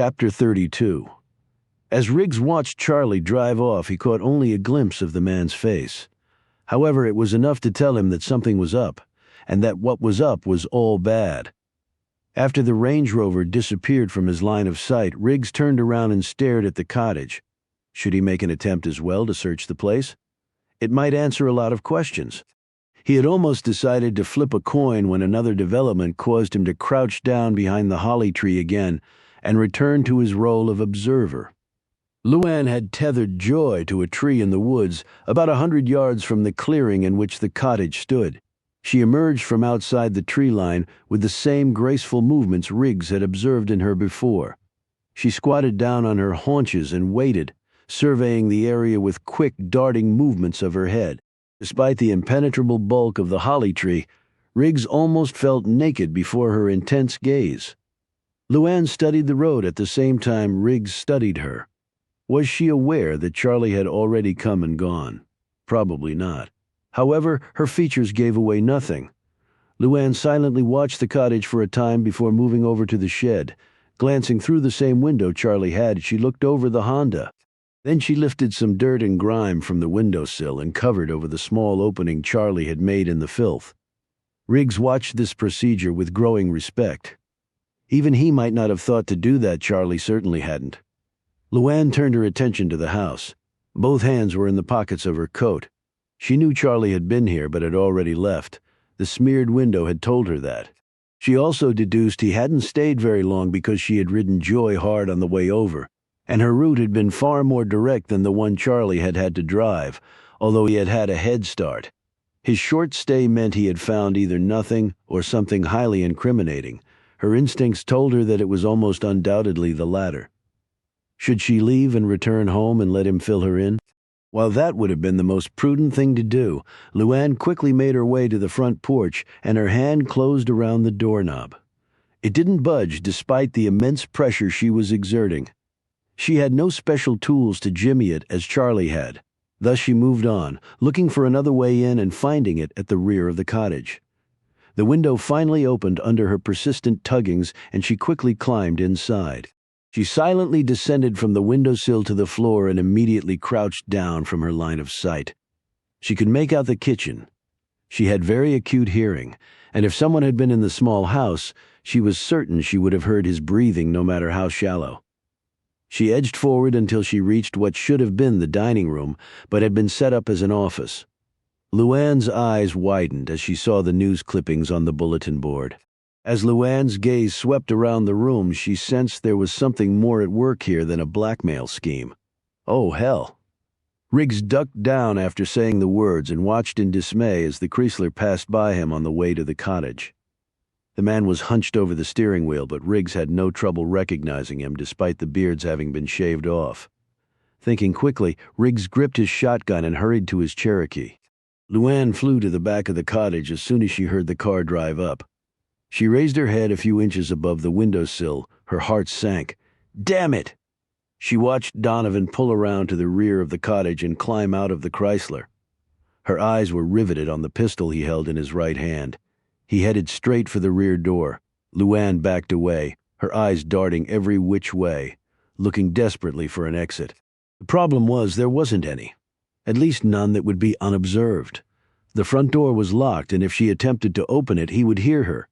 Chapter 32. As Riggs watched Charlie drive off, he caught only a glimpse of the man's face. However, it was enough to tell him that something was up, and that what was up was all bad. After the Range Rover disappeared from his line of sight, Riggs turned around and stared at the cottage. Should he make an attempt as well to search the place? It might answer a lot of questions. He had almost decided to flip a coin when another development caused him to crouch down behind the holly tree again and return to his role of observer. Luann had tethered Joy to a tree in the woods about 100 yards from the clearing in which the cottage stood. She emerged from outside the tree line with the same graceful movements Riggs had observed in her before. She squatted down on her haunches and waited, surveying the area with quick, darting movements of her head. Despite the impenetrable bulk of the holly tree, Riggs almost felt naked before her intense gaze. Luann studied the road at the same time Riggs studied her. Was she aware that Charlie had already come and gone? Probably not. However, her features gave away nothing. Luann silently watched the cottage for a time before moving over to the shed. Glancing through the same window Charlie had, she looked over the Honda. Then she lifted some dirt and grime from the windowsill and covered over the small opening Charlie had made in the filth. Riggs watched this procedure with growing respect. Even he might not have thought to do that. Charlie certainly hadn't. Luann turned her attention to the house. Both hands were in the pockets of her coat. She knew Charlie had been here but had already left. The smeared window had told her that. She also deduced he hadn't stayed very long because she had ridden Joy hard on the way over, and her route had been far more direct than the one Charlie had had to drive, although he had had a head start. His short stay meant he had found either nothing or something highly incriminating. Her instincts told her that it was almost undoubtedly the latter. Should she leave and return home and let him fill her in? While that would have been the most prudent thing to do, Luann quickly made her way to the front porch, and her hand closed around the doorknob. It didn't budge despite the immense pressure she was exerting. She had no special tools to jimmy it as Charlie had. Thus she moved on, looking for another way in and finding it at the rear of the cottage. The window finally opened under her persistent tuggings, and she quickly climbed inside. She silently descended from the windowsill to the floor and immediately crouched down from her line of sight. She could make out the kitchen. She had very acute hearing, and if someone had been in the small house, she was certain she would have heard his breathing no matter how shallow. She edged forward until she reached what should have been the dining room, but had been set up as an office. Luann's eyes widened as she saw the news clippings on the bulletin board. As Luann's gaze swept around the room, she sensed there was something more at work here than a blackmail scheme. Oh, hell. Riggs ducked down after saying the words and watched in dismay as the Chrysler passed by him on the way to the cottage. The man was hunched over the steering wheel, but Riggs had no trouble recognizing him despite the beards having been shaved off. Thinking quickly, Riggs gripped his shotgun and hurried to his Cherokee. Luann flew to the back of the cottage as soon as she heard the car drive up. She raised her head a few inches above the windowsill. Her heart sank. Damn it! She watched Donovan pull around to the rear of the cottage and climb out of the Chrysler. Her eyes were riveted on the pistol he held in his right hand. He headed straight for the rear door. Luann backed away, her eyes darting every which way, looking desperately for an exit. The problem was there wasn't any. At least none that would be unobserved. The front door was locked, and if she attempted to open it, he would hear her.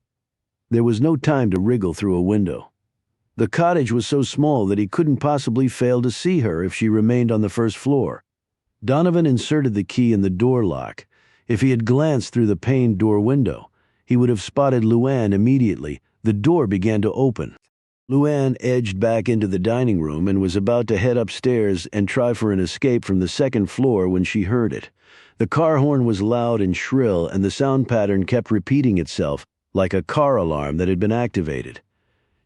There was no time to wriggle through a window. The cottage was so small that he couldn't possibly fail to see her if she remained on the first floor. Donovan inserted the key in the door lock. If he had glanced through the paned door window, he would have spotted Luann immediately. The door began to open. Luann edged back into the dining room and was about to head upstairs and try for an escape from the second floor when she heard it. The car horn was loud and shrill, and the sound pattern kept repeating itself like a car alarm that had been activated.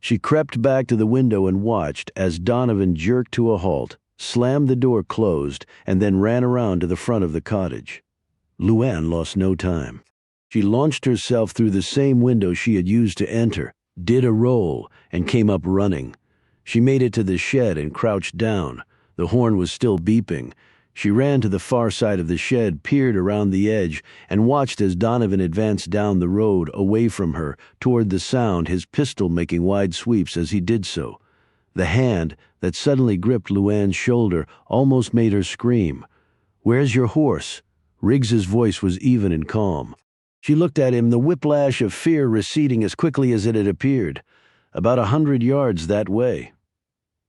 She crept back to the window and watched as Donovan jerked to a halt, slammed the door closed, and then ran around to the front of the cottage. Luann lost no time. She launched herself through the same window she had used to enter, did a roll, and came up running. She made it to the shed and crouched down. The horn was still beeping. She ran to the far side of the shed, peered around the edge, and watched as Donovan advanced down the road away from her, toward the sound, his pistol making wide sweeps as he did so. The hand that suddenly gripped Luann's shoulder almost made her scream. "Where's your horse?" Riggs's voice was even and calm. She looked at him, the whiplash of fear receding as quickly as it had appeared. "About 100 yards that way."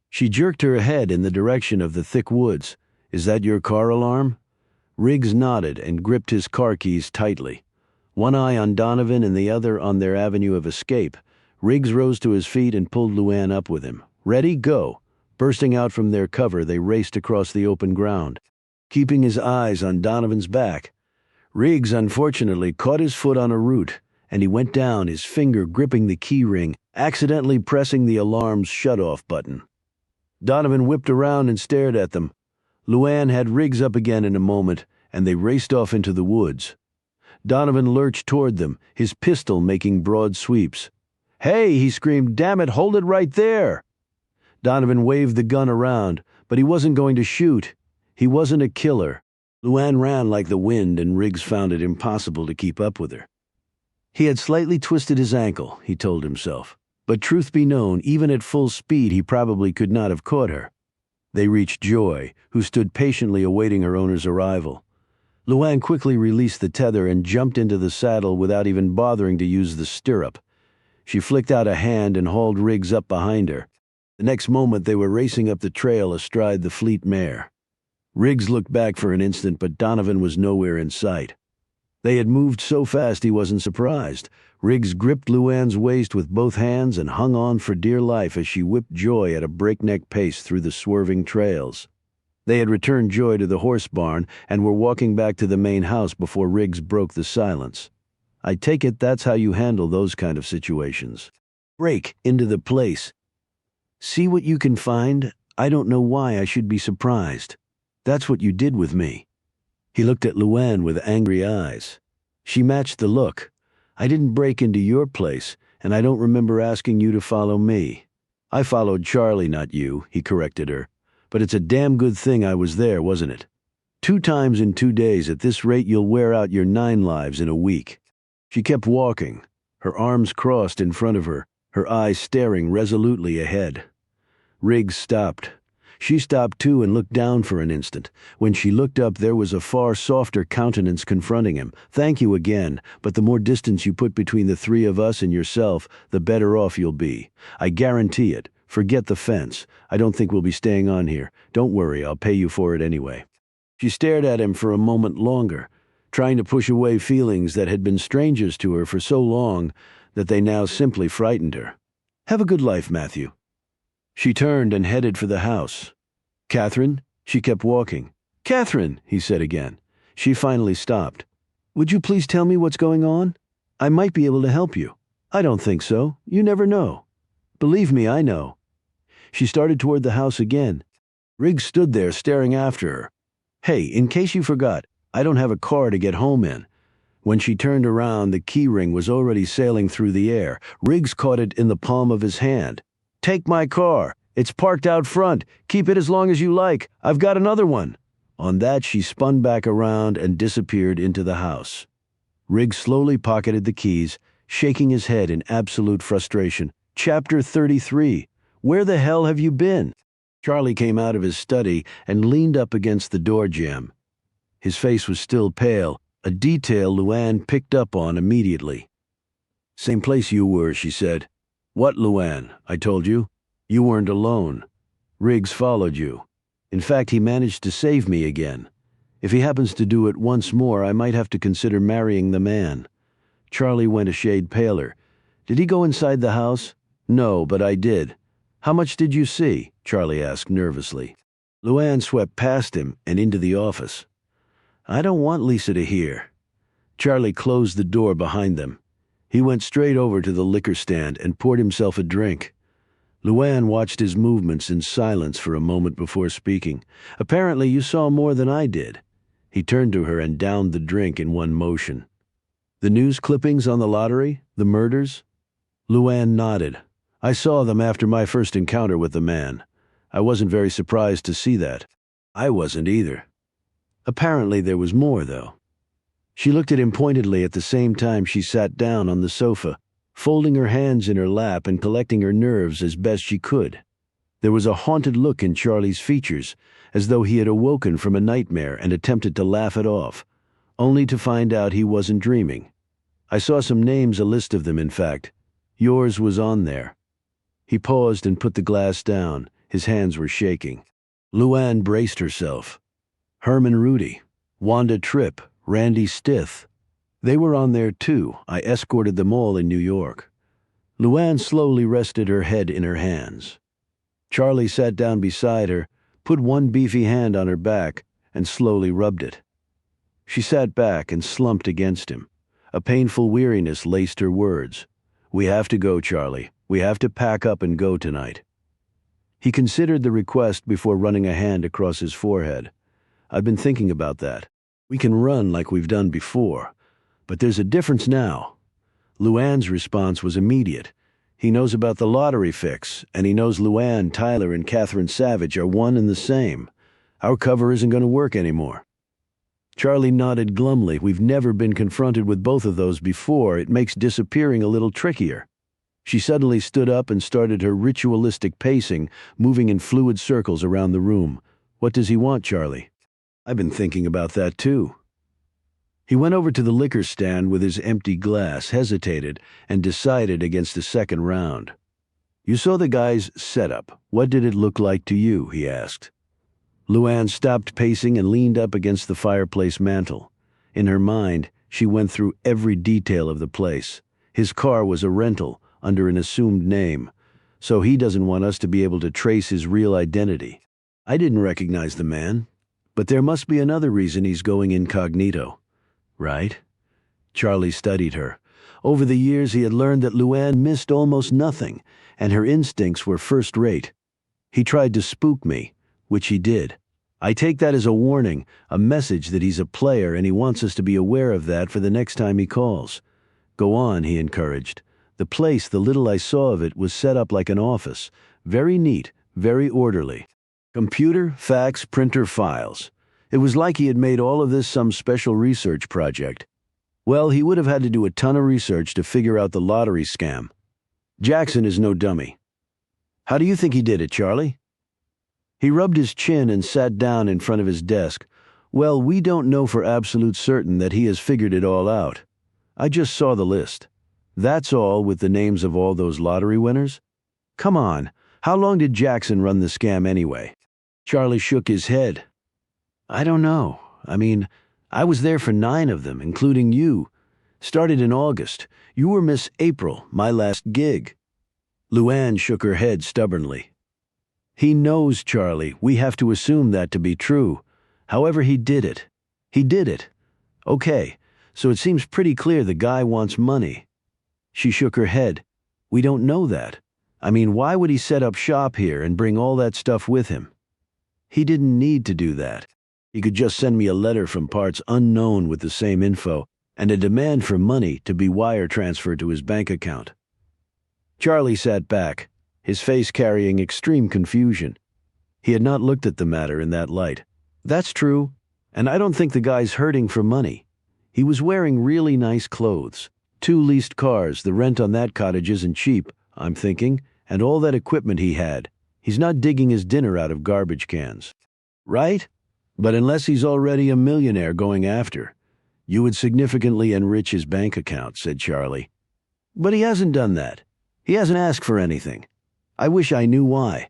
She jerked her head in the direction of the thick woods. "Is that your car alarm?" Riggs nodded and gripped his car keys tightly. One eye on Donovan and the other on their avenue of escape, Riggs rose to his feet and pulled Luann up with him. "Ready? Go!" Bursting out from their cover, they raced across the open ground, keeping his eyes on Donovan's back. Riggs unfortunately caught his foot on a root, and he went down, his finger gripping the key ring, accidentally pressing the alarm's shut-off button. Donovan whipped around and stared at them. Luann had Riggs up again in a moment, and they raced off into the woods. Donovan lurched toward them, his pistol making broad sweeps. "Hey!" he screamed. "Damn it, hold it right there!" Donovan waved the gun around, but he wasn't going to shoot. He wasn't a killer. Luann ran like the wind, and Riggs found it impossible to keep up with her. He had slightly twisted his ankle, he told himself. But truth be known, even at full speed he probably could not have caught her. They reached Joy, who stood patiently awaiting her owner's arrival. Luann quickly released the tether and jumped into the saddle without even bothering to use the stirrup. She flicked out a hand and hauled Riggs up behind her. The next moment they were racing up the trail astride the fleet mare. Riggs looked back for an instant, but Donovan was nowhere in sight. They had moved so fast he wasn't surprised. Riggs gripped Luann's waist with both hands and hung on for dear life as she whipped Joy at a breakneck pace through the swerving trails. They had returned Joy to the horse barn and were walking back to the main house before Riggs broke the silence. "I take it that's how you handle those kind of situations. Break into the place. See what you can find. I don't know why I should be surprised. That's what you did with me." He looked at Luann with angry eyes. She matched the look. "I didn't break into your place, and I don't remember asking you to follow me." "I followed Charlie, not you," he corrected her. "But it's a damn good thing I was there, wasn't it? 2 times in 2 days. At this rate you'll wear out your 9 lives in a week." She kept walking, her arms crossed in front of her, her eyes staring resolutely ahead. Riggs stopped. She stopped too and looked down for an instant. When she looked up, there was a far softer countenance confronting him. "Thank you again, but the more distance you put between the 3 of us and yourself, the better off you'll be. I guarantee it. Forget the fence. I don't think we'll be staying on here. Don't worry, I'll pay you for it anyway." She stared at him for a moment longer, trying to push away feelings that had been strangers to her for so long that they now simply frightened her. "Have a good life, Matthew." She turned and headed for the house. "Catherine?" She kept walking. "Catherine," he said again. She finally stopped. "Would you please tell me what's going on? I might be able to help you." "I don't think so. You never know." "Believe me, I know." She started toward the house again. Riggs stood there staring after her. "Hey, in case you forgot, I don't have a car to get home in." When she turned around, the key ring was already sailing through the air. Riggs caught it in the palm of his hand. "Take my car. It's parked out front. Keep it as long as you like. I've got another one." On that, she spun back around and disappeared into the house. Riggs slowly pocketed the keys, shaking his head in absolute frustration. Chapter 33. Where the hell have you been? Charlie came out of his study and leaned up against the door jamb. His face was still pale, a detail Luann picked up on immediately. "Same place you were," she said. "What, Luann? I told you. You weren't alone. Riggs followed you. In fact, he managed to save me again. If he happens to do it once more, I might have to consider marrying the man." Charlie went a shade paler. "Did he go inside the house?" "No, but I did." "How much did you see?" Charlie asked nervously. Luann swept past him and into the office. "I don't want Lisa to hear." Charlie closed the door behind them. He went straight over to the liquor stand and poured himself a drink. Luann watched his movements in silence for a moment before speaking. "Apparently you saw more than I did." He turned to her and downed the drink in one motion. "The news clippings on the lottery? The murders?" Luann nodded. "I saw them after my first encounter with the man. I wasn't very surprised to see that." "I wasn't either." "Apparently there was more, though." She looked at him pointedly at the same time she sat down on the sofa, folding her hands in her lap and collecting her nerves as best she could. There was a haunted look in Charlie's features, as though he had awoken from a nightmare and attempted to laugh it off, only to find out he wasn't dreaming. I saw some names, a list of them, in fact. Yours was on there. He paused and put the glass down. His hands were shaking. Luann braced herself. Herman Rudy, Wanda Tripp, Randy Stith. They were on there too. I escorted them all in New York. Luann slowly rested her head in her hands. Charlie sat down beside her, put one beefy hand on her back, and slowly rubbed it. She sat back and slumped against him. A painful weariness laced her words. "We have to go, Charlie. We have to pack up and go tonight." He considered the request before running a hand across his forehead. "I've been thinking about that. We can run like we've done before, but there's a difference now." Luann's response was immediate. He knows about the lottery fix, and he knows Luann, Tyler, and Catherine Savage are one and the same. Our cover isn't going to work anymore. Charlie nodded glumly. "We've never been confronted with both of those before. It makes disappearing a little trickier." She suddenly stood up and started her ritualistic pacing, moving in fluid circles around the room. "What does he want, Charlie?" "I've been thinking about that too." He went over to the liquor stand with his empty glass, hesitated, and decided against a second round. "You saw the guy's setup. What did it look like to you?" he asked. Luann stopped pacing and leaned up against the fireplace mantel. In her mind, she went through every detail of the place. His car was a rental, under an assumed name, so he doesn't want us to be able to trace his real identity. I didn't recognize the man, but there must be another reason he's going incognito. Right? Charlie studied her. Over the years he had learned that Luann missed almost nothing, and her instincts were first-rate. He tried to spook me, which he did. I take that as a warning, a message that he's a player, and he wants us to be aware of that for the next time he calls. "Go on," he encouraged. The place, the little I saw of it, was set up like an office. Very neat, very orderly. Computer, fax, printer, files. It was like he had made all of this some special research project. Well, he would have had to do a ton of research to figure out the lottery scam. Jackson is no dummy. How do you think he did it, Charlie? He rubbed his chin and sat down in front of his desk. Well, we don't know for absolute certain that he has figured it all out. I just saw the list. That's all, with the names of all those lottery winners? Come on, how long did Jackson run the scam anyway? Charlie shook his head. I don't know. I was there for 9 of them, including you. Started in August. You were Miss April, my last gig. Luann shook her head stubbornly. He knows, Charlie. We have to assume that to be true. However, he did it. He did it. Okay, so it seems pretty clear the guy wants money. She shook her head. We don't know that. Why would he set up shop here and bring all that stuff with him? He didn't need to do that. He could just send me a letter from parts unknown with the same info and a demand for money to be wire transferred to his bank account. Charlie sat back, his face carrying extreme confusion. He had not looked at the matter in that light. That's true, and I don't think the guy's hurting for money. He was wearing really nice clothes. 2 leased cars, the rent on that cottage isn't cheap, I'm thinking, and all that equipment he had. He's not digging his dinner out of garbage cans. Right? But unless he's already a millionaire going after, you would significantly enrich his bank account, said Charlie. But he hasn't done that. He hasn't asked for anything. I wish I knew why.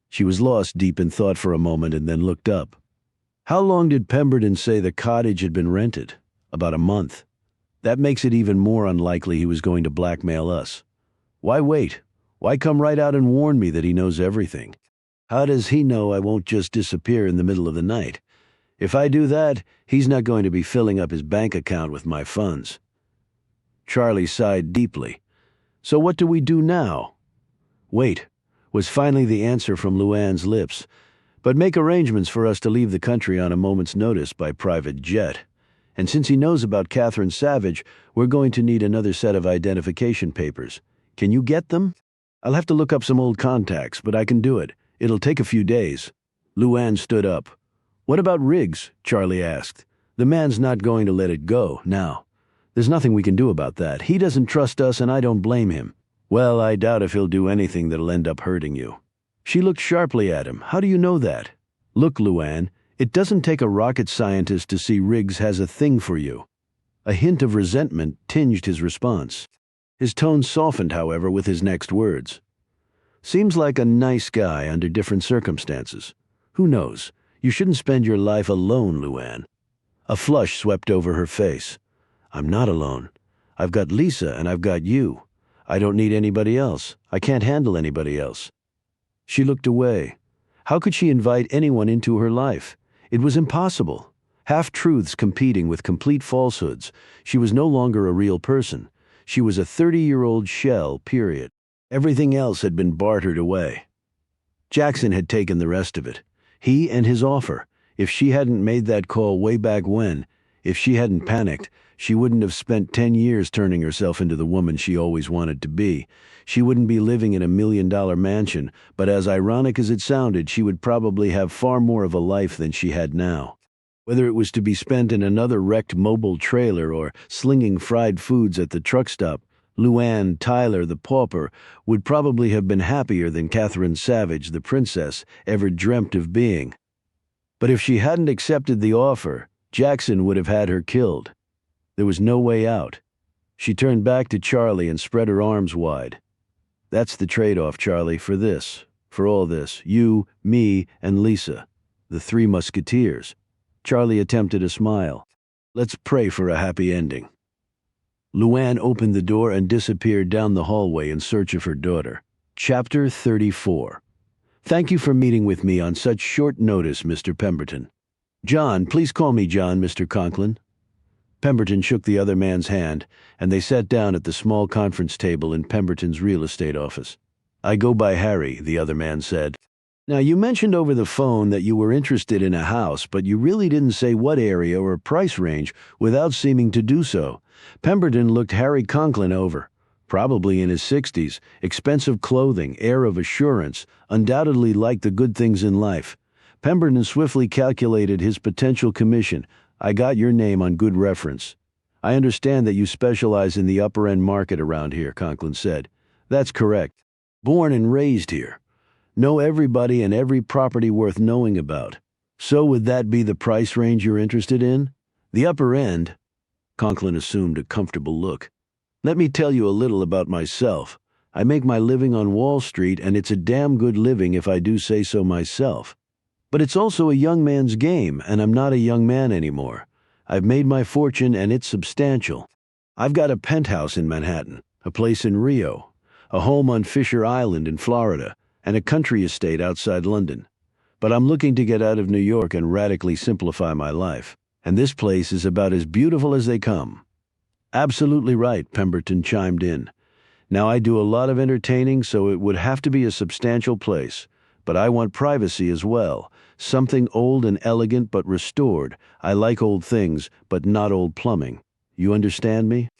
She was lost deep in thought for a moment and then looked up. How long did Pemberton say the cottage had been rented? About a month. That makes it even more unlikely he was going to blackmail us. Why wait? Why come right out and warn me that he knows everything? How does he know I won't just disappear in the middle of the night? If I do that, he's not going to be filling up his bank account with my funds. Charlie sighed deeply. So what do we do now? Wait, was finally the answer from Luann's lips. But make arrangements for us to leave the country on a moment's notice by private jet. And since he knows about Catherine Savage, we're going to need another set of identification papers. Can you get them? I'll have to look up some old contacts, but I can do it. It'll take a few days. Luann stood up. What about Riggs? Charlie asked. The man's not going to let it go now. There's nothing we can do about that. He doesn't trust us, and I don't blame him. Well, I doubt if he'll do anything that'll end up hurting you. She looked sharply at him. How do you know that? Look, Luann, it doesn't take a rocket scientist to see Riggs has a thing for you. A hint of resentment tinged his response. His tone softened, however, with his next words. Seems like a nice guy under different circumstances. Who knows? You shouldn't spend your life alone, Luann. A flush swept over her face. I'm not alone. I've got Lisa and I've got you. I don't need anybody else. I can't handle anybody else. She looked away. How could she invite anyone into her life? It was impossible. Half-truths competing with complete falsehoods. She was no longer a real person. She was a 30-year-old shell, period. Everything else had been bartered away. Jackson had taken the rest of it. He and his offer. If she hadn't made that call way back when, if she hadn't panicked, she wouldn't have spent 10 years turning herself into the woman she always wanted to be. She wouldn't be living in a $1 million mansion, but as ironic as it sounded, she would probably have far more of a life than she had now. Whether it was to be spent in another wrecked mobile trailer or slinging fried foods at the truck stop, Luann Tyler, the pauper, would probably have been happier than Catherine Savage, the princess, ever dreamt of being. But if she hadn't accepted the offer, Jackson would have had her killed. There was no way out. She turned back to Charlie and spread her arms wide. That's the trade-off, Charlie, for this, for all this. You, me, and Lisa. The three musketeers. Charlie attempted a smile. Let's pray for a happy ending. Luann opened the door and disappeared down the hallway in search of her daughter. Chapter 34. Thank you for meeting with me on such short notice, Mr. Pemberton. John, please call me John, Mr. Conklin. Pemberton shook the other man's hand, and they sat down at the small conference table in Pemberton's real estate office. I go by Harry, the other man said. Now, you mentioned over the phone that you were interested in a house, but you really didn't say what area or price range without seeming to do so. Pemberton looked Harry Conklin over. Probably in his 60s, expensive clothing, air of assurance, undoubtedly liked the good things in life. Pemberton swiftly calculated his potential commission. I got your name on good reference. I understand that you specialize in the upper-end market around here, Conklin said. That's correct. Born and raised here. Know everybody and every property worth knowing about. So would that be the price range you're interested in? The upper end? Conklin assumed a comfortable look. Let me tell you a little about myself. I make my living on Wall Street, and it's a damn good living if I do say so myself. But it's also a young man's game, and I'm not a young man anymore. I've made my fortune, and it's substantial. I've got a penthouse in Manhattan, a place in Rio, a home on Fisher Island in Florida, and a country estate outside London. But I'm looking to get out of New York and radically simplify my life. And this place is about as beautiful as they come. Absolutely right, Pemberton chimed in. Now, I do a lot of entertaining, so it would have to be a substantial place. But I want privacy as well. Something old and elegant but restored. I like old things, but not old plumbing. You understand me?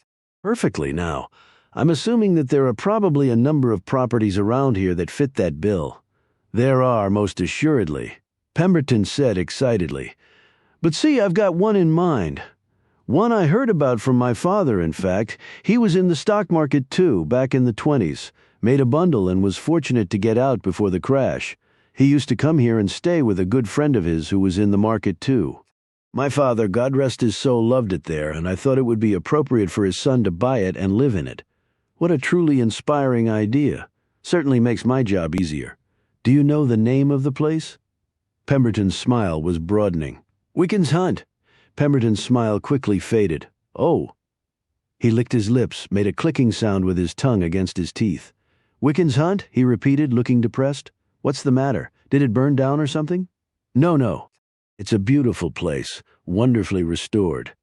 Perfectly. Now, I'm assuming that there are probably a number of properties around here that fit that bill. There are, most assuredly, Pemberton said excitedly. But see, I've got one in mind. One I heard about from my father, in fact. He was in the stock market too, back in the 20s. Made a bundle and was fortunate to get out before the crash. He used to come here and stay with a good friend of his who was in the market too. My father, God rest his soul, loved it there, and I thought it would be appropriate for his son to buy it and live in it. What a truly inspiring idea. Certainly makes my job easier. Do you know the name of the place? Pemberton's smile was broadening. Wiccan's Hunt. Pemberton's smile quickly faded. Oh. He licked his lips, made a clicking sound with his tongue against his teeth. Wiccan's Hunt? He repeated, looking depressed. What's the matter? Did it burn down or something? No. It's a beautiful place, wonderfully restored.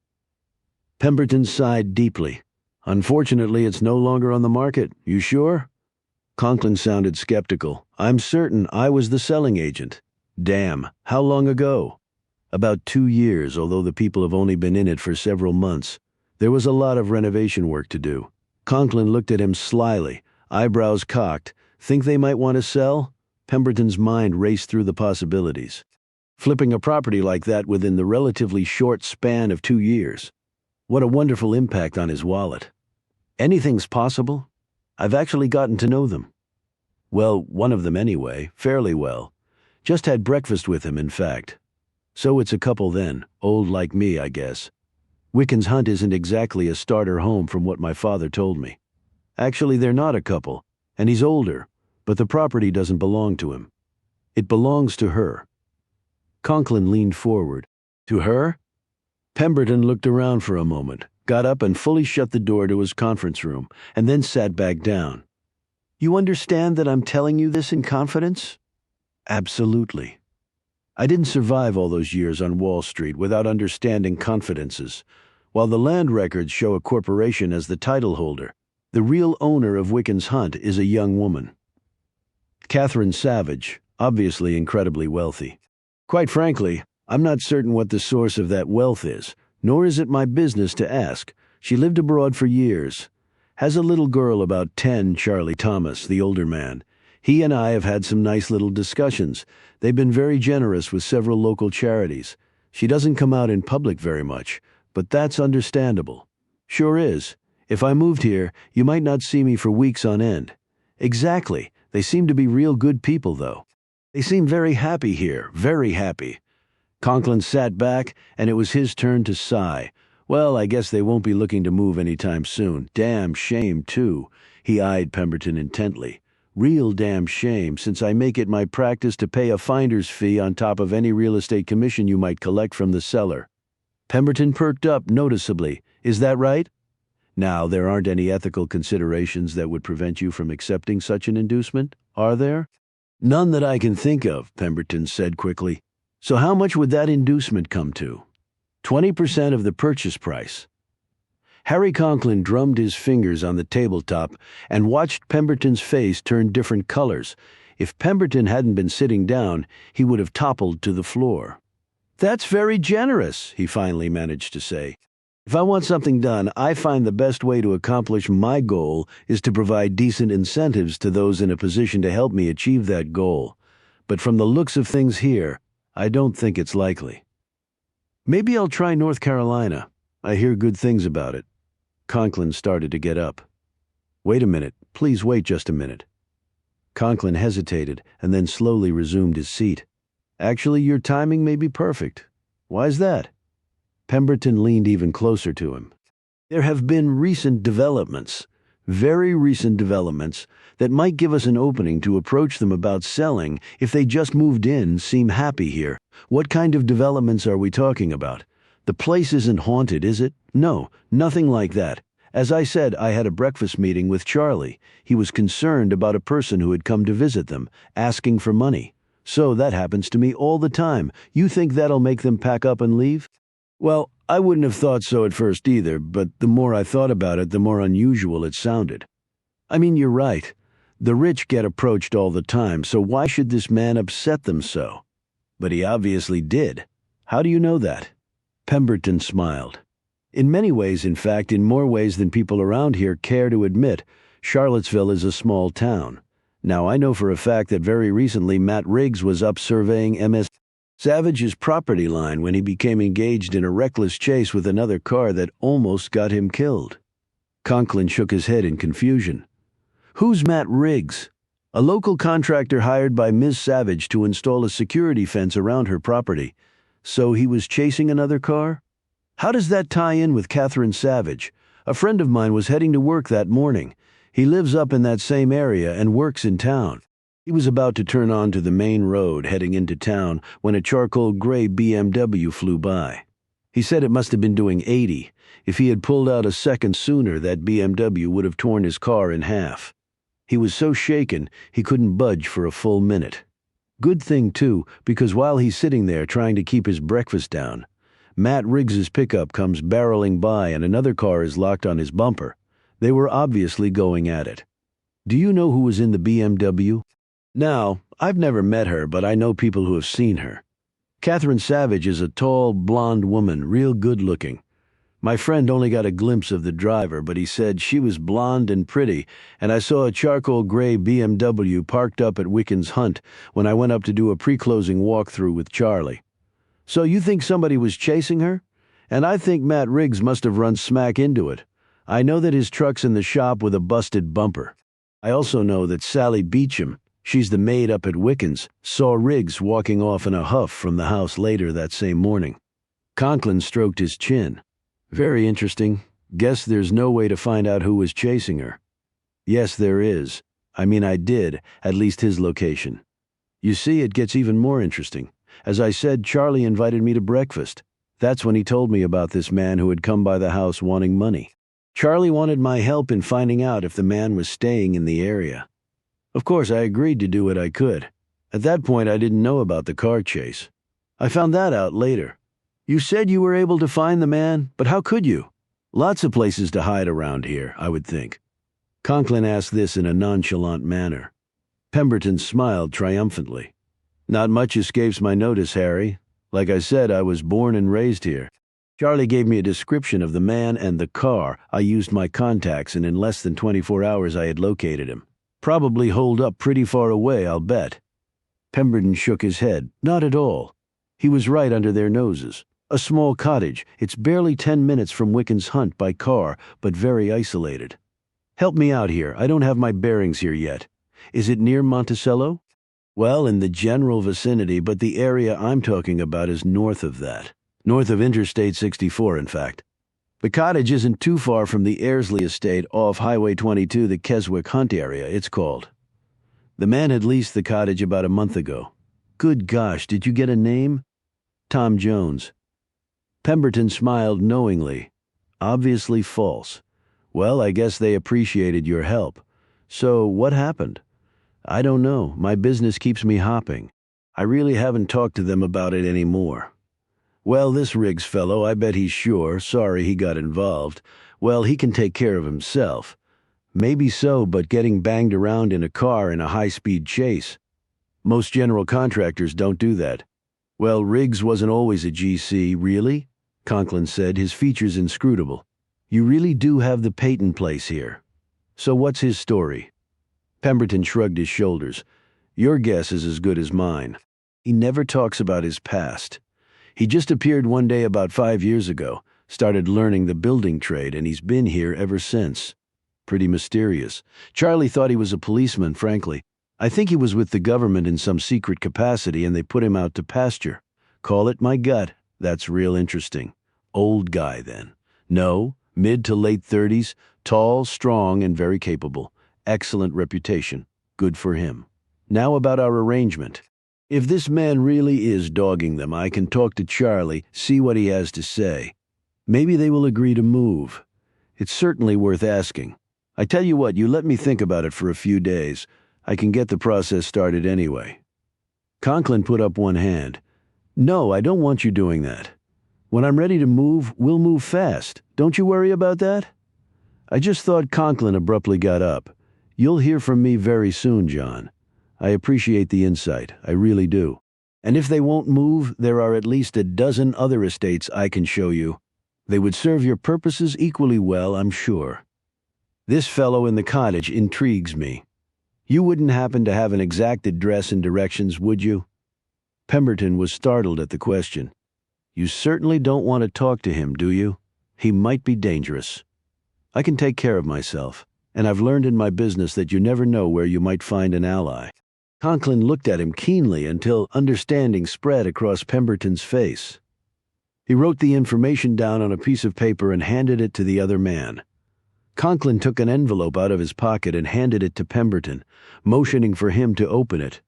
Pemberton sighed deeply. Unfortunately, it's no longer on the market. You sure? Conklin sounded skeptical. I'm certain I was the selling agent. Damn, how long ago? About 2 years, although the people have only been in it for several months. There was a lot of renovation work to do. Conklin looked at him slyly, eyebrows cocked. Think they might want to sell? Pemberton's mind raced through the possibilities. Flipping a property like that within the relatively short span of 2 years. What a wonderful impact on his wallet. Anything's possible. I've actually gotten to know them. Well, one of them anyway, fairly well. Just had breakfast with him, in fact. So it's a couple then, old like me, I guess. Wickens Hunt isn't exactly a starter home from what my father told me. Actually, they're not a couple, and he's older, but the property doesn't belong to him. It belongs to her. Conklin leaned forward. To her? Pemberton looked around for a moment, got up and fully shut the door to his conference room, and then sat back down. You understand that I'm telling you this in confidence? Absolutely. I didn't survive all those years on Wall Street without understanding confidences. While the land records show a corporation as the title holder, the real owner of Wickens Hunt is a young woman. Catherine Savage, obviously incredibly wealthy. Quite frankly, I'm not certain what the source of that wealth is, nor is it my business to ask. She lived abroad for years. Has a little girl about 10, Charlie Thomas, the older man. He and I have had some nice little discussions. They've been very generous with several local charities. She doesn't come out in public very much, but that's understandable. Sure is. If I moved here, you might not see me for weeks on end. Exactly. They seem to be real good people, though. They seem very happy here, very happy. Conklin sat back, and it was his turn to sigh. Well, I guess they won't be looking to move anytime soon. Damn shame, too. He eyed Pemberton intently. Real damn shame, since I make it my practice to pay a finder's fee on top of any real estate commission you might collect from the seller. Pemberton perked up noticeably. Is that right? Now, there aren't any ethical considerations that would prevent you from accepting such an inducement, are there? None that I can think of, Pemberton said quickly. So how much would that inducement come to? 20% of the purchase price. Harry Conklin drummed his fingers on the tabletop and watched Pemberton's face turn different colors. If Pemberton hadn't been sitting down, he would have toppled to the floor. That's very generous, he finally managed to say. If I want something done, I find the best way to accomplish my goal is to provide decent incentives to those in a position to help me achieve that goal. But from the looks of things here, I don't think it's likely. Maybe I'll try North Carolina. I hear good things about it. Conklin started to get up. Wait a minute. Please wait just a minute. Conklin hesitated and then slowly resumed his seat. Actually, your timing may be perfect. Why's that? Pemberton leaned even closer to him. There have been recent developments, very recent developments, that might give us an opening to approach them about selling if they just moved in, seem happy here. What kind of developments are we talking about? The place isn't haunted, is it? No, nothing like that. As I said, I had a breakfast meeting with Charlie. He was concerned about a person who had come to visit them, asking for money. So that happens to me all the time. You think that'll make them pack up and leave? Well, I wouldn't have thought so at first either, but the more I thought about it, the more unusual it sounded. I mean, you're right. The rich get approached all the time, so why should this man upset them so? But he obviously did. How do you know that? Pemberton smiled. In many ways, in fact, in more ways than people around here care to admit, Charlottesville is a small town. Now, I know for a fact that very recently Matt Riggs was up surveying MS Savage's property line when he became engaged in a reckless chase with another car that almost got him killed. Conklin shook his head in confusion. Who's Matt Riggs? A local contractor hired by Ms. Savage to install a security fence around her property. So he was chasing another car? How does that tie in with Catherine Savage? A friend of mine was heading to work that morning. He lives up in that same area and works in town. He was about to turn onto the main road heading into town when a charcoal gray BMW flew by. He said it must have been doing 80. If he had pulled out a second sooner, that BMW would have torn his car in half. He was so shaken he couldn't budge for a full minute. Good thing, too, because while he's sitting there trying to keep his breakfast down, Matt Riggs's pickup comes barreling by and another car is locked on his bumper. They were obviously going at it. Do you know who was in the BMW? Now, I've never met her, but I know people who have seen her. Catherine Savage is a tall, blonde woman, real good-looking. My friend only got a glimpse of the driver, but he said she was blonde and pretty, and I saw a charcoal gray BMW parked up at Wickens Hunt when I went up to do a pre-closing walkthrough with Charlie. So you think somebody was chasing her? And I think Matt Riggs must have run smack into it. I know that his truck's in the shop with a busted bumper. I also know that Sally Beecham, she's the maid up at Wickens, saw Riggs walking off in a huff from the house later that same morning. Conklin stroked his chin. Very interesting. Guess there's no way to find out who was chasing her. Yes, there is. I did, at least his location. You see, it gets even more interesting. As I said, Charlie invited me to breakfast. That's when he told me about this man who had come by the house wanting money. Charlie wanted my help in finding out if the man was staying in the area. Of course, I agreed to do what I could. At that point, I didn't know about the car chase. I found that out later. You said you were able to find the man, but how could you? Lots of places to hide around here, I would think. Conklin asked this in a nonchalant manner. Pemberton smiled triumphantly. Not much escapes my notice, Harry. Like I said, I was born and raised here. Charlie gave me a description of the man and the car. I used my contacts, and in less than 24 hours I had located him. Probably holed up pretty far away, I'll bet. Pemberton shook his head. Not at all. He was right under their noses. A small cottage. It's barely 10 minutes from Wiccan's Hunt by car, but very isolated. Help me out here. I don't have my bearings here yet. Is it near Monticello? Well, in the general vicinity, but the area I'm talking about is north of that. North of Interstate 64, in fact. The cottage isn't too far from the Airsley estate off Highway 22, the Keswick Hunt area, it's called. The man had leased the cottage about a month ago. Good gosh, did you get a name? Tom Jones. Pemberton smiled knowingly. Obviously false. Well, I guess they appreciated your help. So, what happened? I don't know. My business keeps me hopping. I really haven't talked to them about it anymore. Well, this Riggs fellow, I bet he's sure, sorry he got involved. Well, he can take care of himself. Maybe so, but getting banged around in a car in a high-speed chase. Most general contractors don't do that. Well, Riggs wasn't always a GC, really? Conklin said, his features inscrutable. You really do have the Peyton place here. So what's his story? Pemberton shrugged his shoulders. Your guess is as good as mine. He never talks about his past. He just appeared one day about 5 years ago, started learning the building trade, and he's been here ever since. Pretty mysterious. Charlie thought he was a policeman, frankly. I think he was with the government in some secret capacity, and they put him out to pasture. Call it my gut. That's real interesting. Old guy, then. No, mid to late 30s, tall, strong, and very capable. Excellent reputation. Good for him. Now about our arrangement. If this man really is dogging them, I can talk to Charlie, see what he has to say. Maybe they will agree to move. It's certainly worth asking. I tell you what, you let me think about it for a few days. I can get the process started anyway. Conklin put up one hand. No, I don't want you doing that. When I'm ready to move, we'll move fast. Don't you worry about that? I just thought. Conklin abruptly got up. You'll hear from me very soon, John. I appreciate the insight, I really do. And if they won't move, there are at least a dozen other estates I can show you. They would serve your purposes equally well, I'm sure. This fellow in the cottage intrigues me. You wouldn't happen to have an exact address and directions, would you? Pemberton was startled at the question. You certainly don't want to talk to him, do you? He might be dangerous. I can take care of myself, and I've learned in my business that you never know where you might find an ally. Conklin looked at him keenly until understanding spread across Pemberton's face. He wrote the information down on a piece of paper and handed it to the other man. Conklin took an envelope out of his pocket and handed it to Pemberton, motioning for him to open it.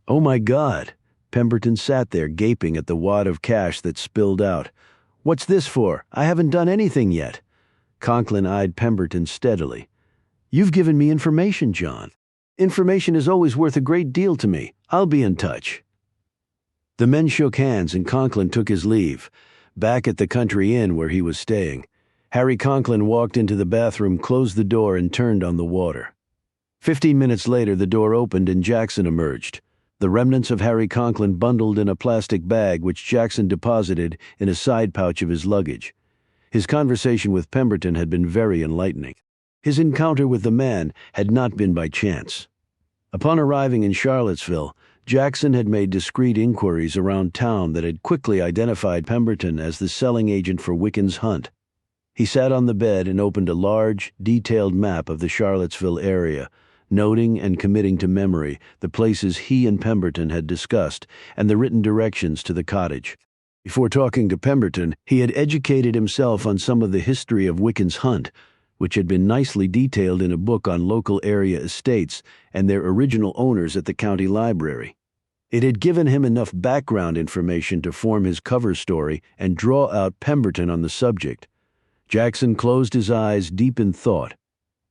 Oh my God! Pemberton sat there gaping at the wad of cash that spilled out. What's this for? I haven't done anything yet. Conklin eyed Pemberton steadily. You've given me information, John. Information is always worth a great deal to me. I'll be in touch. The men shook hands and Conklin took his leave. Back at the country inn where he was staying, Harry Conklin walked into the bathroom, closed the door, and turned on the water. 15 minutes later, the door opened and Jackson emerged, the remnants of Harry Conklin bundled in a plastic bag which Jackson deposited in a side pouch of his luggage. His conversation with Pemberton had been very enlightening. His encounter with the man had not been by chance. Upon arriving in Charlottesville, Jackson had made discreet inquiries around town that had quickly identified Pemberton as the selling agent for Wiccan's Hunt. He sat on the bed and opened a large, detailed map of the Charlottesville area, noting and committing to memory the places he and Pemberton had discussed and the written directions to the cottage. Before talking to Pemberton, he had educated himself on some of the history of Wickham's hunt, which had been nicely detailed in a book on local area estates and their original owners at the county library. It had given him enough background information to form his cover story and draw out Pemberton on the subject. Jackson closed his eyes deep in thought.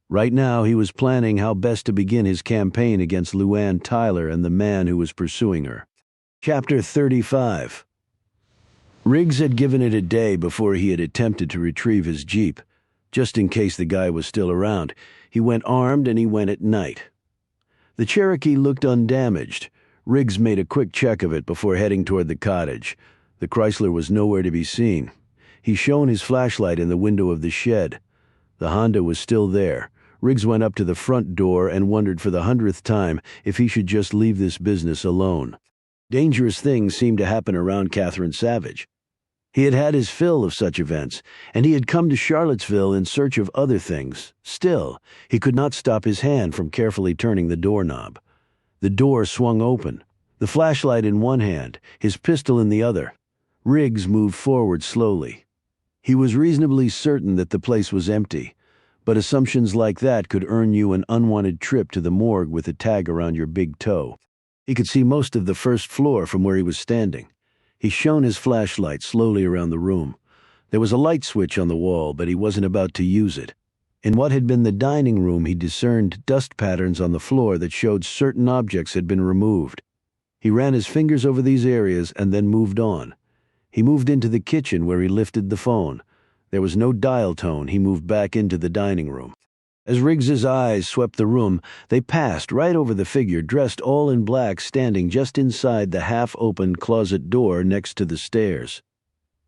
Right now he was planning how best to begin his campaign against Luann Tyler and the man who was pursuing her. Chapter 35. Riggs had given it a day before he had attempted to retrieve his Jeep. Just in case the guy was still around, he went armed and he went at night. The Cherokee looked undamaged. Riggs made a quick check of it before heading toward the cottage. The Chrysler was nowhere to be seen. He shone his flashlight in the window of the shed. The Honda was still there. Riggs went up to the front door and wondered for the 100th time if he should just leave this business alone. Dangerous things seemed to happen around Catherine Savage. He had had his fill of such events, and he had come to Charlottesville in search of other things. Still, he could not stop his hand from carefully turning the doorknob. The door swung open, the flashlight in one hand, his pistol in the other. Riggs moved forward slowly. He was reasonably certain that the place was empty, but assumptions like that could earn you an unwanted trip to the morgue with a tag around your big toe. He could see most of the first floor from where he was standing. He shone his flashlight slowly around the room. There was a light switch on the wall, but he wasn't about to use it. In what had been the dining room, he discerned dust patterns on the floor that showed certain objects had been removed. He ran his fingers over these areas and then moved on. He moved into the kitchen where he lifted the phone. There was no dial tone. He moved back into the dining room. As Riggs's eyes swept the room, they passed right over the figure dressed all in black standing just inside the half-opened closet door next to the stairs.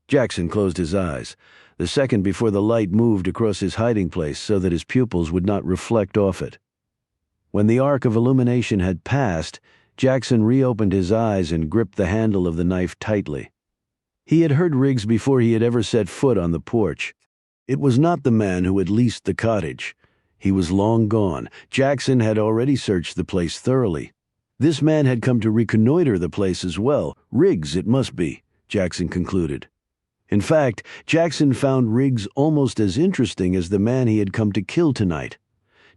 Jackson closed his eyes, the second before the light moved across his hiding place so that his pupils would not reflect off it. When the arc of illumination had passed, Jackson reopened his eyes and gripped the handle of the knife tightly. He had heard Riggs before he had ever set foot on the porch. It was not the man who had leased the cottage. He was long gone. Jackson had already searched the place thoroughly. This man had come to reconnoiter the place as well. Riggs, it must be, Jackson concluded. In fact, Jackson found Riggs almost as interesting as the man he had come to kill tonight.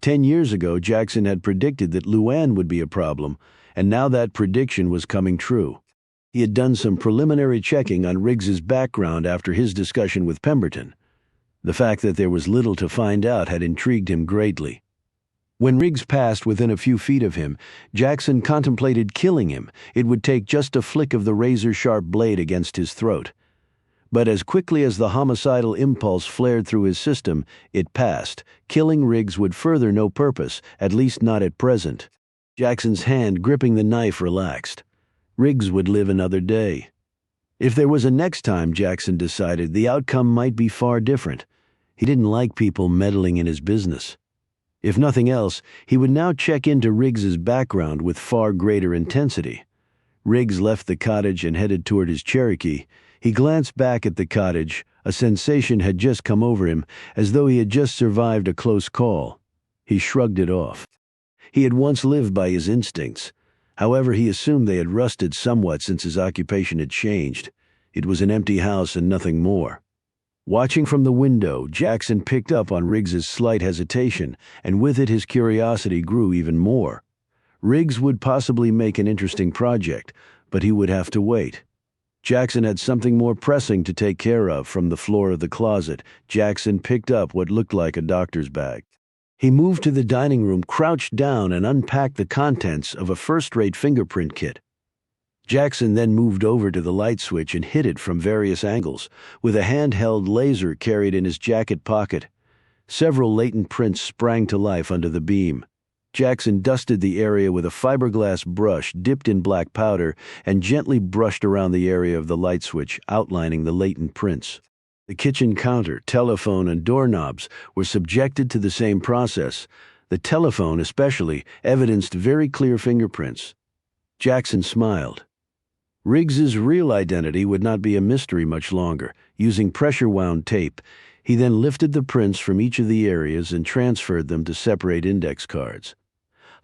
10 years ago, Jackson had predicted that Luann would be a problem, and now that prediction was coming true. He had done some preliminary checking on Riggs's background after his discussion with Pemberton. The fact that there was little to find out had intrigued him greatly. When Riggs passed within a few feet of him, Jackson contemplated killing him. It would take just a flick of the razor-sharp blade against his throat. But as quickly as the homicidal impulse flared through his system, it passed. Killing Riggs would further no purpose, at least not at present. Jackson's hand gripping the knife relaxed. Riggs would live another day. If there was a next time, Jackson decided, the outcome might be far different. He didn't like people meddling in his business. If nothing else, he would now check into Riggs's background with far greater intensity. Riggs left the cottage and headed toward his Cherokee. He glanced back at the cottage. A sensation had just come over him, as though he had just survived a close call. He shrugged it off. He had once lived by his instincts. However, he assumed they had rusted somewhat since his occupation had changed. It was an empty house and nothing more. Watching from the window, Jackson picked up on Riggs's slight hesitation, and with it his curiosity grew even more. Riggs would possibly make an interesting project, but he would have to wait. Jackson had something more pressing to take care of. From the floor of the closet, Jackson picked up what looked like a doctor's bag. He moved to the dining room, crouched down, and unpacked the contents of a first-rate fingerprint kit. Jackson then moved over to the light switch and hit it from various angles, with a handheld laser carried in his jacket pocket. Several latent prints sprang to life under the beam. Jackson dusted the area with a fiberglass brush dipped in black powder and gently brushed around the area of the light switch, outlining the latent prints. The kitchen counter, telephone, and doorknobs were subjected to the same process. The telephone, especially, evidenced very clear fingerprints. Jackson smiled. Riggs's real identity would not be a mystery much longer. Using pressure-wound tape, he then lifted the prints from each of the areas and transferred them to separate index cards.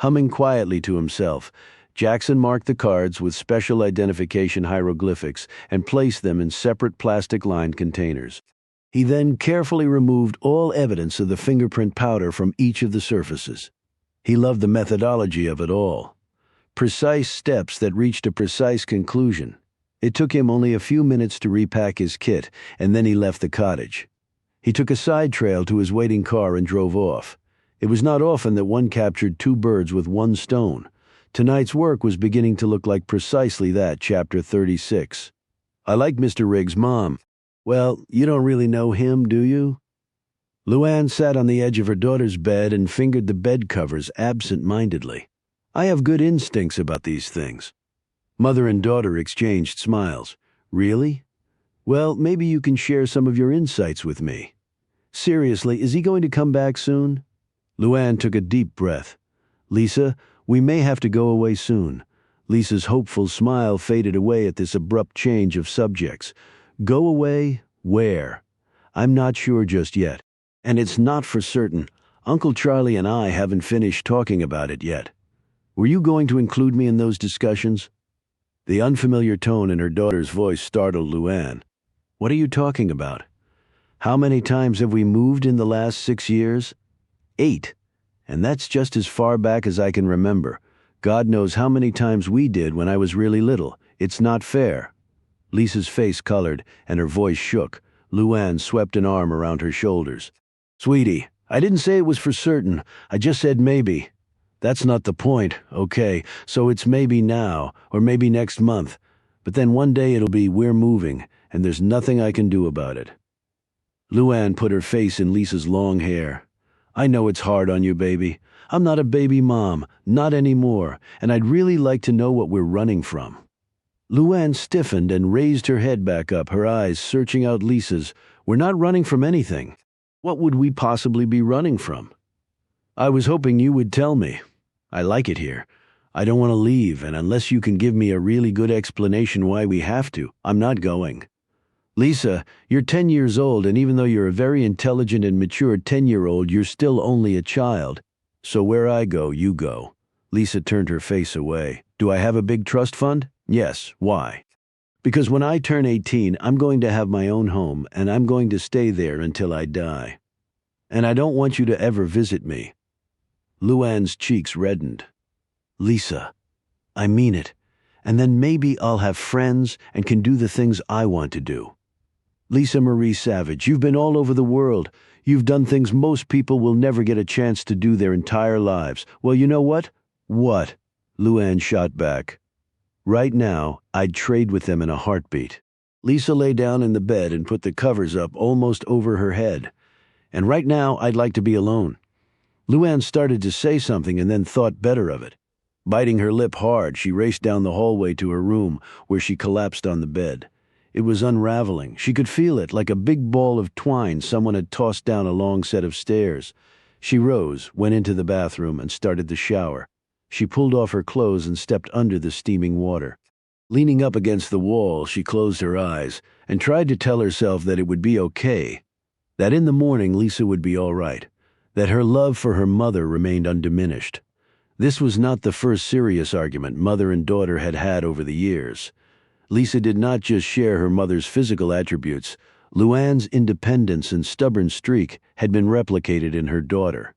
Humming quietly to himself, Jackson marked the cards with special identification hieroglyphics and placed them in separate plastic-lined containers. He then carefully removed all evidence of the fingerprint powder from each of the surfaces. He loved the methodology of it all. Precise steps that reached a precise conclusion. It took him only a few minutes to repack his kit, and then he left the cottage. He took a side trail to his waiting car and drove off. It was not often that one captured two birds with one stone. Tonight's work was beginning to look like precisely that, chapter 36. I like Mr. Riggs' mom. Well, you don't really know him, do you? Luann sat on the edge of her daughter's bed and fingered the bed covers absent-mindedly. I have good instincts about these things. Mother and daughter exchanged smiles. Really? Well, maybe you can share some of your insights with me. Seriously, is he going to come back soon? Luann took a deep breath. Lisa, we may have to go away soon. Lisa's hopeful smile faded away at this abrupt change of subjects. Go away? Where? I'm not sure just yet. And it's not for certain. Uncle Charlie and I haven't finished talking about it yet. Were you going to include me in those discussions? The unfamiliar tone in her daughter's voice startled Luann. What are you talking about? How many times have we moved in the last 6 years? 8. And that's just as far back as I can remember. God knows how many times we did when I was really little. It's not fair. Lisa's face colored and her voice shook. Luann swept an arm around her shoulders. Sweetie, I didn't say it was for certain. I just said maybe. That's not the point, okay, so it's maybe now, or maybe next month. But then one day it'll be we're moving, and there's nothing I can do about it. Luann put her face in Lisa's long hair. I know it's hard on you, baby. I'm not a baby mom, not anymore, and I'd really like to know what we're running from. Luann stiffened and raised her head back up, her eyes searching out Lisa's. We're not running from anything. What would we possibly be running from? I was hoping you would tell me. I like it here. I don't want to leave, and unless you can give me a really good explanation why we have to, I'm not going. Lisa, you're 10 years old, and even though you're a very intelligent and mature 10-year-old, you're still only a child. So where I go, you go. Lisa turned her face away. Do I have a big trust fund? Yes. Why? Because when I turn 18, I'm going to have my own home, and I'm going to stay there until I die. And I don't want you to ever visit me. Luann's cheeks reddened. Lisa, I mean it. And then maybe I'll have friends and can do the things I want to do. Lisa Marie Savage, you've been all over the world. You've done things most people will never get a chance to do their entire lives. Well, you know what? What? Luann shot back. Right now, I'd trade with them in a heartbeat. Lisa lay down in the bed and put the covers up almost over her head. And right now, I'd like to be alone. Luann started to say something and then thought better of it. Biting her lip hard, she raced down the hallway to her room, where she collapsed on the bed. It was unraveling. She could feel it, like a big ball of twine someone had tossed down a long set of stairs. She rose, went into the bathroom, and started the shower. She pulled off her clothes and stepped under the steaming water. Leaning up against the wall, she closed her eyes and tried to tell herself that it would be okay, that in the morning Lisa would be all right, that her love for her mother remained undiminished. This was not the first serious argument mother and daughter had had over the years. Lisa did not just share her mother's physical attributes. Luann's independence and stubborn streak had been replicated in her daughter.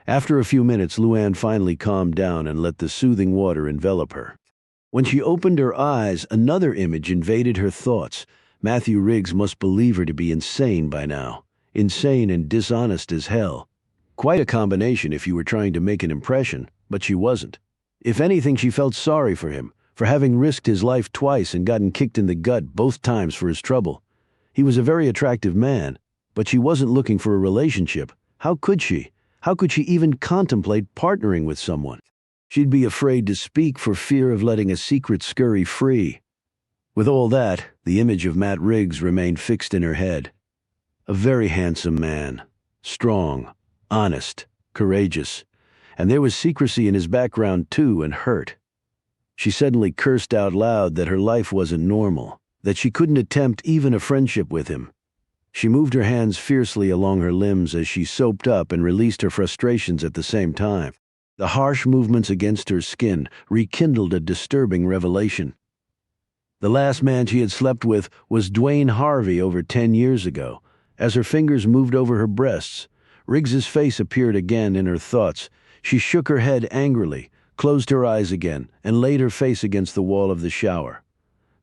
After a few minutes, Luann finally calmed down and let the soothing water envelop her. When she opened her eyes, another image invaded her thoughts. Matthew Riggs must believe her to be insane by now. Insane and dishonest as hell. Quite a combination if you were trying to make an impression, but she wasn't. If anything, she felt sorry for him, for having risked his life twice and gotten kicked in the gut both times for his trouble. He was a very attractive man, but she wasn't looking for a relationship. How could she? How could she even contemplate partnering with someone? She'd be afraid to speak for fear of letting a secret scurry free. With all that, the image of Matt Riggs remained fixed in her head. A very handsome man, strong, honest, courageous, and there was secrecy in his background too, and hurt. She suddenly cursed out loud that her life wasn't normal, that she couldn't attempt even a friendship with him. She moved her hands fiercely along her limbs as she soaped up and released her frustrations at the same time. The harsh movements against her skin rekindled a disturbing revelation. The last man she had slept with was Dwayne Harvey over 10 years ago. As her fingers moved over her breasts, Riggs's face appeared again in her thoughts. She shook her head angrily, closed her eyes again, and laid her face against the wall of the shower.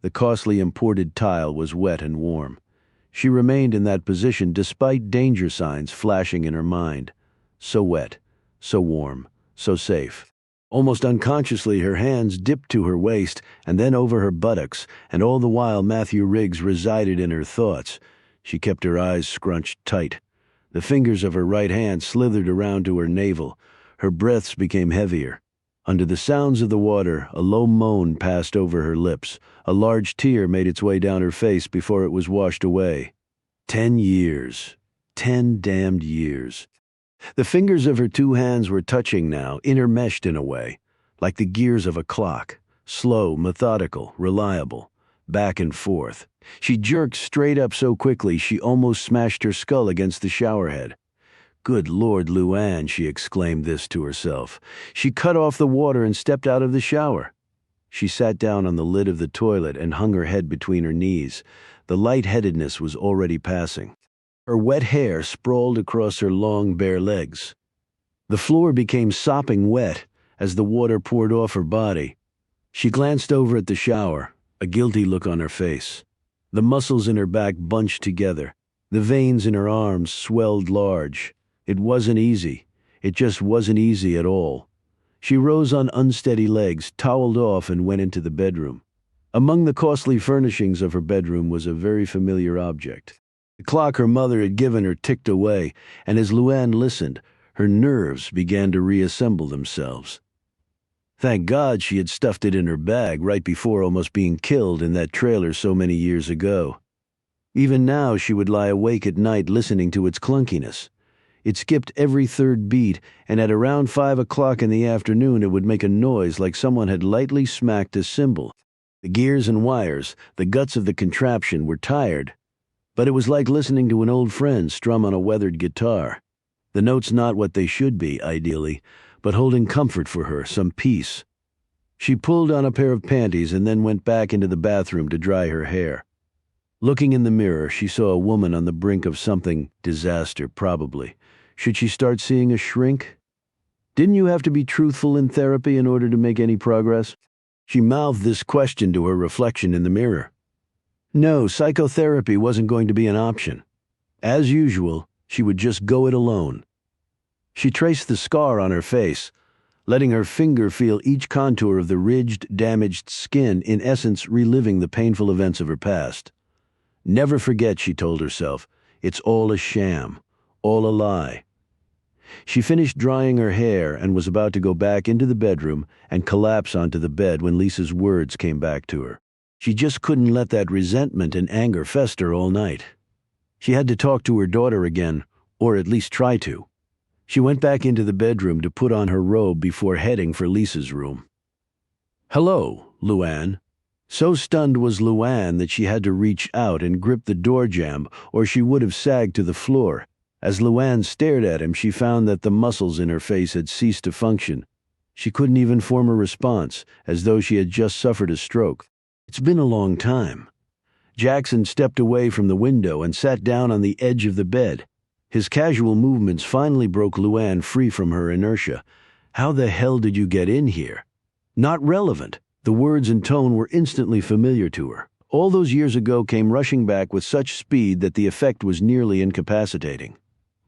The costly imported tile was wet and warm. She remained in that position despite danger signs flashing in her mind. So wet, so warm, so safe. Almost unconsciously, her hands dipped to her waist and then over her buttocks, and all the while Matthew Riggs resided in her thoughts. She kept her eyes scrunched tight. The fingers of her right hand slithered around to her navel. Her breaths became heavier. Under the sounds of the water, a low moan passed over her lips. A large tear made its way down her face before it was washed away. 10 years. 10 damned years. The fingers of her two hands were touching now, intermeshed in a way, like the gears of a clock, slow, methodical, reliable, back and forth. She jerked straight up so quickly she almost smashed her skull against the showerhead. "Good Lord, Luann," she exclaimed this to herself. She cut off the water and stepped out of the shower. She sat down on the lid of the toilet and hung her head between her knees. The lightheadedness was already passing. Her wet hair sprawled across her long, bare legs. The floor became sopping wet as the water poured off her body. She glanced over at the shower, a guilty look on her face. The muscles in her back bunched together. The veins in her arms swelled large. It wasn't easy. It just wasn't easy at all. She rose on unsteady legs, toweled off, and went into the bedroom. Among the costly furnishings of her bedroom was a very familiar object. The clock her mother had given her ticked away, and as Luann listened, her nerves began to reassemble themselves. Thank God she had stuffed it in her bag right before almost being killed in that trailer so many years ago. Even now she would lie awake at night listening to its clunkiness. It skipped every third beat, and at around 5 o'clock in the afternoon it would make a noise like someone had lightly smacked a cymbal. The gears and wires, the guts of the contraption, were tired, but it was like listening to an old friend strum on a weathered guitar. The notes not what they should be, ideally, but holding comfort for her, some peace. She pulled on a pair of panties and then went back into the bathroom to dry her hair. Looking in the mirror, she saw a woman on the brink of something, disaster probably. Should she start seeing a shrink? Didn't you have to be truthful in therapy in order to make any progress? She mouthed this question to her reflection in the mirror. No, psychotherapy wasn't going to be an option. As usual, she would just go it alone. She traced the scar on her face, letting her finger feel each contour of the ridged, damaged skin, in essence reliving the painful events of her past. Never forget, she told herself. It's all a sham, all a lie. She finished drying her hair and was about to go back into the bedroom and collapse onto the bed when Lisa's words came back to her. She just couldn't let that resentment and anger fester all night. She had to talk to her daughter again, or at least try to. She went back into the bedroom to put on her robe before heading for Lisa's room. "Hello, Luann." So stunned was Luann that she had to reach out and grip the door jamb, or she would have sagged to the floor. As Luann stared at him, she found that the muscles in her face had ceased to function. She couldn't even form a response, as though she had just suffered a stroke. "It's been a long time." Jackson stepped away from the window and sat down on the edge of the bed. His casual movements finally broke Luann free from her inertia. "How the hell did you get in here?" Not relevant. The words and tone were instantly familiar to her. All those years ago came rushing back with such speed that the effect was nearly incapacitating.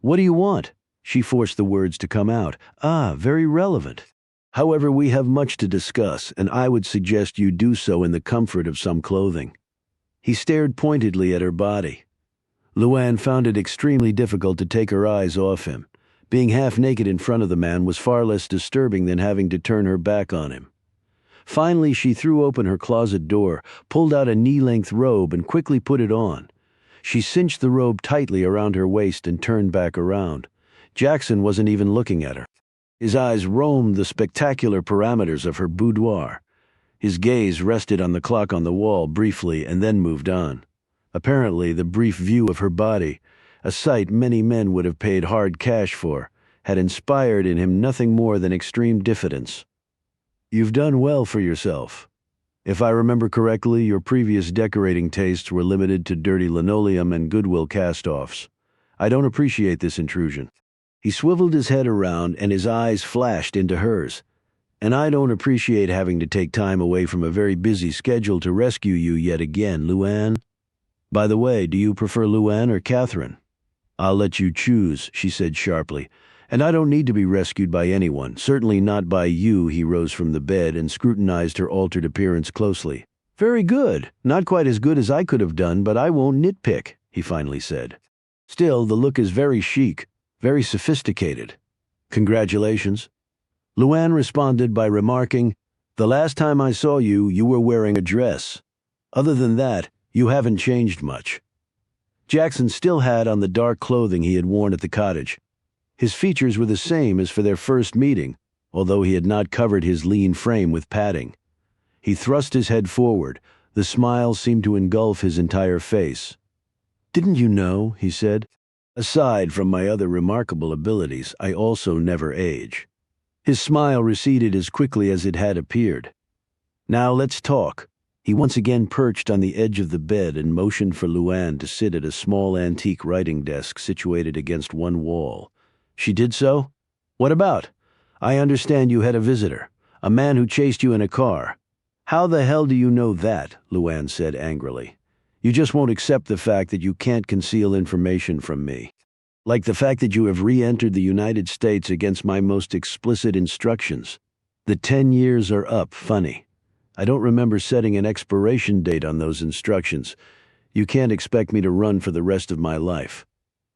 "What do you want?" She forced the words to come out. "Ah, very relevant. However, we have much to discuss, and I would suggest you do so in the comfort of some clothing." He stared pointedly at her body. Luann found it extremely difficult to take her eyes off him. Being half naked in front of the man was far less disturbing than having to turn her back on him. Finally, she threw open her closet door, pulled out a knee-length robe, and quickly put it on. She cinched the robe tightly around her waist and turned back around. Jackson wasn't even looking at her. His eyes roamed the spectacular parameters of her boudoir. His gaze rested on the clock on the wall briefly and then moved on. Apparently, the brief view of her body, a sight many men would have paid hard cash for, had inspired in him nothing more than extreme diffidence. "You've done well for yourself. If I remember correctly, your previous decorating tastes were limited to dirty linoleum and Goodwill cast-offs. I don't appreciate this intrusion." He swiveled his head around and his eyes flashed into hers. "And I don't appreciate having to take time away from a very busy schedule to rescue you yet again, Luann. By the way, do you prefer Luann or Catherine?" "I'll let you choose," she said sharply. "And I don't need to be rescued by anyone, certainly not by you." He rose from the bed and scrutinized her altered appearance closely. "Very good. Not quite as good as I could have done, but I won't nitpick," he finally said. "Still, the look is very chic, very sophisticated. Congratulations." Luann responded by remarking, "The last time I saw you, you were wearing a dress. Other than that, you haven't changed much." Jackson still had on the dark clothing he had worn at the cottage. His features were the same as for their first meeting, although he had not covered his lean frame with padding. He thrust his head forward. The smile seemed to engulf his entire face. "Didn't you know?" he said. "Aside from my other remarkable abilities, I also never age." His smile receded as quickly as it had appeared. "Now let's talk." He once again perched on the edge of the bed and motioned for Luann to sit at a small antique writing desk situated against one wall. She did so. "What about? I understand you had a visitor, a man who chased you in a car." "How the hell do you know that?" Luann said angrily. "You just won't accept the fact that you can't conceal information from me. Like the fact that you have re-entered the United States against my most explicit instructions. The 10 years are up, funny. I don't remember setting an expiration date on those instructions. You can't expect me to run for the rest of my life.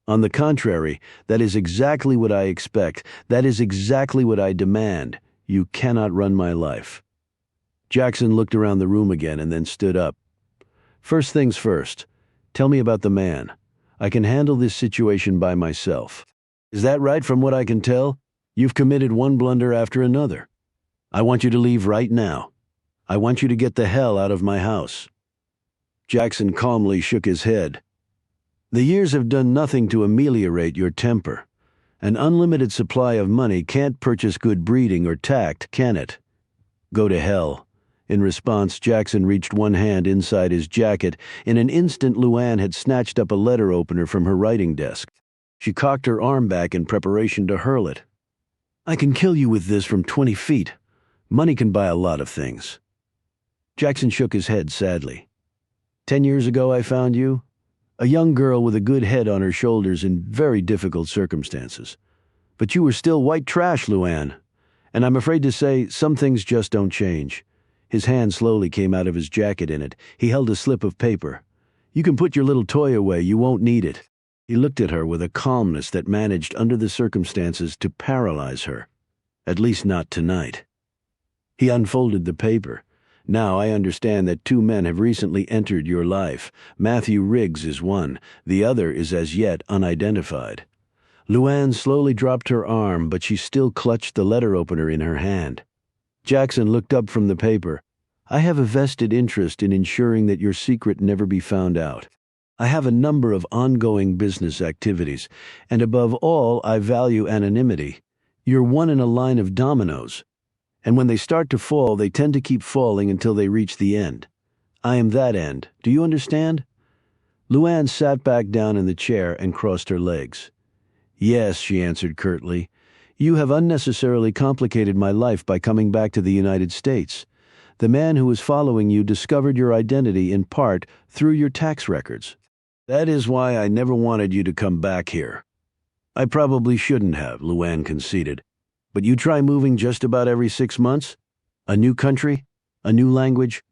On the contrary, that is exactly what I expect. That is exactly what I demand. You cannot run my life." Jackson looked around the room again and then stood up. "First things first. Tell me about the man. I can handle this situation by myself." "Is that right from what I can tell? You've committed one blunder after another. I want you to leave right now. I want you to get the hell out of my house." Jackson calmly shook his head. "The years have done nothing to ameliorate your temper. An unlimited supply of money can't purchase good breeding or tact, can it?" "Go to hell." In response, Jackson reached one hand inside his jacket. In an instant, Luann had snatched up a letter opener from her writing desk. She cocked her arm back in preparation to hurl it. "I can kill you with this from 20 feet. Money can buy a lot of things." Jackson shook his head sadly. 10 years ago I found you. A young girl with a good head on her shoulders in very difficult circumstances. But you were still white trash, Luann. And I'm afraid to say, some things just don't change." His hand slowly came out of his jacket in it. He held a slip of paper. "You can put your little toy away. You won't need it." He looked at her with a calmness that managed, under the circumstances, to paralyze her. "At least not tonight." He unfolded the paper. "Now I understand that 2 men have recently entered your life. Matthew Riggs is one. The other is as yet unidentified." Luann slowly dropped her arm, but she still clutched the letter opener in her hand. Jackson looked up from the paper. "I have a vested interest in ensuring that your secret never be found out. I have a number of ongoing business activities, and above all, I value anonymity. You're one in a line of dominoes. And when they start to fall, they tend to keep falling until they reach the end. I am that end. Do you understand?" Luann sat back down in the chair and crossed her legs. "Yes," she answered curtly. "You have unnecessarily complicated my life by coming back to the United States. The man who was following you discovered your identity in part through your tax records. That is why I never wanted you to come back here." "I probably shouldn't have," Luann conceded. "But you try moving just about every 6 months? A new country? A new language?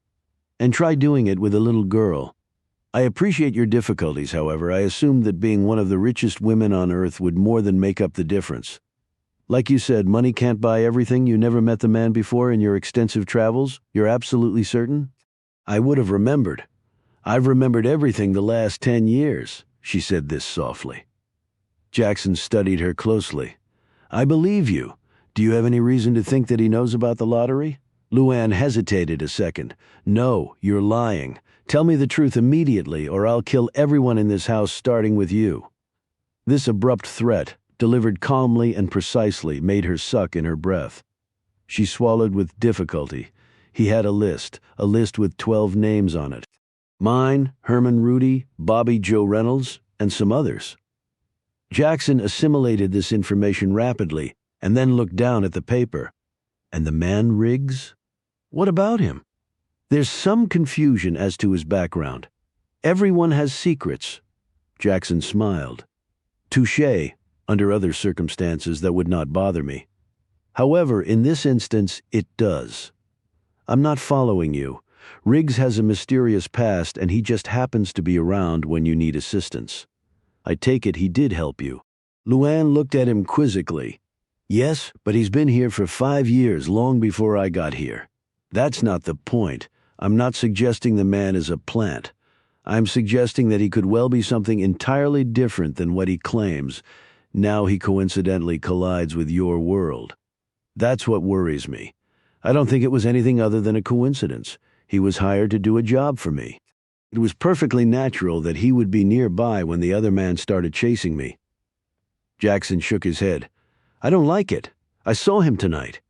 And try doing it with a little girl. I appreciate your difficulties, however. I assumed that being one of the richest women on earth would more than make up the difference. Like you said, money can't buy everything. You never met the man before in your extensive travels? You're absolutely certain?" "I would have remembered. I've remembered everything the last 10 years. She said this softly. Jackson studied her closely. "I believe you. Do you have any reason to think that he knows about the lottery?" Luann hesitated a second. "No, you're lying. Tell me the truth immediately, or I'll kill everyone in this house starting with you." This abrupt threat, delivered calmly and precisely, made her suck in her breath. She swallowed with difficulty. He had a list with 12 names on it. Mine, Herman Rudy, Bobby Joe Reynolds, and some others. Jackson assimilated this information rapidly and then looked down at the paper. And the man Riggs? What about him? There's some confusion as to his background. Everyone has secrets. Jackson smiled. Touché. Under other circumstances, that would not bother me. However, in this instance, it does. I'm not following you. Riggs has a mysterious past, and he just happens to be around when you need assistance. I take it he did help you. Luann looked at him quizzically. Yes, but he's been here for 5 years, long before I got here. That's not the point. I'm not suggesting the man is a plant. I'm suggesting that he could well be something entirely different than what he claims. Now he coincidentally collides with your world. That's what worries me. I don't think it was anything other than a coincidence. He was hired to do a job for me. It was perfectly natural that he would be nearby when the other man started chasing me. Jackson shook his head. I don't like it. I saw him tonight.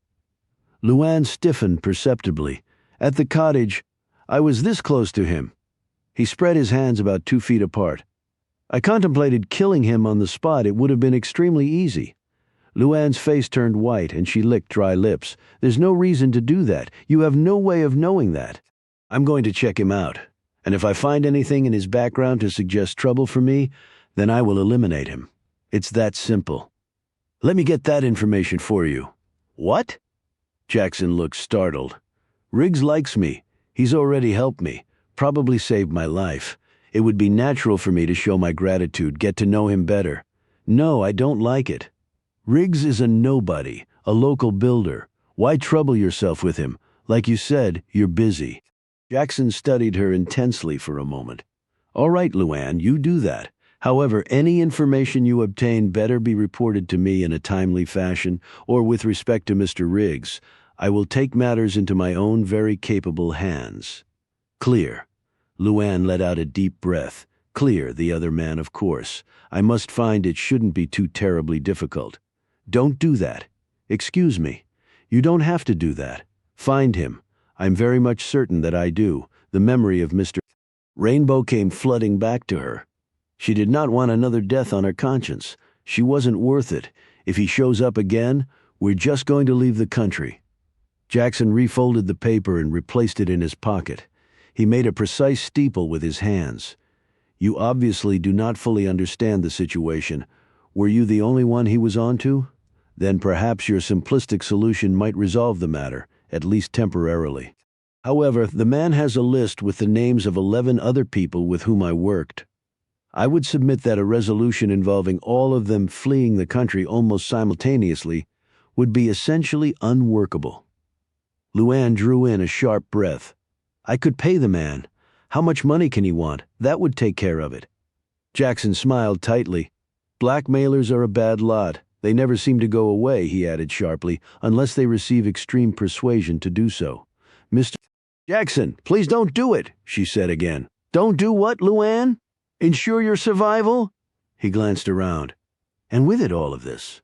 Luann stiffened perceptibly. At the cottage, I was this close to him. He spread his hands about 2 feet apart. I contemplated killing him on the spot. It would have been extremely easy. Luann's face turned white and she licked dry lips. There's no reason to do that. You have no way of knowing that. I'm going to check him out. And if I find anything in his background to suggest trouble for me, then I will eliminate him. It's that simple. Let me get that information for you. What? Jackson looked startled. Riggs likes me. He's already helped me, probably saved my life. It would be natural for me to show my gratitude, get to know him better. No, I don't like it. Riggs is a nobody, a local builder. Why trouble yourself with him? Like you said, you're busy. Jackson studied her intensely for a moment. All right, Luann, you do that. However, any information you obtain better be reported to me in a timely fashion, or with respect to Mr. Riggs, I will take matters into my own very capable hands. Clear. Luann let out a deep breath. Clear, the other man, of course. I must find it shouldn't be too terribly difficult. Don't do that. Excuse me. You don't have to do that. Find him. I'm very much certain that I do. The memory of Mr. Rainbow came flooding back to her. She did not want another death on her conscience. She wasn't worth it. If he shows up again, we're just going to leave the country. Jackson refolded the paper and replaced it in his pocket. He made a precise steeple with his hands. You obviously do not fully understand the situation. Were you the only one he was on to? Then perhaps your simplistic solution might resolve the matter, at least temporarily. However, the man has a list with the names of 11 other people with whom I worked. I would submit that a resolution involving all of them fleeing the country almost simultaneously would be essentially unworkable. Luann drew in a sharp breath. I could pay the man. How much money can he want? That would take care of it. Jackson smiled tightly. Blackmailers are a bad lot. They never seem to go away, he added sharply, unless they receive extreme persuasion to do so. Mr. Jackson, please don't do it, she said again. Don't do what, Luann? Ensure your survival? He glanced around. And with it all of this?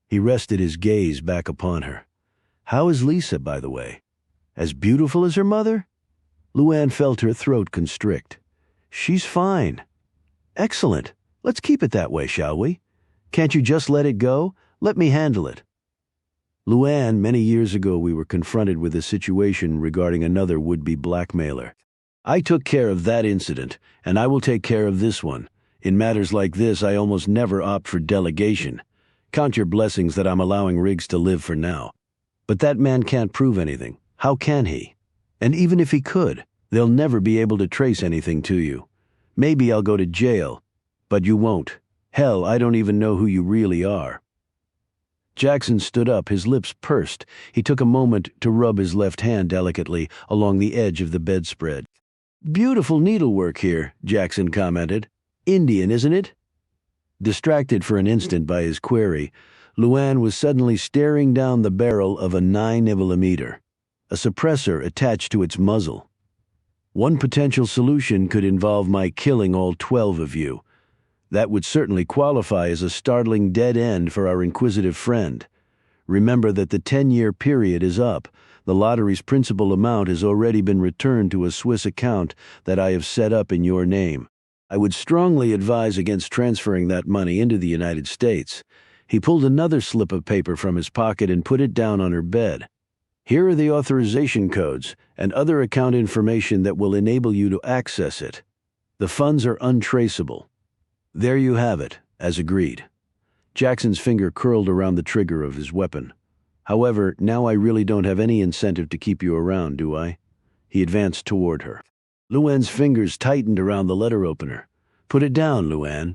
He rested his gaze back upon her. How is Lisa, by the way? As beautiful as her mother? Luann felt her throat constrict. She's fine. Excellent. Let's keep it that way, shall we? Can't you just let it go? Let me handle it. Luann, many years ago we were confronted with a situation regarding another would-be blackmailer. I took care of that incident, and I will take care of this one. In matters like this, I almost never opt for delegation. Count your blessings that I'm allowing Riggs to live for now. But that man can't prove anything. How can he? And even if he could, they'll never be able to trace anything to you. Maybe I'll go to jail, but you won't. Hell, I don't even know who you really are. Jackson stood up, his lips pursed. He took a moment to rub his left hand delicately along the edge of the bedspread. Beautiful needlework here, Jackson commented. Indian, isn't it? Distracted for an instant by his query, Luann was suddenly staring down the barrel of a 9mm, a suppressor attached to its muzzle. One potential solution could involve my killing all 12 of you. That would certainly qualify as a startling dead end for our inquisitive friend. Remember that the 10-year period is up. The lottery's principal amount has already been returned to a Swiss account that I have set up in your name. I would strongly advise against transferring that money into the United States. He pulled another slip of paper from his pocket and put it down on her bed. Here are the authorization codes and other account information that will enable you to access it. The funds are untraceable. There you have it, as agreed. Jackson's finger curled around the trigger of his weapon. However, now I really don't have any incentive to keep you around, do I? He advanced toward her. Luann's fingers tightened around the letter opener. Put it down, Luann.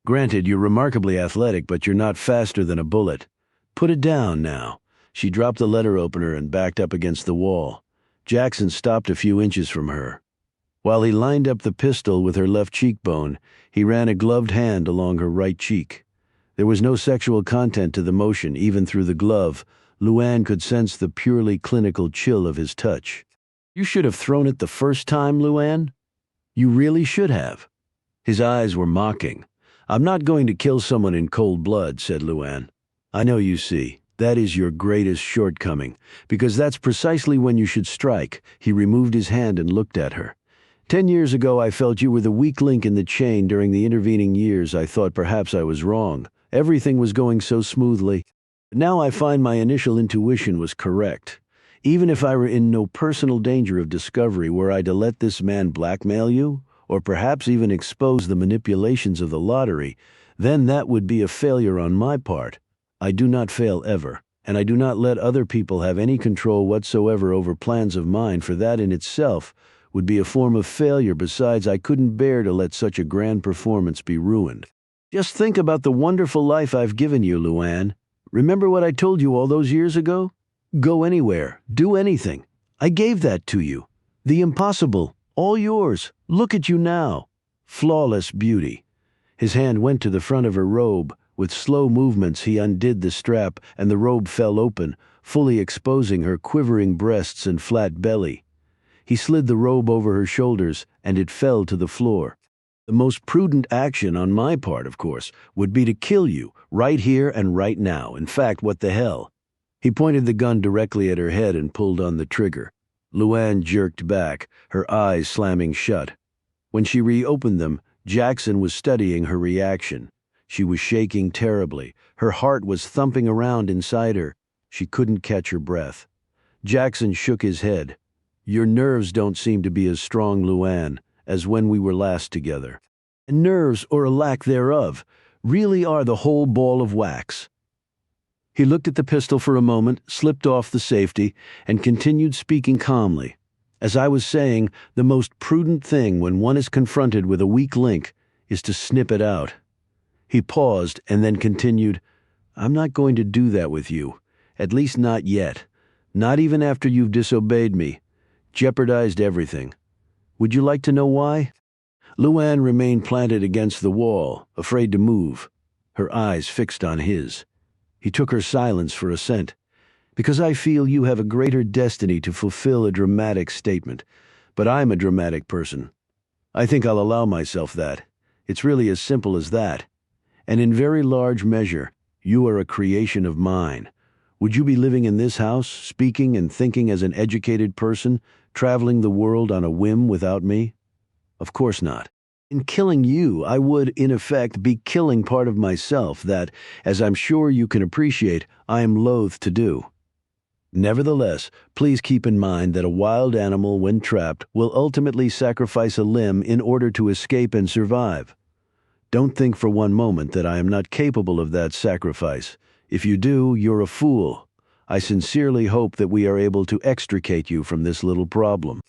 Granted, you're remarkably athletic, but you're not faster than a bullet. Put it down now. She dropped the letter opener and backed up against the wall. Jackson stopped a few inches from her. While he lined up the pistol with her left cheekbone, he ran a gloved hand along her right cheek. There was no sexual content to the motion, even through the glove. Luann could sense the purely clinical chill of his touch. You should have thrown it the first time, Luann. You really should have. His eyes were mocking. I'm not going to kill someone in cold blood, said Luann. I know, you see. That is your greatest shortcoming, because that's precisely when you should strike. He removed his hand and looked at her. 10 years ago I felt you were the weak link in the chain. During the intervening years I thought perhaps I was wrong. Everything was going so smoothly. Now I find my initial intuition was correct. Even if I were in no personal danger of discovery, were I to let this man blackmail you, or perhaps even expose the manipulations of the lottery, then that would be a failure on my part. I do not fail ever, and I do not let other people have any control whatsoever over plans of mine, for that in itself would be a form of failure. Besides, I couldn't bear to let such a grand performance be ruined. Just think about the wonderful life I've given you, Luann. Remember what I told you all those years ago? Go anywhere, do anything. I gave that to you. The impossible, all yours. Look at you now. Flawless beauty. His hand went to the front of her robe. With slow movements he undid the strap, and the robe fell open, fully exposing her quivering breasts and flat belly. He slid the robe over her shoulders, and it fell to the floor. The most prudent action on my part, of course, would be to kill you, right here and right now. In fact, what the hell? He pointed the gun directly at her head and pulled on the trigger. Luann jerked back, her eyes slamming shut. When she reopened them, Jackson was studying her reaction. She was shaking terribly. Her heart was thumping around inside her. She couldn't catch her breath. Jackson shook his head. Your nerves don't seem to be as strong, Luann, as when we were last together. And nerves, or a lack thereof, really are the whole ball of wax. He looked at the pistol for a moment, slipped off the safety, and continued speaking calmly. As I was saying, the most prudent thing when one is confronted with a weak link is to snip it out. He paused and then continued, I'm not going to do that with you, at least not yet, not even after you've disobeyed me, jeopardized everything. Would you like to know why? Luann remained planted against the wall, afraid to move, her eyes fixed on his. He took her silence for assent. Because I feel you have a greater destiny to fulfill a dramatic statement, but I'm a dramatic person. I think I'll allow myself that. It's really as simple as that. And in very large measure, you are a creation of mine. Would you be living in this house, speaking and thinking as an educated person, traveling the world on a whim without me? Of course not. In killing you, I would, in effect, be killing part of myself that, as I'm sure you can appreciate, I am loath to do. Nevertheless, please keep in mind that a wild animal, when trapped, will ultimately sacrifice a limb in order to escape and survive. Don't think for one moment that I am not capable of that sacrifice. If you do, you're a fool. I sincerely hope that we are able to extricate you from this little problem.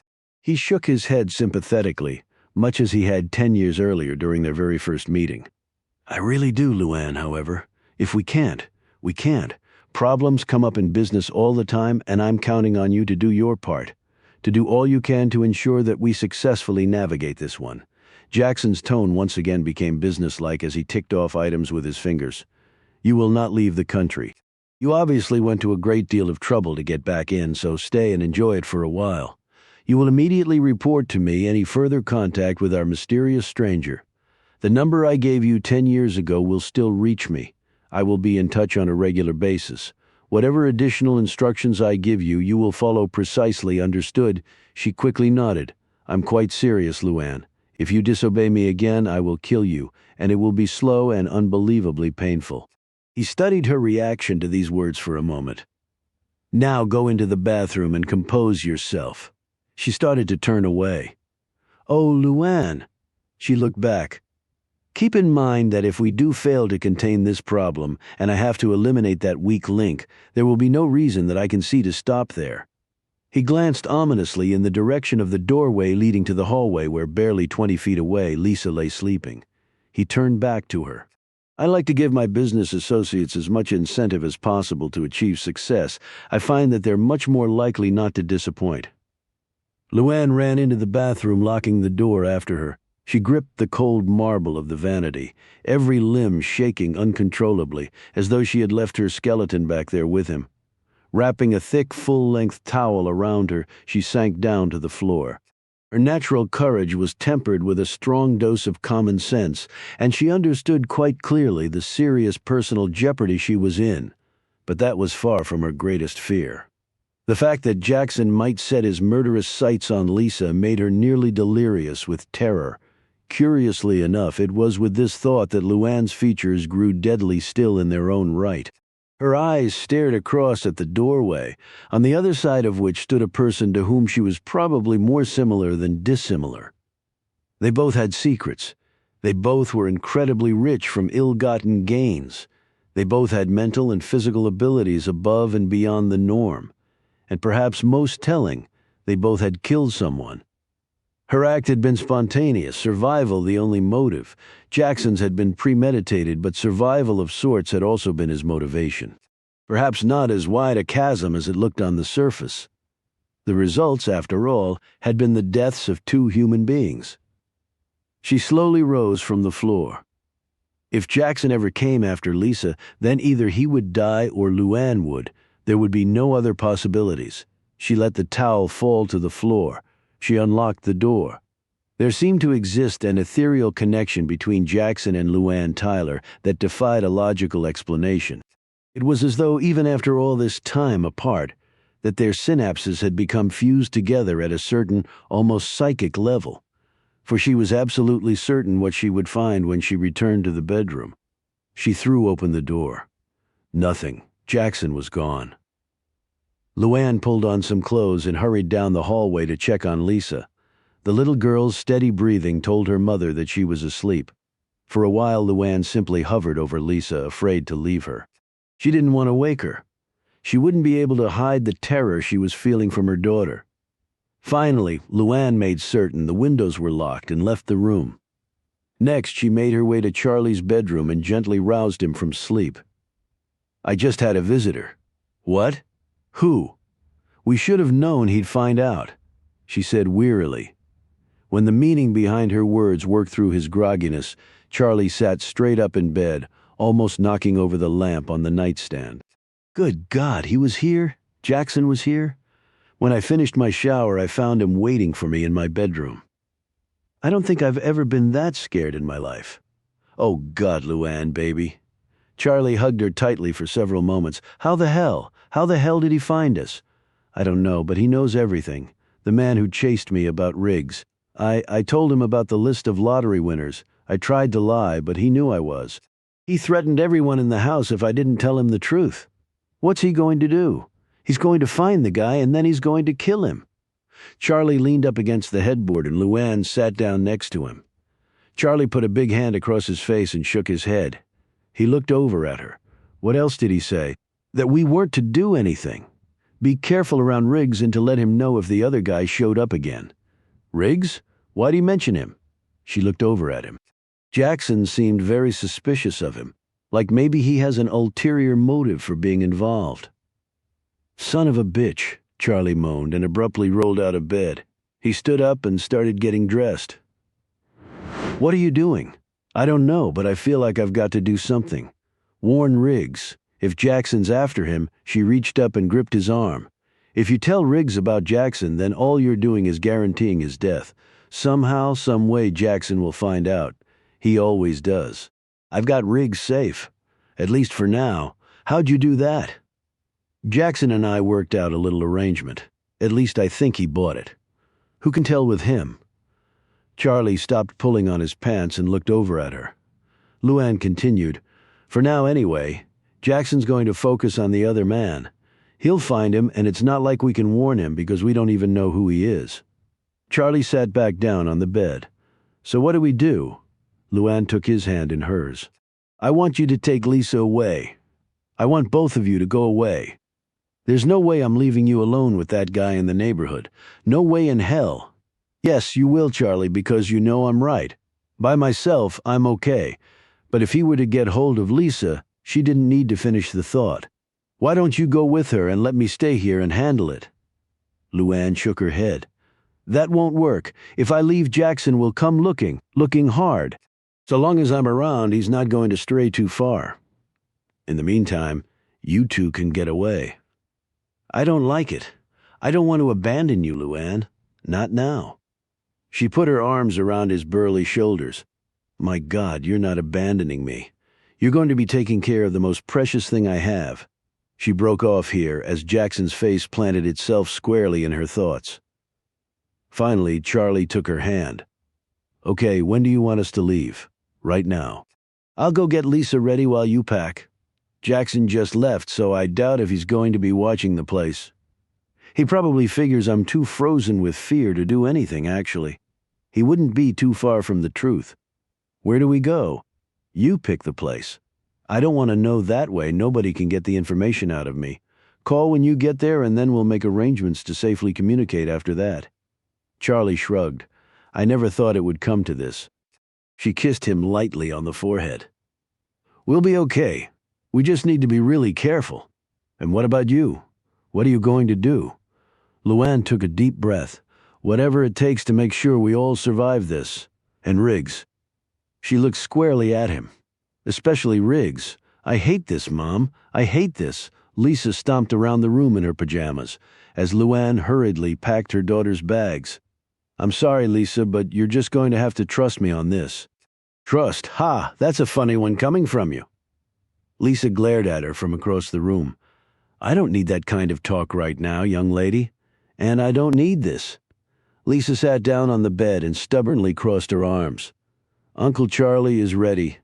He shook his head sympathetically, much as he had 10 years earlier during their very first meeting. I really do, Luann, however. If we can't, we can't. Problems come up in business all the time, and I'm counting on you to do your part, to do all you can to ensure that we successfully navigate this one. Jackson's tone once again became businesslike as he ticked off items with his fingers. You will not leave the country. You obviously went to a great deal of trouble to get back in, so stay and enjoy it for a while. You will immediately report to me any further contact with our mysterious stranger. The number I gave you 10 years ago will still reach me. I will be in touch on a regular basis. Whatever additional instructions I give you, you will follow precisely, understood?" She quickly nodded. "I'm quite serious, Luann. If you disobey me again, I will kill you, and it will be slow and unbelievably painful." He studied her reaction to these words for a moment. "Now go into the bathroom and compose yourself." She started to turn away. "Oh, Luann." She looked back. "Keep in mind that if we do fail to contain this problem, and I have to eliminate that weak link, there will be no reason that I can see to stop there." He glanced ominously in the direction of the doorway leading to the hallway where, barely 20 feet away, Lisa lay sleeping. He turned back to her. "I like to give my business associates as much incentive as possible to achieve success. I find that they're much more likely not to disappoint." Luann ran into the bathroom, locking the door after her. She gripped the cold marble of the vanity, every limb shaking uncontrollably, as though she had left her skeleton back there with him. Wrapping a thick, full-length towel around her, she sank down to the floor. Her natural courage was tempered with a strong dose of common sense, and she understood quite clearly the serious personal jeopardy she was in. But that was far from her greatest fear. The fact that Jackson might set his murderous sights on Lisa made her nearly delirious with terror. Curiously enough, it was with this thought that Luann's features grew deadly still in their own right. Her eyes stared across at the doorway, on the other side of which stood a person to whom she was probably more similar than dissimilar. They both had secrets. They both were incredibly rich from ill-gotten gains. They both had mental and physical abilities above and beyond the norm. And perhaps most telling, they both had killed someone. Her act had been spontaneous, survival the only motive. Jackson's had been premeditated, but survival of sorts had also been his motivation. Perhaps not as wide a chasm as it looked on the surface. The results, after all, had been the deaths of two human beings. She slowly rose from the floor. If Jackson ever came after Lisa, then either he would die or Luann would. There would be no other possibilities. She let the towel fall to the floor. She unlocked the door. There seemed to exist an ethereal connection between Jackson and Luann Tyler that defied a logical explanation. It was as though, even after all this time apart, that their synapses had become fused together at a certain, almost psychic level. For she was absolutely certain what she would find when she returned to the bedroom. She threw open the door. Nothing. Jackson was gone. Luann pulled on some clothes and hurried down the hallway to check on Lisa. The little girl's steady breathing told her mother that she was asleep. For a while, Luann simply hovered over Lisa, afraid to leave her. She didn't want to wake her. She wouldn't be able to hide the terror she was feeling from her daughter. Finally, Luann made certain the windows were locked and left the room. Next, she made her way to Charlie's bedroom and gently roused him from sleep. "I just had a visitor." "What? Who?" "We should have known he'd find out," she said wearily. When the meaning behind her words worked through his grogginess, Charlie sat straight up in bed, almost knocking over the lamp on the nightstand. "Good God, he was here? Jackson was here? When I finished my shower, I found him waiting for me in my bedroom. I don't think I've ever been that scared in my life. Oh God, Luann, baby." Charlie hugged her tightly for several moments. How the hell did he find us?" "I don't know, but he knows everything. The man who chased me about Riggs. I told him about the list of lottery winners. I tried to lie, but he knew I was. He threatened everyone in the house if I didn't tell him the truth. What's he going to do? He's going to find the guy, and then he's going to kill him." Charlie leaned up against the headboard, and Luann sat down next to him. Charlie put a big hand across his face and shook his head. He looked over at her. What else did he say? That we weren't to do anything. Be careful around Riggs and to let him know if the other guy showed up again. Riggs? Why'd he mention him? She looked over at him. Jackson seemed very suspicious of him, like maybe he has an ulterior motive for being involved. "Son of a bitch," Charlie moaned and abruptly rolled out of bed. He stood up and started getting dressed. "What are you doing?" "I don't know, but I feel like I've got to do something. Warn Riggs. If Jackson's after him," she reached up and gripped his arm. "If you tell Riggs about Jackson, then all you're doing is guaranteeing his death. Somehow, some way Jackson will find out. He always does. I've got Riggs safe. At least for now. How'd you do that? Jackson and I worked out a little arrangement. At least I think he bought it. Who can tell with him? Charlie stopped pulling on his pants and looked over at her. Luann continued, "For now anyway, Jackson's going to focus on the other man. He'll find him, and it's not like we can warn him because we don't even know who he is." Charlie sat back down on the bed. "So what do we do?" Luann took his hand in hers. "I want you to take Lisa away. I want both of you to go away. There's no way I'm leaving you alone with that guy in the neighborhood. No way in hell. Yes, you will, Charlie, because you know I'm right. By myself, I'm okay. But if he were to get hold of Lisa, she didn't need to finish the thought. Why don't you go with her and let me stay here and handle it?" Luann shook her head. "That won't work. If I leave, Jackson will come looking hard. So long as I'm around, he's not going to stray too far. In the meantime, you two can get away." "I don't like it. I don't want to abandon you, Luann. Not now." She put her arms around his burly shoulders. "My God, you're not abandoning me. You're going to be taking care of the most precious thing I have." She broke off here as Jackson's face planted itself squarely in her thoughts. Finally, Charlie took her hand. "Okay, when do you want us to leave?" "Right now." "I'll go get Lisa ready while you pack. Jackson just left, so I doubt if he's going to be watching the place. He probably figures I'm too frozen with fear to do anything, actually. He wouldn't be too far from the truth. Where do we go? You pick the place. I don't want to know that way. Nobody can get the information out of me. Call when you get there and then we'll make arrangements to safely communicate after that." Charlie shrugged. "I never thought it would come to this." She kissed him lightly on the forehead. "We'll be okay. We just need to be really careful. And what about you? What are you going to do?" Luann took a deep breath. "Whatever it takes to make sure we all survive this. And Riggs." She looked squarely at him. "Especially Riggs. I hate this, Mom. I hate this." Lisa stomped around the room in her pajamas as Luann hurriedly packed her daughter's bags. "I'm sorry, Lisa, but you're just going to have to trust me on this." "Trust? Ha! That's a funny one coming from you." Lisa glared at her from across the room. "I don't need that kind of talk right now, young lady. And I don't need this." Lisa sat down on the bed and stubbornly crossed her arms. "Uncle Charlie is ready.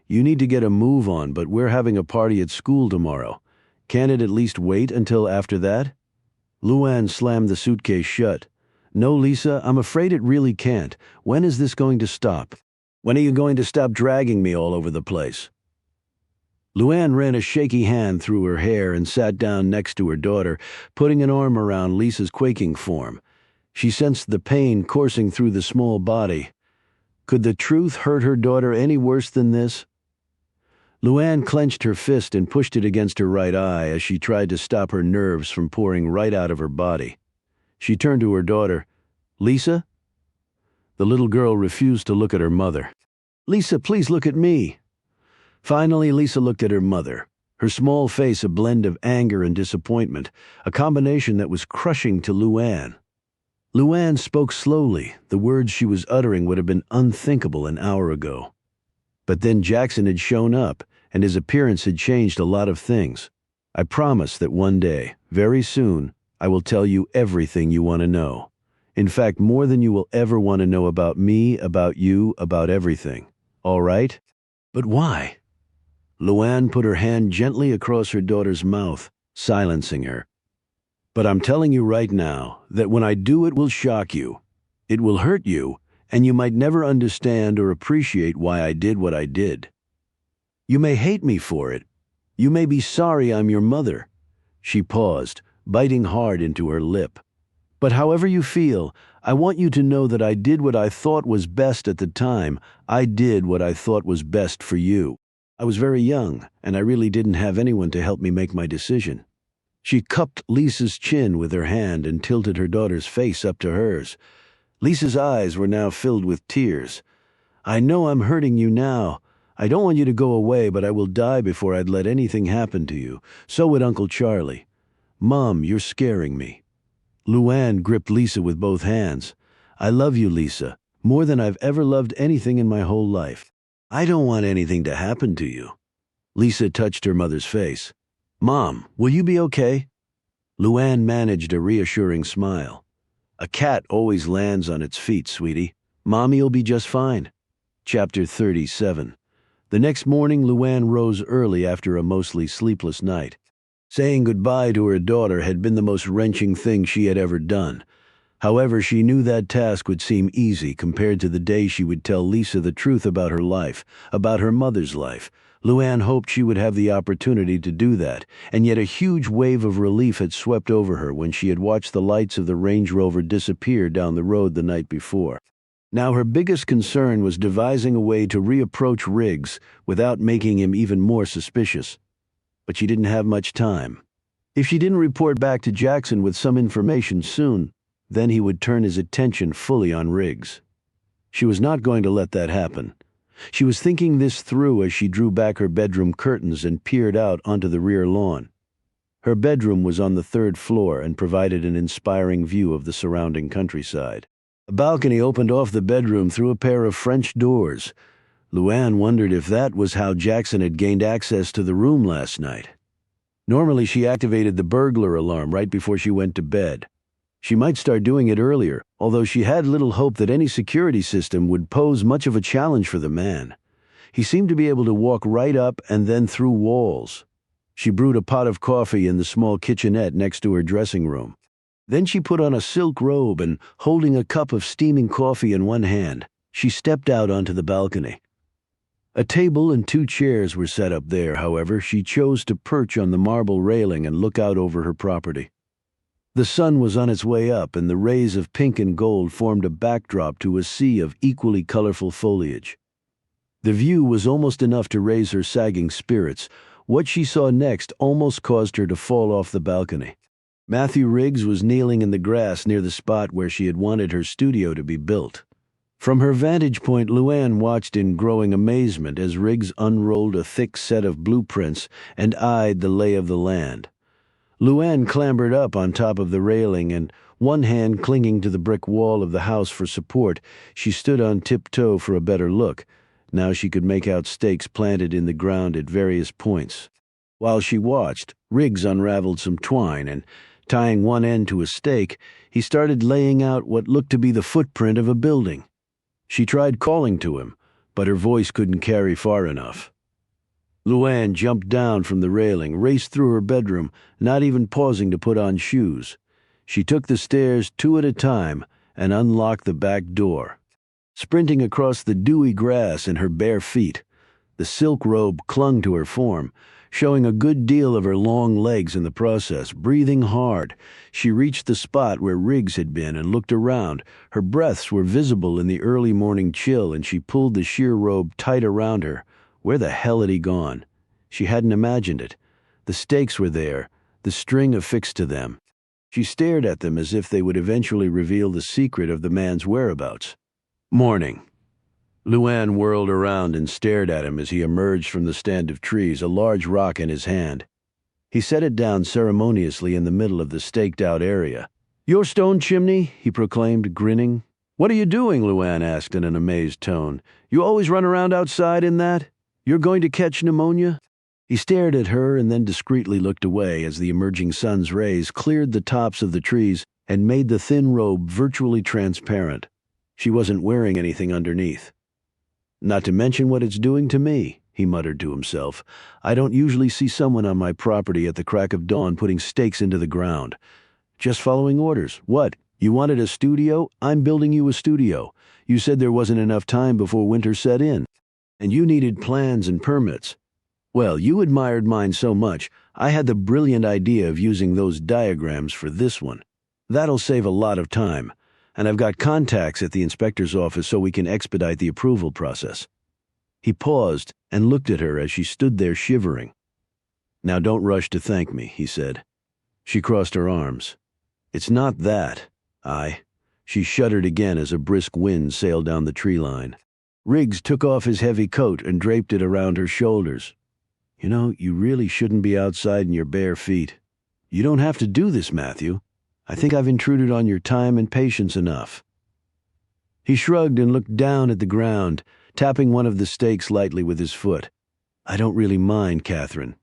You need to get a move on, but we're having a party at school tomorrow. Can't it at least wait until after that?" Luann slammed the suitcase shut. "No, Lisa, I'm afraid it really can't. When is this going to stop? When are you going to stop dragging me all over the place?" Luann ran a shaky hand through her hair and sat down next to her daughter, putting an arm around Lisa's quaking form. She sensed the pain coursing through the small body. Could the truth hurt her daughter any worse than this? Luann clenched her fist and pushed it against her right eye as she tried to stop her nerves from pouring right out of her body. She turned to her daughter. "Lisa?" The little girl refused to look at her mother. "Lisa, please look at me." Finally, Lisa looked at her mother, her small face a blend of anger and disappointment, a combination that was crushing to Luann. Luann spoke slowly. The words she was uttering would have been unthinkable an hour ago. But then Jackson had shown up, and his appearance had changed a lot of things. "I promise that one day, very soon, I will tell you everything you want to know. In fact, more than you will ever want to know about me, about you, about everything. All right?" "But why?" Luann put her hand gently across her daughter's mouth, silencing her. "But I'm telling you right now that when I do it will shock you. It will hurt you, and you might never understand or appreciate why I did what I did. You may hate me for it. You may be sorry I'm your mother." She paused, biting hard into her lip. "But however you feel, I want you to know that I did what I thought was best at the time. I did what I thought was best for you. I was very young, and I really didn't have anyone to help me make my decision." She cupped Lisa's chin with her hand and tilted her daughter's face up to hers. Lisa's eyes were now filled with tears. "I know I'm hurting you now. I don't want you to go away, but I will die before I'd let anything happen to you. So would Uncle Charlie. Mom, you're scaring me." Luann gripped Lisa with both hands. "I love you, Lisa, more than I've ever loved anything in my whole life. I don't want anything to happen to you. Lisa touched her mother's face. Mom, will you be okay? Luann managed a reassuring smile. A cat always lands on its feet, sweetie. Mommy'll be just fine. Chapter 37. The next morning, Luann rose early after a mostly sleepless night. Saying goodbye to her daughter had been the most wrenching thing she had ever done. However, she knew that task would seem easy compared to the day she would tell Lisa the truth about her life, about her mother's life. Luann hoped she would have the opportunity to do that, and yet a huge wave of relief had swept over her when she had watched the lights of the Range Rover disappear down the road the night before. Now her biggest concern was devising a way to reapproach Riggs without making him even more suspicious. But she didn't have much time. If she didn't report back to Jackson with some information soon, then he would turn his attention fully on Riggs. She was not going to let that happen. She was thinking this through as she drew back her bedroom curtains and peered out onto the rear lawn. Her bedroom was on the 3rd floor and provided an inspiring view of the surrounding countryside. A balcony opened off the bedroom through a pair of French doors. Luann wondered if that was how Jackson had gained access to the room last night. Normally she activated the burglar alarm right before she went to bed. She might start doing it earlier, although she had little hope that any security system would pose much of a challenge for the man. He seemed to be able to walk right up and then through walls. She brewed a pot of coffee in the small kitchenette next to her dressing room. Then she put on a silk robe and, holding a cup of steaming coffee in one hand, she stepped out onto the balcony. A table and 2 chairs were set up there, however. She chose to perch on the marble railing and look out over her property. The sun was on its way up, and the rays of pink and gold formed a backdrop to a sea of equally colorful foliage. The view was almost enough to raise her sagging spirits. What she saw next almost caused her to fall off the balcony. Matthew Riggs was kneeling in the grass near the spot where she had wanted her studio to be built. From her vantage point, Luann watched in growing amazement as Riggs unrolled a thick set of blueprints and eyed the lay of the land. Luann clambered up on top of the railing, and, one hand clinging to the brick wall of the house for support, she stood on tiptoe for a better look. Now she could make out stakes planted in the ground at various points. While she watched, Riggs unraveled some twine, and, tying one end to a stake, he started laying out what looked to be the footprint of a building. She tried calling to him, but her voice couldn't carry far enough. Luann jumped down from the railing, raced through her bedroom, not even pausing to put on shoes. She took the stairs 2 at a time and unlocked the back door. Sprinting across the dewy grass in her bare feet, the silk robe clung to her form, showing a good deal of her long legs in the process. Breathing hard, she reached the spot where Riggs had been and looked around. Her breaths were visible in the early morning chill, and she pulled the sheer robe tight around her. Where the hell had he gone? She hadn't imagined it. The stakes were there, the string affixed to them. She stared at them as if they would eventually reveal the secret of the man's whereabouts. Morning. Luann whirled around and stared at him as he emerged from the stand of trees, a large rock in his hand. He set it down ceremoniously in the middle of the staked-out area. "Your stone chimney?" he proclaimed, grinning. "What are you doing?" Luann asked in an amazed tone. "You always run around outside in that? You're going to catch pneumonia?" He stared at her and then discreetly looked away as the emerging sun's rays cleared the tops of the trees and made the thin robe virtually transparent. She wasn't wearing anything underneath. "Not to mention what it's doing to me," he muttered to himself. "I don't usually see someone on my property at the crack of dawn putting stakes into the ground. Just following orders. What? You wanted a studio? I'm building you a studio. You said there wasn't enough time before winter set in. And you needed plans and permits. Well, you admired mine so much, I had the brilliant idea of using those diagrams for this one. That'll save a lot of time, and I've got contacts at the inspector's office so we can expedite the approval process." He paused and looked at her as she stood there shivering. "Now don't rush to thank me," he said. She crossed her arms. "It's not that. She shuddered again as a brisk wind sailed down the tree line. Riggs took off his heavy coat and draped it around her shoulders. "You know, you really shouldn't be outside in your bare feet. You don't have to do this, Matthew. I think I've intruded on your time and patience enough." He shrugged and looked down at the ground, tapping one of the stakes lightly with his foot. I don't really mind, Catherine.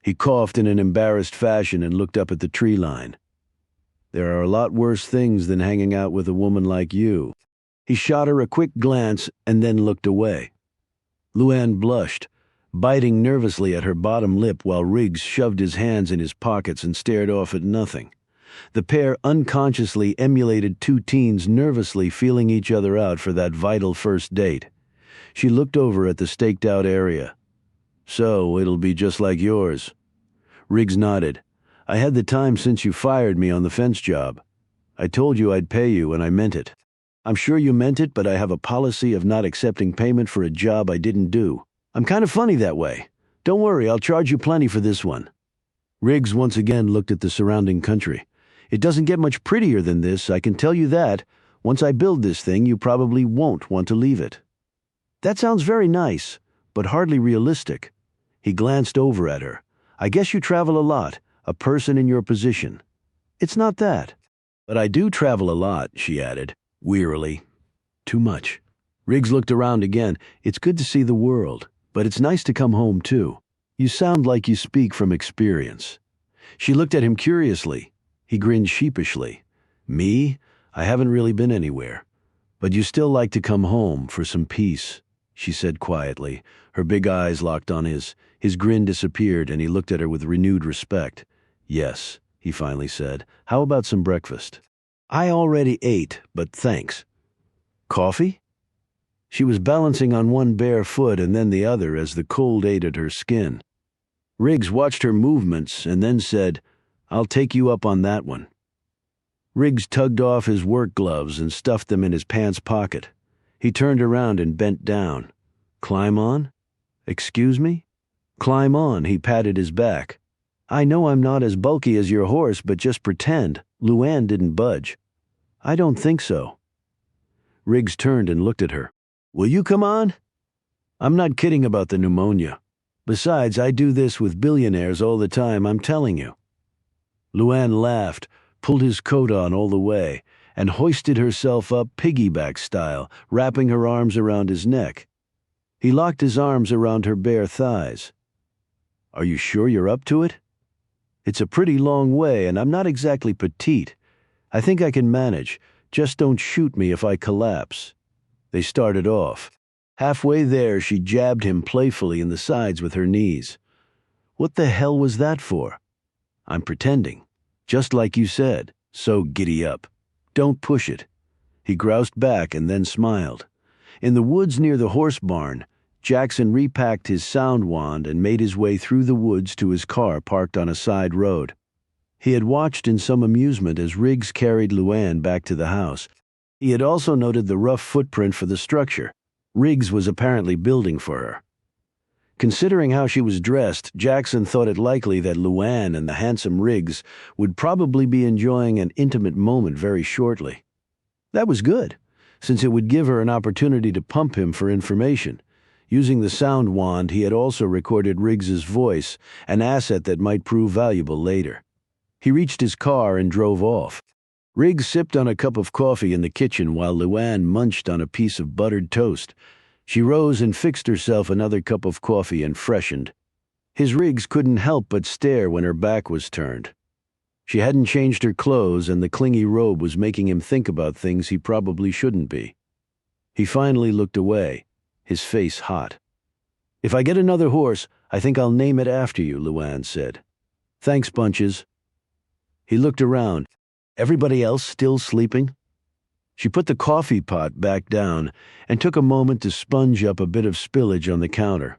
He coughed in an embarrassed fashion and looked up at the tree line. There are a lot worse things than hanging out with a woman like you. He shot her a quick glance and then looked away. Luann blushed, biting nervously at her bottom lip while Riggs shoved his hands in his pockets and stared off at nothing. The pair unconsciously emulated two teens nervously feeling each other out for that vital first date. She looked over at the staked-out area. So, it'll be just like yours. Riggs nodded. I had the time since you fired me on the fence job. I told you I'd pay you, and I meant it. I'm sure you meant it, but I have a policy of not accepting payment for a job I didn't do. I'm kind of funny that way. Don't worry, I'll charge you plenty for this one. Riggs once again looked at the surrounding country. It doesn't get much prettier than this, I can tell you that. Once I build this thing, you probably won't want to leave it. That sounds very nice, but hardly realistic. He glanced over at her. I guess you travel a lot, a person in your position. It's not that. But I do travel a lot, she added, wearily. Too much. Riggs looked around again. It's good to see the world, but it's nice to come home too. You sound like you speak from experience. She looked at him curiously. He grinned sheepishly. Me? I haven't really been anywhere. But you still like to come home for some peace, she said quietly. Her big eyes locked on his. His grin disappeared and he looked at her with renewed respect. Yes, he finally said. How about some breakfast? I already ate, but thanks. Coffee? She was balancing on one bare foot and then the other as the cold ate at her skin. Riggs watched her movements and then said, I'll take you up on that one. Riggs tugged off his work gloves and stuffed them in his pants pocket. He turned around and bent down. Climb on? Excuse me? Climb on, he patted his back. I know I'm not as bulky as your horse, but just pretend. Luann didn't budge. I don't think so. Riggs turned and looked at her. Will you come on? I'm not kidding about the pneumonia. Besides, I do this with billionaires all the time, I'm telling you. Luann laughed, pulled his coat on all the way, and hoisted herself up piggyback style, wrapping her arms around his neck. He locked his arms around her bare thighs. Are you sure you're up to it? It's a pretty long way, and I'm not exactly petite. I think I can manage. Just don't shoot me if I collapse. They started off. Halfway there, she jabbed him playfully in the sides with her knees. What the hell was that for? I'm pretending. Just like you said, so giddy up. Don't push it. He groused back and then smiled. In the woods near the horse barn, Jackson repacked his sound wand and made his way through the woods to his car parked on a side road. He had watched in some amusement as Riggs carried Luann back to the house. He had also noted the rough footprint for the structure. Riggs was apparently building for her. Considering how she was dressed, Jackson thought it likely that Luann and the handsome Riggs would probably be enjoying an intimate moment very shortly. That was good, since it would give her an opportunity to pump him for information. Using the sound wand, he had also recorded Riggs's voice, an asset that might prove valuable later. He reached his car and drove off. Riggs sipped on a cup of coffee in the kitchen while Luann munched on a piece of buttered toast. She rose and fixed herself another cup of coffee and freshened. His Riggs couldn't help but stare when her back was turned. She hadn't changed her clothes, and the clingy robe was making him think about things he probably shouldn't be. He finally looked away, his face hot. If I get another horse, I think I'll name it after you, Luann said. Thanks, Bunches. He looked around. Everybody else still sleeping? She put the coffee pot back down and took a moment to sponge up a bit of spillage on the counter.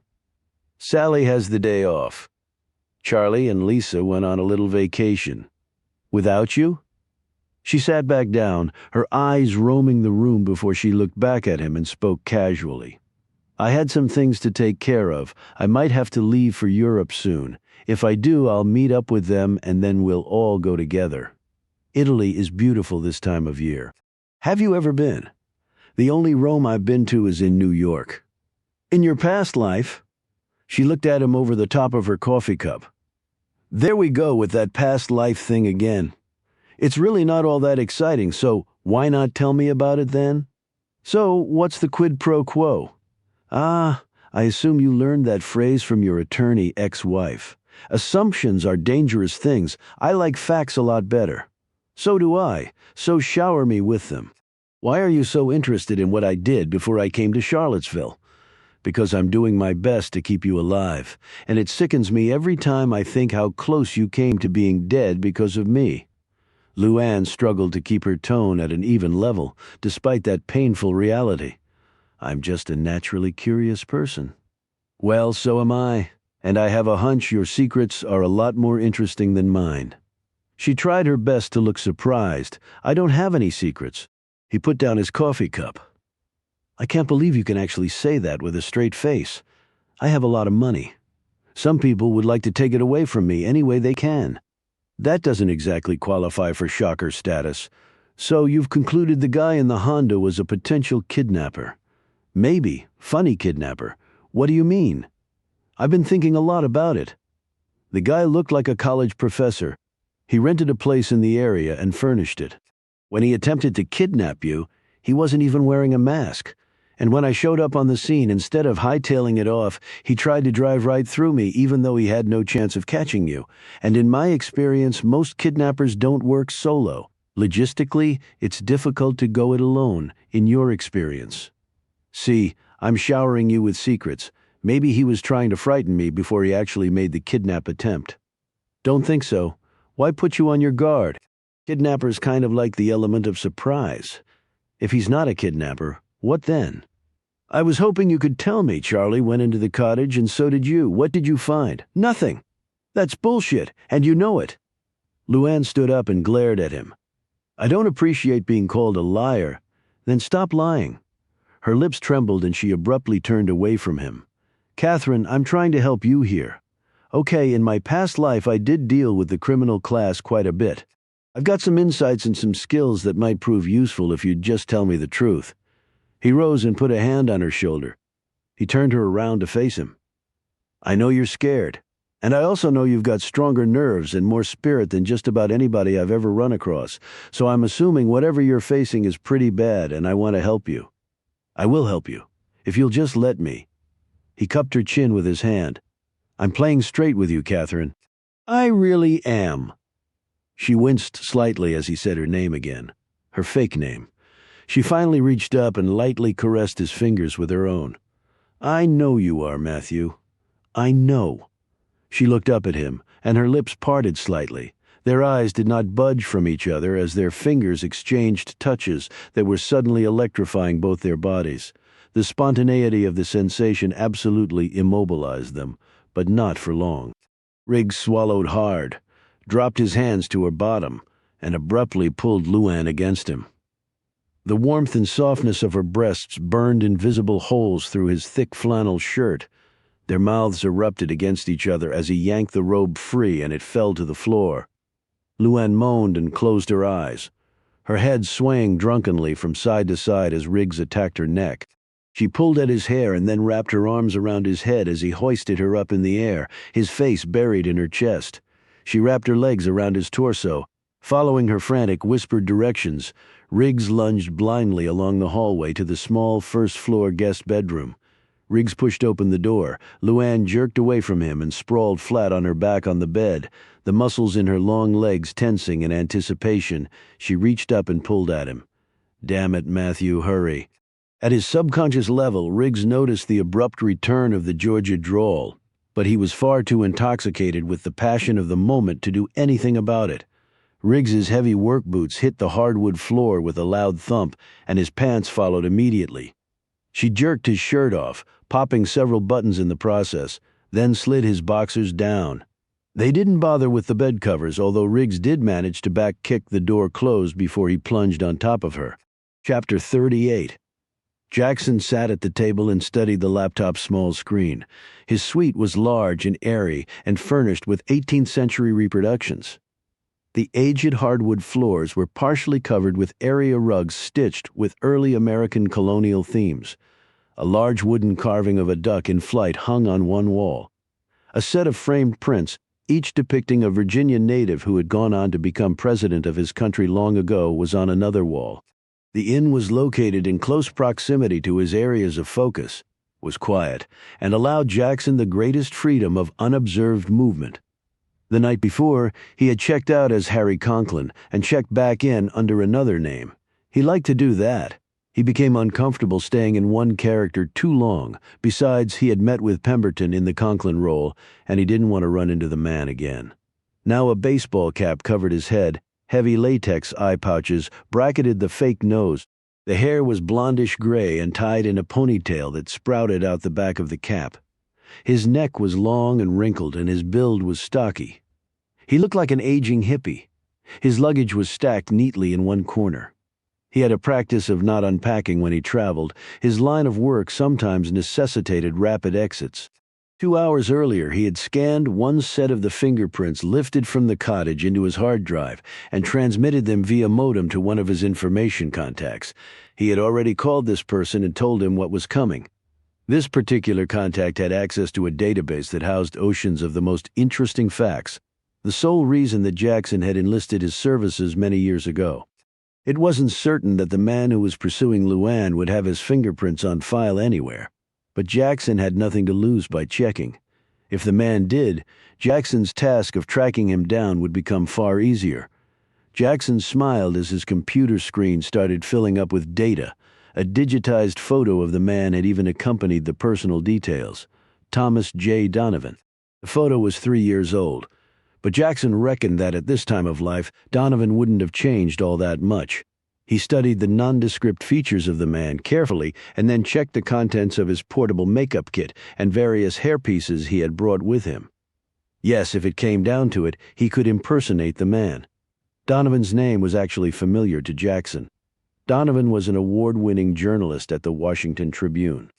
Sally has the day off. Charlie and Lisa went on a little vacation. Without you? She sat back down, her eyes roaming the room before she looked back at him and spoke casually. I had some things to take care of. I might have to leave for Europe soon. If I do, I'll meet up with them and then we'll all go together. Italy is beautiful this time of year. Have you ever been? The only Rome I've been to is in New York. In your past life? She looked at him over the top of her coffee cup. There we go with that past life thing again. It's really not all that exciting, so why not tell me about it then? So, what's the quid pro quo? Ah, I assume you learned that phrase from your attorney ex-wife. Assumptions are dangerous things. I like facts a lot better. So do I, so shower me with them. Why are you so interested in what I did before I came to Charlottesville? Because I'm doing my best to keep you alive, and it sickens me every time I think how close you came to being dead because of me. Luann struggled to keep her tone at an even level, despite that painful reality. I'm just a naturally curious person. Well, so am I, and I have a hunch your secrets are a lot more interesting than mine. She tried her best to look surprised. I don't have any secrets. He put down his coffee cup. I can't believe you can actually say that with a straight face. I have a lot of money. Some people would like to take it away from me any way they can. That doesn't exactly qualify for shocker status. So you've concluded the guy in the Honda was a potential kidnapper. Maybe. Funny kidnapper. What do you mean? I've been thinking a lot about it. The guy looked like a college professor. He rented a place in the area and furnished it. When he attempted to kidnap you, he wasn't even wearing a mask. And when I showed up on the scene, instead of hightailing it off, he tried to drive right through me even though he had no chance of catching you. And in my experience, most kidnappers don't work solo. Logistically, it's difficult to go it alone, in your experience. See, I'm showering you with secrets. Maybe he was trying to frighten me before he actually made the kidnap attempt. Don't think so. Why put you on your guard? Kidnapper's kind of like the element of surprise. If he's not a kidnapper, what then? I was hoping you could tell me. Charlie went into the cottage and so did you. What did you find? Nothing. That's bullshit, and you know it. Luann stood up and glared at him. I don't appreciate being called a liar. Then stop lying. Her lips trembled and she abruptly turned away from him. Catherine, I'm trying to help you here. Okay, in my past life I did deal with the criminal class quite a bit. I've got some insights and some skills that might prove useful if you'd just tell me the truth. He rose and put a hand on her shoulder. He turned her around to face him. I know you're scared, and I also know you've got stronger nerves and more spirit than just about anybody I've ever run across, so I'm assuming whatever you're facing is pretty bad and I want to help you. I will help you, if you'll just let me. He cupped her chin with his hand. I'm playing straight with you, Catherine. I really am. She winced slightly as he said her name again, her fake name. She finally reached up and lightly caressed his fingers with her own. I know you are, Matthew. I know. She looked up at him, and her lips parted slightly. Their eyes did not budge from each other as their fingers exchanged touches that were suddenly electrifying both their bodies. The spontaneity of the sensation absolutely immobilized them, but not for long. Riggs swallowed hard, dropped his hands to her bottom, and abruptly pulled Luann against him. The warmth and softness of her breasts burned invisible holes through his thick flannel shirt. Their mouths erupted against each other as he yanked the robe free and it fell to the floor. Luann moaned and closed her eyes, her head swaying drunkenly from side to side as Riggs attacked her neck. She pulled at his hair and then wrapped her arms around his head as he hoisted her up in the air, his face buried in her chest. She wrapped her legs around his torso. Following her frantic, whispered directions, Riggs lunged blindly along the hallway to the small first-floor guest bedroom. Riggs pushed open the door. Luann jerked away from him and sprawled flat on her back on the bed, the muscles in her long legs tensing in anticipation. She reached up and pulled at him. Damn it, Matthew, hurry. At his subconscious level, Riggs noticed the abrupt return of the Georgia drawl, but he was far too intoxicated with the passion of the moment to do anything about it. Riggs's heavy work boots hit the hardwood floor with a loud thump, and his pants followed immediately. She jerked his shirt off, popping several buttons in the process, then slid his boxers down. They didn't bother with the bed covers, although Riggs did manage to back-kick the door closed before he plunged on top of her. Chapter 38. Jackson sat at the table and studied the laptop's small screen. His suite was large and airy and furnished with 18th century reproductions. The aged hardwood floors were partially covered with area rugs stitched with early American colonial themes. A large wooden carving of a duck in flight hung on one wall. A set of framed prints, each depicting a Virginia native who had gone on to become president of his country long ago, was on another wall. The inn was located in close proximity to his areas of focus, was quiet, and allowed Jackson the greatest freedom of unobserved movement. The night before, he had checked out as Harry Conklin and checked back in under another name. He liked to do that. He became uncomfortable staying in one character too long. Besides, he had met with Pemberton in the Conklin role, and he didn't want to run into the man again. Now a baseball cap covered his head, heavy latex eye pouches bracketed the fake nose. The hair was blondish gray and tied in a ponytail that sprouted out the back of the cap. His neck was long and wrinkled, and his build was stocky. He looked like an aging hippie. His luggage was stacked neatly in one corner. He had a practice of not unpacking when he traveled. His line of work sometimes necessitated rapid exits. 2 hours earlier, he had scanned one set of the fingerprints lifted from the cottage into his hard drive and transmitted them via modem to one of his information contacts. He had already called this person and told him what was coming. This particular contact had access to a database that housed oceans of the most interesting facts, the sole reason that Jackson had enlisted his services many years ago. It wasn't certain that the man who was pursuing Luann would have his fingerprints on file anywhere, but Jackson had nothing to lose by checking. If the man did, Jackson's task of tracking him down would become far easier. Jackson smiled as his computer screen started filling up with data. A digitized photo of the man had even accompanied the personal details. Thomas J. Donovan. The photo was 3 years old, but Jackson reckoned that at this time of life, Donovan wouldn't have changed all that much. He studied the nondescript features of the man carefully and then checked the contents of his portable makeup kit and various hairpieces he had brought with him. Yes, if it came down to it, he could impersonate the man. Donovan's name was actually familiar to Jackson. Donovan was an award-winning journalist at the Washington Tribune.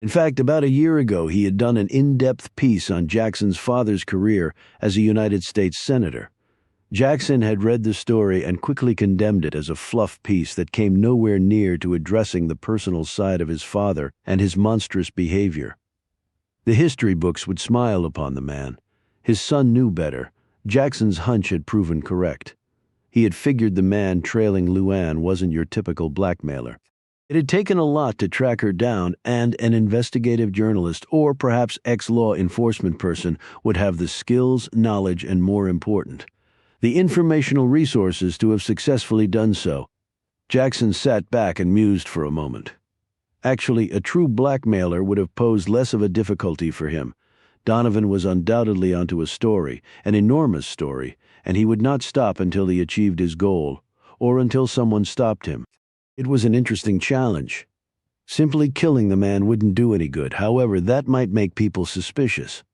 In fact, about a year ago, he had done an in-depth piece on Jackson's father's career as a United States Senator. Jackson had read the story and quickly condemned it as a fluff piece that came nowhere near to addressing the personal side of his father and his monstrous behavior. The history books would smile upon the man. His son knew better. Jackson's hunch had proven correct. He had figured the man trailing Luann wasn't your typical blackmailer. It had taken a lot to track her down, and an investigative journalist or perhaps ex-law enforcement person would have the skills, knowledge, and more important, the informational resources to have successfully done so. Jackson sat back and mused for a moment. Actually, a true blackmailer would have posed less of a difficulty for him. Donovan was undoubtedly onto a story, an enormous story, and he would not stop until he achieved his goal, or until someone stopped him. It was an interesting challenge. Simply killing the man wouldn't do any good. However, that might make people suspicious.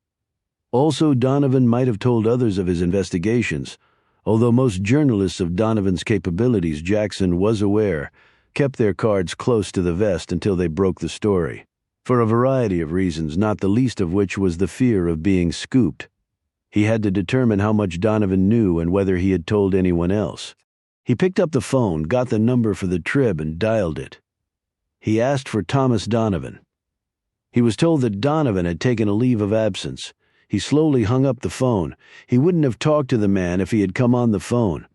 Also, Donovan might have told others of his investigations. Although most journalists of Donovan's capabilities, Jackson was aware, kept their cards close to the vest until they broke the story, for a variety of reasons, not the least of which was the fear of being scooped. He had to determine how much Donovan knew and whether he had told anyone else. He picked up the phone, got the number for the Trib, and dialed it. He asked for Thomas Donovan. He was told that Donovan had taken a leave of absence. He slowly hung up the phone. He wouldn't have talked to the man if he had come on the phone.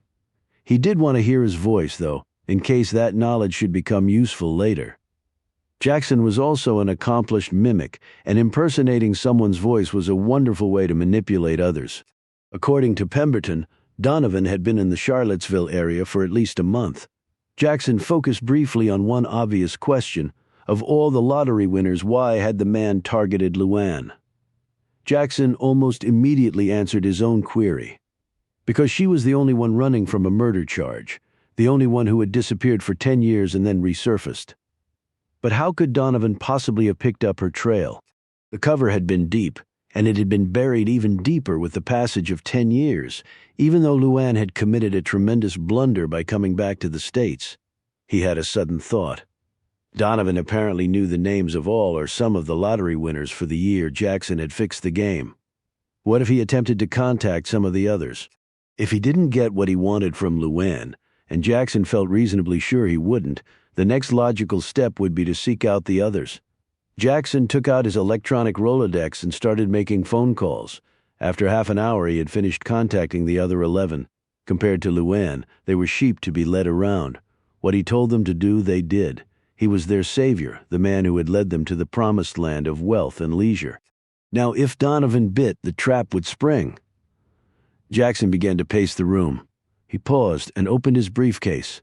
He did want to hear his voice, though, in case that knowledge should become useful later. Jackson was also an accomplished mimic, and impersonating someone's voice was a wonderful way to manipulate others. According to Pemberton, Donovan had been in the Charlottesville area for at least a month. Jackson focused briefly on one obvious question. Of all the lottery winners, why had the man targeted Luann? Jackson almost immediately answered his own query. Because she was the only one running from a murder charge, the only one who had disappeared for 10 years and then resurfaced. But how could Donovan possibly have picked up her trail? The cover had been deep, and it had been buried even deeper with the passage of 10 years, even though Luann had committed a tremendous blunder by coming back to the States. He had a sudden thought. Donovan apparently knew the names of all or some of the lottery winners for the year Jackson had fixed the game. What if he attempted to contact some of the others? If he didn't get what he wanted from Luann, and Jackson felt reasonably sure he wouldn't, the next logical step would be to seek out the others. Jackson took out his electronic Rolodex and started making phone calls. After half an hour, he had finished contacting the other 11. Compared to Luann, they were sheep to be led around. What he told them to do, they did. He was their savior, the man who had led them to the promised land of wealth and leisure. Now, if Donovan bit, the trap would spring. Jackson began to pace the room. He paused and opened his briefcase.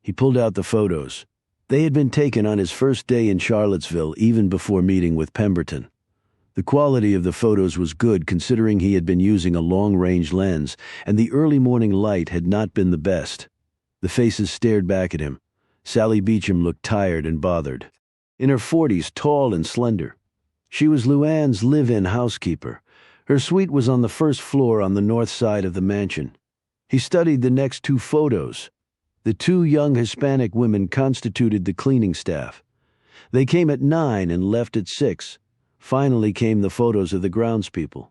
He pulled out the photos. They had been taken on his first day in Charlottesville, even before meeting with Pemberton. The quality of the photos was good considering he had been using a long-range lens, and the early morning light had not been the best. The faces stared back at him. Sally Beecham looked tired and bothered. In her 40s, tall and slender. She was Luann's live-in housekeeper. Her suite was on the first floor on the north side of the mansion. He studied the next two photos. The two young Hispanic women constituted the cleaning staff. They came at 9 and left at 6. Finally came the photos of the groundspeople.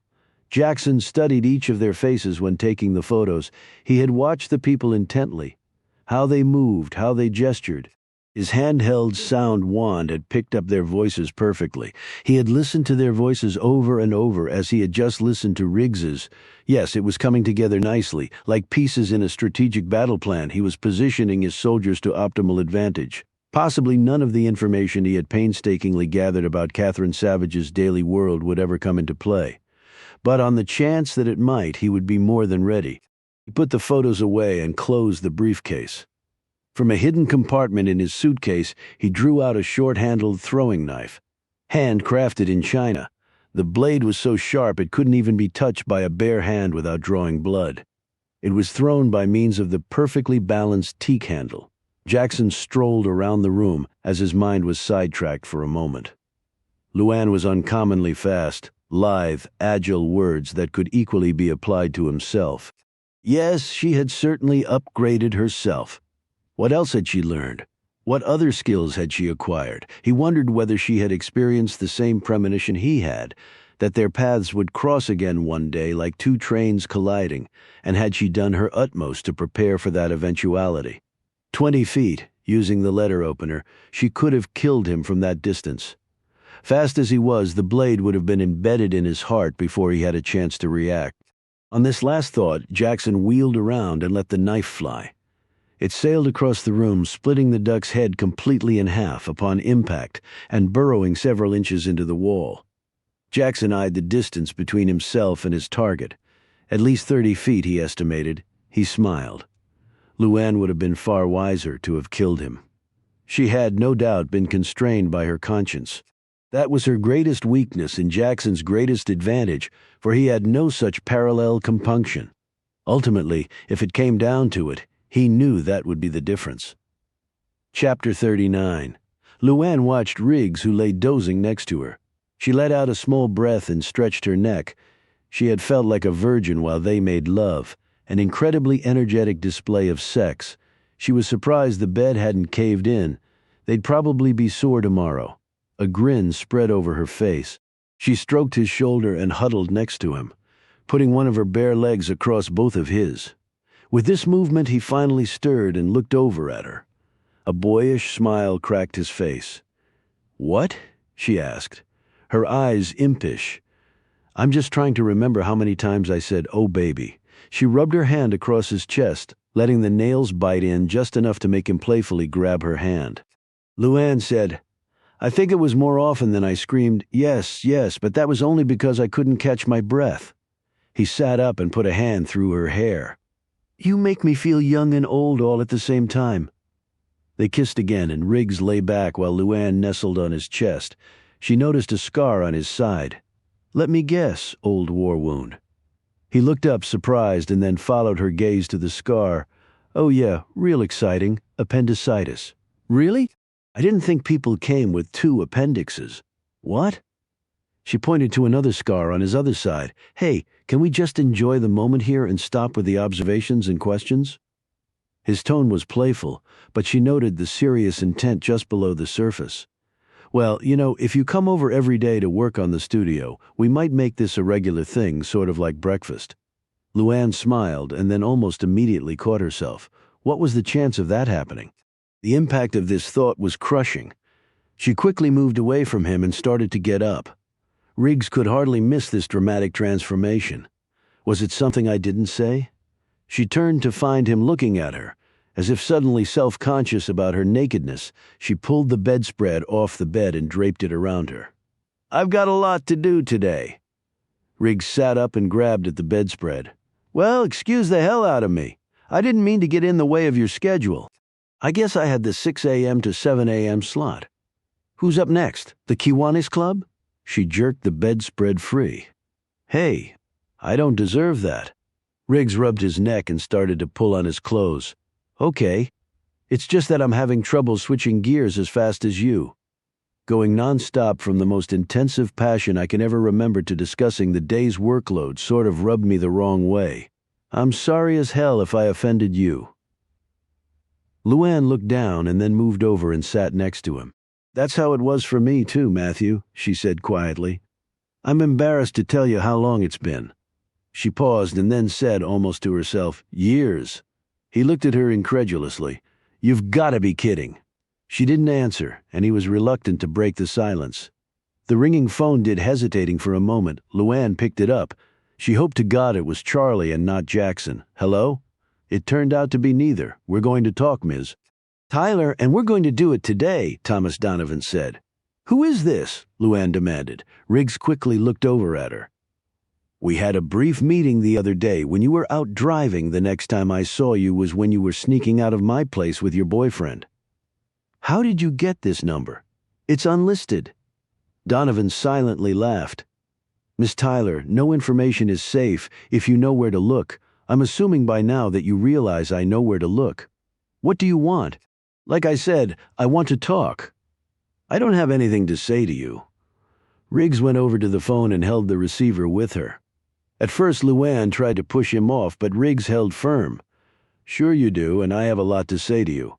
Jackson studied each of their faces when taking the photos. He had watched the people intently. How they moved, how they gestured. His handheld sound wand had picked up their voices perfectly. He had listened to their voices over and over as he had just listened to Riggs's. Yes, it was coming together nicely. Like pieces in a strategic battle plan, he was positioning his soldiers to optimal advantage. Possibly none of the information he had painstakingly gathered about Catherine Savage's daily world would ever come into play. But on the chance that it might, he would be more than ready. He put the photos away and closed the briefcase. From a hidden compartment in his suitcase, he drew out a short-handled throwing knife. Handcrafted in China. The blade was so sharp it couldn't even be touched by a bare hand without drawing blood. It was thrown by means of the perfectly balanced teak handle. Jackson strolled around the room as his mind was sidetracked for a moment. Luann was uncommonly fast, lithe, agile words that could equally be applied to himself. Yes, she had certainly upgraded herself. What else had she learned? What other skills had she acquired? He wondered whether she had experienced the same premonition he had, that their paths would cross again one day like two trains colliding, and had she done her utmost to prepare for that eventuality. 20 feet, using the letter opener, she could have killed him from that distance. Fast as he was, the blade would have been embedded in his heart before he had a chance to react. On this last thought, Jackson wheeled around and let the knife fly. It sailed across the room, splitting the duck's head completely in half upon impact and burrowing several inches into the wall. Jackson eyed the distance between himself and his target. At least 30 feet, he estimated. He smiled. Luann would have been far wiser to have killed him. She had, no doubt, been constrained by her conscience. That was her greatest weakness and Jackson's greatest advantage, for he had no such parallel compunction. Ultimately, if it came down to it, he knew that would be the difference. Chapter 39. Luann watched Riggs, who lay dozing next to her. She let out a small breath and stretched her neck. She had felt like a virgin while they made love, an incredibly energetic display of sex. She was surprised the bed hadn't caved in. They'd probably be sore tomorrow. A grin spread over her face. She stroked his shoulder and huddled next to him, putting one of her bare legs across both of his. With this movement, he finally stirred and looked over at her. A boyish smile cracked his face. "What?" she asked, her eyes impish. "I'm just trying to remember how many times I said, 'Oh, baby.'" She rubbed her hand across his chest, letting the nails bite in just enough to make him playfully grab her hand. Luann said, "I think it was more often than I screamed, 'Yes, yes,' but that was only because I couldn't catch my breath." He sat up and put a hand through her hair. "You make me feel young and old all at the same time." They kissed again, and Riggs lay back while Luann nestled on his chest. She noticed a scar on his side. "Let me guess, old war wound." He looked up, surprised, and then followed her gaze to the scar. "Oh yeah, real exciting. Appendicitis." "Really? I didn't think people came with 2 appendixes." "What?" She pointed to another scar on his other side. "Hey, can we just enjoy the moment here and stop with the observations and questions?" His tone was playful, but she noted the serious intent just below the surface. "Well, if you come over every day to work on the studio, we might make this a regular thing, sort of like breakfast." Luann smiled and then almost immediately caught herself. What was the chance of that happening? The impact of this thought was crushing. She quickly moved away from him and started to get up. Riggs could hardly miss this dramatic transformation. Was it something I didn't say? She turned to find him looking at her, As if suddenly self-conscious about her nakedness, she pulled the bedspread off the bed and draped it around her. "I've got a lot to do today." Riggs sat up and grabbed at the bedspread. "Well, excuse the hell out of me. I didn't mean to get in the way of your schedule. I guess I had the 6 a.m. to 7 a.m. slot. Who's up next? The Kiwanis Club?" She jerked the bedspread free. "Hey, I don't deserve that." Riggs rubbed his neck and started to pull on his clothes. "Okay. It's just that I'm having trouble switching gears as fast as you." Going non-stop from the most intensive passion I can ever remember to discussing the day's workload sort of rubbed me the wrong way. "I'm sorry as hell if I offended you." Luann looked down and then moved over and sat next to him. "That's how it was for me too, Matthew," she said quietly. "I'm embarrassed to tell you how long it's been." She paused and then said almost to herself, "Years." He looked at her incredulously. "You've got to be kidding." She didn't answer, and he was reluctant to break the silence. The ringing phone did hesitating for a moment. Luann picked it up. She hoped to God it was Charlie and not Jackson. "Hello?" It turned out to be neither. "We're going to talk, Ms. "Tyler, and we're going to do it today," Thomas Donovan said. "Who is this?" Luann demanded. Riggs quickly looked over at her. "We had a brief meeting the other day when you were out driving. The next time I saw you was when you were sneaking out of my place with your boyfriend." "How did you get this number? It's unlisted." Donovan silently laughed. "Miss Tyler, no information is safe if you know where to look. I'm assuming by now that you realize I know where to look. What do you want?" "Like I said, I want to talk." "I don't have anything to say to you." Riggs went over to the phone and held the receiver with her. At first Luann tried to push him off, but Riggs held firm. "Sure you do, and I have a lot to say to you.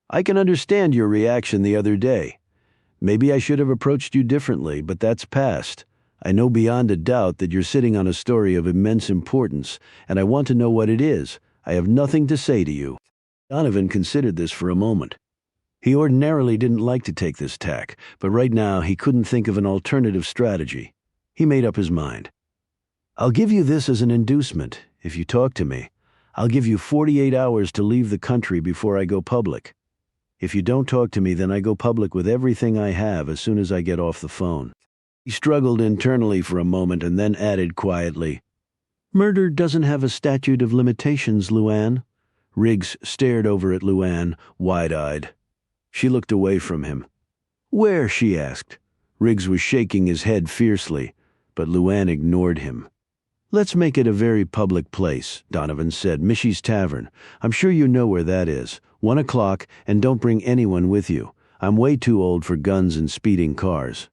I can understand your reaction the other day. Maybe I should have approached you differently, but that's past. I know beyond a doubt that you're sitting on a story of immense importance, and I want to know what it is. I have nothing to say to you." Donovan considered this for a moment. He ordinarily didn't like to take this tack, but right now he couldn't think of an alternative strategy. He made up his mind. "I'll give you this as an inducement. If you talk to me, I'll give you 48 hours to leave the country before I go public. If you don't talk to me, then I go public with everything I have as soon as I get off the phone." He struggled internally for a moment and then added quietly, "Murder doesn't have a statute of limitations, Luann." Riggs stared over at Luann, wide-eyed. She looked away from him. "Where?" she asked. Riggs was shaking his head fiercely, but Luann ignored him. "Let's make it a very public place," Donovan said. "Mishy's Tavern. I'm sure you know where that is. 1 o'clock, and don't bring anyone with you. I'm way too old for guns and speeding cars."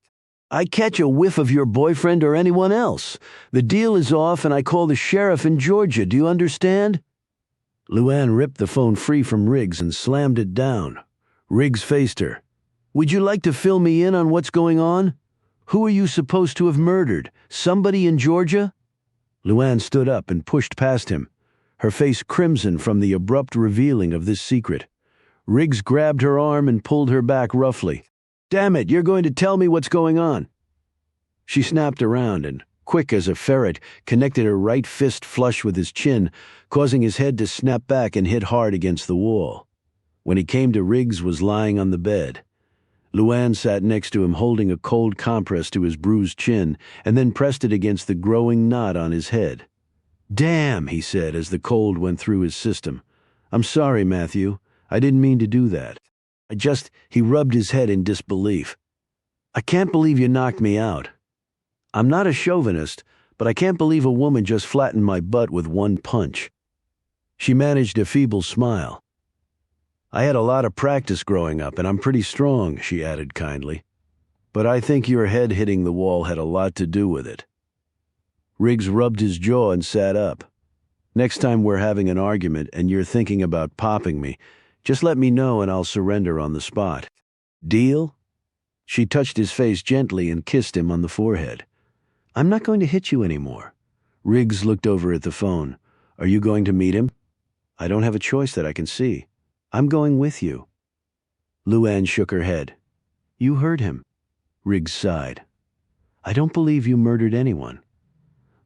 "I catch a whiff of your boyfriend or anyone else. The deal is off and I call the sheriff in Georgia. Do you understand?" Luann ripped the phone free from Riggs and slammed it down. Riggs faced her. "Would you like to fill me in on what's going on? Who are you supposed to have murdered? Somebody in Georgia?" Luann stood up and pushed past him, her face crimson from the abrupt revealing of this secret. Riggs grabbed her arm and pulled her back roughly. "Damn it, you're going to tell me what's going on." She snapped around and, quick as a ferret, connected her right fist flush with his chin, causing his head to snap back and hit hard against the wall. When he came to, Riggs was lying on the bed. Luann sat next to him holding a cold compress to his bruised chin and then pressed it against the growing knot on his head. "Damn," he said as the cold went through his system. "I'm sorry, Matthew. I didn't mean to do that. He rubbed his head in disbelief. "I can't believe you knocked me out. I'm not a chauvinist, but I can't believe a woman just flattened my butt with one punch." She managed a feeble smile. "I had a lot of practice growing up, and I'm pretty strong," she added kindly. "But I think your head hitting the wall had a lot to do with it." Riggs rubbed his jaw and sat up. "Next time we're having an argument and you're thinking about popping me, just let me know and I'll surrender on the spot. Deal?" She touched his face gently and kissed him on the forehead. "I'm not going to hit you anymore." Riggs looked over at the phone. "Are you going to meet him?" "I don't have a choice that I can see. I'm going with you." Luann shook her head. "You heard him." Riggs sighed. "I don't believe you murdered anyone."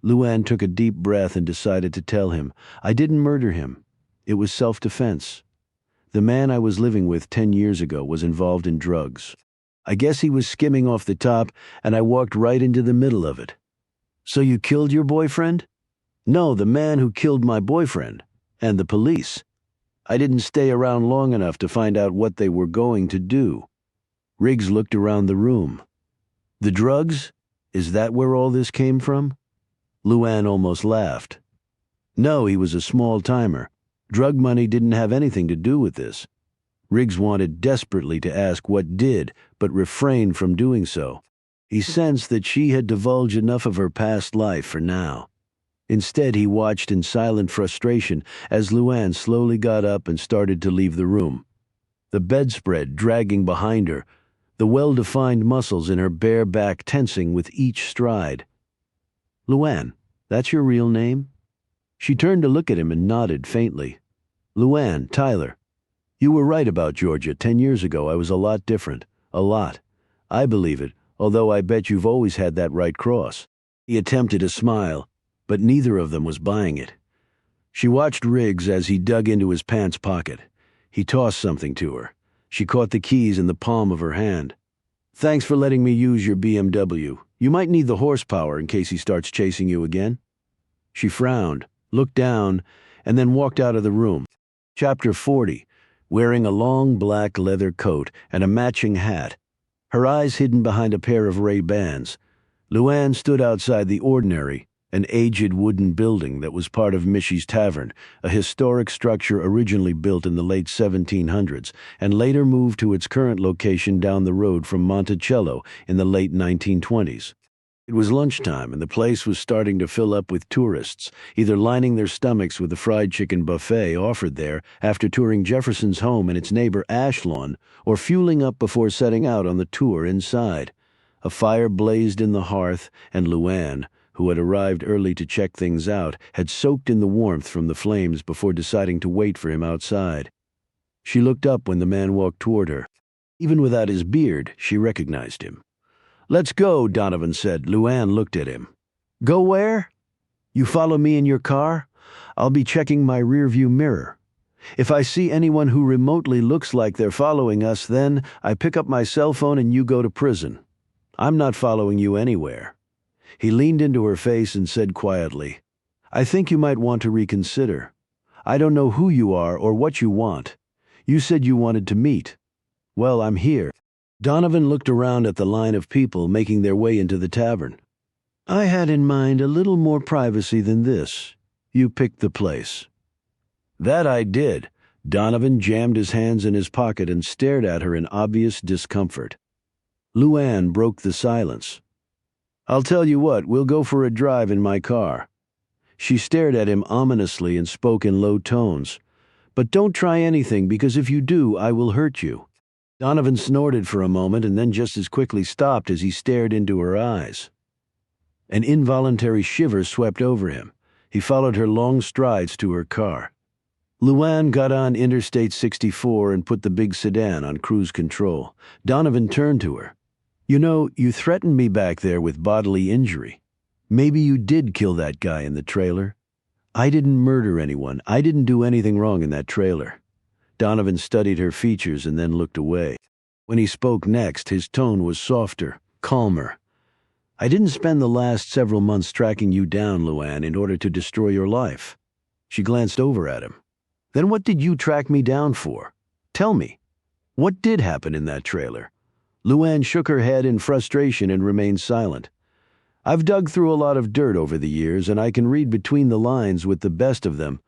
Luann took a deep breath and decided to tell him, "I didn't murder him. It was self-defense." The man I was living with 10 years ago was involved in drugs. I guess he was skimming off the top, and I walked right into the middle of it. So you killed your boyfriend? No, the man who killed my boyfriend. And the police. I didn't stay around long enough to find out what they were going to do. Riggs looked around the room. The drugs? Is that where all this came from? Luann almost laughed. No, he was a small-timer. Drug money didn't have anything to do with this. Riggs wanted desperately to ask what did, but refrained from doing so. He sensed that she had divulged enough of her past life for now. Instead, he watched in silent frustration as Luann slowly got up and started to leave the room. The bedspread dragging behind her, the well-defined muscles in her bare back tensing with each stride. Luann, that's your real name? She turned to look at him and nodded faintly. Luann, Tyler. You were right about Georgia. 10 years ago, I was a lot different. A lot. I believe it, although I bet you've always had that right cross. He attempted a smile, but neither of them was buying it. She watched Riggs as he dug into his pants pocket. He tossed something to her. She caught the keys in the palm of her hand. Thanks for letting me use your BMW. You might need the horsepower in case he starts chasing you again. She frowned, looked down, and then walked out of the room. Chapter 40. Wearing a long black leather coat and a matching hat, her eyes hidden behind a pair of Ray-Bans, Luann stood outside the Ordinary, an aged wooden building that was part of Mishy's Tavern, a historic structure originally built in the late 1700s and later moved to its current location down the road from Monticello in the late 1920s. It was lunchtime, and the place was starting to fill up with tourists, either lining their stomachs with the fried chicken buffet offered there after touring Jefferson's home and its neighbor Ashlawn, or fueling up before setting out on the tour inside. A fire blazed in the hearth, and Luann, who had arrived early to check things out, had soaked in the warmth from the flames before deciding to wait for him outside. She looked up when the man walked toward her. Even without his beard, she recognized him. Let's go, Donovan said. Luann looked at him. Go where? You follow me in your car? I'll be checking my rearview mirror. If I see anyone who remotely looks like they're following us, then I pick up my cell phone and you go to prison. I'm not following you anywhere. He leaned into her face and said quietly, I think you might want to reconsider. I don't know who you are or what you want. You said you wanted to meet. Well, I'm here. Donovan looked around at the line of people making their way into the tavern. I had in mind a little more privacy than this. You picked the place. That I did. Donovan jammed his hands in his pocket and stared at her in obvious discomfort. Luann broke the silence. I'll tell you what, we'll go for a drive in my car. She stared at him ominously and spoke in low tones. But don't try anything, because if you do, I will hurt you. Donovan snorted for a moment and then just as quickly stopped as he stared into her eyes. An involuntary shiver swept over him. He followed her long strides to her car. Luann got on Interstate 64 and put the big sedan on cruise control. Donovan turned to her. You know, you threatened me back there with bodily injury. Maybe you did kill that guy in the trailer. I didn't murder anyone. I didn't do anything wrong in that trailer. Donovan studied her features and then looked away. When he spoke next, his tone was softer, calmer. I didn't spend the last several months tracking you down, Luann, in order to destroy your life. She glanced over at him. Then what did you track me down for? Tell me. What did happen in that trailer? Luann shook her head in frustration and remained silent. I've dug through a lot of dirt over the years, and I can read between the lines with the best of them.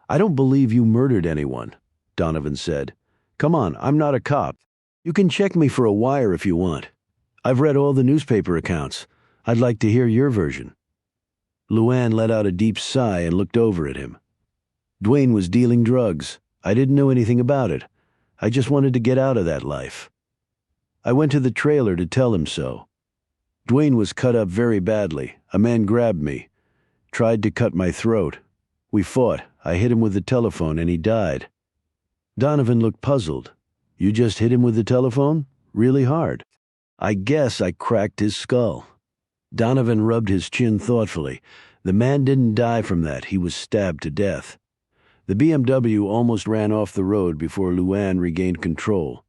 I don't believe you murdered anyone, Donovan said. Come on, I'm not a cop. You can check me for a wire if you want. I've read all the newspaper accounts. I'd like to hear your version. Luann let out a deep sigh and looked over at him. Dwayne was dealing drugs. I didn't know anything about it. I just wanted to get out of that life. I went to the trailer to tell him so. Dwayne was cut up very badly. A man grabbed me, tried to cut my throat. We fought. I hit him with the telephone and he died. Donovan looked puzzled. You just hit him with the telephone? Really hard. I guess I cracked his skull. Donovan rubbed his chin thoughtfully. The man didn't die from that. He was stabbed to death. The BMW almost ran off the road before Luann regained control.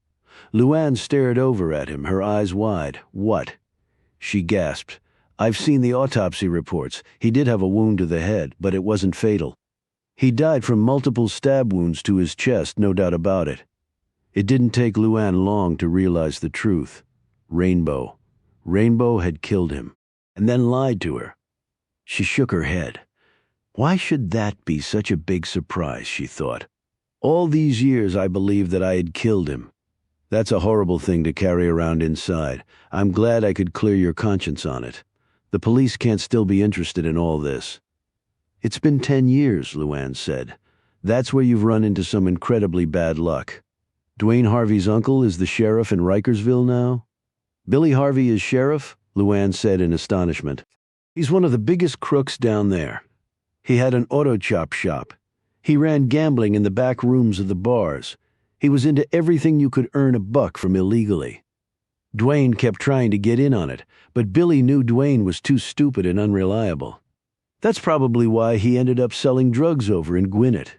Luann stared over at him, her eyes wide. "What?" She gasped. "I've seen the autopsy reports. He did have a wound to the head, but it wasn't fatal. He died from multiple stab wounds to his chest, no doubt about it." It didn't take Luann long to realize the truth. Rainbow. Rainbow had killed him, and then lied to her. She shook her head. Why should that be such a big surprise, she thought. All these years I believed that I had killed him. That's a horrible thing to carry around inside. I'm glad I could clear your conscience on it. The police can't still be interested in all this. It's been 10 years, Luann said. That's where you've run into some incredibly bad luck. Dwayne Harvey's uncle is the sheriff in Rikersville now? Billy Harvey is sheriff? Luann said in astonishment. He's one of the biggest crooks down there. He had an auto chop shop. He ran gambling in the back rooms of the bars. He was into everything you could earn a buck from illegally. Dwayne kept trying to get in on it, but Billy knew Dwayne was too stupid and unreliable. That's probably why he ended up selling drugs over in Gwinnett.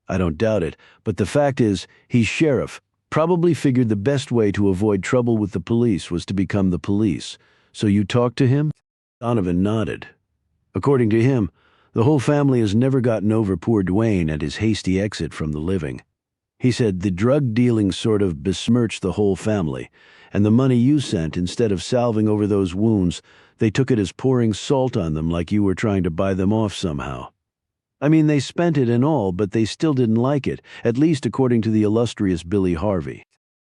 I don't doubt it, but the fact is, he's sheriff, probably figured the best way to avoid trouble with the police was to become the police. So you talked to him? Donovan nodded. According to him, the whole family has never gotten over poor Dwayne and his hasty exit from the living. He said the drug dealing sort of besmirched the whole family, and the money you sent, instead of salving over those wounds, they took it as pouring salt on them like you were trying to buy them off somehow. I mean, they spent it and all, but they still didn't like it, at least according to the illustrious Billy Harvey.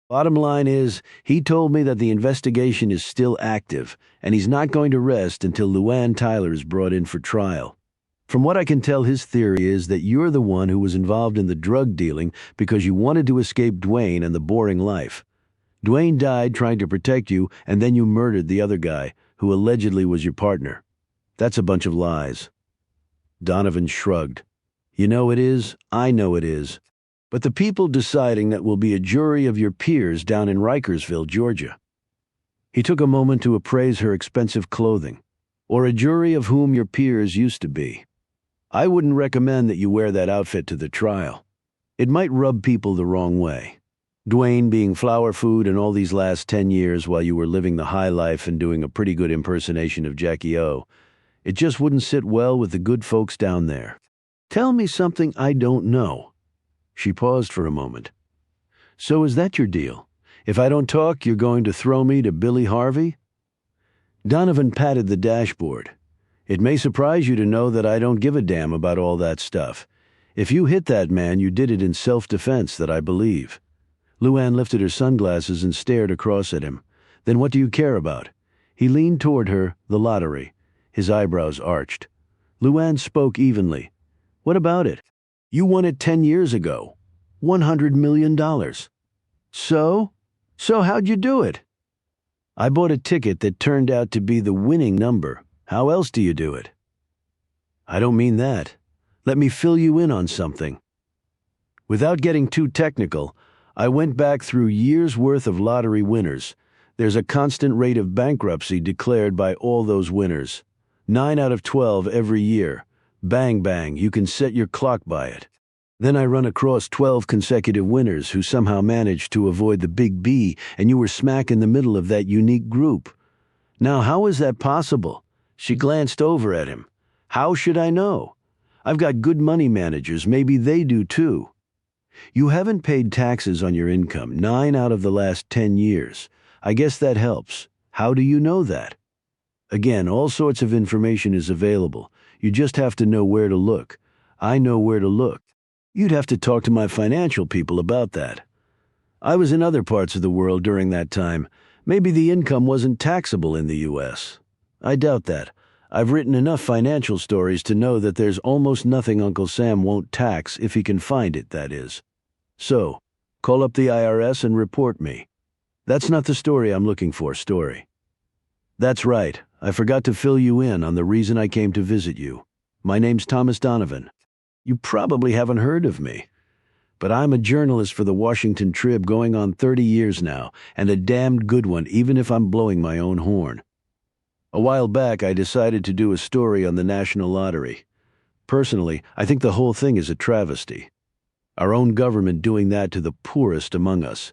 Bottom line is, he told me that the investigation is still active, and he's not going to rest until Luann Tyler is brought in for trial. From what I can tell, his theory is that you're the one who was involved in the drug dealing because you wanted to escape Dwayne and the boring life. Dwayne died trying to protect you, and then you murdered the other guy, who allegedly was your partner. That's a bunch of lies. Donovan shrugged. You know it is, I know it is. But the people deciding that will be a jury of your peers down in Rikersville, Georgia. He took a moment to appraise her expensive clothing. Or a jury of whom your peers used to be. I wouldn't recommend that you wear that outfit to the trial. It might rub people the wrong way. Dwayne being flower food in all these last 10 years while you were living the high life and doing a pretty good impersonation of Jackie O. It just wouldn't sit well with the good folks down there. Tell me something I don't know. She paused for a moment. So is that your deal? If I don't talk, you're going to throw me to Billy Harvey? Donovan patted the dashboard. It may surprise you to know that I don't give a damn about all that stuff. If you hit that man, you did it in self-defense, that I believe. Luann lifted her sunglasses and stared across at him. Then what do you care about? He leaned toward her, the lottery. His eyebrows arched. Luann spoke evenly. What about it? You won it 10 years ago. $100 million. So? So how'd you do it? I bought a ticket that turned out to be the winning number. How else do you do it? I don't mean that. Let me fill you in on something. Without getting too technical, I went back through years' worth of lottery winners. There's a constant rate of bankruptcy declared by all those winners. 9 out of 12 every year. Bang, bang, you can set your clock by it. Then I run across 12 consecutive winners who somehow managed to avoid the big B, and you were smack in the middle of that unique group. Now, how is that possible? She glanced over at him. How should I know? I've got good money managers. Maybe they do too. You haven't paid taxes on your income 9 out of the last 10 years. I guess that helps. How do you know that? Again, all sorts of information is available. You just have to know where to look. I know where to look. You'd have to talk to my financial people about that. I was in other parts of the world during that time. Maybe the income wasn't taxable in the U.S. I doubt that. I've written enough financial stories to know that there's almost nothing Uncle Sam won't tax if he can find it, that is. So, call up the IRS and report me. That's not the story I'm looking for, story. That's right. I forgot to fill you in on the reason I came to visit you. My name's Thomas Donovan. You probably haven't heard of me. But I'm a journalist for the Washington Trib going on 30 years now, and a damned good one even if I'm blowing my own horn. A while back I decided to do a story on the National Lottery. Personally, I think the whole thing is a travesty. Our own government doing that to the poorest among us.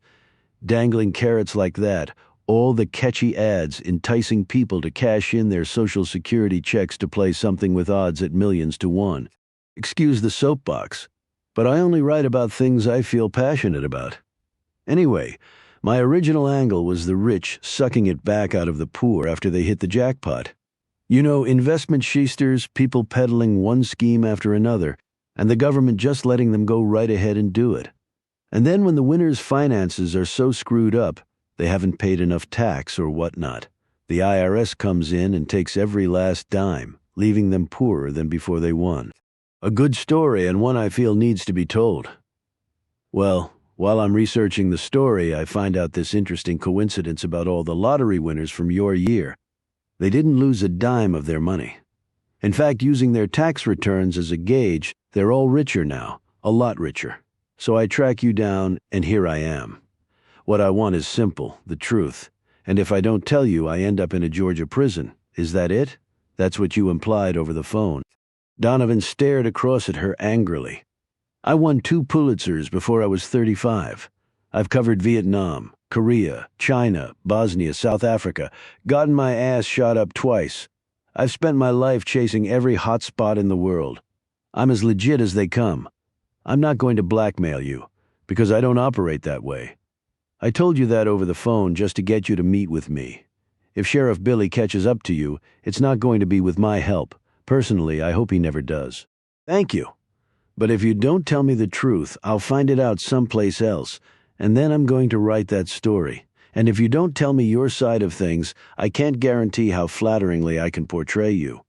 Dangling carrots like that, all the catchy ads enticing people to cash in their Social Security checks to play something with odds at millions to one. Excuse the soapbox, but I only write about things I feel passionate about. Anyway, my original angle was the rich sucking it back out of the poor after they hit the jackpot. You know, investment sheesters, people peddling one scheme after another, and the government just letting them go right ahead and do it. And then when the winners' finances are so screwed up, they haven't paid enough tax or whatnot, the IRS comes in and takes every last dime, leaving them poorer than before they won. A good story, and one I feel needs to be told. Well, while I'm researching the story, I find out this interesting coincidence about all the lottery winners from your year. They didn't lose a dime of their money. In fact, using their tax returns as a gauge, they're all richer now, a lot richer. So I track you down, and here I am. What I want is simple, the truth. And if I don't tell you, I end up in a Georgia prison. Is that it? That's what you implied over the phone. Donovan stared across at her angrily. I won 2 Pulitzers before I was 35. I've covered Vietnam, Korea, China, Bosnia, South Africa, gotten my ass shot up twice. I've spent my life chasing every hot spot in the world. I'm as legit as they come. I'm not going to blackmail you, because I don't operate that way. I told you that over the phone just to get you to meet with me. If Sheriff Billy catches up to you, it's not going to be with my help. Personally, I hope he never does. Thank you. But if you don't tell me the truth, I'll find it out someplace else, and then I'm going to write that story. And if you don't tell me your side of things, I can't guarantee how flatteringly I can portray you.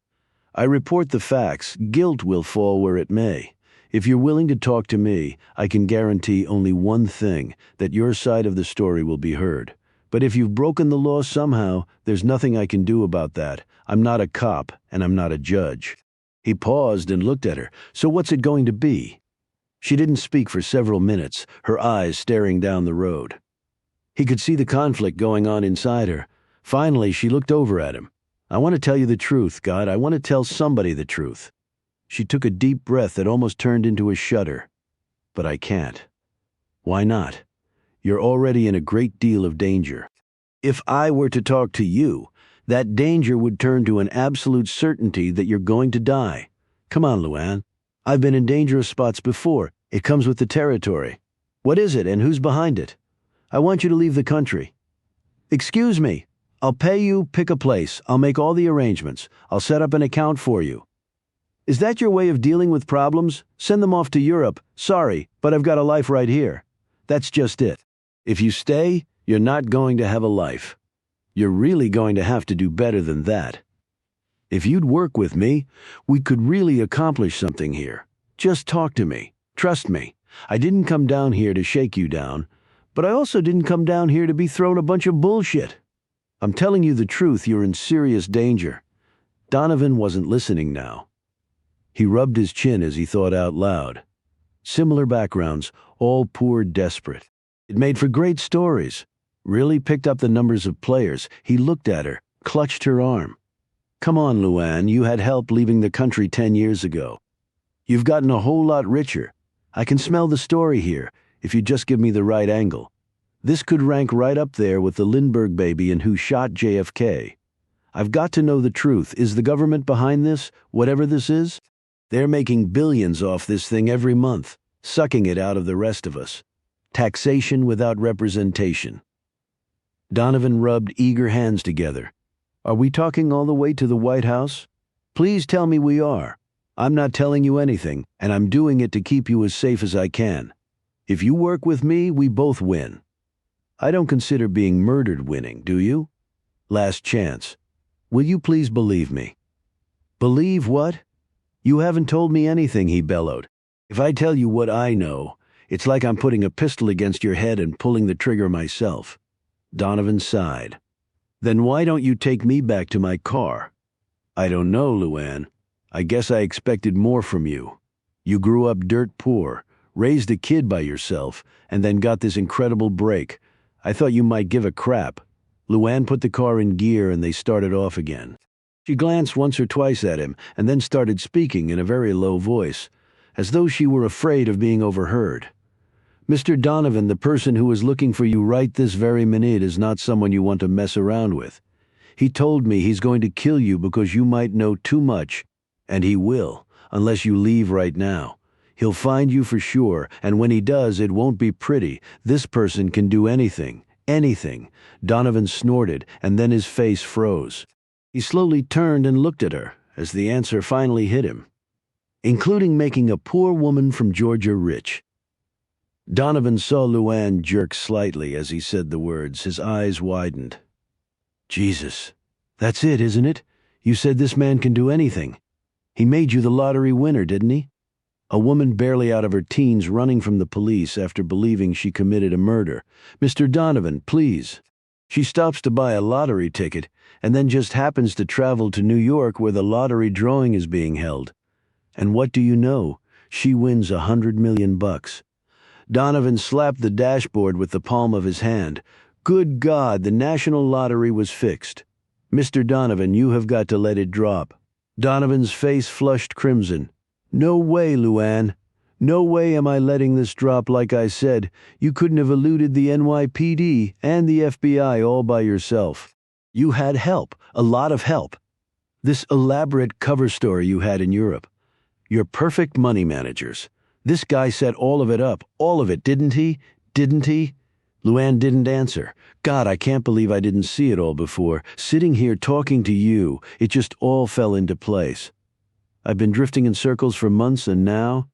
I report the facts. Guilt will fall where it may. If you're willing to talk to me, I can guarantee only one thing, that your side of the story will be heard. But if you've broken the law somehow, there's nothing I can do about that. I'm not a cop, and I'm not a judge. He paused and looked at her. So what's it going to be? She didn't speak for several minutes, her eyes staring down the road. He could see the conflict going on inside her. Finally, she looked over at him. I want to tell you the truth, God. I want to tell somebody the truth. She took a deep breath that almost turned into a shudder. But I can't. Why not? You're already in a great deal of danger. If I were to talk to you, that danger would turn to an absolute certainty that you're going to die. Come on, Luann. I've been in dangerous spots before. It comes with the territory. What is it, and who's behind it? I want you to leave the country. Excuse me. I'll pay you, pick a place. I'll make all the arrangements. I'll set up an account for you. Is that your way of dealing with problems? Send them off to Europe. Sorry, but I've got a life right here. That's just it. If you stay, you're not going to have a life. You're really going to have to do better than that. If you'd work with me, we could really accomplish something here. Just talk to me. Trust me. I didn't come down here to shake you down, but I also didn't come down here to be thrown a bunch of bullshit. I'm telling you the truth, you're in serious danger. Donovan wasn't listening now. He rubbed his chin as he thought out loud. Similar backgrounds, all poor desperate. It made for great stories. Really picked up the numbers of players. He looked at her, clutched her arm. Come on, Luann, you had help leaving the country 10 years ago. You've gotten a whole lot richer. I can smell the story here, if you just give me the right angle. This could rank right up there with the Lindbergh baby and Who Shot JFK. I've got to know the truth. Is the government behind this, whatever this is? They're making billions off this thing every month, sucking it out of the rest of us. Taxation without representation. Donovan rubbed eager hands together. Are we talking all the way to the White House? Please tell me we are. I'm not telling you anything, and I'm doing it to keep you as safe as I can. If you work with me, we both win. I don't consider being murdered winning, do you? Last chance. Will you please believe me? Believe what? You haven't told me anything, he bellowed. If I tell you what I know, it's like I'm putting a pistol against your head and pulling the trigger myself. Donovan sighed. Then why don't you take me back to my car? I don't know, Luann. I guess I expected more from you. You grew up dirt poor, raised a kid by yourself, and then got this incredible break. I thought you might give a crap. Luann put the car in gear and they started off again. She glanced once or twice at him and then started speaking in a very low voice, as though she were afraid of being overheard. "Mr. Donovan, the person who is looking for you right this very minute is not someone you want to mess around with. He told me he's going to kill you because you might know too much, and he will, unless you leave right now. He'll find you for sure, and when he does, it won't be pretty. This person can do anything. Anything." Donovan snorted, and then his face froze. He slowly turned and looked at her as the answer finally hit him. "Including making a poor woman from Georgia rich." Donovan saw Luann jerk slightly as he said the words. His eyes widened. "Jesus, that's it, isn't it? You said this man can do anything. He made you the lottery winner, didn't he?" A woman barely out of her teens running from the police after believing she committed a murder. "Mr. Donovan, please." She stops to buy a lottery ticket and then just happens to travel to New York where the lottery drawing is being held. And what do you know? She wins $100 million. Donovan slapped the dashboard with the palm of his hand. Good God, the national lottery was fixed. "Mr. Donovan, you have got to let it drop." Donovan's face flushed crimson. "No way, Luann. No way am I letting this drop like I said. You couldn't have eluded the NYPD and the FBI all by yourself. You had help, a lot of help. This elaborate cover story you had in Europe. You're perfect money managers. This guy set all of it up, all of it, didn't he? Didn't he?" Luann didn't answer. "God, I can't believe I didn't see it all before. Sitting here talking to you, it just all fell into place. I've been drifting in circles for months and now—"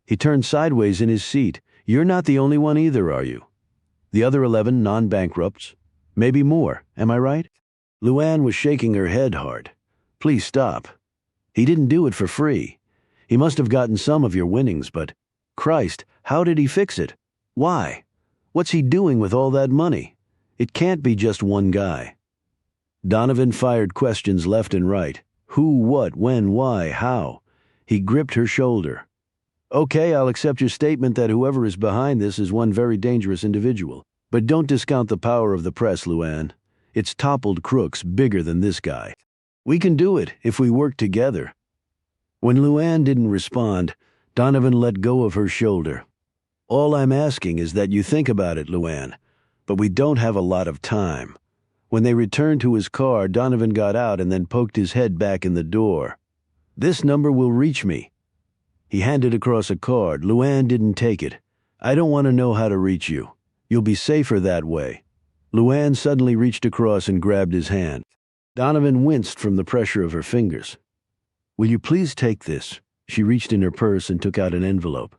He turned sideways in his seat. "You're not the only one either, are you? The other 11 non-bankrupts? Maybe more, am I right?" Luann was shaking her head hard. "Please stop. He didn't do it for free. He must have gotten some of your winnings, but Christ, how did he fix it? Why? What's he doing with all that money? It can't be just one guy." Donovan fired questions left and right. Who, what, when, why, how? He gripped her shoulder. "Okay, I'll accept your statement that whoever is behind this is one very dangerous individual. But don't discount the power of the press, Luann. It's toppled crooks bigger than this guy. We can do it if we work together." When Luann didn't respond, Donovan let go of her shoulder. "All I'm asking is that you think about it, Luann. But we don't have a lot of time." When they returned to his car, Donovan got out and then poked his head back in the door. "This number will reach me." He handed across a card. Luann didn't take it. "I don't want to know how to reach you. You'll be safer that way." Luann suddenly reached across and grabbed his hand. Donovan winced from the pressure of her fingers. "Will you please take this?" She reached in her purse and took out an envelope.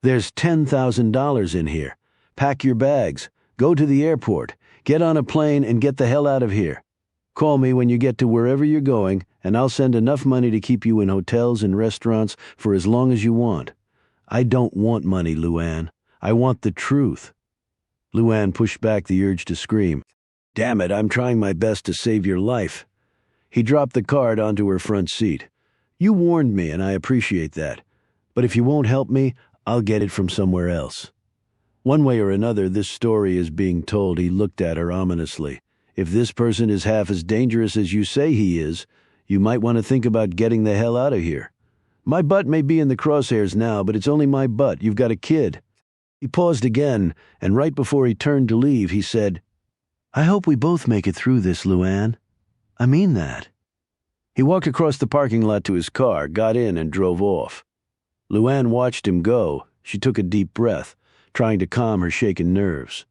"There's $10,000 in here. Pack your bags. Go to the airport. Get on a plane and get the hell out of here. Call me when you get to wherever you're going, and I'll send enough money to keep you in hotels and restaurants for as long as you want. I don't want money, Luann. I want the truth." Luann pushed back the urge to scream. "Damn it, I'm trying my best to save your life." He dropped the card onto her front seat. "You warned me, and I appreciate that. But if you won't help me, I'll get it from somewhere else." One way or another, this story is being told. He looked at her ominously. "If this person is half as dangerous as you say he is, you might want to think about getting the hell out of here. My butt may be in the crosshairs now, but it's only my butt. You've got a kid." He paused again, and right before he turned to leave, he said, "I hope we both make it through this, Luann. I mean that." He walked across the parking lot to his car, got in, and drove off. Luann watched him go. She took a deep breath, trying to calm her shaken nerves.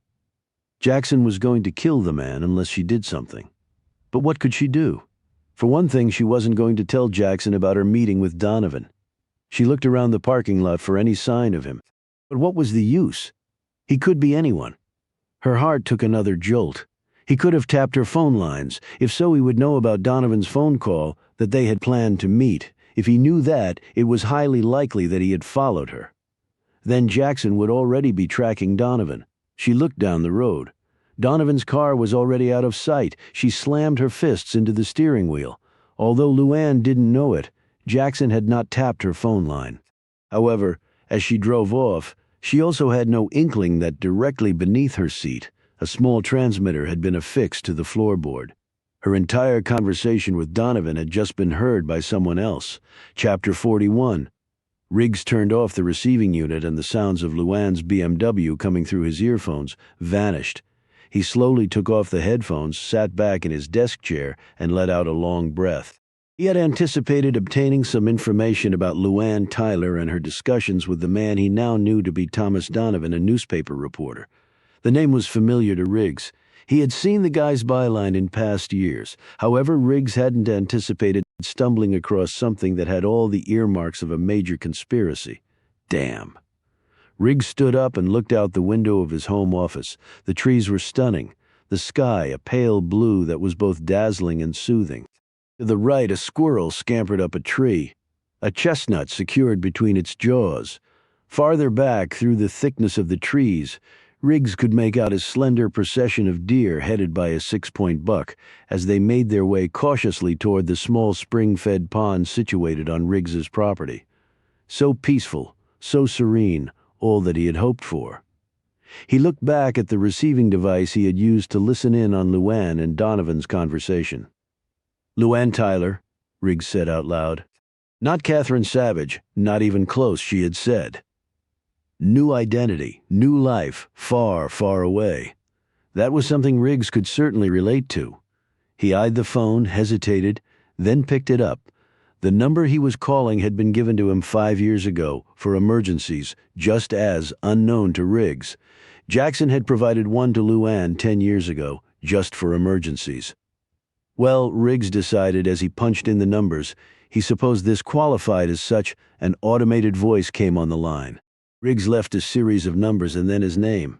Jackson was going to kill the man unless she did something. But what could she do? For one thing, she wasn't going to tell Jackson about her meeting with Donovan. She looked around the parking lot for any sign of him. But what was the use? He could be anyone. Her heart took another jolt. He could have tapped her phone lines. If so, he would know about Donovan's phone call, that they had planned to meet. If he knew that, it was highly likely that he had followed her. Then Jackson would already be tracking Donovan. She looked down the road. Donovan's car was already out of sight. She slammed her fists into the steering wheel. Although Luann didn't know it, Jackson had not tapped her phone line. However, as she drove off, she also had no inkling that directly beneath her seat, a small transmitter had been affixed to the floorboard. Her entire conversation with Donovan had just been heard by someone else. Chapter 41. Riggs turned off the receiving unit and the sounds of Luann's BMW coming through his earphones vanished. He slowly took off the headphones, sat back in his desk chair, and let out a long breath. He had anticipated obtaining some information about Luann Tyler and her discussions with the man he now knew to be Thomas Donovan, a newspaper reporter. The name was familiar to Riggs. He had seen the guy's byline in past years. However, Riggs hadn't anticipated stumbling across something that had all the earmarks of a major conspiracy. Damn. Riggs stood up and looked out the window of his home office. The trees were stunning. The sky, a pale blue that was both dazzling and soothing. To the right, a squirrel scampered up a tree, a chestnut secured between its jaws. Farther back, through the thickness of the trees, Riggs could make out a slender procession of deer headed by a 6-point buck as they made their way cautiously toward the small spring-fed pond situated on Riggs's property. So peaceful, so serene, all that he had hoped for. He looked back at the receiving device he had used to listen in on Luann and Donovan's conversation. "Luann Tyler," Riggs said out loud. "Not Catherine Savage, not even close," she had said. New identity, new life, far, far away. That was something Riggs could certainly relate to. He eyed the phone, hesitated, then picked it up. The number he was calling had been given to him 5 years ago for emergencies, just as unknown to Riggs. Jackson had provided one to Luann 10 years ago, just for emergencies. Well, Riggs decided as he punched in the numbers, he supposed this qualified as such. An automated voice came on the line. Riggs left a series of numbers and then his name.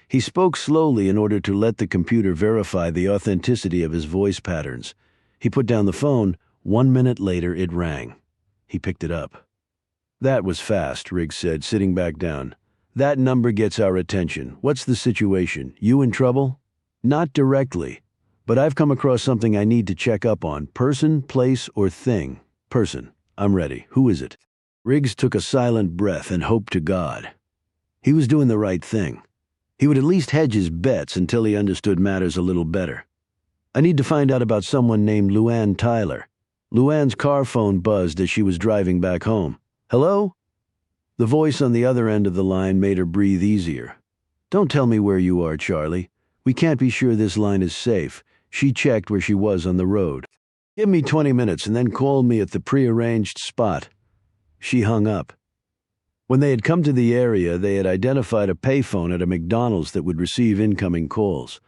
He spoke slowly in order to let the computer verify the authenticity of his voice patterns. He put down the phone. 1 minute later, it rang. He picked it up. "That was fast," Riggs said, sitting back down. "That number gets our attention. What's the situation? You in trouble?" "Not directly, but I've come across something I need to check up on. Person, place, or thing?" "Person. I'm ready. Who is it?" Riggs took a silent breath and hoped to God. He was doing the right thing. He would at least hedge his bets until he understood matters a little better. "I need to find out about someone named Luann Tyler." Luann's car phone buzzed as she was driving back home. "Hello?" The voice on the other end of the line made her breathe easier. "Don't tell me where you are, Charlie. We can't be sure this line is safe." She checked where she was on the road. "Give me 20 minutes and then call me at the prearranged spot." She hung up. When they had come to the area, they had identified a payphone at a McDonald's that would receive incoming calls.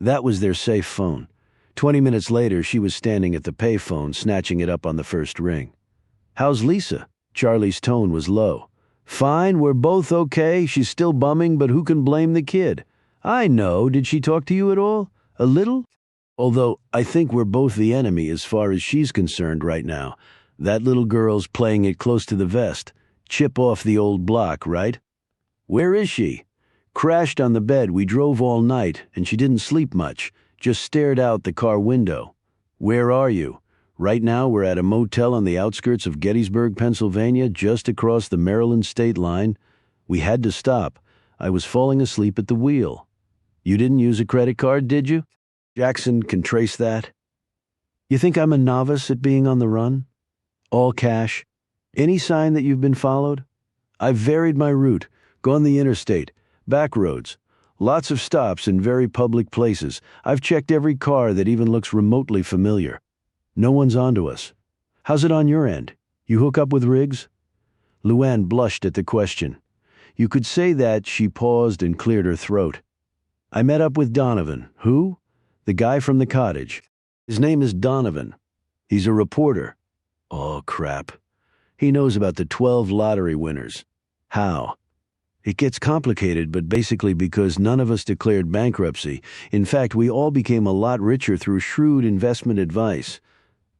That was their safe phone. 20 minutes later, she was standing at the payphone, snatching it up on the first ring. "How's Lisa?" Charlie's tone was low. "Fine, we're both okay. She's still bumming, but who can blame the kid?" "I know. Did she talk to you at all? A little?" "Although I think we're both the enemy as far as she's concerned right now. That little girl's playing it close to the vest. Chip off the old block, right?" "Where is she?" "Crashed on the bed. We drove all night, and she didn't sleep much. Just stared out the car window." "Where are you?" "Right now we're at a motel on the outskirts of Gettysburg, Pennsylvania, just across the Maryland state line. We had to stop. I was falling asleep at the wheel." "You didn't use a credit card, did you?" "Jackson can trace that." "You think I'm a novice at being on the run?" "All cash." "Any sign that you've been followed?" "I've varied my route, gone the interstate, back roads. Lots of stops in very public places. I've checked every car that even looks remotely familiar. No one's onto us." "How's it on your end? You hook up with Riggs?" Luann blushed at the question. You could say that. She paused and cleared her throat. "I met up with Donovan." "Who?" "The guy from the cottage. His name is Donovan. He's a reporter." "Oh, crap. He knows about the 12 lottery winners." "How?" "It gets complicated, but basically because none of us declared bankruptcy. In fact, we all became a lot richer through shrewd investment advice.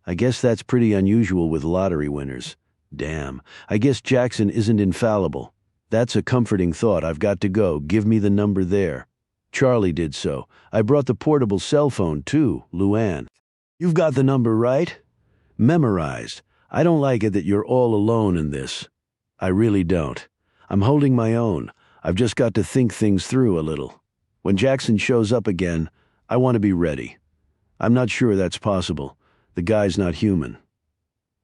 I guess that's pretty unusual with lottery winners. Damn, I guess Jackson isn't infallible. That's a comforting thought. I've got to go. Give me the number there." Charlie did so. "I brought the portable cell phone, too, Luann." "You've got the number right?" "Memorized. I don't like it that you're all alone in this." "I really don't. I'm holding my own. I've just got to think things through a little. When Jackson shows up again, I want to be ready." I'm not sure that's possible. The guy's not human.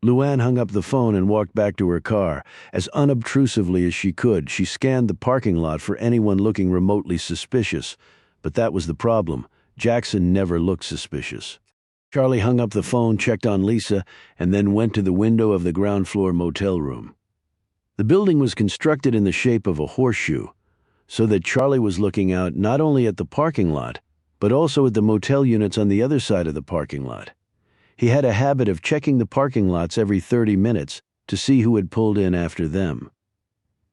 Luann hung up the phone and walked back to her car. As unobtrusively as she could, she scanned the parking lot for anyone looking remotely suspicious. But that was the problem. Jackson never looked suspicious. Charlie hung up the phone, checked on Lisa, and then went to the window of the ground floor motel room. The building was constructed in the shape of a horseshoe, so that Charlie was looking out not only at the parking lot, but also at the motel units on the other side of the parking lot. He had a habit of checking the parking lots every 30 minutes to see who had pulled in after them.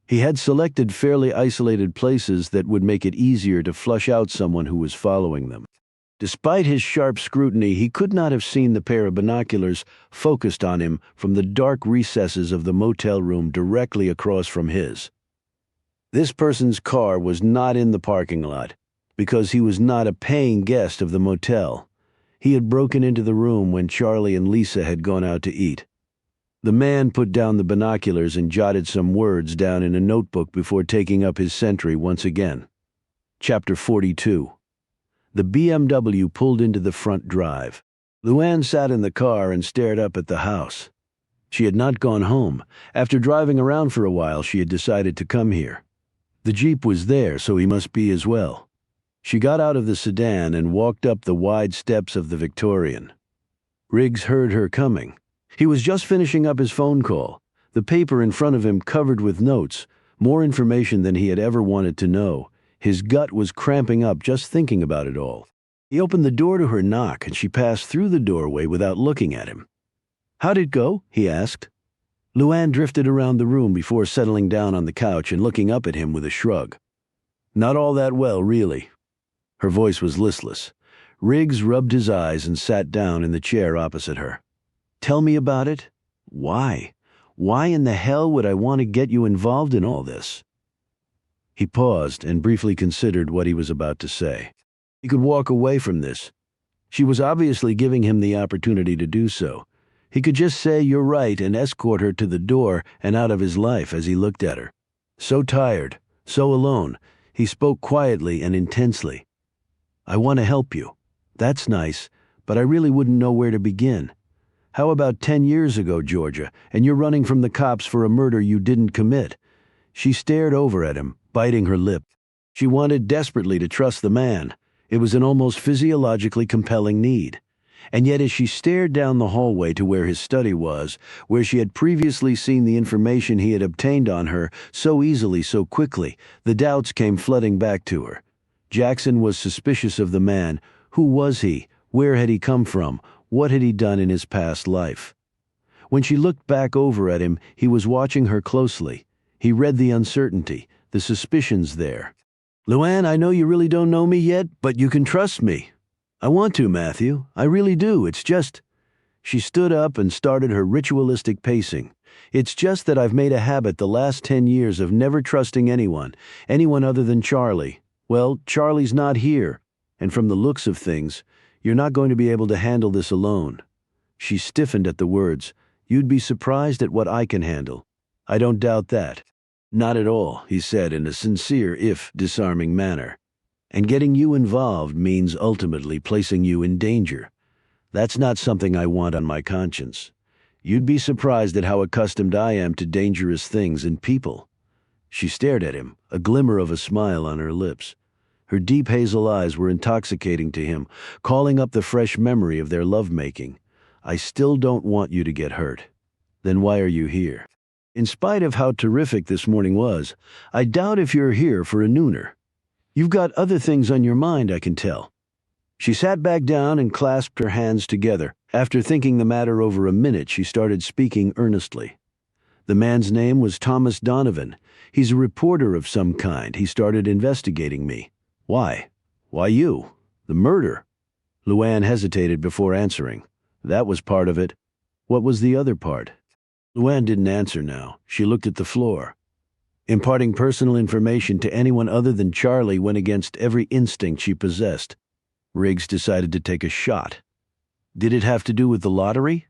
He had selected fairly isolated places that would make it easier to flush out someone who was following them. Despite his sharp scrutiny, he could not have seen the pair of binoculars focused on him from the dark recesses of the motel room directly across from his. This person's car was not in the parking lot because he was not a paying guest of the motel. He had broken into the room when Charlie and Lisa had gone out to eat. The man put down the binoculars and jotted some words down in a notebook before taking up his sentry once again. Chapter 42. The BMW pulled into the front drive. Luann sat in the car and stared up at the house. She had not gone home. After driving around for a while, she had decided to come here. The Jeep was there, so he must be as well. She got out of the sedan and walked up the wide steps of the Victorian. Riggs heard her coming. He was just finishing up his phone call, the paper in front of him covered with notes, more information than he had ever wanted to know. His gut was cramping up just thinking about it all. He opened the door to her knock, and she passed through the doorway without looking at him. "How'd it go?" he asked. Luann drifted around the room before settling down on the couch and looking up at him with a shrug. "Not all that well, really." Her voice was listless. Riggs rubbed his eyes and sat down in the chair opposite her. "Tell me about it. Why? Why in the hell would I want to get you involved in all this?" He paused and briefly considered what he was about to say. He could walk away from this. She was obviously giving him the opportunity to do so. He could just say, "You're right," and escort her to the door and out of his life as he looked at her. So tired, so alone, he spoke quietly and intensely. "I want to help you. That's nice, but I really wouldn't know where to begin. How about 10 years ago, Georgia, and you're running from the cops for a murder you didn't commit?" She stared over at him, biting her lip. She wanted desperately to trust the man. It was an almost physiologically compelling need. And yet as she stared down the hallway to where his study was, where she had previously seen the information he had obtained on her so easily, so quickly, the doubts came flooding back to her. Jackson was suspicious of the man. Who was he? Where had he come from? What had he done in his past life? When she looked back over at him, he was watching her closely. He read the uncertainty, the suspicions there. "Luann, I know you really don't know me yet, but you can trust me." "I want to, Matthew. I really do. It's just—" She stood up and started her ritualistic pacing. "It's just that I've made a habit the last 10 years of never trusting anyone other than Charlie. Well, Charlie's not here, and from the looks of things, you're not going to be able to handle this alone." She stiffened at the words. "You'd be surprised at what I can handle." "I don't doubt that." "Not at all," he said in a sincere if disarming manner. "And getting you involved means ultimately placing you in danger. That's not something I want on my conscience. You'd be surprised at how accustomed I am to dangerous things and people." She stared at him, a glimmer of a smile on her lips. Her deep hazel eyes were intoxicating to him, calling up the fresh memory of their lovemaking. "I still don't want you to get hurt." "Then why are you here?" "In spite of how terrific this morning was, I doubt if you're here for a nooner. You've got other things on your mind, I can tell." She sat back down and clasped her hands together. After thinking the matter over a minute, she started speaking earnestly. "The man's name was Thomas Donovan. He's a reporter of some kind. He started investigating me." "Why? Why you? The murder?" Luann hesitated before answering. "That was part of it. What was the other part?" Luann didn't answer now. She looked at the floor. Imparting personal information to anyone other than Charlie went against every instinct she possessed. Riggs decided to take a shot. "Did it have to do with the lottery?"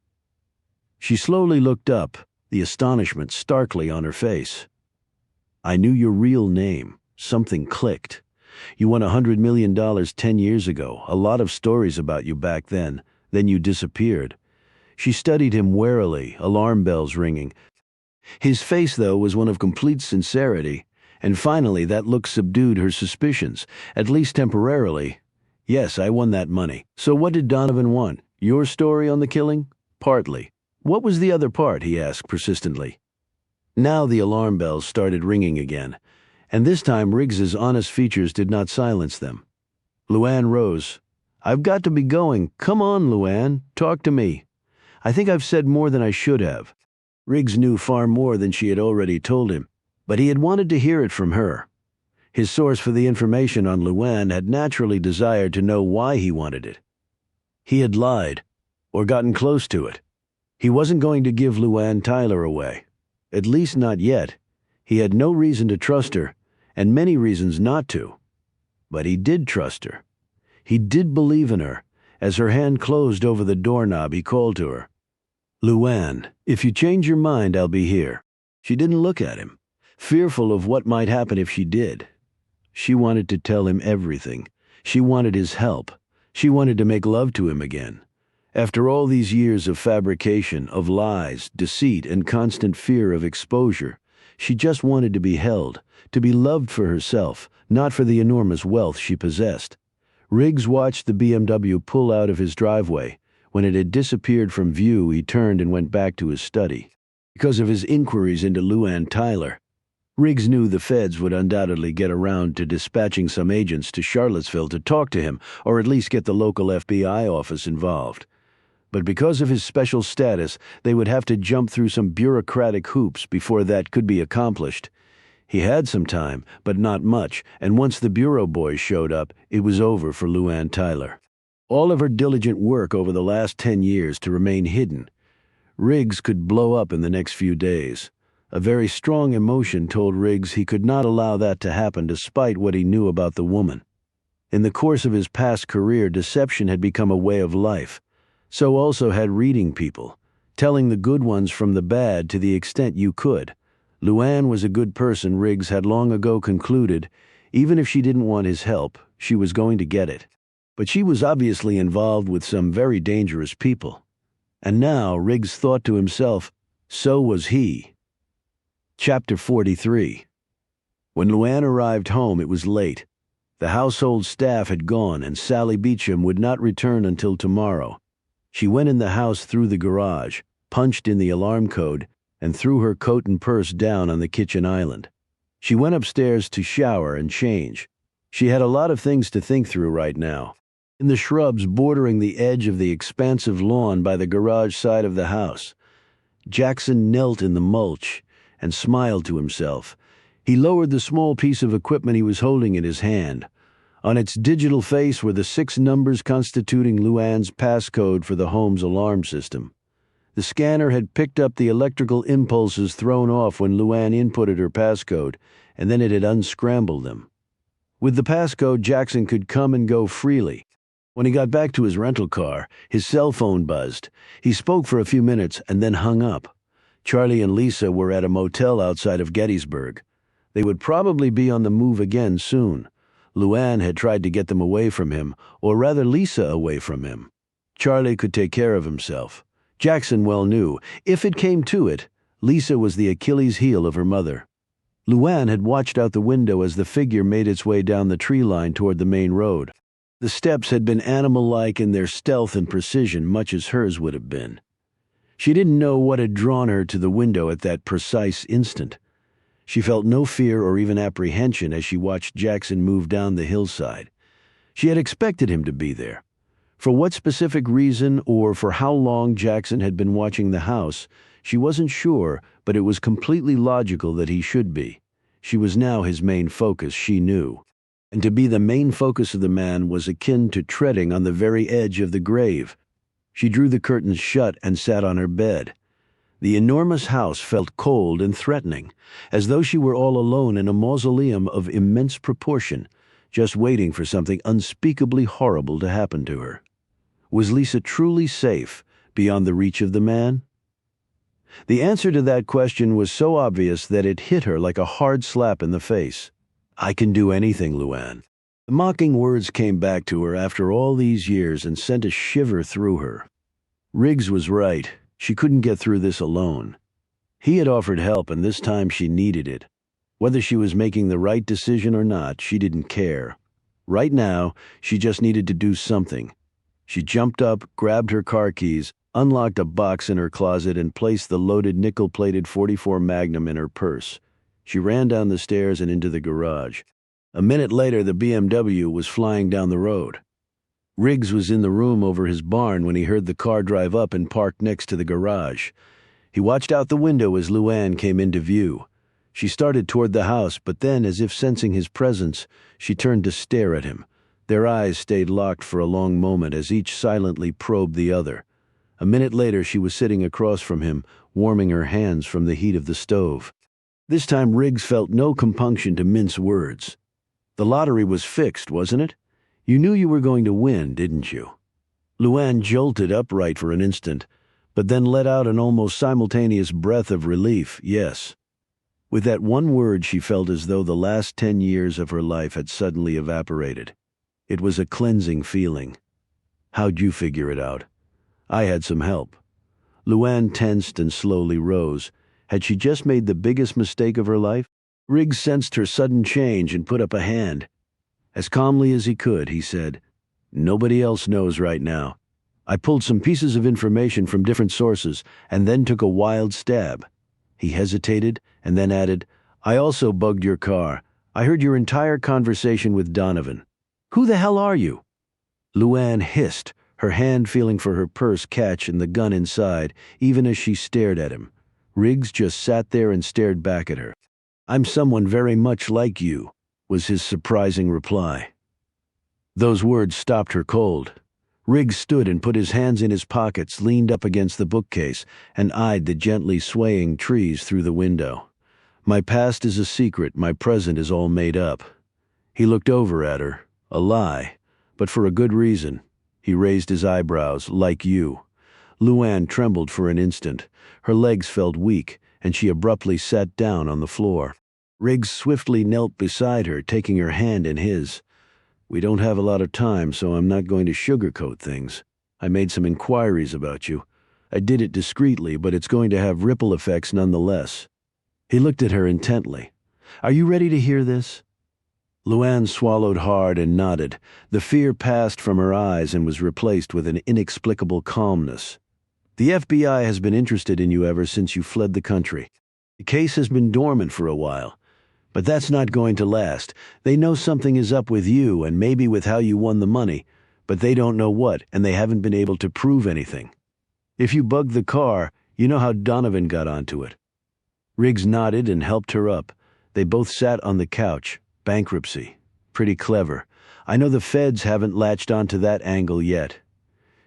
She slowly looked up, the astonishment starkly on her face. "I knew your real name. Something clicked. You won $100 million 10 years ago. A lot of stories about you back then. Then you disappeared." She studied him warily, alarm bells ringing. His face, though, was one of complete sincerity, and finally that look subdued her suspicions, at least temporarily. "Yes, I won that money. So what did Donovan want? Your story on the killing?" "Partly." "What was the other part?" he asked persistently. Now the alarm bells started ringing again, and this time Riggs's honest features did not silence them. Luann rose. "I've got to be going. Come on, Luann, talk to me. I think I've said more than I should have." Riggs knew far more than she had already told him, but he had wanted to hear it from her. His source for the information on Luann had naturally desired to know why he wanted it. He had lied, or gotten close to it. He wasn't going to give Luann Tyler away. At least not yet. He had no reason to trust her, and many reasons not to. But he did trust her. He did believe in her. As her hand closed over the doorknob, he called to her. "Luann, if you change your mind, I'll be here." She didn't look at him, fearful of what might happen if she did. She wanted to tell him everything. She wanted his help. She wanted to make love to him again. After all these years of fabrication, of lies, deceit, and constant fear of exposure, she just wanted to be held, to be loved for herself, not for the enormous wealth she possessed. Riggs watched the BMW pull out of his driveway. When it had disappeared from view, he turned and went back to his study. Because of his inquiries into Luann Tyler, Riggs knew the feds would undoubtedly get around to dispatching some agents to Charlottesville to talk to him, or at least get the local FBI office involved. But because of his special status, they would have to jump through some bureaucratic hoops before that could be accomplished. He had some time, but not much, and once the bureau boys showed up, it was over for Luann Tyler. All of her diligent work over the last 10 years to remain hidden. Riggs could blow up in the next few days. A very strong emotion told Riggs he could not allow that to happen despite what he knew about the woman. In the course of his past career, deception had become a way of life. So also had reading people, telling the good ones from the bad to the extent you could. Luann was a good person, Riggs had long ago concluded. Even if she didn't want his help, she was going to get it. But she was obviously involved with some very dangerous people. And now, Riggs thought to himself, so was he. Chapter 43. When Luann arrived home, it was late. The household staff had gone, and Sally Beecham would not return until tomorrow. She went in the house through the garage, punched in the alarm code, and threw her coat and purse down on the kitchen island. She went upstairs to shower and change. She had a lot of things to think through right now. In the shrubs bordering the edge of the expansive lawn by the garage side of the house, Jackson knelt in the mulch and smiled to himself. He lowered the small piece of equipment he was holding in his hand. On its digital face were the 6 numbers constituting Luann's passcode for the home's alarm system. The scanner had picked up the electrical impulses thrown off when Luann inputted her passcode, and then it had unscrambled them. With the passcode, Jackson could come and go freely. When he got back to his rental car, his cell phone buzzed. He spoke for a few minutes and then hung up. Charlie and Lisa were at a motel outside of Gettysburg. They would probably be on the move again soon. Luann had tried to get them away from him, or rather Lisa away from him. Charlie could take care of himself. Jackson well knew, if it came to it, Lisa was the Achilles heel of her mother. Luann had watched out the window as the figure made its way down the tree line toward the main road. The steps had been animal-like in their stealth and precision, much as hers would have been. She didn't know what had drawn her to the window at that precise instant. She felt no fear or even apprehension as she watched Jackson move down the hillside. She had expected him to be there. For what specific reason or for how long Jackson had been watching the house, she wasn't sure, but it was completely logical that he should be. She was now his main focus, she knew. And to be the main focus of the man was akin to treading on the very edge of the grave. She drew the curtains shut and sat on her bed. The enormous house felt cold and threatening, as though she were all alone in a mausoleum of immense proportion, just waiting for something unspeakably horrible to happen to her. Was Lisa truly safe, beyond the reach of the man? The answer to that question was so obvious that it hit her like a hard slap in the face. "I can do anything, Luann. The mocking words came back to her after all these years and sent a shiver through her. Riggs was right. She couldn't get through this alone. He had offered help, and this time she needed it. Whether she was making the right decision or not, she didn't care. Right now, she just needed to do something. She jumped up, grabbed her car keys, unlocked a box in her closet, and placed the loaded nickel-plated .44 Magnum in her purse. She ran down the stairs and into the garage. A minute later, the BMW was flying down the road. Riggs was in the room over his barn when he heard the car drive up and park next to the garage. He watched out the window as Luann came into view. She started toward the house, but then, as if sensing his presence, she turned to stare at him. Their eyes stayed locked for a long moment as each silently probed the other. A minute later, she was sitting across from him, warming her hands from the heat of the stove. This time, Riggs felt no compunction to mince words. The lottery was fixed, wasn't it? You knew you were going to win, didn't you? Luann jolted upright for an instant, but then let out an almost simultaneous breath of relief. Yes. With that one word, she felt as though the last 10 years of her life had suddenly evaporated. It was a cleansing feeling. How'd you figure it out? I had some help. Luann tensed and slowly rose. Had she just made the biggest mistake of her life? Riggs sensed her sudden change and put up a hand. As calmly as he could, he said, "Nobody else knows right now. I pulled some pieces of information from different sources and then took a wild stab." He hesitated and then added, "I also bugged your car. I heard your entire conversation with Donovan. Who the hell are you?" Luann hissed, her hand feeling for her purse catch and the gun inside, even as she stared at him. Riggs just sat there and stared back at her. "I'm someone very much like you," was his surprising reply. Those words stopped her cold. Riggs stood and put his hands in his pockets, leaned up against the bookcase, and eyed the gently swaying trees through the window. "My past is a secret, my present is all made up." He looked over at her. A lie, but for a good reason. He raised his eyebrows. "Like you." Luann trembled for an instant. Her legs felt weak, and she abruptly sat down on the floor. Riggs swiftly knelt beside her, taking her hand in his. "We don't have a lot of time, so I'm not going to sugarcoat things. I made some inquiries about you. I did it discreetly, but it's going to have ripple effects nonetheless." He looked at her intently. "Are you ready to hear this?" Luann swallowed hard and nodded. The fear passed from her eyes and was replaced with an inexplicable calmness. "The FBI has been interested in you ever since you fled the country. The case has been dormant for a while. But that's not going to last. They know something is up with you and maybe with how you won the money, but they don't know what, and they haven't been able to prove anything. If you bugged the car, you know how Donovan got onto it." Riggs nodded and helped her up. They both sat on the couch. Bankruptcy. Pretty clever. I know the feds haven't latched onto that angle yet.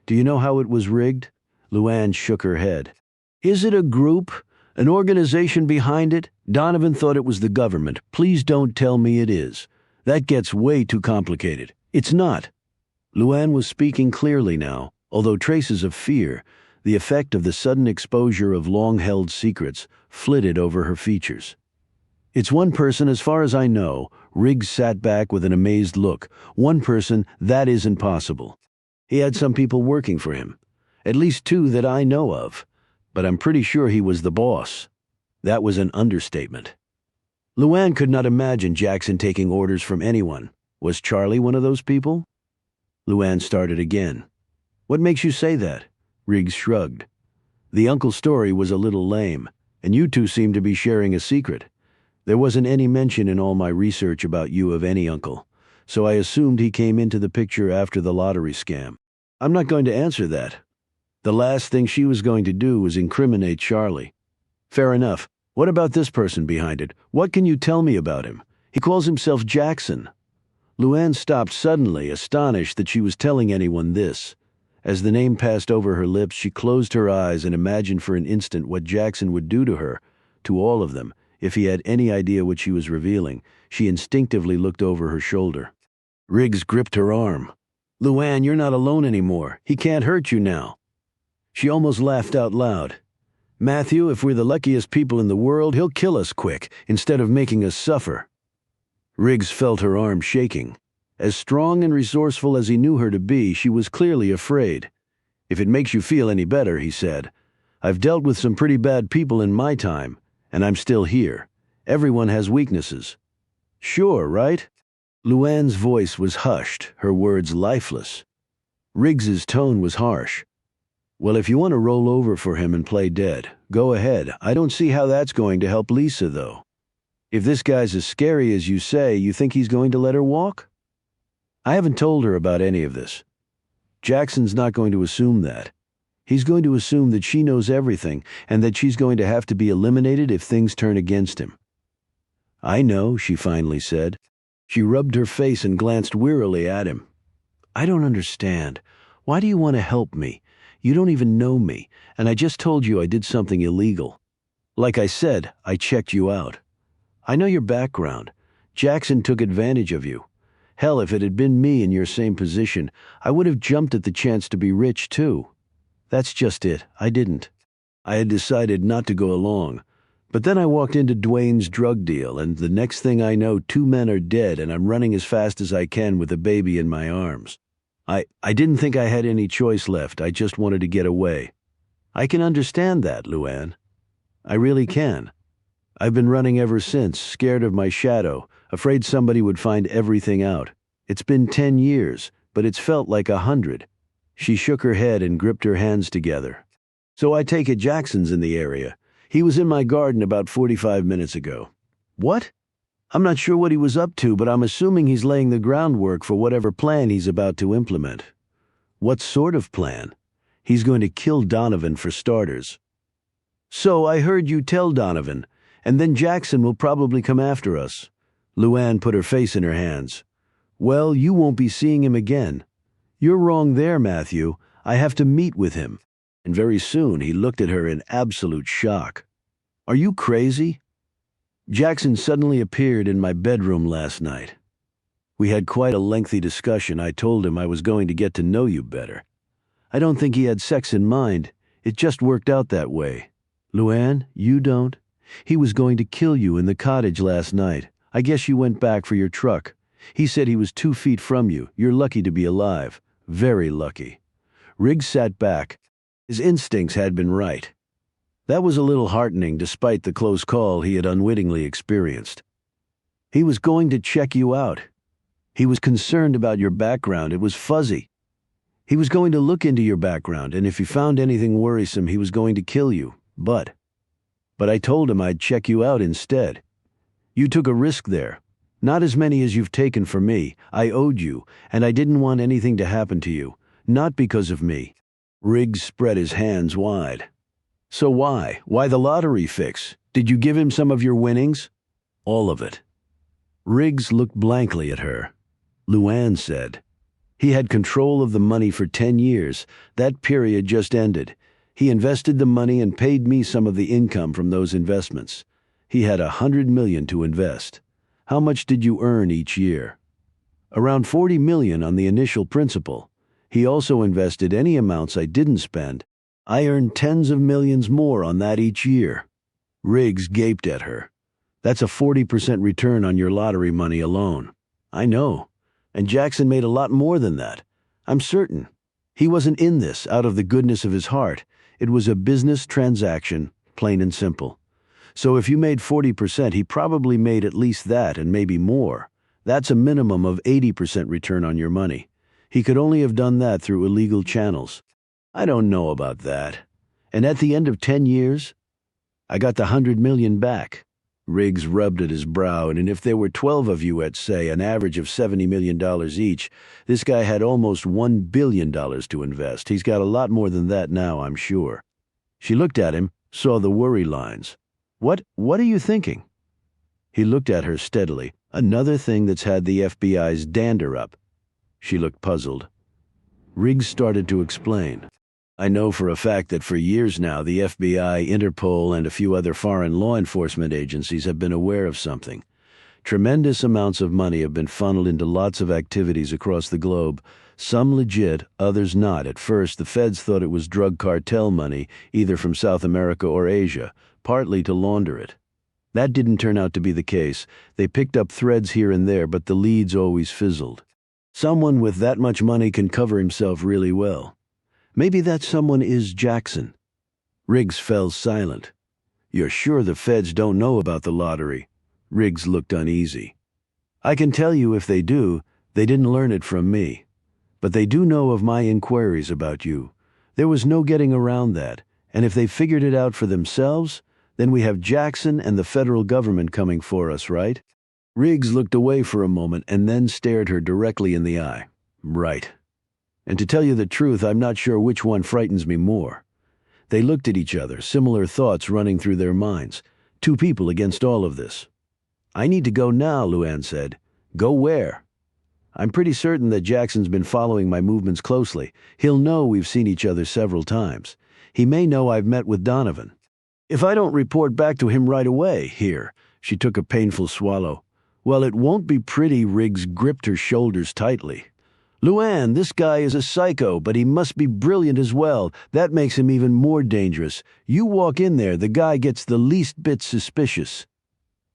"Do you know how it was rigged?" Luann shook her head. "Is it a group? An organization behind it? Donovan thought it was the government. Please don't tell me it is. That gets way too complicated. It's not." Luann was speaking clearly now, although traces of fear, the effect of the sudden exposure of long-held secrets, flitted over her features. "It's one person as far as I know." Riggs sat back with an amazed look. "One person, that isn't possible. He had some people working for him. At least 2 that I know of. But I'm pretty sure he was the boss." That was an understatement. Luann could not imagine Jackson taking orders from anyone. Was Charlie one of those people? Luann started again. "What makes you say that?" Riggs shrugged. "The uncle story was a little lame, and you two seem to be sharing a secret. There wasn't any mention in all my research about you of any uncle, so I assumed he came into the picture after the lottery scam. I'm not going to answer that. The last thing she was going to do was incriminate Charlie. Fair enough. What about this person behind it? What can you tell me about him? He calls himself Jackson." Luann stopped suddenly, astonished that she was telling anyone this. As the name passed over her lips, she closed her eyes and imagined for an instant what Jackson would do to her, to all of them, if he had any idea what she was revealing. She instinctively looked over her shoulder. Riggs gripped her arm. "Luann, you're not alone anymore. He can't hurt you now." She almost laughed out loud. "Matthew, if we're the luckiest people in the world, he'll kill us quick, instead of making us suffer." Riggs felt her arm shaking. As strong and resourceful as he knew her to be, she was clearly afraid. "If it makes you feel any better," he said, "I've dealt with some pretty bad people in my time, and I'm still here. Everyone has weaknesses." "Sure, right?" Luann's voice was hushed, her words lifeless. Riggs's tone was harsh. "Well, if you want to roll over for him and play dead, go ahead. I don't see how that's going to help Lisa, though. If this guy's as scary as you say, you think he's going to let her walk?" "I haven't told her about any of this. Jackson's not going to assume that. He's going to assume that she knows everything and that she's going to have to be eliminated if things turn against him." "I know," she finally said. She rubbed her face and glanced wearily at him. "I don't understand. Why do you want to help me? You don't even know me, and I just told you I did something illegal. Like I said, I checked you out. I know your background. Jackson took advantage of you. Hell, if it had been me in your same position, I would have jumped at the chance to be rich, too. That's just it. I didn't. I had decided not to go along. But then I walked into Dwayne's drug deal, and the next thing I know, 2 men are dead, and I'm running as fast as I can with a baby in my arms. I didn't think I had any choice left. I just wanted to get away. I can understand that, Luann. I really can. I've been running ever since, scared of my shadow, afraid somebody would find everything out. It's been 10 years, but it's felt like 100. She shook her head and gripped her hands together. "So I take it Jackson's in the area. He was in my garden about 45 minutes ago." "What?" "I'm not sure what he was up to, but I'm assuming he's laying the groundwork for whatever plan he's about to implement." "What sort of plan?" "He's going to kill Donovan for starters." "So I heard you tell Donovan, and then Jackson will probably come after us." Luann put her face in her hands. "Well, you won't be seeing him again. You're wrong there, Matthew. I have to meet with him." And very soon he looked at her in absolute shock. "Are you crazy? Jackson suddenly appeared in my bedroom last night. We had quite a lengthy discussion. I told him I was going to get to know you better. I don't think he had sex in mind. It just worked out that way. Luann, you don't. He was going to kill you in the cottage last night. I guess you went back for your truck. He said he was 2 feet from you. You're lucky to be alive. Very lucky." Riggs sat back. His instincts had been right. That was a little heartening despite the close call he had unwittingly experienced. "He was going to check you out. He was concerned about your background. It was fuzzy. He was going to look into your background, and if he found anything worrisome, he was going to kill you. But I told him I'd check you out instead. You took a risk there. Not as many as you've taken for me. I owed you, and I didn't want anything to happen to you. Not because of me." Riggs spread his hands wide. "So why? Why the lottery fix? Did you give him some of your winnings?" "All of it." Riggs looked blankly at her. Luann said, "He had control of the money for 10 years. That period just ended. He invested the money and paid me some of the income from those investments. He had $100 million to invest. How much did you earn each year?" "Around $40 million on the initial principal. He also invested any amounts I didn't spend. I earned tens of millions more on that each year." Riggs gaped at her. "That's a 40% return on your lottery money alone." "I know. And Jackson made a lot more than that. I'm certain. He wasn't in this out of the goodness of his heart. It was a business transaction, plain and simple. So if you made 40%, he probably made at least that and maybe more. That's a minimum of 80% return on your money. He could only have done that through illegal channels." "I don't know about that. And at the end of 10 years, I got the $100 million back." Riggs rubbed at his brow, and if there were 12 of you at, say, an average of $70 million each, this guy had almost $1 billion to invest. He's got a lot more than that now, I'm sure. She looked at him, saw the worry lines. What are you thinking?" He looked at her steadily. "Another thing that's had the FBI's dander up." She looked puzzled. Riggs started to explain. "I know for a fact that for years now the FBI, Interpol, and a few other foreign law enforcement agencies have been aware of something. Tremendous amounts of money have been funneled into lots of activities across the globe, some legit, others not. At first, the feds thought it was drug cartel money, either from South America or Asia, partly to launder it. That didn't turn out to be the case. They picked up threads here and there, but the leads always fizzled. Someone with that much money can cover himself really well. Maybe that someone is Jackson. Riggs fell silent. You're sure the feds don't know about the lottery? Riggs looked uneasy. I can tell you if they do, they didn't learn it from me. But they do know of my inquiries about you. There was no getting around that, and if they figured it out for themselves, then we have Jackson and the federal government coming for us, right? Riggs looked away for a moment and then stared her directly in the eye. Right. And to tell you the truth, I'm not sure which one frightens me more. They looked at each other, similar thoughts running through their minds. Two people against all of this. I need to go now, Luann said. Go where? I'm pretty certain that Jackson's been following my movements closely. He'll know we've seen each other several times. He may know I've met with Donovan. If I don't report back to him right away, here, she took a painful swallow. Well, it won't be pretty. Riggs gripped her shoulders tightly. Luann, this guy is a psycho, but he must be brilliant as well. That makes him even more dangerous. You walk in there, the guy gets the least bit suspicious.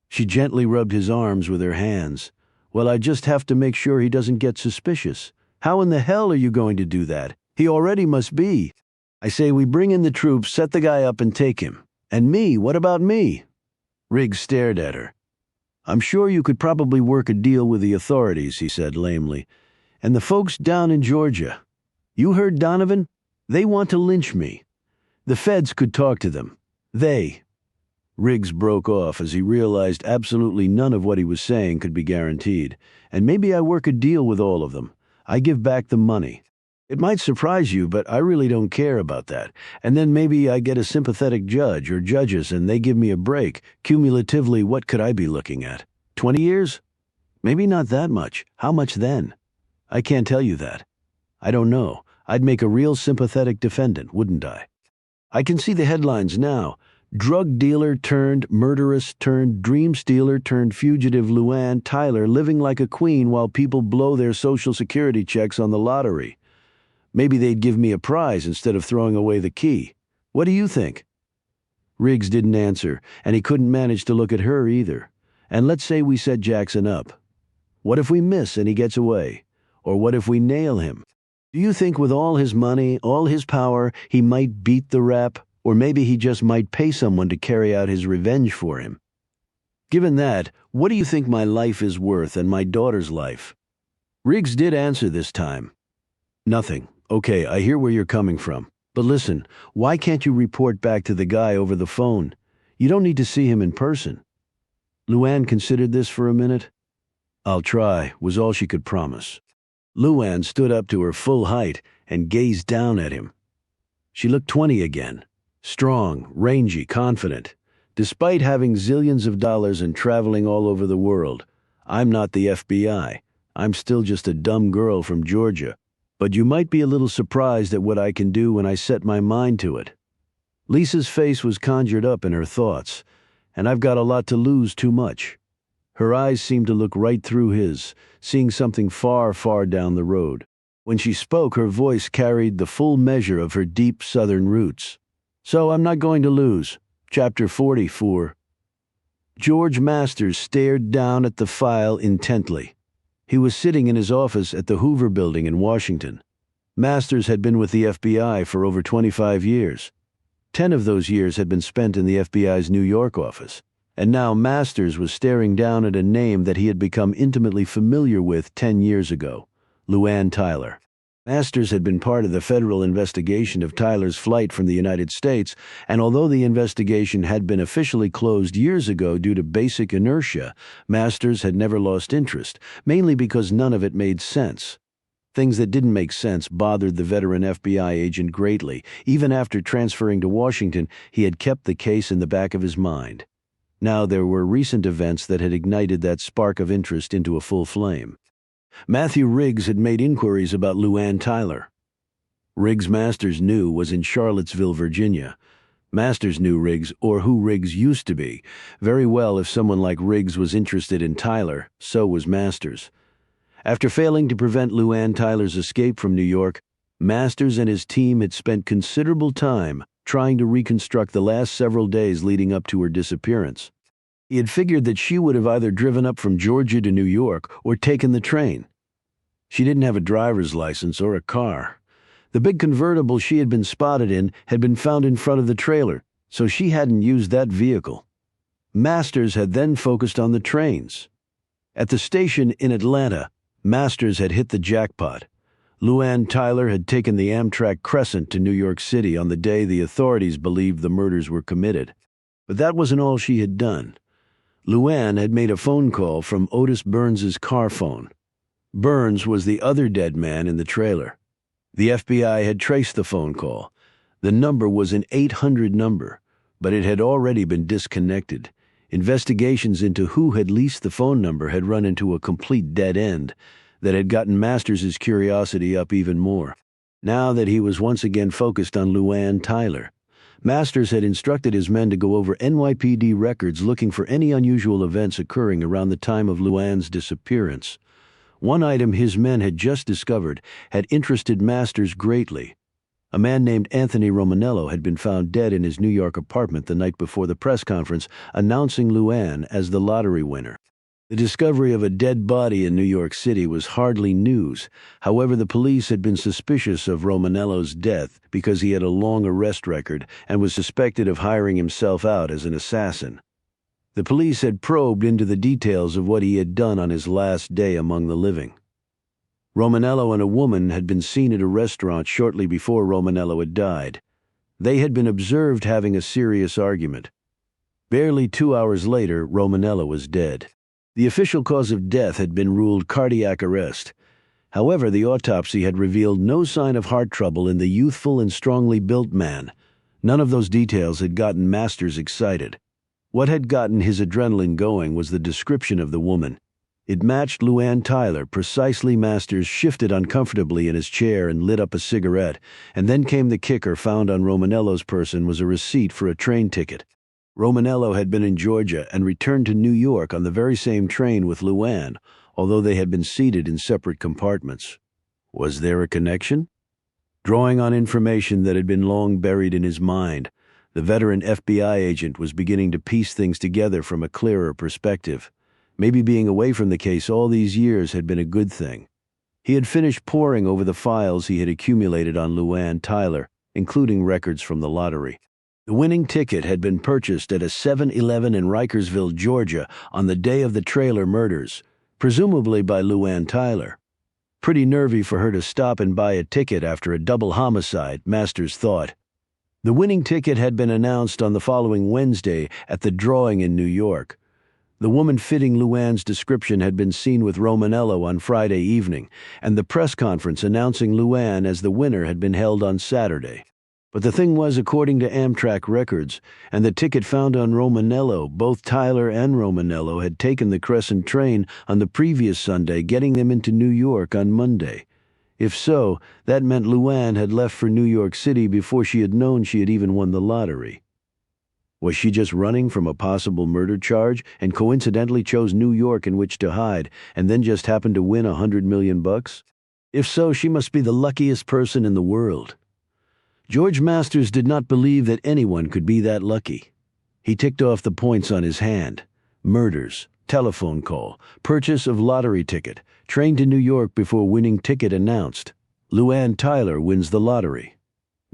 She gently rubbed his arms with her hands. Well, I just have to make sure he doesn't get suspicious. How in the hell are you going to do that? He already must be. I say we bring in the troops, set the guy up and take him. And me, what about me? Riggs stared at her. I'm sure you could probably work a deal with the authorities, he said lamely. And the folks down in Georgia. You heard Donovan? They want to lynch me. The feds could talk to them. They. Riggs broke off as he realized absolutely none of what he was saying could be guaranteed. And maybe I work a deal with all of them. I give back the money. It might surprise you, but I really don't care about that. And then maybe I get a sympathetic judge or judges and they give me a break. Cumulatively, what could I be looking at? 20 years? Maybe not that much. How much then? I can't tell you that. I don't know. I'd make a real sympathetic defendant, wouldn't I? I can see the headlines now. Drug dealer turned murderess turned dream stealer turned fugitive Luann Tyler living like a queen while people blow their Social Security checks on the lottery. Maybe they'd give me a prize instead of throwing away the key. What do you think? Riggs didn't answer, and he couldn't manage to look at her either. And let's say we set Jackson up. What if we miss and he gets away? Or what if we nail him? Do you think with all his money, all his power, he might beat the rap? Or maybe he just might pay someone to carry out his revenge for him? Given that, what do you think my life is worth and my daughter's life? Riggs did answer this time. Nothing. Okay, I hear where you're coming from. But listen, why can't you report back to the guy over the phone? You don't need to see him in person. Luann considered this for a minute. I'll try, was all she could promise. Luann stood up to her full height and gazed down at him. She looked 20 again. Strong, rangy, confident. Despite having zillions of dollars and traveling all over the world, I'm not the FBI. I'm still just a dumb girl from Georgia. But you might be a little surprised at what I can do when I set my mind to it. Lisa's face was conjured up in her thoughts, and I've got a lot to lose too much. Her eyes seemed to look right through his, seeing something far, far down the road. When she spoke, her voice carried the full measure of her deep Southern roots. So I'm not going to lose. Chapter 44. George Masters stared down at the file intently. He was sitting in his office at the Hoover Building in Washington. Masters had been with the FBI for over 25 years. 10 of those years had been spent in the FBI's New York office. And now Masters was staring down at a name that he had become intimately familiar with 10 years ago, Luann Tyler. Masters had been part of the federal investigation of Tyler's flight from the United States, and although the investigation had been officially closed years ago due to basic inertia, Masters had never lost interest, mainly because none of it made sense. Things that didn't make sense bothered the veteran FBI agent greatly. Even after transferring to Washington, he had kept the case in the back of his mind. Now there were recent events that had ignited that spark of interest into a full flame. Matthew Riggs had made inquiries about Luann Tyler. Riggs Masters knew was in Charlottesville, Virginia. Masters knew Riggs, or who Riggs used to be. Very well, if someone like Riggs was interested in Tyler, so was Masters. After failing to prevent Luann Tyler's escape from New York, Masters and his team had spent considerable time trying to reconstruct the last several days leading up to her disappearance. He had figured that she would have either driven up from Georgia to New York or taken the train. She didn't have a driver's license or a car. The big convertible she had been spotted in had been found in front of the trailer, so she hadn't used that vehicle. Masters had then focused on the trains. At the station in Atlanta, Masters had hit the jackpot. Luann Tyler had taken the Amtrak Crescent to New York City on the day the authorities believed the murders were committed. But that wasn't all she had done. Luann had made a phone call from Otis Burns's car phone. Burns was the other dead man in the trailer. The FBI had traced the phone call. The number was an 800 number, but it had already been disconnected. Investigations into who had leased the phone number had run into a complete dead end that had gotten Masters' curiosity up even more. Now that he was once again focused on Luann Tyler, Masters had instructed his men to go over NYPD records looking for any unusual events occurring around the time of Luann's disappearance. One item his men had just discovered had interested Masters greatly. A man named Anthony Romanello had been found dead in his New York apartment the night before the press conference announcing Luann as the lottery winner. The discovery of a dead body in New York City was hardly news. However, the police had been suspicious of Romanello's death because he had a long arrest record and was suspected of hiring himself out as an assassin. The police had probed into the details of what he had done on his last day among the living. Romanello and a woman had been seen at a restaurant shortly before Romanello had died. They had been observed having a serious argument. Barely 2 hours later, Romanello was dead. The official cause of death had been ruled cardiac arrest. However, the autopsy had revealed no sign of heart trouble in the youthful and strongly built man. None of those details had gotten Masters excited. What had gotten his adrenaline going was the description of the woman. It matched Luann Tyler precisely. Masters shifted uncomfortably in his chair and lit up a cigarette, and then came the kicker. Found on Romanello's person was a receipt for a train ticket. Romanello had been in Georgia and returned to New York on the very same train with Luann, although they had been seated in separate compartments. Was there a connection? Drawing on information that had been long buried in his mind, the veteran FBI agent was beginning to piece things together from a clearer perspective. Maybe being away from the case all these years had been a good thing. He had finished poring over the files he had accumulated on Luann Tyler, including records from the lottery. The winning ticket had been purchased at a 7-Eleven in Rikersville, Georgia, on the day of the trailer murders, presumably by Luann Tyler. Pretty nervy for her to stop and buy a ticket after a double homicide, Masters thought. The winning ticket had been announced on the following Wednesday at the drawing in New York. The woman fitting Luann's description had been seen with Romanello on Friday evening, and the press conference announcing Luann as the winner had been held on Saturday. But the thing was, according to Amtrak records, and the ticket found on Romanello, both Tyler and Romanello had taken the Crescent train on the previous Sunday, getting them into New York on Monday. If so, that meant Luann had left for New York City before she had known she had even won the lottery. Was she just running from a possible murder charge and coincidentally chose New York in which to hide and then just happened to win $100 million? If so, she must be the luckiest person in the world. George Masters did not believe that anyone could be that lucky. He ticked off the points on his hand: murders, telephone call, purchase of lottery ticket, train to New York before winning ticket announced. Luann Tyler wins the lottery.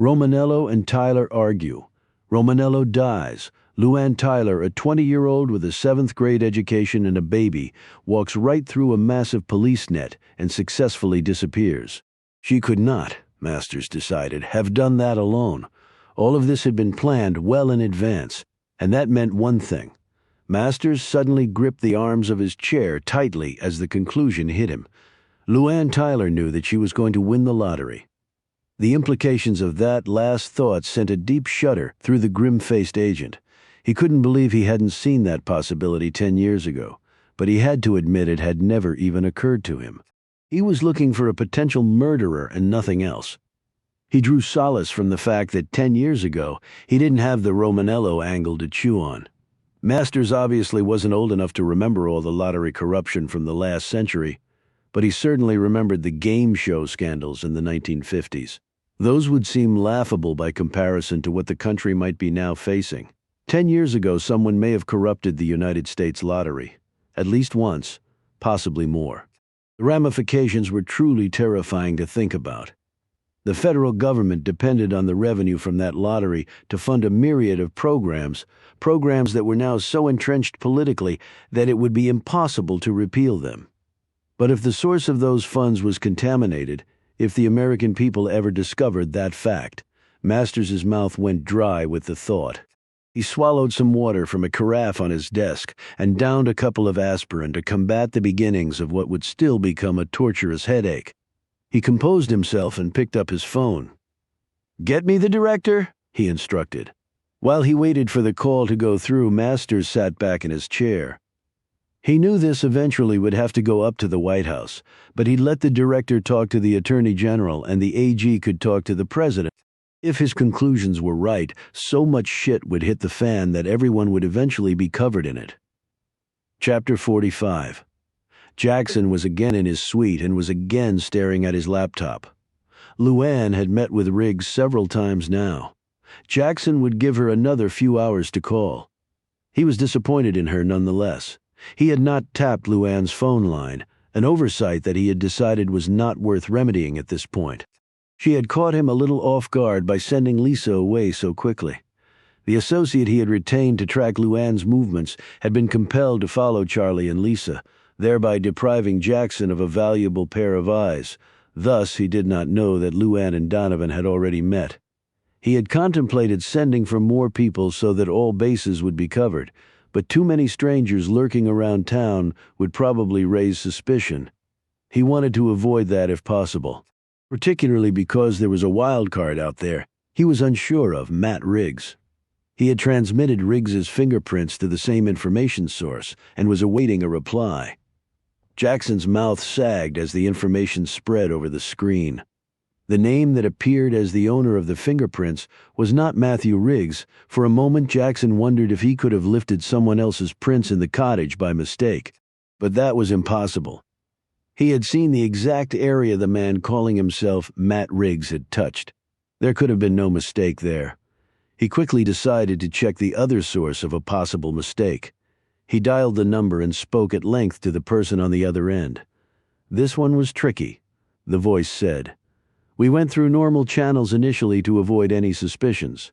Romanello and Tyler argue. Romanello dies. Luann Tyler, a 20-year-old with a 7th-grade education and a baby, walks right through a massive police net and successfully disappears. She could not, Masters decided, have done that alone. All of this had been planned well in advance, and that meant one thing. Masters suddenly gripped the arms of his chair tightly as the conclusion hit him. Luann Tyler knew that she was going to win the lottery. The implications of that last thought sent a deep shudder through the grim-faced agent. He couldn't believe he hadn't seen that possibility 10 years ago, but he had to admit it had never even occurred to him. He was looking for a potential murderer and nothing else. He drew solace from the fact that 10 years ago he didn't have the Romanello angle to chew on. Masters obviously wasn't old enough to remember all the lottery corruption from the last century, but he certainly remembered the game show scandals in the 1950s. Those would seem laughable by comparison to what the country might be now facing. 10 years ago, someone may have corrupted the United States lottery. At least once, possibly more. The ramifications were truly terrifying to think about. The federal government depended on the revenue from that lottery to fund a myriad of programs that were now so entrenched politically that it would be impossible to repeal them. But if the source of those funds was contaminated, if the American people ever discovered that fact, Masters' mouth went dry with the thought. He swallowed some water from a carafe on his desk and downed a couple of aspirin to combat the beginnings of what would still become a torturous headache. He composed himself and picked up his phone. "Get me the director," he instructed. While he waited for the call to go through, Masters sat back in his chair. He knew this eventually would have to go up to the White House, but he'd let the director talk to the Attorney General and the AG could talk to the President. If his conclusions were right, so much shit would hit the fan that everyone would eventually be covered in it. Chapter 45. Jackson was again in his suite and was again staring at his laptop. Luann had met with Riggs several times now. Jackson would give her another few hours to call. He was disappointed in her nonetheless. He had not tapped Luann's phone line, an oversight that he had decided was not worth remedying at this point. She had caught him a little off guard by sending Lisa away so quickly. The associate he had retained to track Luann's movements had been compelled to follow Charlie and Lisa, thereby depriving Jackson of a valuable pair of eyes. Thus, he did not know that Luann and Donovan had already met. He had contemplated sending for more people so that all bases would be covered, but too many strangers lurking around town would probably raise suspicion. He wanted to avoid that if possible, particularly because there was a wild card out there he was unsure of, Matt Riggs. He had transmitted Riggs's fingerprints to the same information source and was awaiting a reply. Jackson's mouth sagged as the information spread over the screen. The name that appeared as the owner of the fingerprints was not Matthew Riggs. For a moment, Jackson wondered if he could have lifted someone else's prints in the cottage by mistake. But that was impossible. He had seen the exact area the man calling himself Matt Riggs had touched. There could have been no mistake there. He quickly decided to check the other source of a possible mistake. He dialed the number and spoke at length to the person on the other end. "This one was tricky," the voice said. "We went through normal channels initially to avoid any suspicions.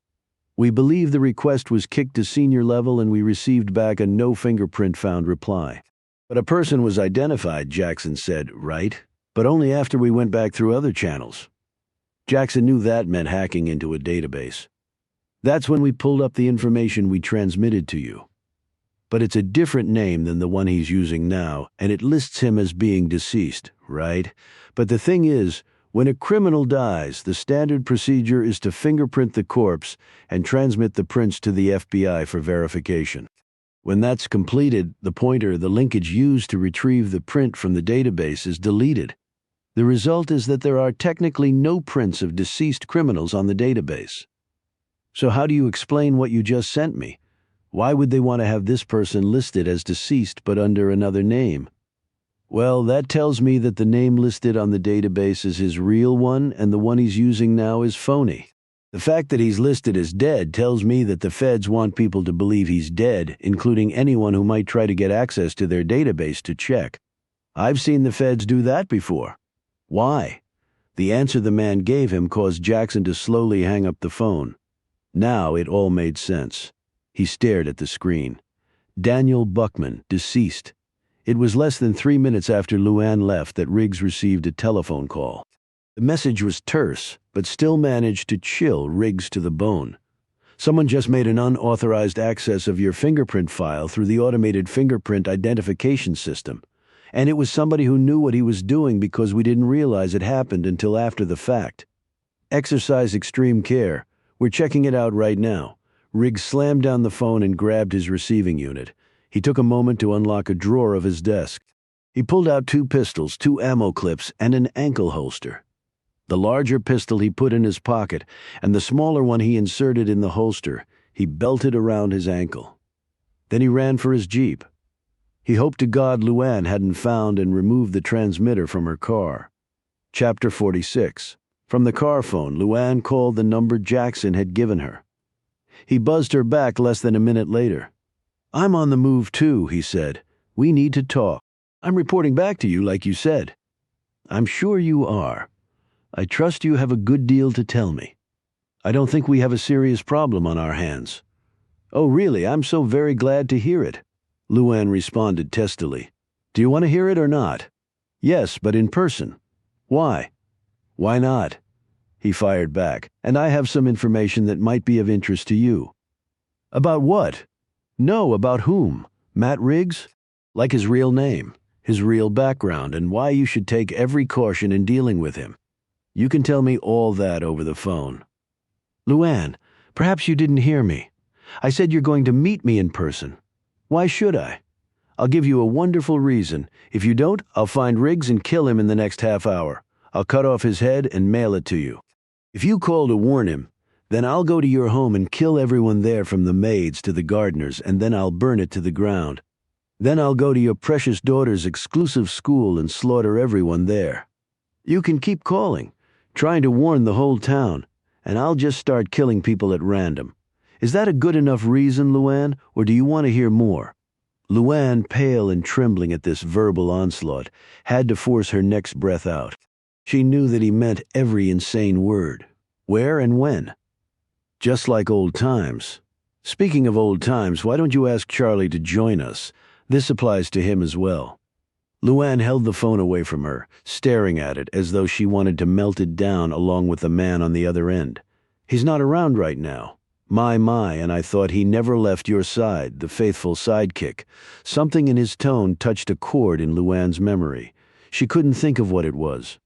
We believe the request was kicked to senior level and we received back a no fingerprint found reply. But a person was identified," Jackson said, "right? But only after we went back through other channels." Jackson knew that meant hacking into a database. "That's when we pulled up the information we transmitted to you. But it's a different name than the one he's using now, and it lists him as being deceased, right? But the thing is, when a criminal dies, the standard procedure is to fingerprint the corpse and transmit the prints to the FBI for verification. When that's completed, the linkage used to retrieve the print from the database is deleted. The result is that there are technically no prints of deceased criminals on the database. So how do you explain what you just sent me? Why would they want to have this person listed as deceased but under another name?" "Well, that tells me that the name listed on the database is his real one and the one he's using now is phony. The fact that he's listed as dead tells me that the feds want people to believe he's dead, including anyone who might try to get access to their database to check. I've seen the feds do that before. Why?" The answer the man gave him caused Jackson to slowly hang up the phone. Now it all made sense. He stared at the screen. Daniel Buckman, deceased. It was less than 3 minutes after Luann left that Riggs received a telephone call. The message was terse, but still managed to chill Riggs to the bone. "Someone just made an unauthorized access of your fingerprint file through the automated fingerprint identification system. And it was somebody who knew what he was doing because we didn't realize it happened until after the fact. Exercise extreme care. We're checking it out right now." Riggs slammed down the phone and grabbed his receiving unit. He took a moment to unlock a drawer of his desk. He pulled out 2 pistols, 2 ammo clips, and an ankle holster. The larger pistol he put in his pocket, and the smaller one he inserted in the holster. He belted around his ankle. Then he ran for his Jeep. He hoped to God Luann hadn't found and removed the transmitter from her car. Chapter 46. From the car phone, Luann called the number Jackson had given her. He buzzed her back less than a minute later. "I'm on the move too," he said. "We need to talk." I'm reporting back to you like you said. I'm sure you are. I trust you have a good deal to tell me. I don't think we have a serious problem on our hands. Oh, really? I'm so very glad to hear it. Luann responded testily. Do you want to hear it or not? Yes, but in person. Why? Why not? He fired back. And I have some information that might be of interest to you. About what? No, about whom? Matt Riggs? Like his real name, his real background, and why you should take every caution in dealing with him. You can tell me all that over the phone. Luann, perhaps you didn't hear me. I said you're going to meet me in person. Why should I? I'll give you a wonderful reason. If you don't, I'll find Riggs and kill him in the next half hour. I'll cut off his head and mail it to you. If you call to warn him, then I'll go to your home and kill everyone there from the maids to the gardeners, and then I'll burn it to the ground. Then I'll go to your precious daughter's exclusive school and slaughter everyone there. You can keep calling, trying to warn the whole town, and I'll just start killing people at random. Is that a good enough reason, Luann, or do you want to hear more? Luann, pale and trembling at this verbal onslaught, had to force her next breath out. She knew that he meant every insane word. Where and when? Just like old times. Speaking of old times, why don't you ask Charlie to join us? This applies to him as well. Luann held the phone away from her, staring at it as though she wanted to melt it down along with the man on the other end. He's not around right now. My, and I thought he never left your side, the faithful sidekick. Something in his tone touched a chord in Luann's memory. She couldn't think of what it was.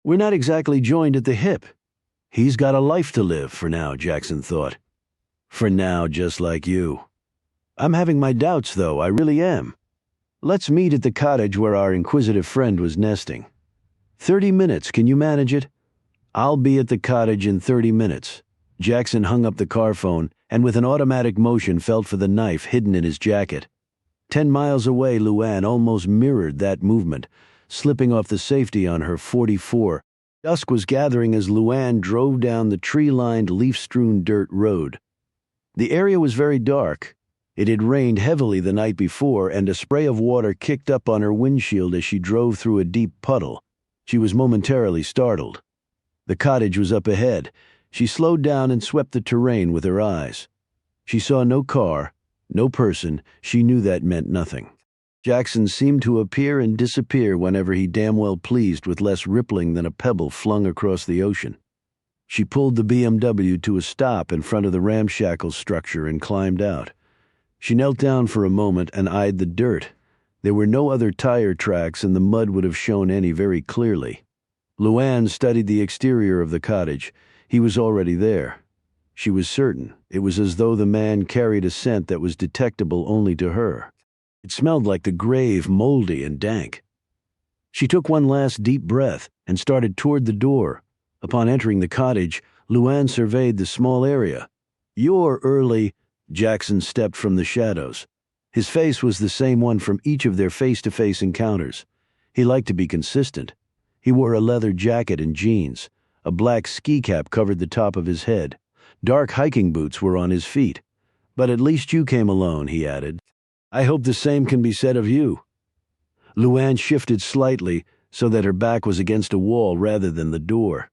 We're not exactly joined at the hip. He's got a life to live for now, Jackson thought. For now, just like you. I'm having my doubts, though, I really am. Let's meet at the cottage where our inquisitive friend was nesting. 30 minutes, can you manage it? I'll be at the cottage in 30 minutes. Jackson hung up the car phone and with an automatic motion felt for the knife hidden in his jacket. 10 miles away, Luann almost mirrored that movement, slipping off the safety on her .44. Dusk was gathering as Luann drove down the tree-lined, leaf-strewn dirt road. The area was very dark. It had rained heavily the night before, and a spray of water kicked up on her windshield as she drove through a deep puddle. She was momentarily startled. The cottage was up ahead. She slowed down and swept the terrain with her eyes. She saw no car, no person. She knew that meant nothing. Jackson seemed to appear and disappear whenever he damn well pleased, with less rippling than a pebble flung across the ocean. She pulled the BMW to a stop in front of the ramshackle structure and climbed out. She knelt down for a moment and eyed the dirt. There were no other tire tracks, and the mud would have shown any very clearly. Luann studied the exterior of the cottage. He was already there. She was certain. It was as though the man carried a scent that was detectable only to her. It smelled like the grave, moldy and dank. She took one last deep breath and started toward the door. Upon entering the cottage, Luann surveyed the small area. "You're early," Jackson stepped from the shadows. His face was the same one from each of their face-to-face encounters. He liked to be consistent. He wore a leather jacket and jeans. A black ski cap covered the top of his head. Dark hiking boots were on his feet. "But at least you came alone," he added. "I hope the same can be said of you." Luann shifted slightly so that her back was against a wall rather than the door.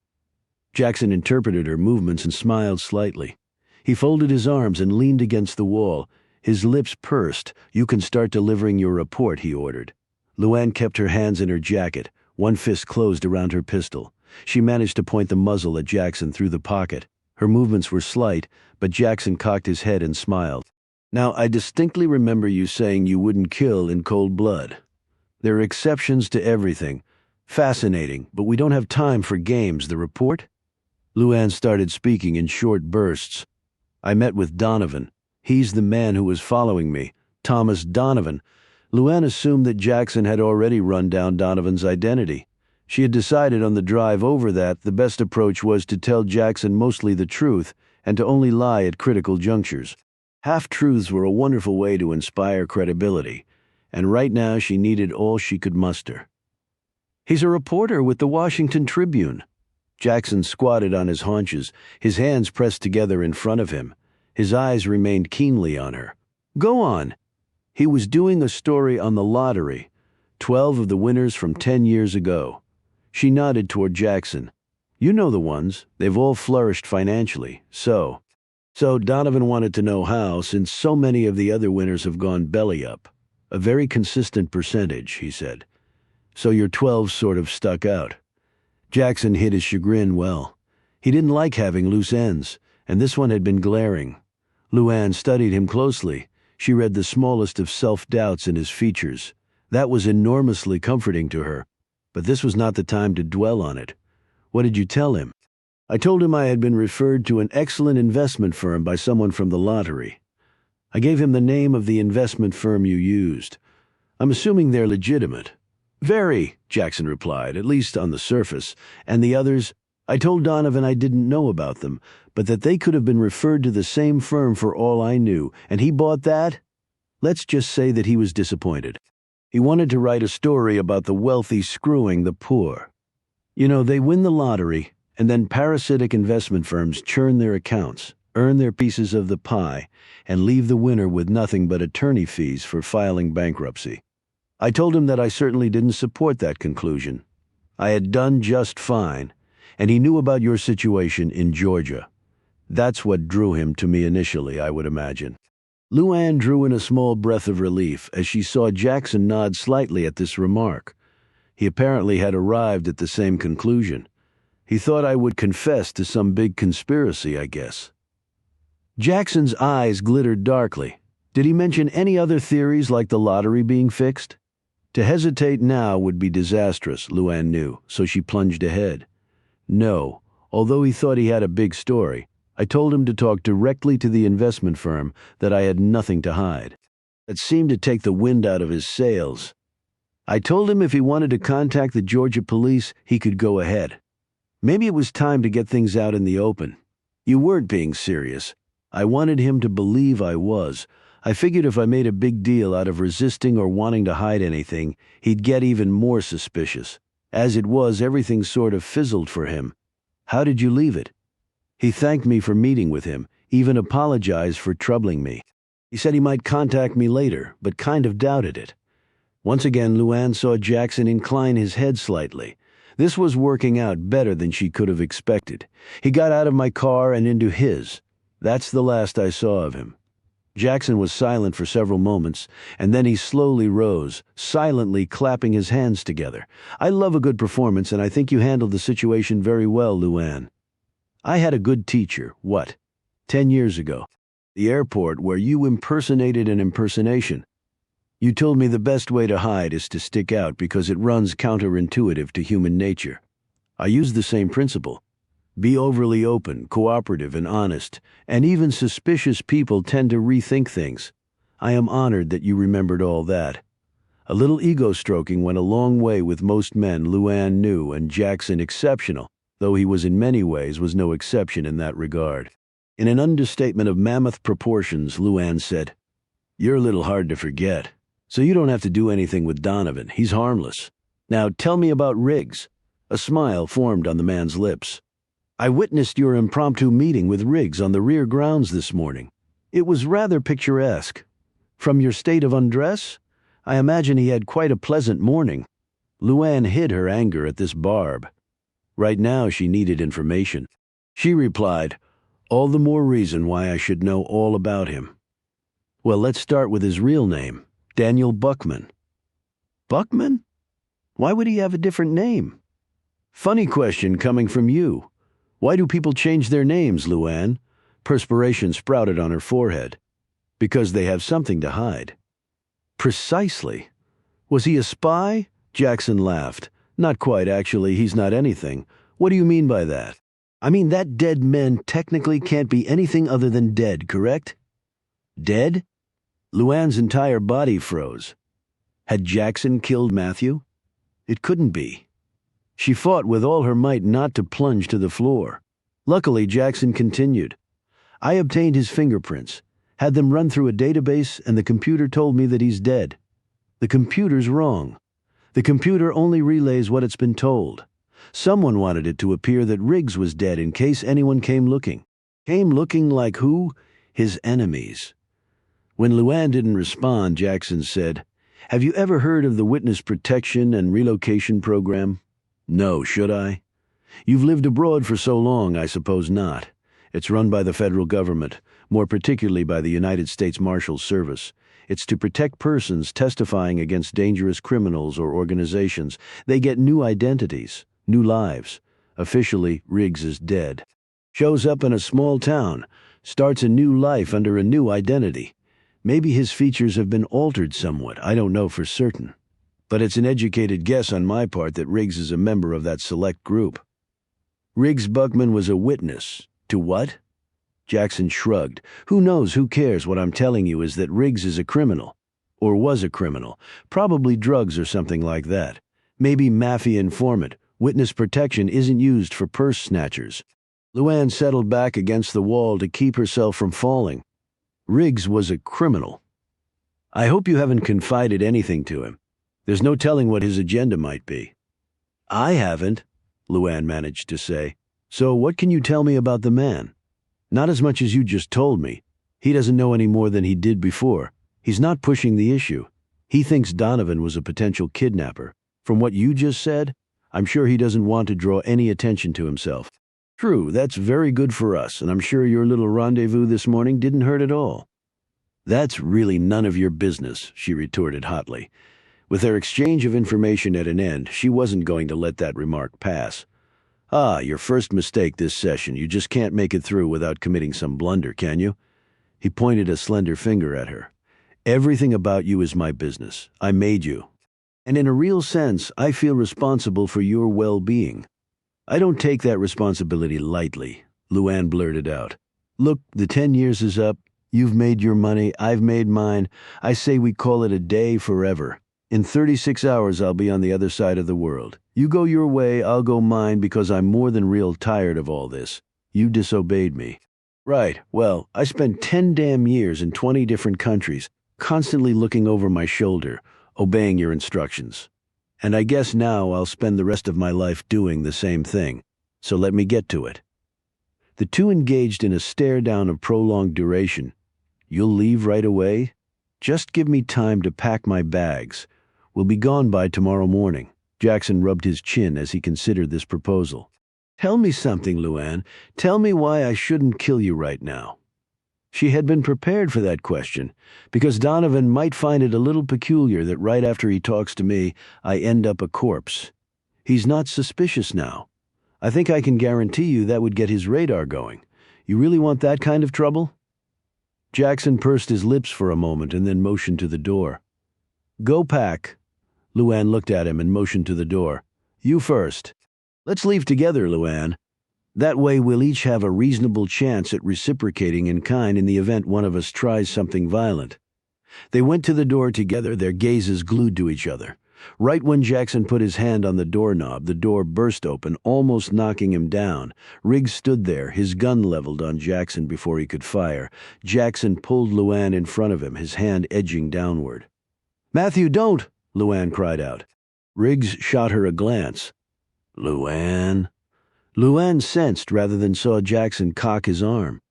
Jackson interpreted her movements and smiled slightly. He folded his arms and leaned against the wall. His lips pursed. "You can start delivering your report," he ordered. Luann kept her hands in her jacket, one fist closed around her pistol. She managed to point the muzzle at Jackson through the pocket. Her movements were slight, but Jackson cocked his head and smiled. "Now, I distinctly remember you saying you wouldn't kill in cold blood. There are exceptions to everything. Fascinating, but we don't have time for games. The report?" Luann started speaking in short bursts. "I met with Donovan. He's the man who was following me. Thomas Donovan." Luann assumed that Jackson had already run down Donovan's identity. She had decided on the drive over that the best approach was to tell Jackson mostly the truth and to only lie at critical junctures. Half-truths were a wonderful way to inspire credibility, and right now she needed all she could muster. "He's a reporter with the Washington Tribune." Jackson squatted on his haunches, his hands pressed together in front of him. His eyes remained keenly on her. "Go on." "He was doing a story on the lottery. 12 of the winners from 10 years ago. She nodded toward Jackson. You know the ones. They've all flourished financially. So Donovan wanted to know how, since so many of the other winners have gone belly up. A very consistent percentage, he said. So your 12 sort of stuck out. Jackson hid his chagrin well. He didn't like having loose ends, and this one had been glaring. Luann studied him closely. She read the smallest of self-doubts in his features. That was enormously comforting to her, but this was not the time to dwell on it. What did you tell him? I told him I had been referred to an excellent investment firm by someone from the lottery. I gave him the name of the investment firm you used. I'm assuming they're legitimate. Very, Jackson replied, at least on the surface. And the others? I told Donovan I didn't know about them, but that they could have been referred to the same firm for all I knew, and he bought that? Let's just say that he was disappointed. He wanted to write a story about the wealthy screwing the poor. You know, they win the lottery, and then parasitic investment firms churn their accounts, earn their pieces of the pie, and leave the winner with nothing but attorney fees for filing bankruptcy. I told him that I certainly didn't support that conclusion. I had done just fine, and he knew about your situation in Georgia. That's what drew him to me initially, I would imagine. Luann drew in a small breath of relief as she saw Jackson nod slightly at this remark. He apparently had arrived at the same conclusion. He thought I would confess to some big conspiracy, I guess. Jackson's eyes glittered darkly. Did he mention any other theories like the lottery being fixed? To hesitate now would be disastrous, Luann knew, so she plunged ahead. No, although he thought he had a big story, I told him to talk directly to the investment firm, that I had nothing to hide. That seemed to take the wind out of his sails. I told him if he wanted to contact the Georgia police, he could go ahead. Maybe it was time to get things out in the open. You weren't being serious. I wanted him to believe I was. I figured if I made a big deal out of resisting or wanting to hide anything, he'd get even more suspicious. As it was, everything sort of fizzled for him. How did you leave it? He thanked me for meeting with him, even apologized for troubling me. He said he might contact me later, but kind of doubted it. Once again, Luann saw Jackson incline his head slightly. This was working out better than she could have expected. He got out of my car and into his. That's the last I saw of him. Jackson was silent for several moments, and then he slowly rose, silently clapping his hands together. I love a good performance, and I think you handled the situation very well, Luann. I had a good teacher, 10 years ago. The airport where you impersonated an impersonation. You told me the best way to hide is to stick out because it runs counterintuitive to human nature. I used the same principle. Be overly open, cooperative, and honest, and even suspicious people tend to rethink things. I am honored that you remembered all that. A little ego-stroking went a long way with most men, Luann knew, and Jackson exceptional, though he was in many ways was no exception in that regard. In an understatement of mammoth proportions, Luann said, You're a little hard to forget, so you don't have to do anything with Donovan. He's harmless. Now tell me about Riggs. A smile formed on the man's lips. I witnessed your impromptu meeting with Riggs on the rear grounds this morning. It was rather picturesque. From your state of undress, I imagine he had quite a pleasant morning. Luann hid her anger at this barb. Right now she needed information. She replied, All the more reason why I should know all about him. Well, let's start with his real name, Daniel Buckman. Buckman? Why would he have a different name? Funny question coming from you. Why do people change their names, Luann? Perspiration sprouted on her forehead. Because they have something to hide. Precisely. Was he a spy? Jackson laughed. Not quite, actually. He's not anything. What do you mean by that? I mean that dead men technically can't be anything other than dead, correct? Dead? Luann's entire body froze. Had Jackson killed Matthew? It couldn't be. She fought with all her might not to plunge to the floor. Luckily, Jackson continued. I obtained his fingerprints, had them run through a database, and the computer told me that he's dead. The computer's wrong. The computer only relays what it's been told. Someone wanted it to appear that Riggs was dead in case anyone came looking. Came looking like who? His enemies. When Luann didn't respond, Jackson said, Have you ever heard of the Witness Protection and Relocation Program? No, should I? You've lived abroad for so long, I suppose not. It's run by the federal government, more particularly by the United States Marshals Service. It's to protect persons testifying against dangerous criminals or organizations. They get new identities, new lives. Officially, Riggs is dead. Shows up in a small town, starts a new life under a new identity. Maybe his features have been altered somewhat, I don't know for certain. But it's an educated guess on my part that Riggs is a member of that select group. Riggs Buckman was a witness. To what? Jackson shrugged. Who knows, who cares? What I'm telling you is that Riggs is a criminal. Or was a criminal. Probably drugs or something like that. Maybe mafia informant. Witness protection isn't used for purse snatchers. Luann settled back against the wall to keep herself from falling. Riggs was a criminal. I hope you haven't confided anything to him. There's no telling what his agenda might be. I haven't, Luann managed to say. So what can you tell me about the man? Not as much as you just told me. He doesn't know any more than he did before. He's not pushing the issue. He thinks Donovan was a potential kidnapper. From what you just said, I'm sure he doesn't want to draw any attention to himself. True, that's very good for us, and I'm sure your little rendezvous this morning didn't hurt at all. That's really none of your business, she retorted hotly. With their exchange of information at an end, she wasn't going to let that remark pass. Ah, your first mistake this session. You just can't make it through without committing some blunder, can you? He pointed a slender finger at her. Everything about you is my business. I made you. And in a real sense, I feel responsible for your well-being. I don't take that responsibility lightly, Luann blurted out. Look, the 10 years is up. You've made your money. I've made mine. I say we call it a day forever. In 36 hours, I'll be on the other side of the world. You go your way, I'll go mine, because I'm more than real tired of all this. You disobeyed me. Right, well, I spent 10 damn years in 20 different countries, constantly looking over my shoulder, obeying your instructions. And I guess now I'll spend the rest of my life doing the same thing. So let me get to it. The two engaged in a stare-down of prolonged duration. You'll leave right away? Just give me time to pack my bags. We'll be gone by tomorrow morning. Jackson rubbed his chin as he considered this proposal. Tell me something, Luann. Tell me why I shouldn't kill you right now. She had been prepared for that question, because Donovan might find it a little peculiar that right after he talks to me, I end up a corpse. He's not suspicious now. I think I can guarantee you that would get his radar going. You really want that kind of trouble? Jackson pursed his lips for a moment and then motioned to the door. Go pack. Luann looked at him and motioned to the door. You first. Let's leave together, Luann. That way we'll each have a reasonable chance at reciprocating in kind in the event one of us tries something violent. They went to the door together, their gazes glued to each other. Right when Jackson put his hand on the doorknob, the door burst open, almost knocking him down. Riggs stood there, his gun leveled on Jackson before he could fire. Jackson pulled Luann in front of him, his hand edging downward. Matthew, don't! Luann cried out. Riggs shot her a glance. Luann? Luann sensed rather than saw Jackson cock his arm.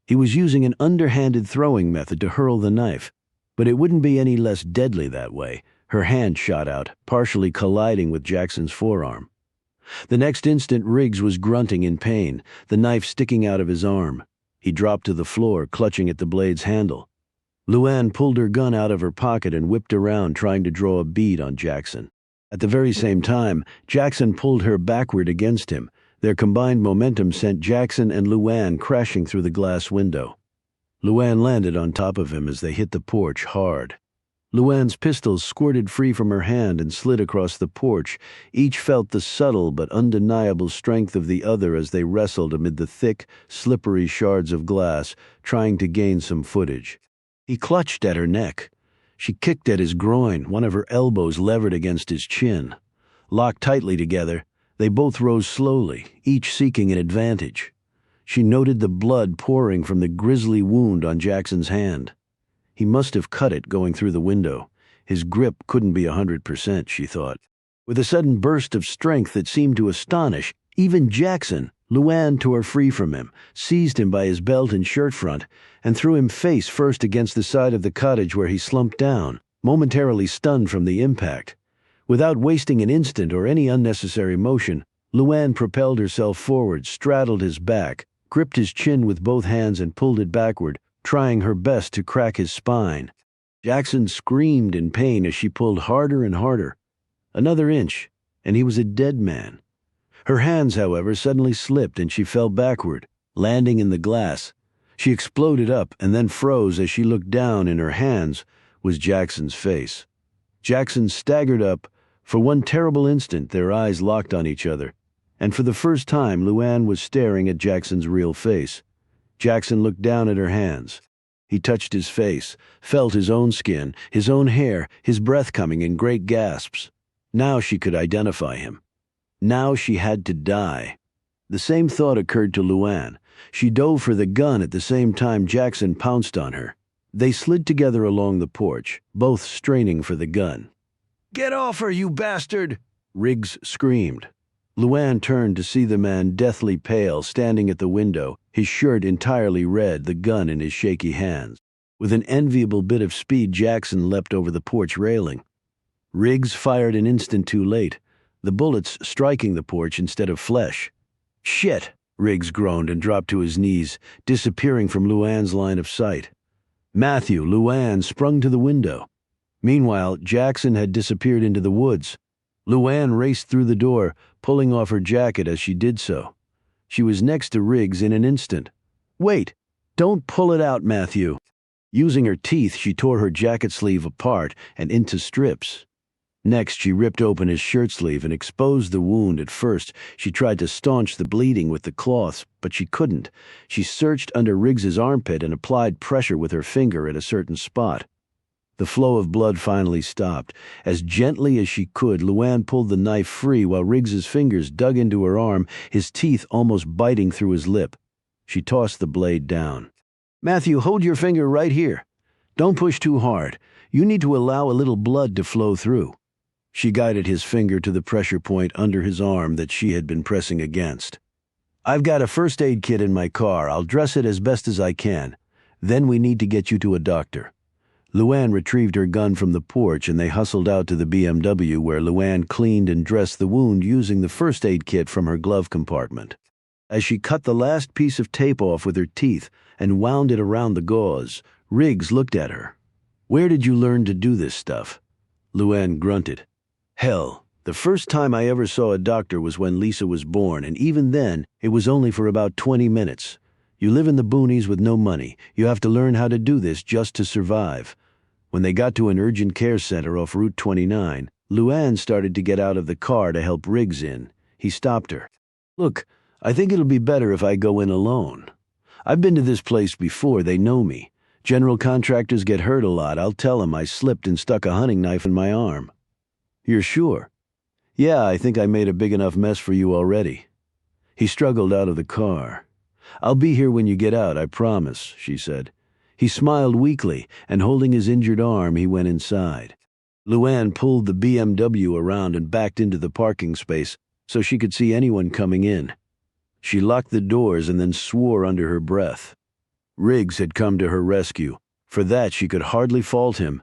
He was using an underhanded throwing method to hurl the knife, but it wouldn't be any less deadly that way. Her hand shot out, partially colliding with Jackson's forearm. The next instant, Riggs was grunting in pain, the knife sticking out of his arm. He dropped to the floor, clutching at the blade's handle. Luann pulled her gun out of her pocket and whipped around, trying to draw a bead on Jackson. At the very same time, Jackson pulled her backward against him. Their combined momentum sent Jackson and Luann crashing through the glass window. Luann landed on top of him as they hit the porch hard. Luann's pistols squirted free from her hand and slid across the porch. Each felt the subtle but undeniable strength of the other as they wrestled amid the thick, slippery shards of glass, trying to gain some footage. He clutched at her neck. She kicked at his groin, one of her elbows levered against his chin. Locked tightly together, they both rose slowly, each seeking an advantage. She noted the blood pouring from the grisly wound on Jackson's hand. He must have cut it going through the window. His grip couldn't be 100%, she thought. With a sudden burst of strength that seemed to astonish even Jackson, Luann tore free from him, seized him by his belt and shirt front, and threw him face first against the side of the cottage where he slumped down. momentarily stunned from the impact. Without wasting an instant or any unnecessary motion, Luann propelled herself forward, straddled his back, gripped his chin with both hands and pulled it backward, trying her best to crack his spine. Jackson screamed in pain as she pulled harder and harder. Another inch, and he was a dead man. Her hands, however, suddenly slipped and she fell backward, landing in the glass. She exploded up and then froze as she looked down. In her hands was Jackson's face. Jackson staggered up. For one terrible instant, their eyes locked on each other, and for the first time, Luann was staring at Jackson's real face. Jackson looked down at her hands. He touched his face, felt his own skin, his own hair, his breath coming in great gasps. Now she could identify him. Now she had to die. The same thought occurred to Luann. She dove for the gun at the same time Jackson pounced on her. They slid together along the porch, both straining for the gun. "Get off her, you bastard!" Riggs screamed. Luann turned to see the man, deathly pale, standing at the window, his shirt entirely red, the gun in his shaky hands. With an enviable bit of speed, Jackson leapt over the porch railing. Riggs fired an instant too late, the bullets striking the porch instead of flesh. "Shit!" Riggs groaned and dropped to his knees, disappearing from Luann's line of sight. Matthew, Luann, sprung to the window. Meanwhile, Jackson had disappeared into the woods. Luann raced through the door, pulling off her jacket as she did so. She was next to Riggs in an instant. "Wait! Don't pull it out, Matthew!" Using her teeth, she tore her jacket sleeve apart and into strips. Next, she ripped open his shirt sleeve and exposed the wound. At first, she tried to staunch the bleeding with the cloths, but she couldn't. She searched under Riggs's armpit and applied pressure with her finger at a certain spot. The flow of blood finally stopped. As gently as she could, Luann pulled the knife free while Riggs's fingers dug into her arm, his teeth almost biting through his lip. She tossed the blade down. "Matthew, hold your finger right here. Don't push too hard. You need to allow a little blood to flow through." She guided his finger to the pressure point under his arm that she had been pressing against. "I've got a first aid kit in my car. I'll dress it as best as I can. Then we need to get you to a doctor." Luann retrieved her gun from the porch and they hustled out to the BMW where Luann cleaned and dressed the wound using the first aid kit from her glove compartment. As she cut the last piece of tape off with her teeth and wound it around the gauze, Riggs looked at her. "Where did you learn to do this stuff?" Luann grunted. "Hell, the first time I ever saw a doctor was when Lisa was born, and even then, it was only for about 20 minutes. You live in the boonies with no money. You have to learn how to do this just to survive." When they got to an urgent care center off Route 29, Luann started to get out of the car to help Riggs in. He stopped her. "Look, I think it'll be better if I go in alone. I've been to this place before, they know me. General contractors get hurt a lot. I'll tell them I slipped and stuck a hunting knife in my arm." "You're sure?" "Yeah, I think I made a big enough mess for you already." He struggled out of the car. "I'll be here when you get out, I promise," she said. He smiled weakly, and holding his injured arm, he went inside. Luann pulled the BMW around and backed into the parking space so she could see anyone coming in. She locked the doors and then swore under her breath. Riggs had come to her rescue. For that, she could hardly fault him.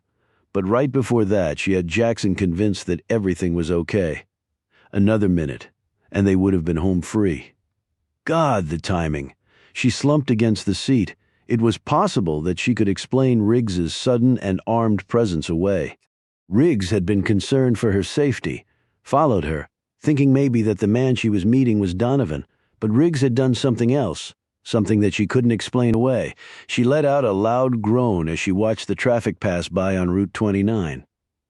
But right before that, she had Jackson convinced that everything was okay. Another minute, and they would have been home free. God, the timing! She slumped against the seat. It was possible that she could explain Riggs's sudden and armed presence away. Riggs had been concerned for her safety, followed her, thinking maybe that the man she was meeting was Donovan, but Riggs had done something else, something that she couldn't explain away. She let out a loud groan as she watched the traffic pass by on Route 29.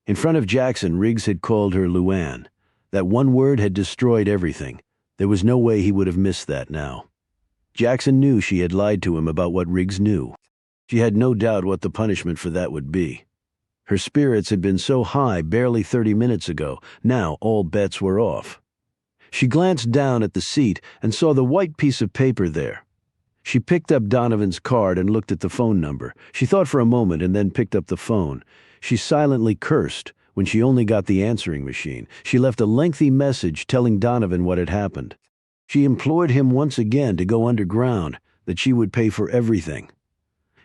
In front of Jackson, Riggs had called her Luann. That one word had destroyed everything. There was no way he would have missed that now. Jackson knew she had lied to him about what Riggs knew. She had no doubt what the punishment for that would be. Her spirits had been so high barely 30 minutes ago. Now all bets were off. She glanced down at the seat and saw the white piece of paper there. She picked up Donovan's card and looked at the phone number. She thought for a moment and then picked up the phone. She silently cursed when she only got the answering machine. She left a lengthy message telling Donovan what had happened. She implored him once again to go underground, that she would pay for everything.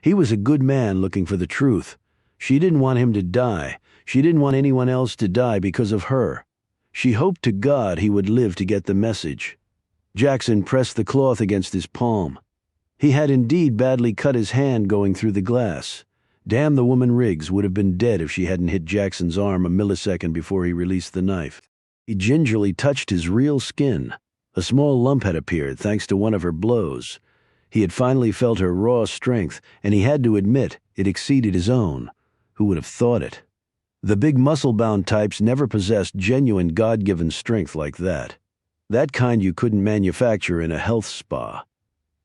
He was a good man looking for the truth. She didn't want him to die. She didn't want anyone else to die because of her. She hoped to God he would live to get the message. Jackson pressed the cloth against his palm. He had indeed badly cut his hand going through the glass. Damn, the woman Riggs would have been dead if she hadn't hit Jackson's arm a millisecond before he released the knife. He gingerly touched his real skin. A small lump had appeared thanks to one of her blows. He had finally felt her raw strength, and he had to admit it exceeded his own. Who would have thought it? The big muscle-bound types never possessed genuine God-given strength like that. That kind you couldn't manufacture in a health spa.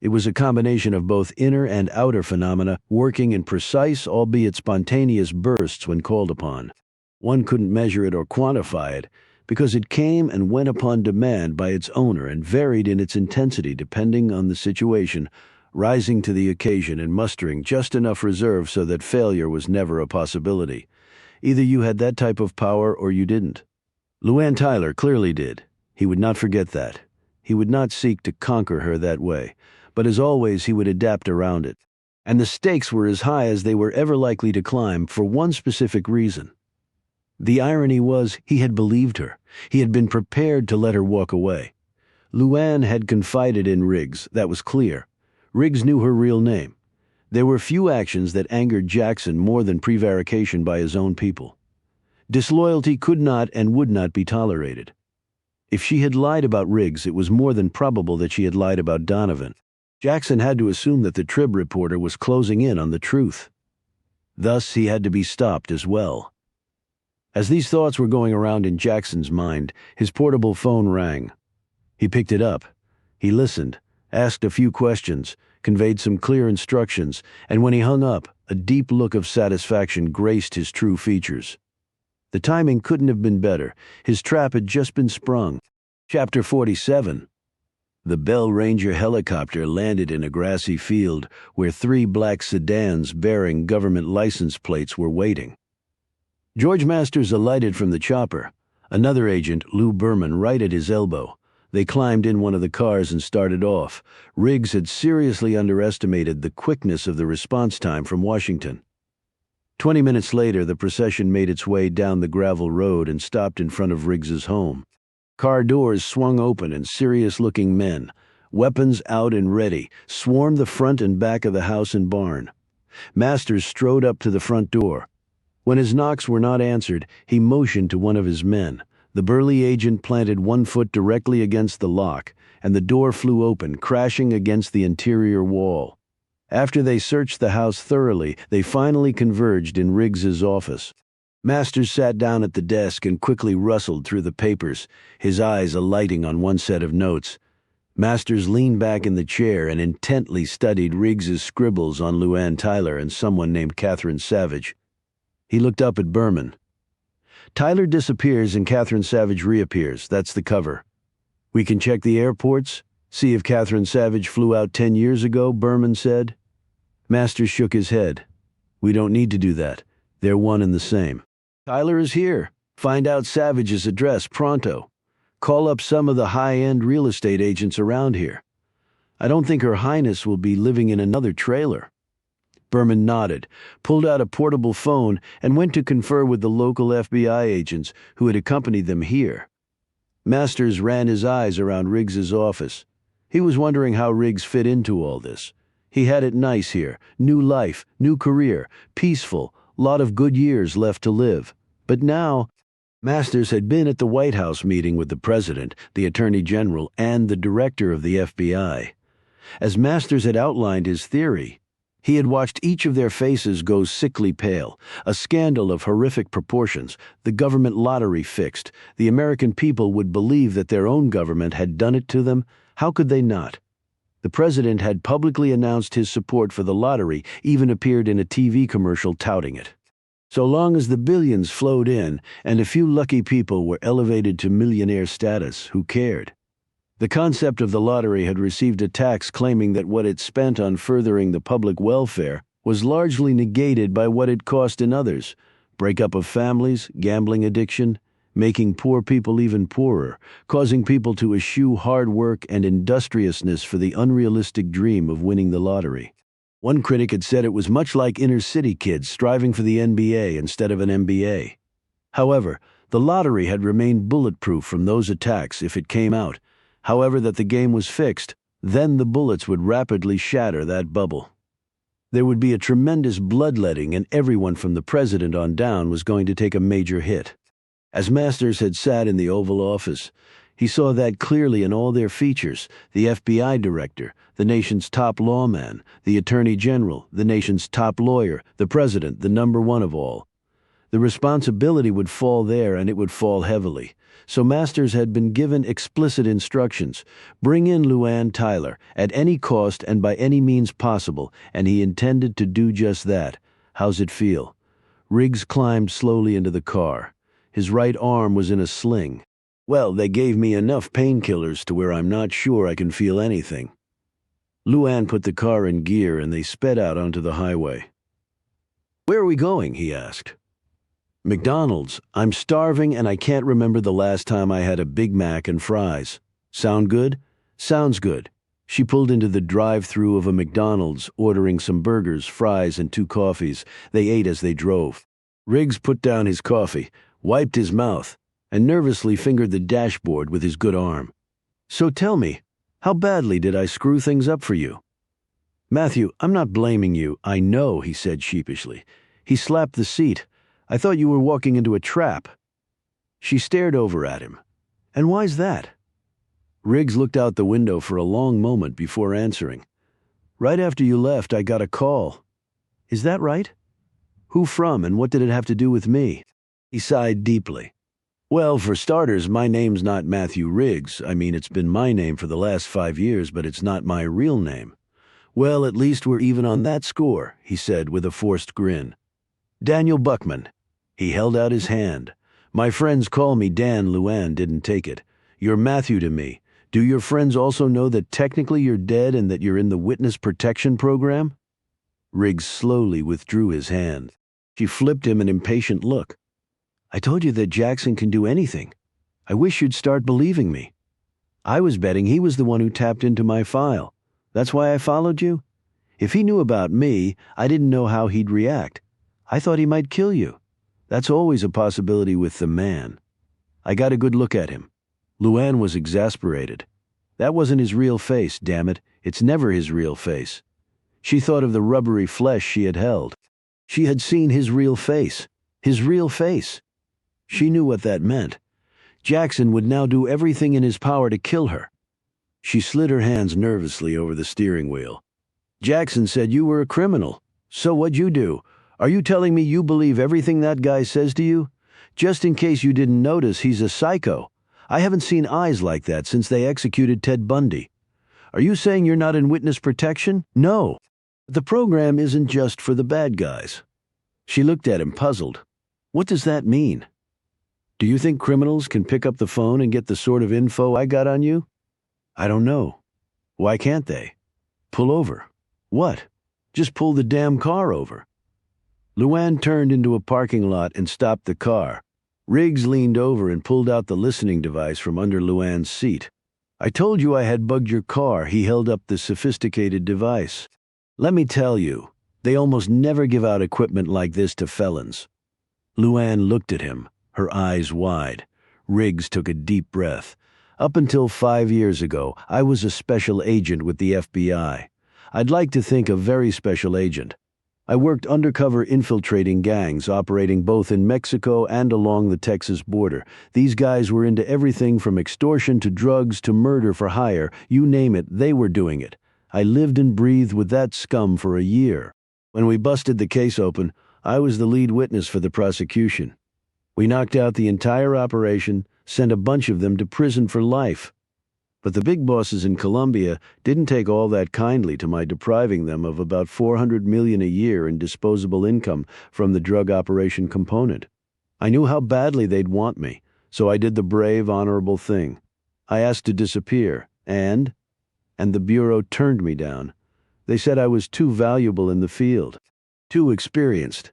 It was a combination of both inner and outer phenomena working in precise, albeit spontaneous bursts when called upon. One couldn't measure it or quantify it, because it came and went upon demand by its owner and varied in its intensity depending on the situation, rising to the occasion and mustering just enough reserve so that failure was never a possibility. Either you had that type of power or you didn't. Luann Tyler clearly did. He would not forget that. He would not seek to conquer her that way, but as always he would adapt around it. And the stakes were as high as they were ever likely to climb for one specific reason. The irony was he had believed her. He had been prepared to let her walk away. Luann had confided in Riggs, that was clear. Riggs knew her real name. There were few actions that angered Jackson more than prevarication by his own people. Disloyalty could not and would not be tolerated. If she had lied about Riggs, it was more than probable that she had lied about Donovan. Jackson had to assume that the Trib reporter was closing in on the truth. Thus, he had to be stopped as well. As these thoughts were going around in Jackson's mind, his portable phone rang. He picked it up. He listened, asked a few questions, conveyed some clear instructions, and when he hung up, a deep look of satisfaction graced his true features. The timing couldn't have been better. His trap had just been sprung. Chapter 47. The Bell Ranger helicopter landed in a grassy field where 3 black sedans bearing government license plates were waiting. George Masters alighted from the chopper. Another agent, Lou Berman, right at his elbow. They climbed in one of the cars and started off. Riggs had seriously underestimated the quickness of the response time from Washington. 20 minutes later, the procession made its way down the gravel road and stopped in front of Riggs's home. Car doors swung open and serious-looking men, weapons out and ready, swarmed the front and back of the house and barn. Masters strode up to the front door. When his knocks were not answered, he motioned to one of his men. The burly agent planted one foot directly against the lock, and the door flew open, crashing against the interior wall. After they searched the house thoroughly, they finally converged in Riggs's office. Masters sat down at the desk and quickly rustled through the papers, his eyes alighting on one set of notes. Masters leaned back in the chair and intently studied Riggs's scribbles on Luann Tyler and someone named Catherine Savage. He looked up at Berman. Tyler disappears and Catherine Savage reappears. That's the cover. We can check the airports, see if Catherine Savage flew out 10 years ago, Berman said. Masters shook his head. We don't need to do that. They're one and the same. Tyler is here. Find out Savage's address pronto. Call up some of the high-end real estate agents around here. I don't think Her Highness will be living in another trailer. Berman nodded, pulled out a portable phone, and went to confer with the local FBI agents who had accompanied them here. Masters ran his eyes around Riggs's office. He was wondering how Riggs fit into all this. He had it nice here, new life, new career, peaceful, lot of good years left to live. But now, Masters had been at the White House meeting with the President, the Attorney General, and the Director of the FBI. As Masters had outlined his theory, he had watched each of their faces go sickly pale, a scandal of horrific proportions, the government lottery fixed. The American people would believe that their own government had done it to them. How could they not? The president had publicly announced his support for the lottery, even appeared in a TV commercial touting it. So long as the billions flowed in and a few lucky people were elevated to millionaire status, who cared? The concept of the lottery had received attacks claiming that what it spent on furthering the public welfare was largely negated by what it cost in others: breakup of families, gambling addiction, making poor people even poorer, causing people to eschew hard work and industriousness for the unrealistic dream of winning the lottery. One critic had said it was much like inner-city kids striving for the NBA instead of an MBA. However, the lottery had remained bulletproof from those attacks if it came out. However, that the game was fixed, then the bullets would rapidly shatter that bubble. There would be a tremendous bloodletting, and everyone from the president on down was going to take a major hit. As Masters had sat in the Oval Office, he saw that clearly in all their features: the FBI director, the nation's top lawman, the attorney general, the nation's top lawyer, the president, the number one of all. The responsibility would fall there, and it would fall heavily. So Masters had been given explicit instructions: bring in Luann Tyler at any cost and by any means possible, and he intended to do just that. How's it feel? Riggs climbed slowly into the car. His right arm was in a sling. Well, they gave me enough painkillers to where I'm not sure I can feel anything. Luann put the car in gear and they sped out onto the highway. Where are we going? He asked. McDonald's. I'm starving and I can't remember the last time I had a Big Mac and fries. Sound good? Sounds good. She pulled into the drive-thru of a McDonald's, ordering some burgers, fries, and 2 coffees. They ate as they drove. Riggs put down his coffee, wiped his mouth, and nervously fingered the dashboard with his good arm. So tell me, how badly did I screw things up for you? Matthew, I'm not blaming you. I know, he said sheepishly. He slapped the seat. I thought you were walking into a trap. She stared over at him. And why's that? Riggs looked out the window for a long moment before answering. Right after you left, I got a call. Is that right? Who from, and what did it have to do with me? He sighed deeply. Well, for starters, my name's not Matthew Riggs. I mean, it's been my name for the last 5 years, but it's not my real name. Well, at least we're even on that score, he said with a forced grin. Daniel Buckman. He held out his hand. My friends call me Dan. Luann didn't take it. You're Matthew to me. Do your friends also know that technically you're dead and that you're in the witness protection program? Riggs slowly withdrew his hand. She flipped him an impatient look. I told you that Jackson can do anything. I wish you'd start believing me. I was betting he was the one who tapped into my file. That's why I followed you? If he knew about me, I didn't know how he'd react. I thought he might kill you. That's always a possibility with the man. I got a good look at him. Luann was exasperated. That wasn't his real face, damn it. It's never his real face. She thought of the rubbery flesh she had held. She had seen his real face. His real face. She knew what that meant. Jackson would now do everything in his power to kill her. She slid her hands nervously over the steering wheel. Jackson said you were a criminal. So what'd you do? Are you telling me you believe everything that guy says to you? Just in case you didn't notice, he's a psycho. I haven't seen eyes like that since they executed Ted Bundy. Are you saying you're not in witness protection? No. The program isn't just for the bad guys. She looked at him, puzzled. What does that mean? Do you think criminals can pick up the phone and get the sort of info I got on you? I don't know. Why can't they? Pull over. What? Just pull the damn car over. Luann turned into a parking lot and stopped the car. Riggs leaned over and pulled out the listening device from under Luann's seat. I told you I had bugged your car. He held up the sophisticated device. Let me tell you, they almost never give out equipment like this to felons. Luann looked at him, her eyes wide. Riggs took a deep breath. Up until 5 years ago, I was a special agent with the FBI. I'd like to think a very special agent. I worked undercover infiltrating gangs operating both in Mexico and along the Texas border. These guys were into everything from extortion to drugs to murder for hire. You name it, they were doing it. I lived and breathed with that scum for a year. When we busted the case open, I was the lead witness for the prosecution. We knocked out the entire operation, sent a bunch of them to prison for life. But the big bosses in Colombia didn't take all that kindly to my depriving them of about $400 million a year in disposable income from the drug operation component. I knew how badly they'd want me, so I did the brave, honorable thing. I asked to disappear, and the Bureau turned me down. They said I was too valuable in the field, too experienced.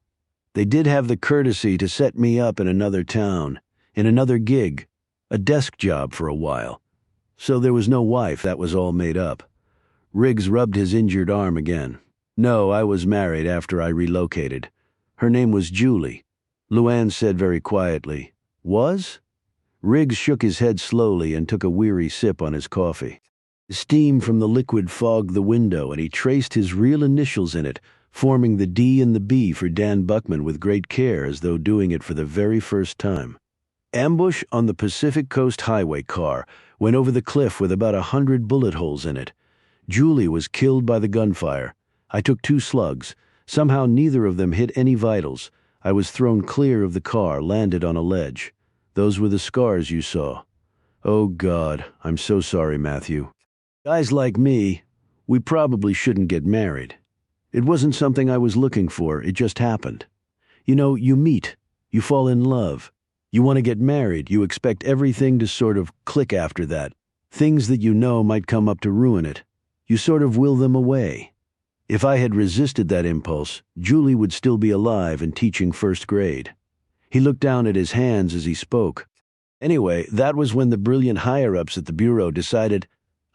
They did have the courtesy to set me up in another town, in another gig, a desk job for a while. So there was no wife, that was all made up. Riggs rubbed his injured arm again. No, I was married after I relocated. Her name was Julie. Luann said very quietly. Was? Riggs shook his head slowly and took a weary sip on his coffee. Steam from the liquid fogged the window, and he traced his real initials in it, forming the D and the B for Dan Buckman with great care, as though doing it for the very first time. Ambush on the Pacific Coast Highway car went over the cliff with about 100 bullet holes in it. Julie was killed by the gunfire. I took 2 slugs. Somehow neither of them hit any vitals. I was thrown clear of the car, landed on a ledge. Those were the scars you saw. Oh God, I'm so sorry, Matthew. Guys like me, we probably shouldn't get married. It wasn't something I was looking for, it just happened. You know, you meet, you fall in love. You want to get married, you expect everything to sort of click after that. Things that you know might come up to ruin it. You sort of will them away. If I had resisted that impulse, Julie would still be alive and teaching first grade. He looked down at his hands as he spoke. Anyway, that was when the brilliant higher-ups at the Bureau decided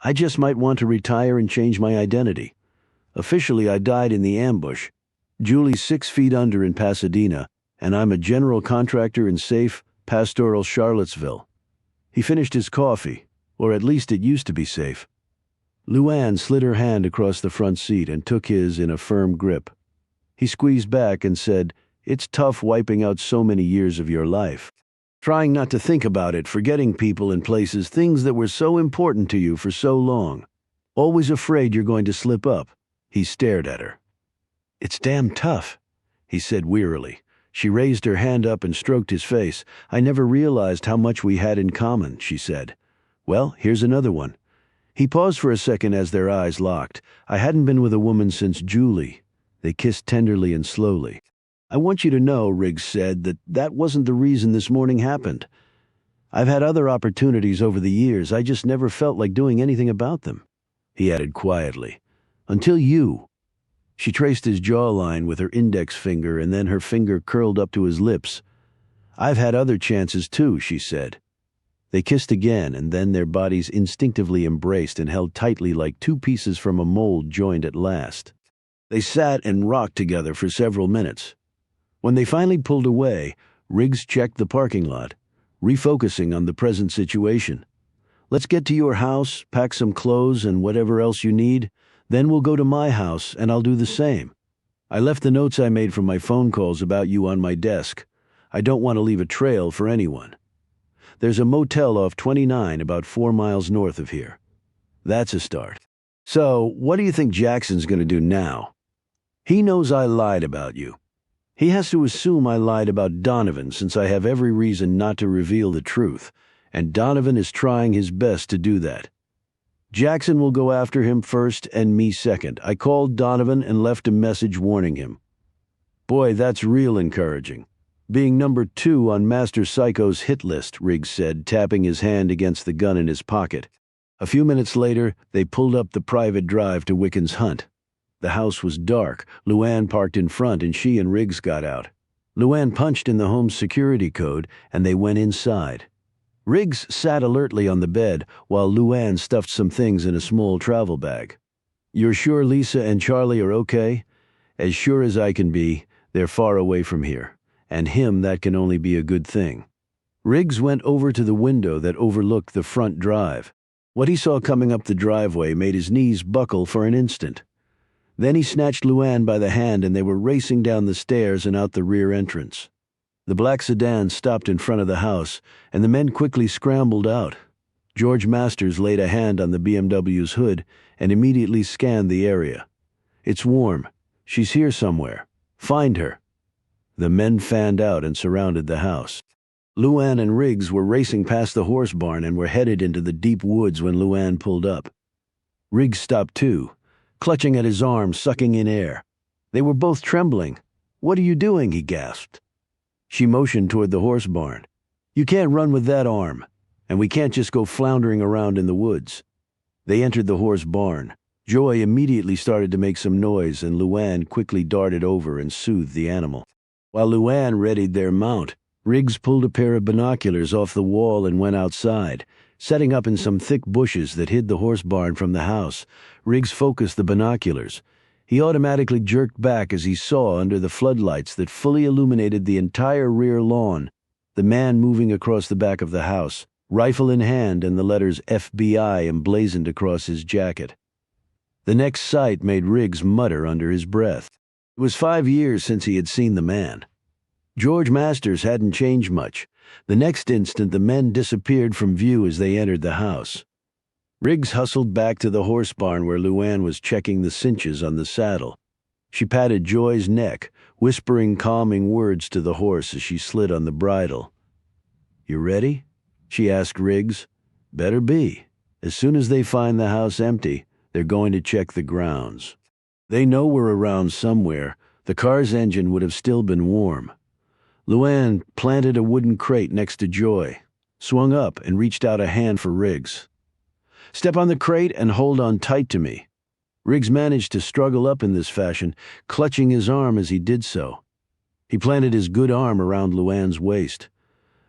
I just might want to retire and change my identity. Officially, I died in the ambush. Julie's 6 feet under in Pasadena, and I'm a general contractor in safe, pastoral Charlottesville. He finished his coffee, or at least it used to be safe. Luann slid her hand across the front seat and took his in a firm grip. He squeezed back and said, "It's tough wiping out so many years of your life. Trying not to think about it, forgetting people and places, things that were so important to you for so long. Always afraid you're going to slip up." He stared at her. "It's damn tough," he said wearily. She raised her hand up and stroked his face. "I never realized how much we had in common," she said. "Well, here's another one." He paused for a second as their eyes locked. "I hadn't been with a woman since Julie." They kissed tenderly and slowly. "I want you to know," Riggs said, that wasn't the reason this morning happened. I've had other opportunities over the years. I just never felt like doing anything about them." He added quietly, "Until you." She traced his jawline with her index finger, and then her finger curled up to his lips. "I've had other chances too," she said. They kissed again, and then their bodies instinctively embraced and held tightly like 2 pieces from a mold joined at last. They sat and rocked together for several minutes. When they finally pulled away, Riggs checked the parking lot, refocusing on the present situation. "Let's get to your house, pack some clothes and whatever else you need. Then we'll go to my house, and I'll do the same. I left the notes I made from my phone calls about you on my desk. I don't want to leave a trail for anyone. There's a motel off 29 about 4 miles north of here. That's a start. So, what do you think Jackson's going to do now? He knows I lied about you. He has to assume I lied about Donovan, since I have every reason not to reveal the truth, and Donovan is trying his best to do that. Jackson will go after him first and me second. I called Donovan and left a message warning him." "Boy, that's real encouraging. Being number 2 on Master Psycho's hit list," Riggs said, tapping his hand against the gun in his pocket. A few minutes later, they pulled up the private drive to Wiccan's Hunt. The house was dark. Luann parked in front, and she and Riggs got out. Luann punched in the home's security code, and they went inside. Riggs sat alertly on the bed, while Luann stuffed some things in a small travel bag. "You're sure Lisa and Charlie are okay?" "As sure as I can be. They're far away from here. And him, that can only be a good thing." Riggs went over to the window that overlooked the front drive. What he saw coming up the driveway made his knees buckle for an instant. Then he snatched Luann by the hand, and they were racing down the stairs and out the rear entrance. The black sedan stopped in front of the house, and the men quickly scrambled out. George Masters laid a hand on the BMW's hood and immediately scanned the area. "It's warm. She's here somewhere. Find her." The men fanned out and surrounded the house. Luann and Riggs were racing past the horse barn and were headed into the deep woods when Luann pulled up. Riggs stopped too, clutching at his arm, sucking in air. They were both trembling. "What are you doing?" he gasped. She motioned toward the horse barn. "You can't run with that arm, and we can't just go floundering around in the woods." They entered the horse barn. Joy immediately started to make some noise, and Luann quickly darted over and soothed the animal. While Luann readied their mount, Riggs pulled a pair of binoculars off the wall and went outside. Setting up in some thick bushes that hid the horse barn from the house, Riggs focused the binoculars. He automatically jerked back as he saw, under the floodlights that fully illuminated the entire rear lawn, the man moving across the back of the house, rifle in hand and the letters FBI emblazoned across his jacket. The next sight made Riggs mutter under his breath. It was 5 years since he had seen the man. George Masters hadn't changed much. The next instant the men disappeared from view as they entered the house. Riggs hustled back to the horse barn where Luann was checking the cinches on the saddle. She patted Joy's neck, whispering calming words to the horse as she slid on the bridle. "You ready?" she asked Riggs. "Better be. As soon as they find the house empty, they're going to check the grounds. They know we're around somewhere. The car's engine would have still been warm." Luann planted a wooden crate next to Joy, swung up and reached out a hand for Riggs. "Step on the crate and hold on tight to me." Riggs managed to struggle up in this fashion, clutching his arm as he did so. He planted his good arm around Luann's waist.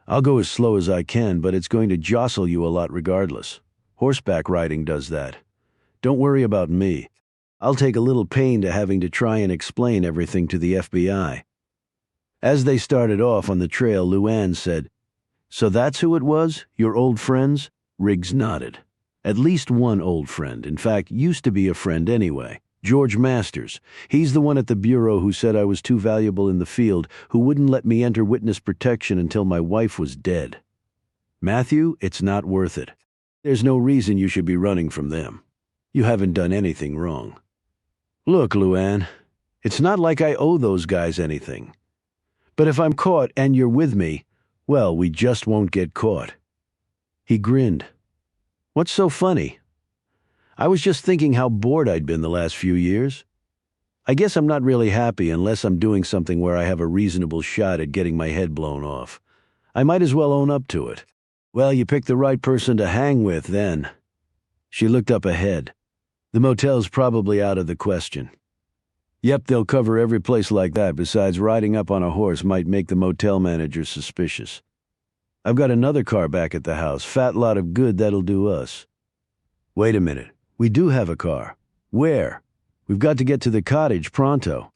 "I'll go as slow as I can, but it's going to jostle you a lot regardless. Horseback riding does that. Don't worry about me. I'll take a little pain to having to try and explain everything to the FBI." As they started off on the trail, Luann said, "So that's who it was? Your old friends?" Riggs nodded. "At least one old friend. In fact, used to be a friend anyway. George Masters. He's the one at the bureau who said I was too valuable in the field, who wouldn't let me enter witness protection until my wife was dead. Matthew, it's not worth it. There's no reason you should be running from them. You haven't done anything wrong." "Look, Luann, it's not like I owe those guys anything. But if I'm caught and you're with me, well, we just won't get caught." He grinned. "What's so funny?" "I was just thinking how bored I'd been the last few years. I guess I'm not really happy unless I'm doing something where I have a reasonable shot at getting my head blown off. I might as well own up to it." "Well, you picked the right person to hang with then." She looked up ahead. "The motel's probably out of the question." "Yep, they'll cover every place like that. Besides, riding up on a horse might make the motel manager suspicious. I've got another car back at the house. Fat lot of good that'll do us." "Wait a minute. We do have a car. Where? We've got to get to the cottage pronto."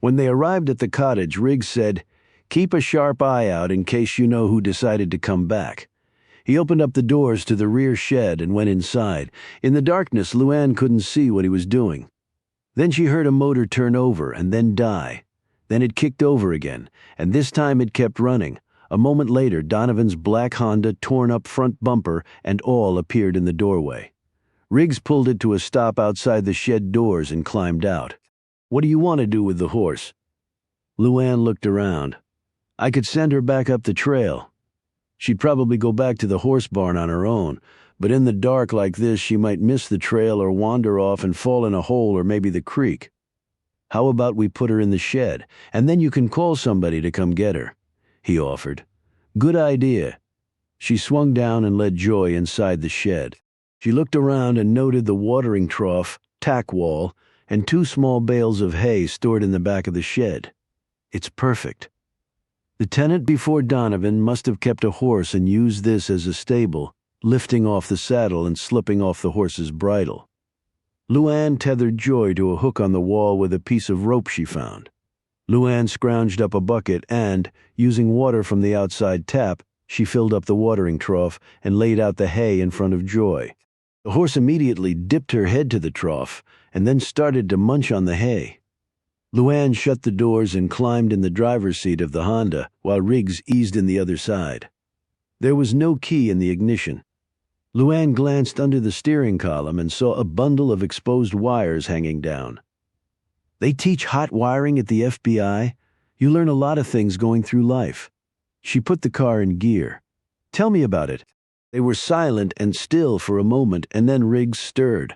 When they arrived at the cottage, Riggs said, "Keep a sharp eye out in case you know who decided to come back." He opened up the doors to the rear shed and went inside. In the darkness, Luann couldn't see what he was doing. Then she heard a motor turn over and then die. Then it kicked over again, and this time it kept running. A moment later, Donovan's black Honda, torn up front bumper, and all appeared in the doorway. Riggs pulled it to a stop outside the shed doors and climbed out. "What do you want to do with the horse?" Luann looked around. "I could send her back up the trail. She'd probably go back to the horse barn on her own, but in the dark like this she might miss the trail or wander off and fall in a hole or maybe the creek. How about we put her in the shed, and then you can call somebody to come get her?" he offered. "Good idea." She swung down and led Joy inside the shed. She looked around and noted the watering trough, tack wall, and 2 small bales of hay stored in the back of the shed. "It's perfect." The tenant before Donovan must have kept a horse and used this as a stable, lifting off the saddle and slipping off the horse's bridle. Luann tethered Joy to a hook on the wall with a piece of rope she found. Luann scrounged up a bucket and, using water from the outside tap, she filled up the watering trough and laid out the hay in front of Joy. The horse immediately dipped her head to the trough and then started to munch on the hay. Luann shut the doors and climbed in the driver's seat of the Honda while Riggs eased in the other side. There was no key in the ignition. Luann glanced under the steering column and saw a bundle of exposed wires hanging down. "They teach hot wiring at the FBI? You learn a lot of things going through life." She put the car in gear. "Tell me about it." They were silent and still for a moment, and then Riggs stirred.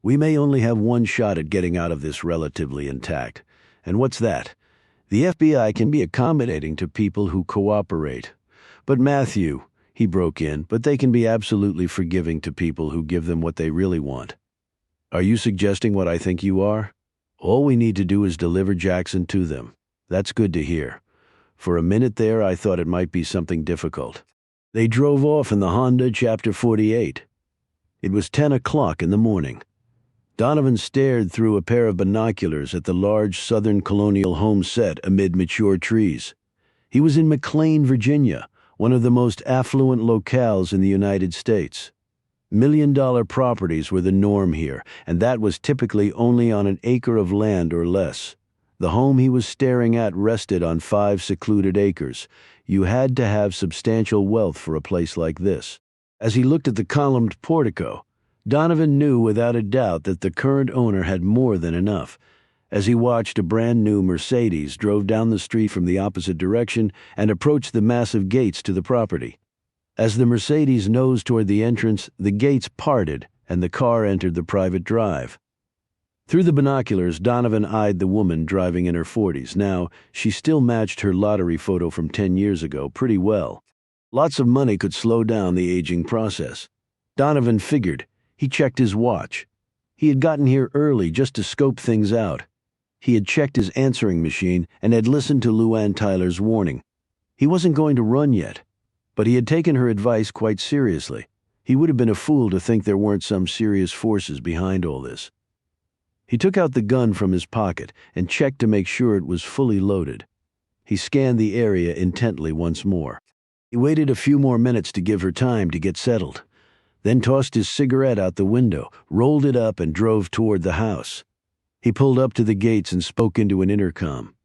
"We may only have one shot at getting out of this relatively intact. And what's that? The FBI can be accommodating to people who cooperate. But Matthew," he broke in, "but they can be absolutely forgiving to people who give them what they really want." "Are you suggesting what I think you are? All we need to do is deliver Jackson to them. That's good to hear. For a minute there, I thought it might be something difficult." They drove off in the Honda, Chapter 48. It was 10 o'clock in the morning. Donovan stared through a pair of binoculars at the large southern colonial home set amid mature trees. He was in McLean, Virginia, one of the most affluent locales in the United States. $1 million properties were the norm here, and that was typically only on an acre of land or less. The home he was staring at rested on 5 secluded acres. You had to have substantial wealth for a place like this. As he looked at the columned portico, Donovan knew without a doubt that the current owner had more than enough. As he watched, a brand-new Mercedes drove down the street from the opposite direction and approached the massive gates to the property. As the Mercedes nosed toward the entrance, the gates parted and the car entered the private drive. Through the binoculars, Donovan eyed the woman driving in her 40s. Now, she still matched her lottery photo from 10 years ago pretty well. Lots of money could slow down the aging process. Donovan figured. He checked his watch. He had gotten here early just to scope things out. He had checked his answering machine and had listened to Luann Tyler's warning. He wasn't going to run yet, but he had taken her advice quite seriously. He would have been a fool to think there weren't some serious forces behind all this. He took out the gun from his pocket and checked to make sure it was fully loaded. He scanned the area intently once more. He waited a few more minutes to give her time to get settled, then tossed his cigarette out the window, rolled it up, and drove toward the house. He pulled up to the gates and spoke into an intercom.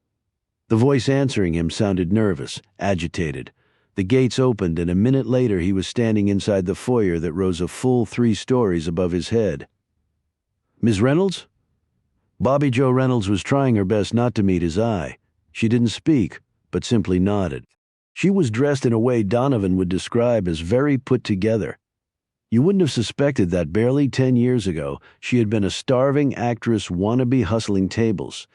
The voice answering him sounded nervous, agitated. The gates opened, and a minute later he was standing inside the foyer that rose a full 3 stories above his head. "Ms. Reynolds?" Bobby Joe Reynolds was trying her best not to meet his eye. She didn't speak, but simply nodded. She was dressed in a way Donovan would describe as very put together. You wouldn't have suspected that barely 10 years ago she had been a starving actress wannabe hustling tables.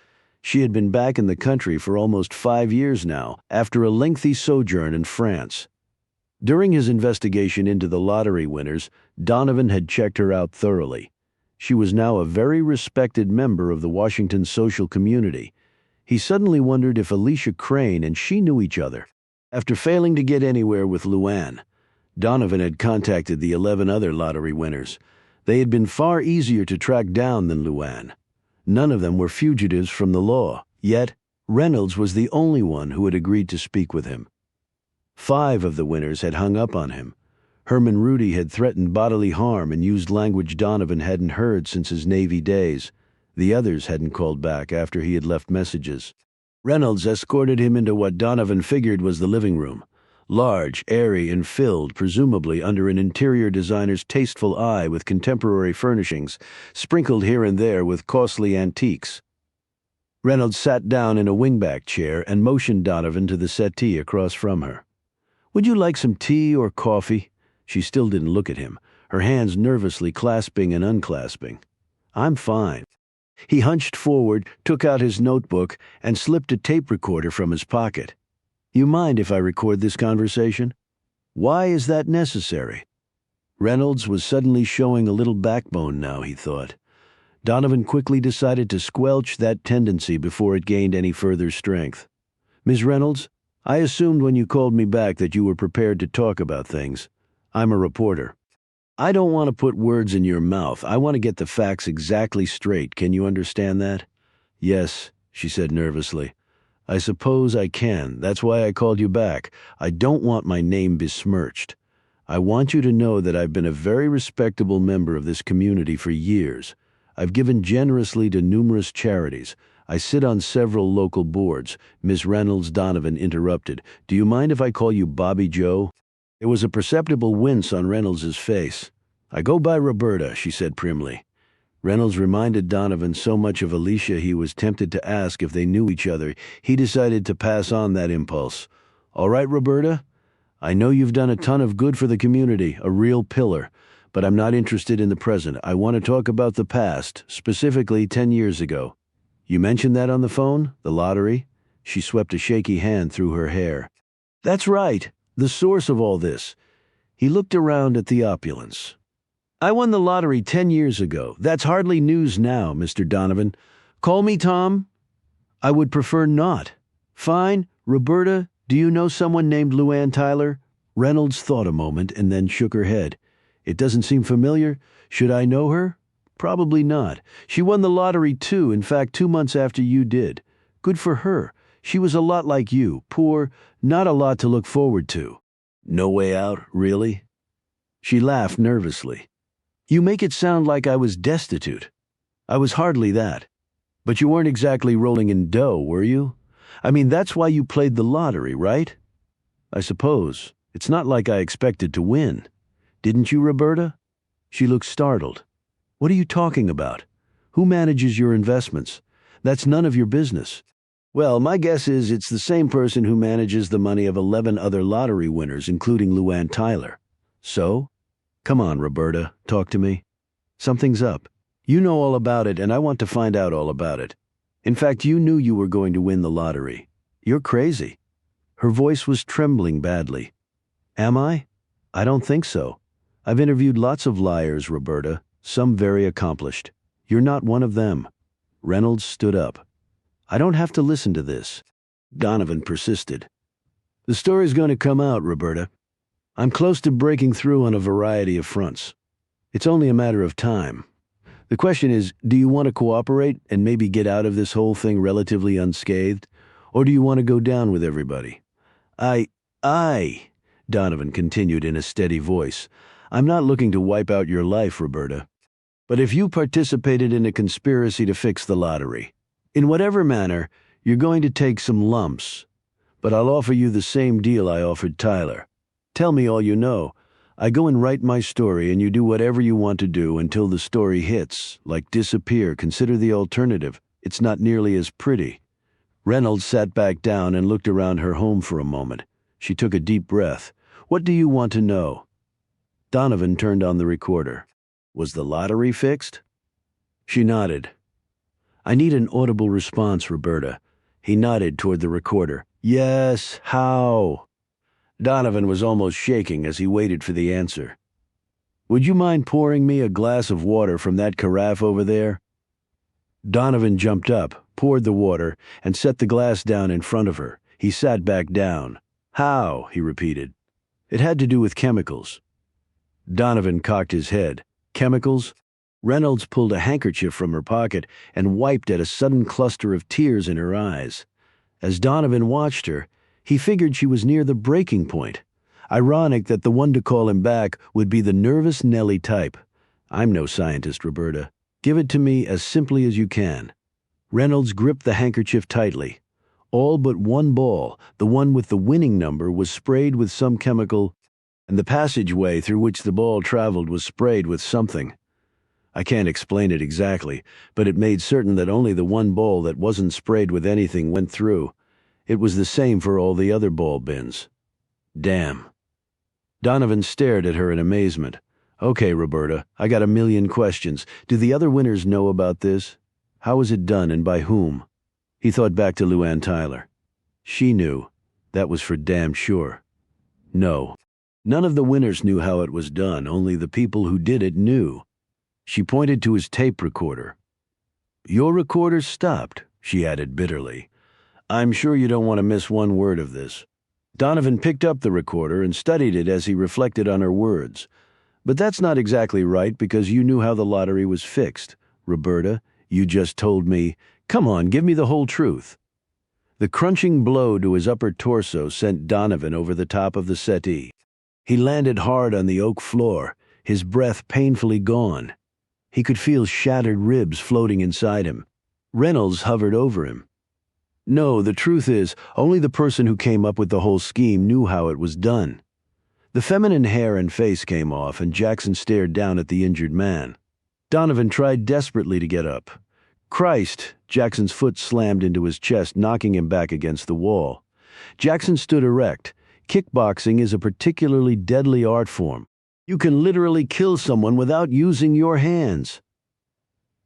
She had been back in the country for almost 5 years now, after a lengthy sojourn in France. During his investigation into the lottery winners, Donovan had checked her out thoroughly. She was now a very respected member of the Washington social community. He suddenly wondered if Alicia Crane and she knew each other. After failing to get anywhere with Luann, Donovan had contacted the 11 other lottery winners. They had been far easier to track down than Luann. None of them were fugitives from the law, yet Reynolds was the only one who had agreed to speak with him. 5 of the winners had hung up on him. Herman Rudy had threatened bodily harm and used language Donovan hadn't heard since his Navy days. The others hadn't called back after he had left messages. Reynolds escorted him into what Donovan figured was the living room. Large, airy, and filled, presumably under an interior designer's tasteful eye with contemporary furnishings, sprinkled here and there with costly antiques. Reynolds sat down in a wingback chair and motioned Donovan to the settee across from her. "Would you like some tea or coffee?" She still didn't look at him, her hands nervously clasping and unclasping. "I'm fine." He hunched forward, took out his notebook, and slipped a tape recorder from his pocket. "You mind if I record this conversation?" "Why is that necessary?" Reynolds was suddenly showing a little backbone now, he thought. Donovan quickly decided to squelch that tendency before it gained any further strength. "Ms. Reynolds, I assumed when you called me back that you were prepared to talk about things. I'm a reporter. I don't want to put words in your mouth. I want to get the facts exactly straight. Can you understand that?" "Yes," she said nervously. "I suppose I can. That's why I called you back. I don't want my name besmirched. I want you to know that I've been a very respectable member of this community for years. I've given generously to numerous charities. I sit on several local boards." Miss Reynolds, Donovan interrupted. "Do you mind if I call you Bobby Joe?" There was a perceptible wince on Reynolds's face. "I go by Roberta," she said primly. Reynolds reminded Donovan so much of Alicia he was tempted to ask if they knew each other. He decided to pass on that impulse. "All right, Roberta? I know you've done a ton of good for the community, a real pillar, but I'm not interested in the present. I want to talk about the past, specifically 10 years ago. You mentioned that on the phone? The lottery?" She swept a shaky hand through her hair. "That's right. The source of all this." He looked around at the opulence. "I won the lottery 10 years ago. That's hardly news now, Mr. Donovan. Call me Tom?" "I would prefer not." "Fine. Roberta, do you know someone named Luann Tyler?" Reynolds thought a moment and then shook her head. "It doesn't seem familiar. Should I know her?" Probably not. She won the lottery too, in fact 2 months after you did. Good for her. She was a lot like you, poor, not a lot to look forward to. No way out, really? She laughed nervously. You make it sound like I was destitute. I was hardly that. But you weren't exactly rolling in dough, were you? I mean, that's why you played the lottery, right? I suppose. It's not like I expected to win. Didn't you, Roberta? She looked startled. What are you talking about? Who manages your investments? That's none of your business. Well, my guess is it's the same person who manages the money of 11 other lottery winners, including Luann Tyler. So? Come on, Roberta, talk to me. Something's up. You know all about it, and I want to find out all about it. In fact, you knew you were going to win the lottery. You're crazy. Her voice was trembling badly. Am I? I don't think so. I've interviewed lots of liars, Roberta, some very accomplished. You're not one of them. Reynolds stood up. I don't have to listen to this. Donovan persisted. The story's going to come out, Roberta. I'm close to breaking through on a variety of fronts. It's only a matter of time. The question is, do you want to cooperate and maybe get out of this whole thing relatively unscathed? Or do you want to go down with everybody? Donovan continued in a steady voice. I'm not looking to wipe out your life, Roberta. But if you participated in a conspiracy to fix the lottery, in whatever manner, you're going to take some lumps. But I'll offer you the same deal I offered Tyler. Tell me all you know. I go and write my story and you do whatever you want to do until the story hits, like disappear. Consider the alternative. It's not nearly as pretty. Reynolds sat back down and looked around her home for a moment. She took a deep breath. What do you want to know? Donovan turned on the recorder. Was the lottery fixed? She nodded. I need an audible response, Roberta. He nodded toward the recorder. Yes, how? Donovan was almost shaking as he waited for the answer. Would you mind pouring me a glass of water from that carafe over there? Donovan jumped up, poured the water, and set the glass down in front of her. He sat back down. How? He repeated. It had to do with chemicals. Donovan cocked his head. Chemicals? Reynolds pulled a handkerchief from her pocket and wiped at a sudden cluster of tears in her eyes. As Donovan watched her, he figured she was near the breaking point. Ironic that the one to call him back would be the nervous Nellie type. I'm no scientist, Roberta. Give it to me as simply as you can. Reynolds gripped the handkerchief tightly. All but one ball, the one with the winning number, was sprayed with some chemical, and the passageway through which the ball traveled was sprayed with something. I can't explain it exactly, but it made certain that only the one ball that wasn't sprayed with anything went through. It was the same for all the other ball bins. Damn. Donovan stared at her in amazement. Okay, Roberta, I got a million questions. Do the other winners know about this? How was it done and by whom? He thought back to Luann Tyler. She knew. That was for damn sure. No. None of the winners knew how it was done, only the people who did it knew. She pointed to his tape recorder. Your recorder stopped, she added bitterly. I'm sure you don't want to miss one word of this. Donovan picked up the recorder and studied it as he reflected on her words. But that's not exactly right because you knew how the lottery was fixed. Roberta, you just told me, come on, give me the whole truth. The crunching blow to his upper torso sent Donovan over the top of the settee. He landed hard on the oak floor, his breath painfully gone. He could feel shattered ribs floating inside him. Reynolds hovered over him. No, the truth is, only the person who came up with the whole scheme knew how it was done. The feminine hair and face came off, and Jackson stared down at the injured man. Donovan tried desperately to get up. Christ! Jackson's foot slammed into his chest, knocking him back against the wall. Jackson stood erect. Kickboxing is a particularly deadly art form. You can literally kill someone without using your hands.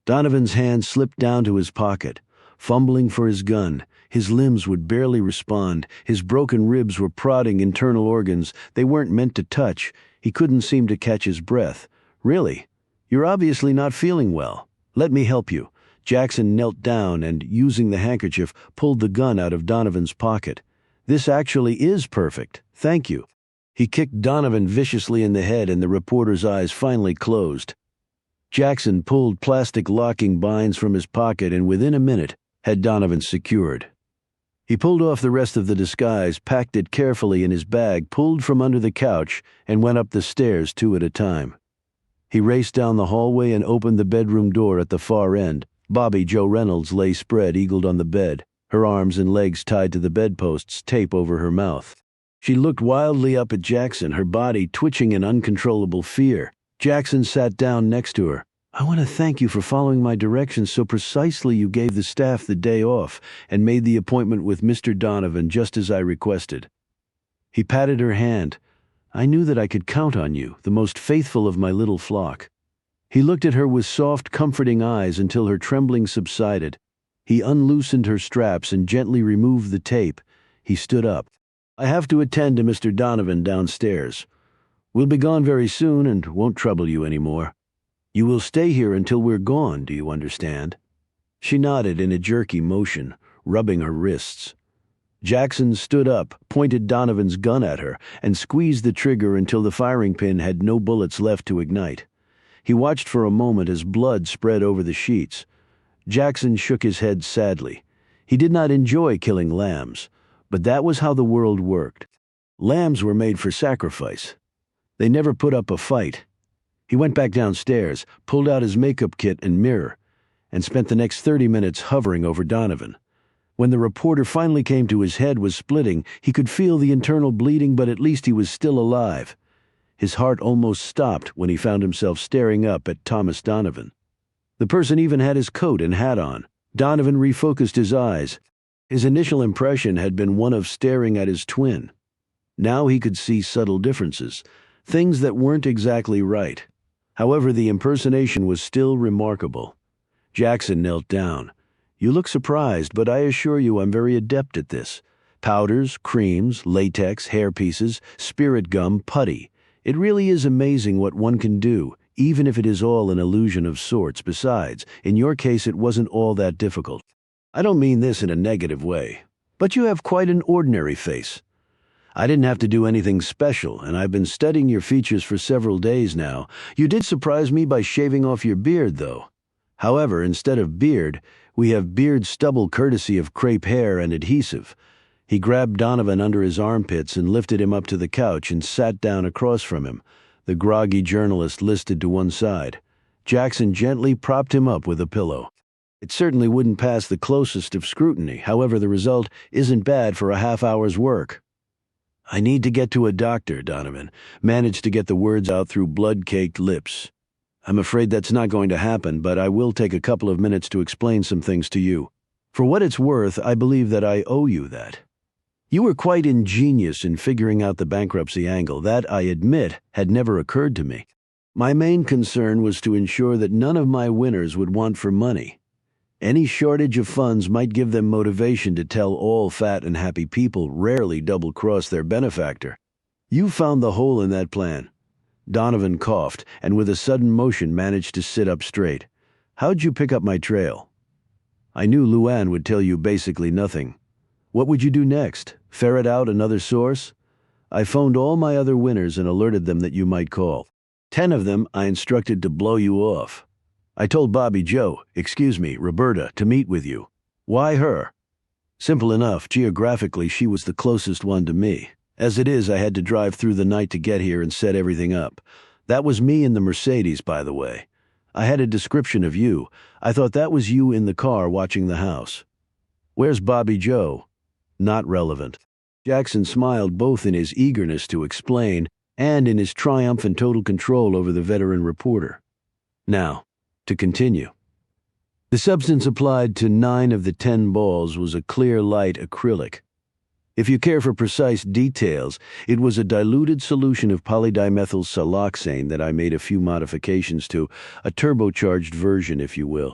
Donovan's hand slipped down to his pocket. Fumbling for his gun, his limbs would barely respond. His broken ribs were prodding internal organs they weren't meant to touch. He couldn't seem to catch his breath. Really? You're obviously not feeling well. Let me help you. Jackson knelt down and, using the handkerchief, pulled the gun out of Donovan's pocket. This actually is perfect. Thank you. He kicked Donovan viciously in the head and the reporter's eyes finally closed. Jackson pulled plastic locking binds from his pocket and within a minute had Donovan secured. He pulled off the rest of the disguise, packed it carefully in his bag, pulled from under the couch, and went up the stairs 2 at a time. He raced down the hallway and opened the bedroom door at the far end. Bobby Jo Reynolds lay spread eagled on the bed, her arms and legs tied to the bedposts, tape over her mouth. She looked wildly up at Jackson, her body twitching in uncontrollable fear. Jackson sat down next to her. "I want to thank you for following my directions so precisely. You gave the staff the day off and made the appointment with Mr. Donovan just as I requested." He patted her hand. "I knew that I could count on you, the most faithful of my little flock." He looked at her with soft, comforting eyes until her trembling subsided. He unloosened her straps and gently removed the tape. He stood up. "I have to attend to Mr. Donovan downstairs. We'll be gone very soon and won't trouble you any more. You will stay here until we're gone, do you understand?" She nodded in a jerky motion, rubbing her wrists. Jackson stood up, pointed Donovan's gun at her, and squeezed the trigger until the firing pin had no bullets left to ignite. He watched for a moment as blood spread over the sheets. Jackson shook his head sadly. He did not enjoy killing lambs, but that was how the world worked. Lambs were made for sacrifice. They never put up a fight. He went back downstairs, pulled out his makeup kit and mirror, and spent the next 30 minutes hovering over Donovan. When the reporter finally came to, his head was splitting. He could feel the internal bleeding, but at least he was still alive. His heart almost stopped when he found himself staring up at Thomas Donovan. The person even had his coat and hat on. Donovan refocused his eyes. His initial impression had been one of staring at his twin. Now he could see subtle differences, things that weren't exactly right. However, the impersonation was still remarkable. Jackson knelt down. "You look surprised, but I assure you I'm very adept at this. Powders, creams, latex, hairpieces, spirit gum, putty. It really is amazing what one can do, even if it is all an illusion of sorts. Besides, in your case it wasn't all that difficult. I don't mean this in a negative way, but you have quite an ordinary face. I didn't have to do anything special, and I've been studying your features for several days now. You did surprise me by shaving off your beard, though. However, instead of beard, we have beard stubble courtesy of crepe hair and adhesive." He grabbed Donovan under his armpits and lifted him up to the couch and sat down across from him. The groggy journalist listed to one side. Jackson gently propped him up with a pillow. "It certainly wouldn't pass the closest of scrutiny. However, the result isn't bad for a half-hour's work." "I need to get to a doctor," Donovan managed to get the words out through blood-caked lips. "I'm afraid that's not going to happen, but I will take a couple of minutes to explain some things to you. For what it's worth, I believe that I owe you that. You were quite ingenious in figuring out the bankruptcy angle. That, I admit, had never occurred to me. My main concern was to ensure that none of my winners would want for money. Any shortage of funds might give them motivation to tell all fat and happy people rarely double-cross their benefactor. You found the hole in that plan." Donovan coughed, and with a sudden motion managed to sit up straight. "How'd you pick up my trail?" "I knew Luann would tell you basically nothing. What would you do next? Ferret out another source?" "I phoned all my other winners and alerted them that you might call. 10 of them I instructed to blow you off. I told Roberta, to meet with you." "Why her?" "Simple enough. Geographically, she was the closest one to me. As it is, I had to drive through the night to get here and set everything up. That was me in the Mercedes, by the way. I had a description of you. I thought that was you in the car watching the house." "Where's Bobby Jo?" "Not relevant." Jackson smiled, both in his eagerness to explain and in his triumphant total control over the veteran reporter. "Now, to continue. The substance applied to 9 of the 10 balls was a clear light acrylic. If you care for precise details, it was a diluted solution of polydimethyl siloxane that I made a few modifications to, a turbocharged version, if you will.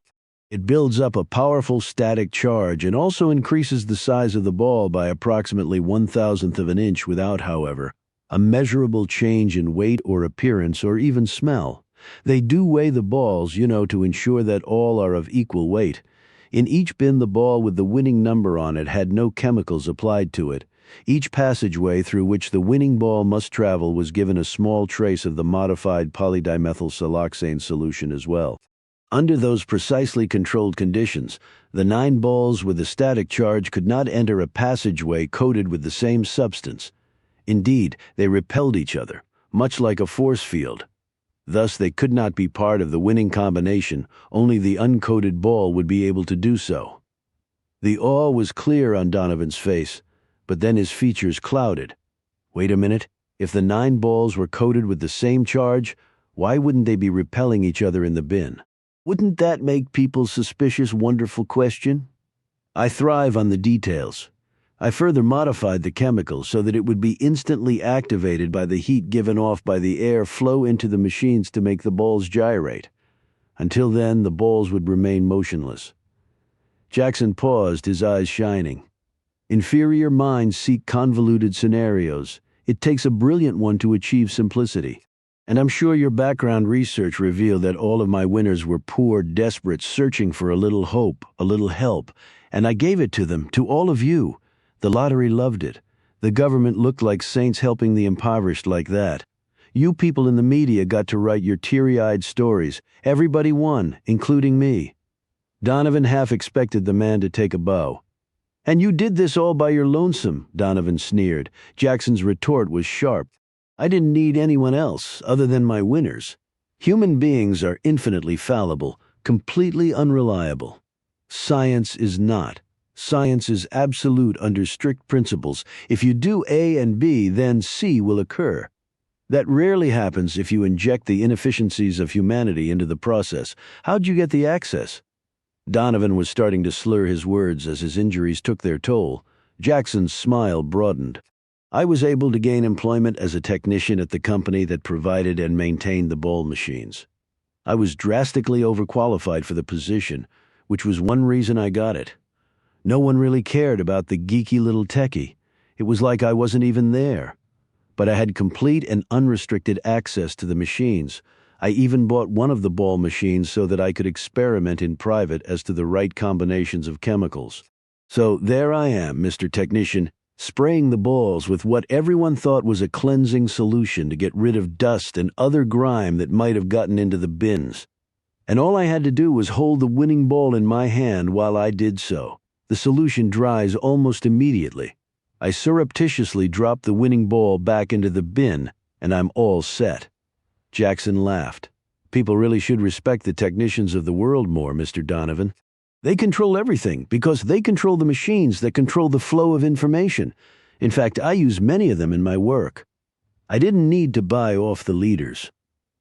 It builds up a powerful static charge and also increases the size of the ball by approximately 1/1000th of an inch without, however, a measurable change in weight or appearance or even smell. They do weigh the balls, to ensure that all are of equal weight. In each bin, the ball with the winning number on it had no chemicals applied to it. Each passageway through which the winning ball must travel was given a small trace of the modified polydimethylsiloxane solution as well. Under those precisely controlled conditions, the 9 balls with a static charge could not enter a passageway coated with the same substance. Indeed, they repelled each other, much like a force field. Thus, they could not be part of the winning combination. Only the uncoated ball would be able to do so. The awe was clear on Donovan's face, but then his features clouded. Wait a minute. If the 9 balls were coated with the same charge, why wouldn't they be repelling each other in the bin? Wouldn't that make people suspicious? Wonderful question. I thrive on the details. I further modified the chemical so that it would be instantly activated by the heat given off by the air flow into the machines to make the balls gyrate. Until then, the balls would remain motionless. Jackson paused, his eyes shining. Inferior minds seek convoluted scenarios. It takes a brilliant one to achieve simplicity. And I'm sure your background research revealed that all of my winners were poor, desperate, searching for a little hope, a little help. And I gave it to them, to all of you. The lottery loved it. The government looked like saints helping the impoverished like that. You people in the media got to write your teary-eyed stories. Everybody won, including me. Donovan half expected the man to take a bow. And you did this all by your lonesome, Donovan sneered. Jackson's retort was sharp. I didn't need anyone else other than my winners. Human beings are infinitely fallible, completely unreliable. Science is not. Science is absolute under strict principles. If you do A and B, then C will occur. That rarely happens if you inject the inefficiencies of humanity into the process. How'd you get the access? Donovan was starting to slur his words as his injuries took their toll. Jackson's smile broadened. I was able to gain employment as a technician at the company that provided and maintained the ball machines. I was drastically overqualified for the position, which was one reason I got it. No one really cared about the geeky little techie. It was like I wasn't even there. But I had complete and unrestricted access to the machines. I even bought one of the ball machines so that I could experiment in private as to the right combinations of chemicals. So there I am, Mr. Technician, spraying the balls with what everyone thought was a cleansing solution to get rid of dust and other grime that might have gotten into the bins. And all I had to do was hold the winning ball in my hand while I did so. The solution dries almost immediately. I surreptitiously drop the winning ball back into the bin, and I'm all set. Jackson laughed. People really should respect the technicians of the world more, Mr. Donovan. They control everything because they control the machines that control the flow of information. In fact, I use many of them in my work. I didn't need to buy off the leaders.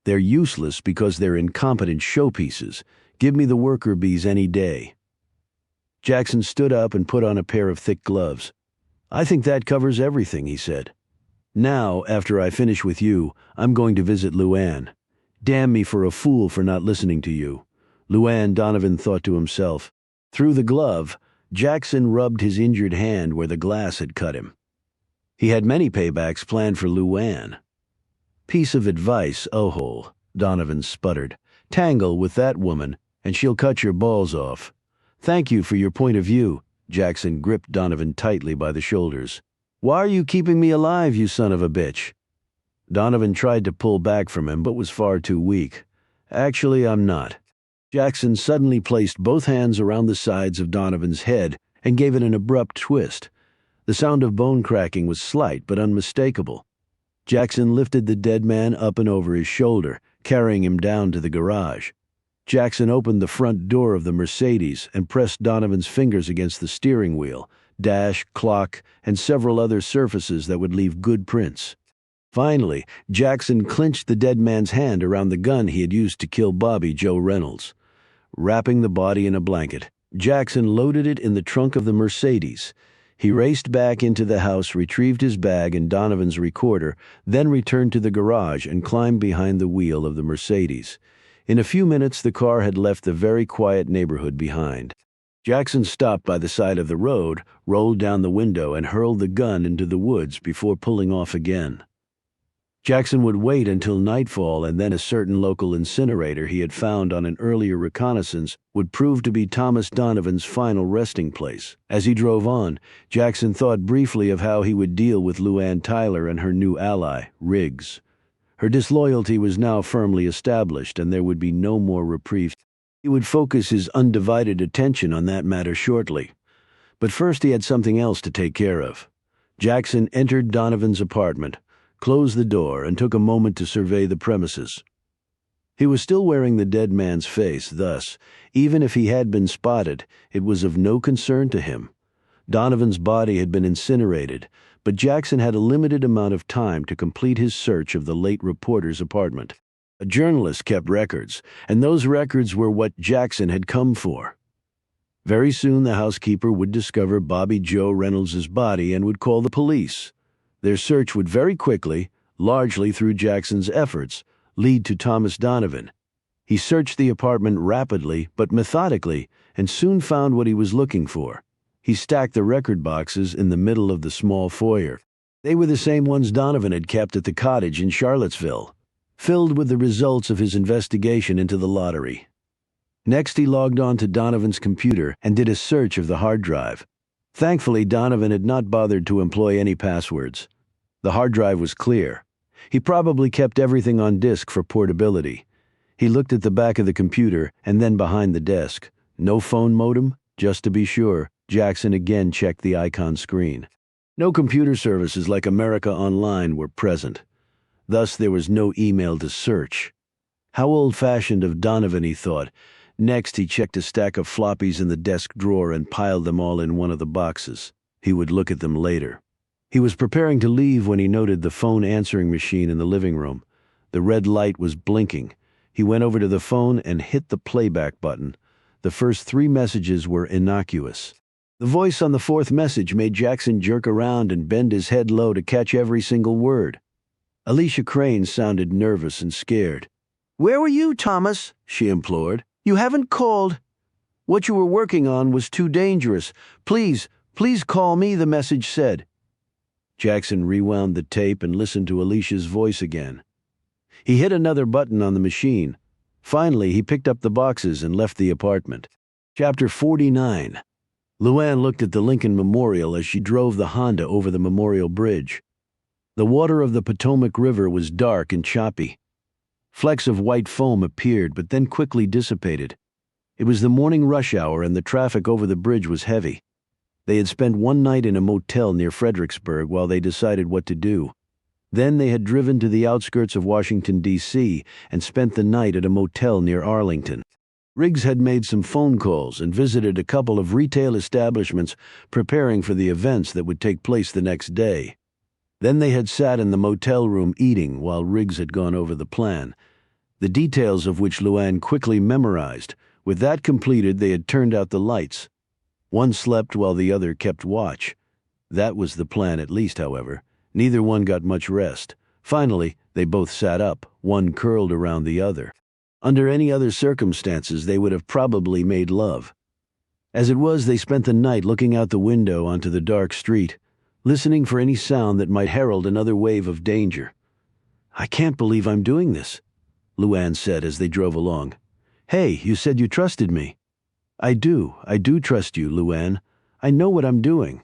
They're useless because they're incompetent showpieces. Give me the worker bees any day. Jackson stood up and put on a pair of thick gloves. I think that covers everything, he said. Now, after I finish with you, I'm going to visit Luann. Damn me for a fool for not listening to you. Luann, Donovan thought to himself. Through the glove, Jackson rubbed his injured hand where the glass had cut him. He had many paybacks planned for Luann. Piece of advice, oh-hole, Donovan sputtered. Tangle with that woman, and she'll cut your balls off. Thank you for your point of view. Jackson gripped Donovan tightly by the shoulders. Why are you keeping me alive, you son of a bitch? Donovan tried to pull back from him, but was far too weak. Actually, I'm not. Jackson suddenly placed both hands around the sides of Donovan's head and gave it an abrupt twist. The sound of bone cracking was slight but unmistakable. Jackson lifted the dead man up and over his shoulder, carrying him down to the garage. Jackson opened the front door of the Mercedes and pressed Donovan's fingers against the steering wheel, dash, clock, and several other surfaces that would leave good prints. Finally, Jackson clinched the dead man's hand around the gun he had used to kill Bobby Joe Reynolds. Wrapping the body in a blanket, Jackson loaded it in the trunk of the Mercedes. He raced back into the house, retrieved his bag and Donovan's recorder, then returned to the garage and climbed behind the wheel of the Mercedes. In a few minutes, the car had left the very quiet neighborhood behind. Jackson stopped by the side of the road, rolled down the window, and hurled the gun into the woods before pulling off again. Jackson would wait until nightfall, and then a certain local incinerator he had found on an earlier reconnaissance would prove to be Thomas Donovan's final resting place. As he drove on, Jackson thought briefly of how he would deal with Luann Tyler and her new ally, Riggs. Her disloyalty was now firmly established, and there would be no more reprieve. He would focus his undivided attention on that matter shortly. But first he had something else to take care of. Jackson entered Donovan's apartment, closed the door, and took a moment to survey the premises. He was still wearing the dead man's face, thus, even if he had been spotted, it was of no concern to him. Donovan's body had been incinerated, but Jackson had a limited amount of time to complete his search of the late reporter's apartment. A journalist kept records, and those records were what Jackson had come for. Very soon the housekeeper would discover Bobby Joe Reynolds's body and would call the police. Their search would very quickly, largely through Jackson's efforts, lead to Thomas Donovan. He searched the apartment rapidly but methodically and soon found what he was looking for. He stacked the record boxes in the middle of the small foyer. They were the same ones Donovan had kept at the cottage in Charlottesville, filled with the results of his investigation into the lottery. Next, he logged on to Donovan's computer and did a search of the hard drive. Thankfully, Donovan had not bothered to employ any passwords. The hard drive was clear. He probably kept everything on disk for portability. He looked at the back of the computer and then behind the desk. No phone modem? Just to be sure, Jackson again checked the icon screen. No computer services like America Online were present. Thus, there was no email to search. How old-fashioned of Donovan, he thought. Next, he checked a stack of floppies in the desk drawer and piled them all in one of the boxes. He would look at them later. He was preparing to leave when he noted the phone answering machine in the living room. The red light was blinking. He went over to the phone and hit the playback button. The first 3 messages were innocuous. The voice on the 4th message made Jackson jerk around and bend his head low to catch every single word. Alicia Crane sounded nervous and scared. "Where were you, Thomas?" she implored. "You haven't called." "What you were working on was too dangerous. Please call me," the message said. Jackson rewound the tape and listened to Alicia's voice again. He hit another button on the machine. Finally, he picked up the boxes and left the apartment. Chapter 49. Luann looked at the Lincoln Memorial as she drove the Honda over the Memorial Bridge. The water of the Potomac River was dark and choppy. Flecks of white foam appeared but then quickly dissipated. It was the morning rush hour and the traffic over the bridge was heavy. They had spent one night in a motel near Fredericksburg while they decided what to do. Then they had driven to the outskirts of Washington, D.C. and spent the night at a motel near Arlington. Riggs had made some phone calls and visited a couple of retail establishments preparing for the events that would take place the next day. Then they had sat in the motel room eating while Riggs had gone over the plan, the details of which Luann quickly memorized. With that completed, they had turned out the lights. One slept while the other kept watch. That was the plan at least, however. Neither one got much rest. Finally, they both sat up, one curled around the other. Under any other circumstances, they would have probably made love. As it was, they spent the night looking out the window onto the dark street, listening for any sound that might herald another wave of danger. "I can't believe I'm doing this," Luann said as they drove along. "Hey, you said you trusted me." I do trust you, Luann. I know what I'm doing.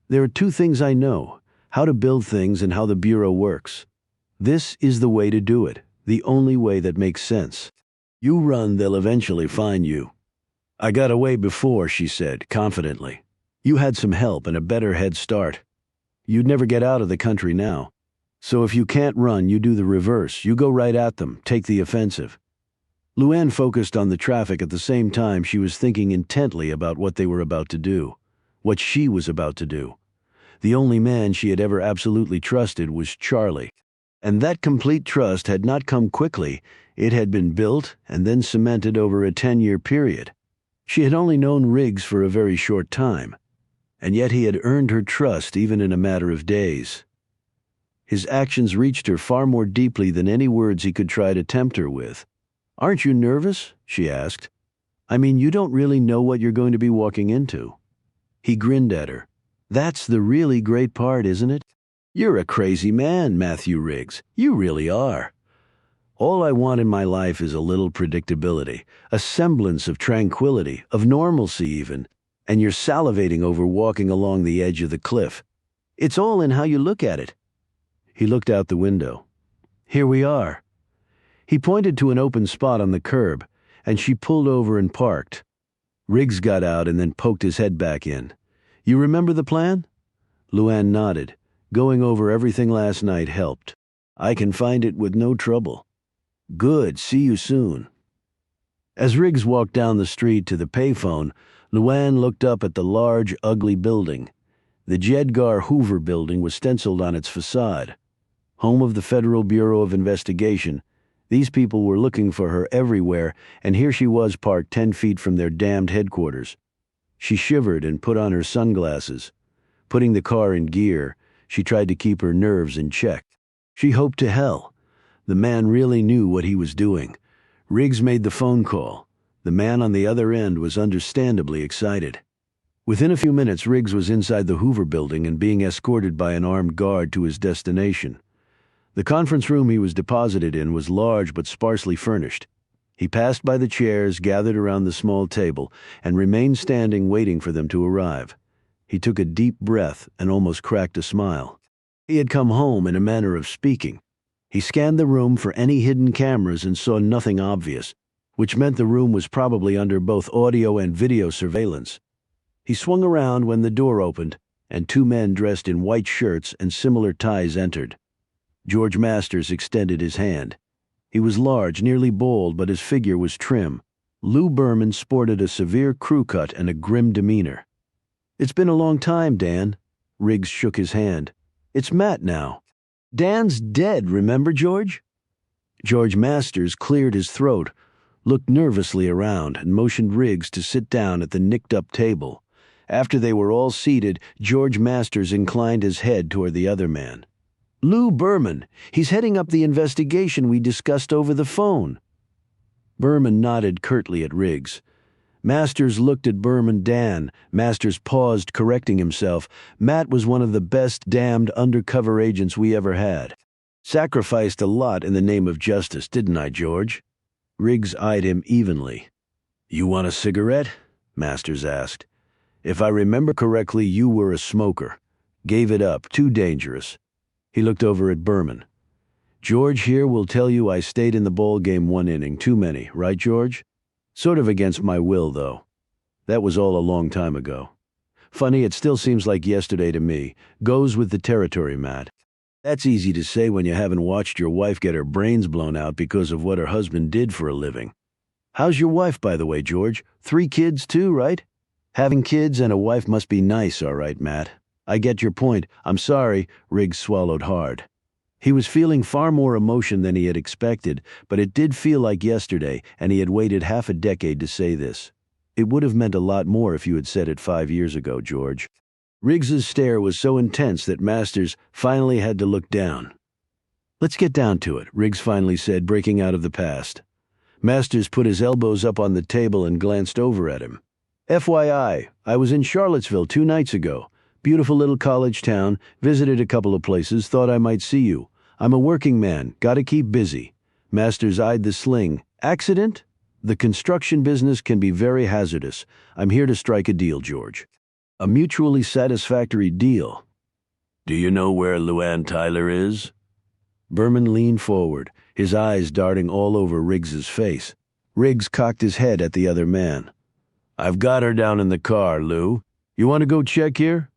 There are 2 things I know, how to build things and how the Bureau works. This is the way to do it, the only way that makes sense. You run, they'll eventually find you. I got away before, she said, confidently. You had some help and a better head start. You'd never get out of the country now. So if you can't run, you do the reverse. You go right at them, take the offensive. Luann focused on the traffic at the same time she was thinking intently about what they were about to do, what she was about to do. The only man she had ever absolutely trusted was Charlie. And that complete trust had not come quickly. It had been built and then cemented over a 10-year period. She had only known Riggs for a very short time, and yet he had earned her trust even in a matter of days. His actions reached her far more deeply than any words he could try to tempt her with. "Aren't you nervous?" she asked. "I mean, you don't really know what you're going to be walking into." He grinned at her. "That's the really great part, isn't it? You're a crazy man, Matthew Riggs. You really are. All I want in my life is a little predictability, a semblance of tranquility, of normalcy even, and you're salivating over walking along the edge of the cliff. It's all in how you look at it. He looked out the window. Here we are. He pointed to an open spot on the curb, and she pulled over and parked. Riggs got out and then poked his head back in. You remember the plan? Luann nodded. Going over everything last night helped. I can find it with no trouble. Good, see you soon. As Riggs walked down the street to the payphone, Luann looked up at the large, ugly building. The Jedgar Hoover building was stenciled on its facade. Home of the Federal Bureau of Investigation. These people were looking for her everywhere, and here she was parked 10 feet from their damned headquarters. She shivered and put on her sunglasses. Putting the car in gear, she tried to keep her nerves in check. She hoped to hell. The man really knew what he was doing. Riggs made the phone call. The man on the other end was understandably excited. Within a few minutes, Riggs was inside the Hoover building and being escorted by an armed guard to his destination. The conference room he was deposited in was large but sparsely furnished. He passed by the chairs gathered around the small table and remained standing waiting for them to arrive. He took a deep breath and almost cracked a smile. He had come home in a manner of speaking. He scanned the room for any hidden cameras and saw nothing obvious, which meant the room was probably under both audio and video surveillance. He swung around when the door opened, and two men dressed in white shirts and similar ties entered. George Masters extended his hand. He was large, nearly bald, but his figure was trim. Lou Berman sported a severe crew cut and a grim demeanor. It's been a long time, Dan. Riggs shook his hand. It's Matt now. Dan's dead, remember, George? George Masters cleared his throat, looked nervously around, and motioned Riggs to sit down at the nicked-up table. After they were all seated, George Masters inclined his head toward the other man. Lou Berman. He's heading up the investigation we discussed over the phone. Berman nodded curtly at Riggs. Masters looked at Berman. Dan. Masters paused, correcting himself. Matt was one of the best damned undercover agents we ever had. Sacrificed a lot in the name of justice, didn't I, George? Riggs eyed him evenly. You want a cigarette? Masters asked. If I remember correctly, you were a smoker. Gave it up, too dangerous. He looked over at Berman. George here will tell you I stayed in the ball game one inning, too many, right, George? Sort of against my will, though. That was all a long time ago. Funny, it still seems like yesterday to me. Goes with the territory, Matt. That's easy to say when you haven't watched your wife get her brains blown out because of what her husband did for a living. How's your wife, by the way, George? 3 kids, too, right? Having kids and a wife must be nice, all right, Matt. I get your point. I'm sorry. Riggs swallowed hard. He was feeling far more emotion than he had expected, but it did feel like yesterday, and he had waited half a decade to say this. It would have meant a lot more if you had said it 5 years ago, George. Riggs's stare was so intense that Masters finally had to look down. Let's get down to it, Riggs finally said, breaking out of the past. Masters put his elbows up on the table and glanced over at him. FYI, I was in Charlottesville 2 nights ago. Beautiful little college town, visited a couple of places, thought I might see you. I'm a working man, gotta keep busy. Masters eyed the sling. Accident? The construction business can be very hazardous. I'm here to strike a deal, George. A mutually satisfactory deal. Do you know where Luann Tyler is? Berman leaned forward, his eyes darting all over Riggs's face. Riggs cocked his head at the other man. I've got her down in the car, Lou. You want to go check here?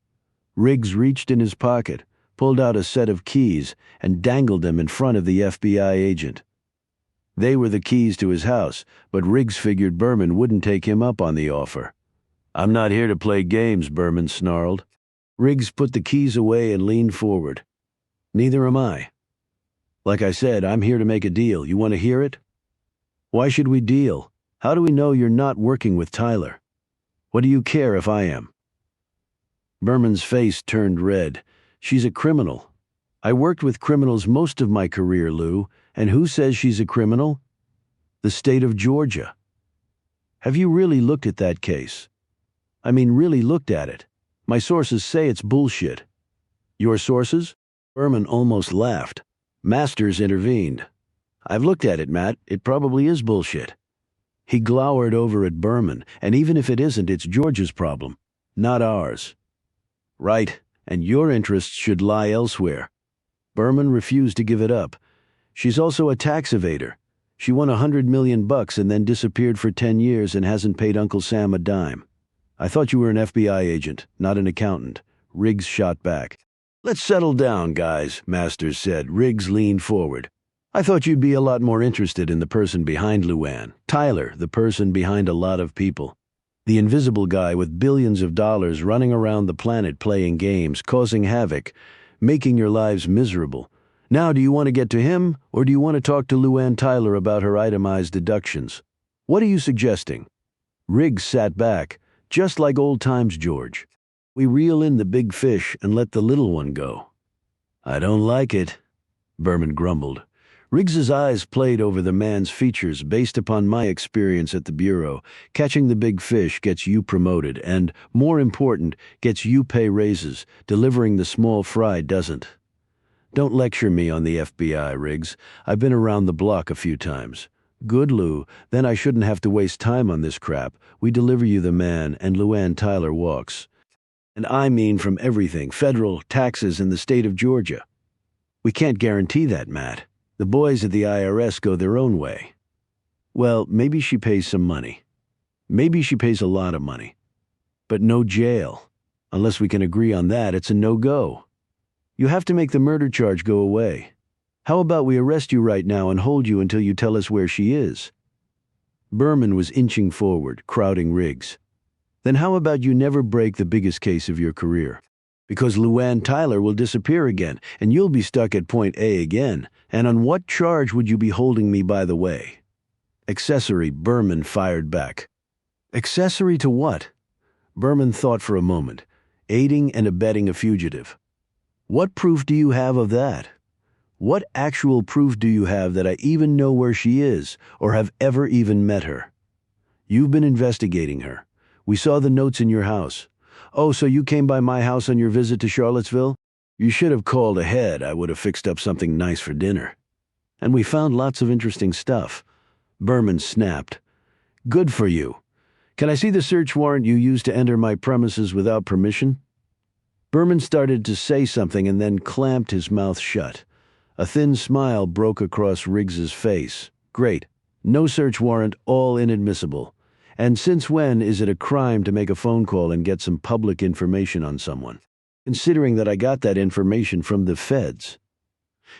Riggs reached in his pocket, pulled out a set of keys, and dangled them in front of the FBI agent. They were the keys to his house, but Riggs figured Berman wouldn't take him up on the offer. I'm not here to play games, Berman snarled. Riggs put the keys away and leaned forward. Neither am I. Like I said, I'm here to make a deal. You want to hear it? Why should we deal? How do we know you're not working with Tyler? What do you care if I am? Berman's face turned red. She's a criminal. I worked with criminals most of my career, Lou, and who says she's a criminal? The state of Georgia. Have you really looked at that case? I mean, really looked at it. My sources say it's bullshit. Your sources? Berman almost laughed. Masters intervened. "I've looked at it, Matt. It probably is bullshit." He glowered over at Berman, and even if it isn't, it's George's problem, not ours. "Right, and your interests should lie elsewhere." Berman refused to give it up. "She's also a tax evader. She won $100 million and then disappeared for 10 years and hasn't paid Uncle Sam a dime." "I thought you were an FBI agent, not an accountant," Riggs shot back. "Let's settle down, guys," Masters said. Riggs leaned forward. "I thought you'd be a lot more interested in the person behind Luann. Tyler, the person behind a lot of people. The invisible guy with billions of dollars running around the planet playing games, causing havoc, making your lives miserable. Now, do you want to get to him, or do you want to talk to Luann Tyler about her itemized deductions? What are you suggesting?" Riggs sat back. "Just like old times, George. We reel in the big fish and let the little one go." "I don't like it," Berman grumbled. Riggs's eyes played over the man's features. "Based upon my experience at the Bureau, catching the big fish gets you promoted and, more important, gets you pay raises. Delivering the small fry doesn't." "Don't lecture me on the FBI, Riggs. I've been around the block a few times." "Good, Lou. Then I shouldn't have to waste time on this crap. We deliver you the man, and Luann Tyler walks. And I mean from everything, federal, taxes, in the state of Georgia." "We can't guarantee that, Matt. The boys at the IRS go their own way." "Well, maybe she pays some money. Maybe she pays a lot of money. But no jail. Unless we can agree on that, it's a no-go. You have to make the murder charge go away. How about we arrest you right now and hold you until you tell us where she is?" Berman was inching forward, crowding Riggs. "Then how about you never break the biggest case of your career? Because Luann Tyler will disappear again, and you'll be stuck at point A again. And on what charge would you be holding me, by the way?" "Accessory," Berman fired back. "Accessory to what?" Berman thought for a moment. "Aiding and abetting a fugitive." "What proof do you have of that? What actual proof do you have that I even know where she is, or have ever even met her?" "You've been investigating her. We saw the notes in your house." "Oh, so you came by my house on your visit to Charlottesville? You should have called ahead. I would have fixed up something nice for dinner." "And we found lots of interesting stuff." Berman snapped. "Good for you. Can I see the search warrant you used to enter my premises without permission?" Berman started to say something and then clamped his mouth shut. A thin smile broke across Riggs's face. "Great. No search warrant, all inadmissible. And since when is it a crime to make a phone call and get some public information on someone? Considering that I got that information from the feds."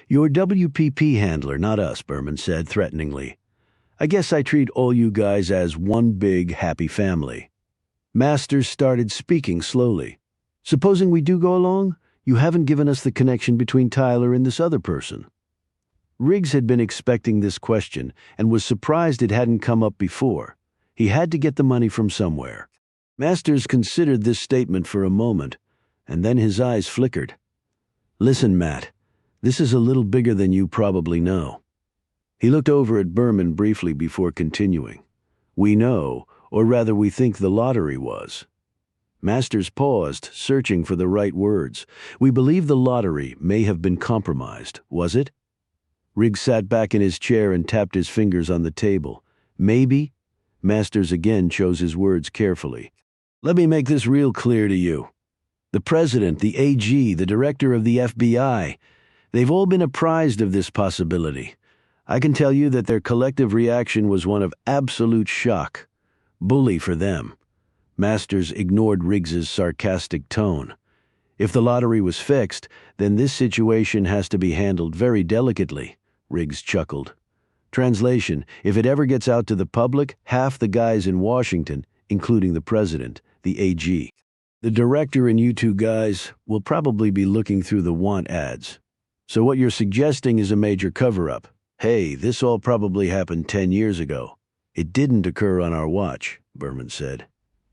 "Your WPP handler, not us," Berman said threateningly. "I guess I treat all you guys as one big, happy family." Masters started speaking slowly. "Supposing we do go along? You haven't given us the connection between Tyler and this other person." Riggs had been expecting this question and was surprised it hadn't come up before. He had to get the money from somewhere. Masters considered this statement for a moment, and then his eyes flickered. "Listen, Matt, this is a little bigger than you probably know." He looked over at Berman briefly before continuing. "We know, or rather we think the lottery was." Masters paused, searching for the right words. "We believe the lottery may have been compromised, was it?" Riggs sat back in his chair and tapped his fingers on the table. "Maybe?" Masters again chose his words carefully. "Let me make this real clear to you. The president, the AG, the director of the FBI, they've all been apprised of this possibility. I can tell you that their collective reaction was one of absolute shock. Bully for them." Masters ignored Riggs's sarcastic tone. "If the lottery was fixed, then this situation has to be handled very delicately," Riggs chuckled. "Translation, if it ever gets out to the public, half the guys in Washington, including the president, the AG, the director, and you two guys will probably be looking through the want ads. So what you're suggesting is a major cover-up. Hey, this all probably happened 10 years ago." "It didn't occur on our watch," Berman said.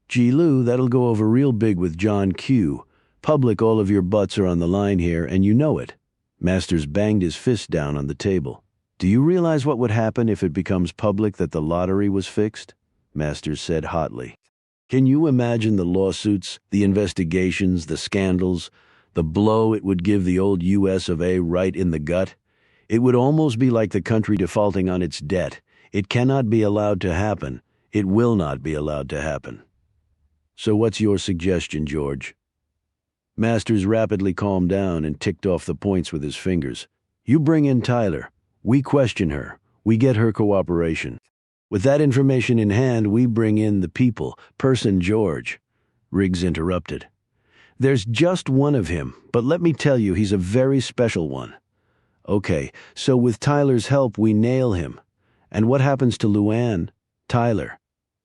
"Gee, Lou, that'll go over real big with John Q. Public, all of your butts are on the line here, and you know it." Masters banged his fist down on the table. "Do you realize what would happen if it becomes public that the lottery was fixed?" Masters said hotly. "Can you imagine the lawsuits, the investigations, the scandals? The blow it would give the old US of A right in the gut. It would almost be like the country defaulting on its debt. It cannot be allowed to happen. It will not be allowed to happen. So what's your suggestion, George? Masters rapidly calmed down and ticked off the points with his fingers. You bring in Tyler. We question her. We get her cooperation. With that information in hand, we bring in the people, person George. Riggs interrupted. There's just one of him, but let me tell you, he's a very special one. Okay, so with Tyler's help, we nail him. And what happens to Luann? Tyler.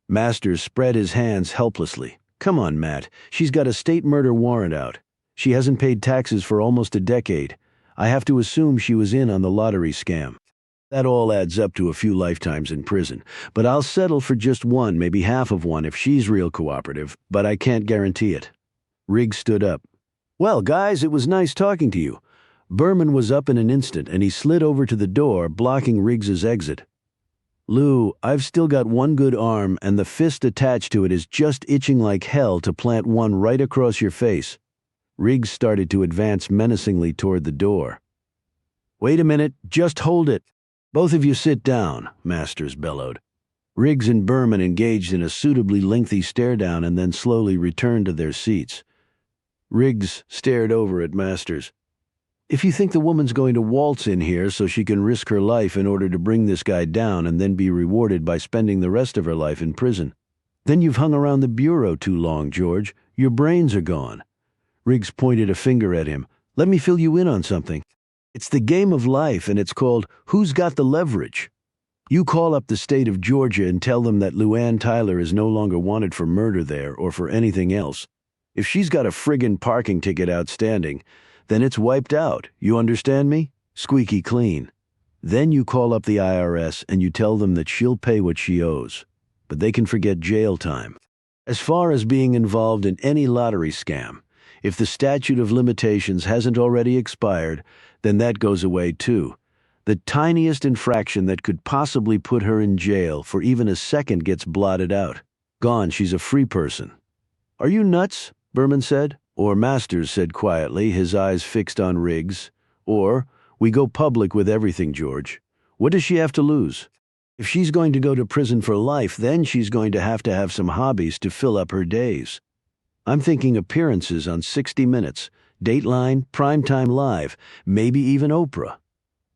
Masters spread his hands helplessly. Come on, Matt. She's got a state murder warrant out. She hasn't paid taxes for almost a decade. I have to assume she was in on the lottery scam. That all adds up to a few lifetimes in prison, but I'll settle for just one, maybe half of one if she's real cooperative, but I can't guarantee it. Riggs stood up. Well, guys, it was nice talking to you. Berman was up in an instant, and he slid over to the door, blocking Riggs's exit. Lou, I've still got one good arm, and the fist attached to it is just itching like hell to plant one right across your face. Riggs started to advance menacingly toward the door. Wait a minute, just hold it. Both of you sit down, Masters bellowed. Riggs and Berman engaged in a suitably lengthy stare-down and then slowly returned to their seats. Riggs stared over at Masters. If you think the woman's going to waltz in here so she can risk her life in order to bring this guy down and then be rewarded by spending the rest of her life in prison, then you've hung around the bureau too long, George. Your brains are gone. Riggs pointed a finger at him. Let me fill you in on something. It's the game of life, and it's called Who's Got the Leverage? You call up the state of Georgia and tell them that Luann Tyler is no longer wanted for murder there or for anything else. If she's got a friggin' parking ticket outstanding, then it's wiped out. You understand me? Squeaky clean. Then you call up the IRS and you tell them that she'll pay what she owes. But they can forget jail time. As far as being involved in any lottery scam, if the statute of limitations hasn't already expired, then that goes away too. The tiniest infraction that could possibly put her in jail for even a second gets blotted out. Gone, she's a free person. Are you nuts? Berman said. Or Masters said quietly, his eyes fixed on Riggs. Or, we go public with everything, George. What does she have to lose? If she's going to go to prison for life, then she's going to have some hobbies to fill up her days. I'm thinking appearances on 60 Minutes, Dateline, Primetime Live, maybe even Oprah.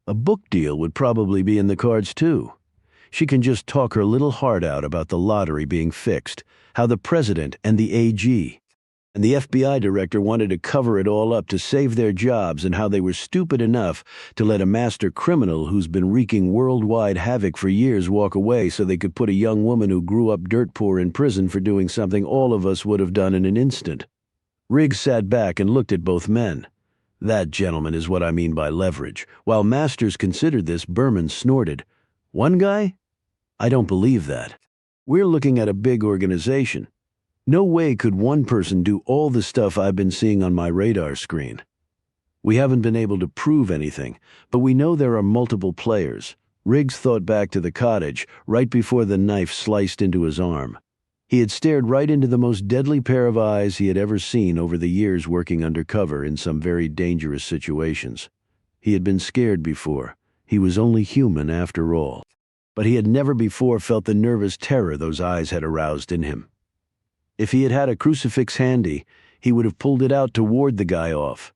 A book deal would probably be in the cards too. She can just talk her little heart out about the lottery being fixed, how the president and the AG and the FBI director wanted to cover it all up to save their jobs, and how they were stupid enough to let a master criminal who's been wreaking worldwide havoc for years walk away so they could put a young woman who grew up dirt poor in prison for doing something all of us would have done in an instant. Riggs sat back and looked at both men. That, gentlemen, is what I mean by leverage. While Masters considered this, Berman snorted. One guy? I don't believe that. We're looking at a big organization. No way could one person do all the stuff I've been seeing on my radar screen. We haven't been able to prove anything, but we know there are multiple players. Riggs thought back to the cottage, right before the knife sliced into his arm. He had stared right into the most deadly pair of eyes he had ever seen over the years working undercover in some very dangerous situations. He had been scared before. He was only human after all. But he had never before felt the nervous terror those eyes had aroused in him. If he had had a crucifix handy, he would have pulled it out to ward the guy off.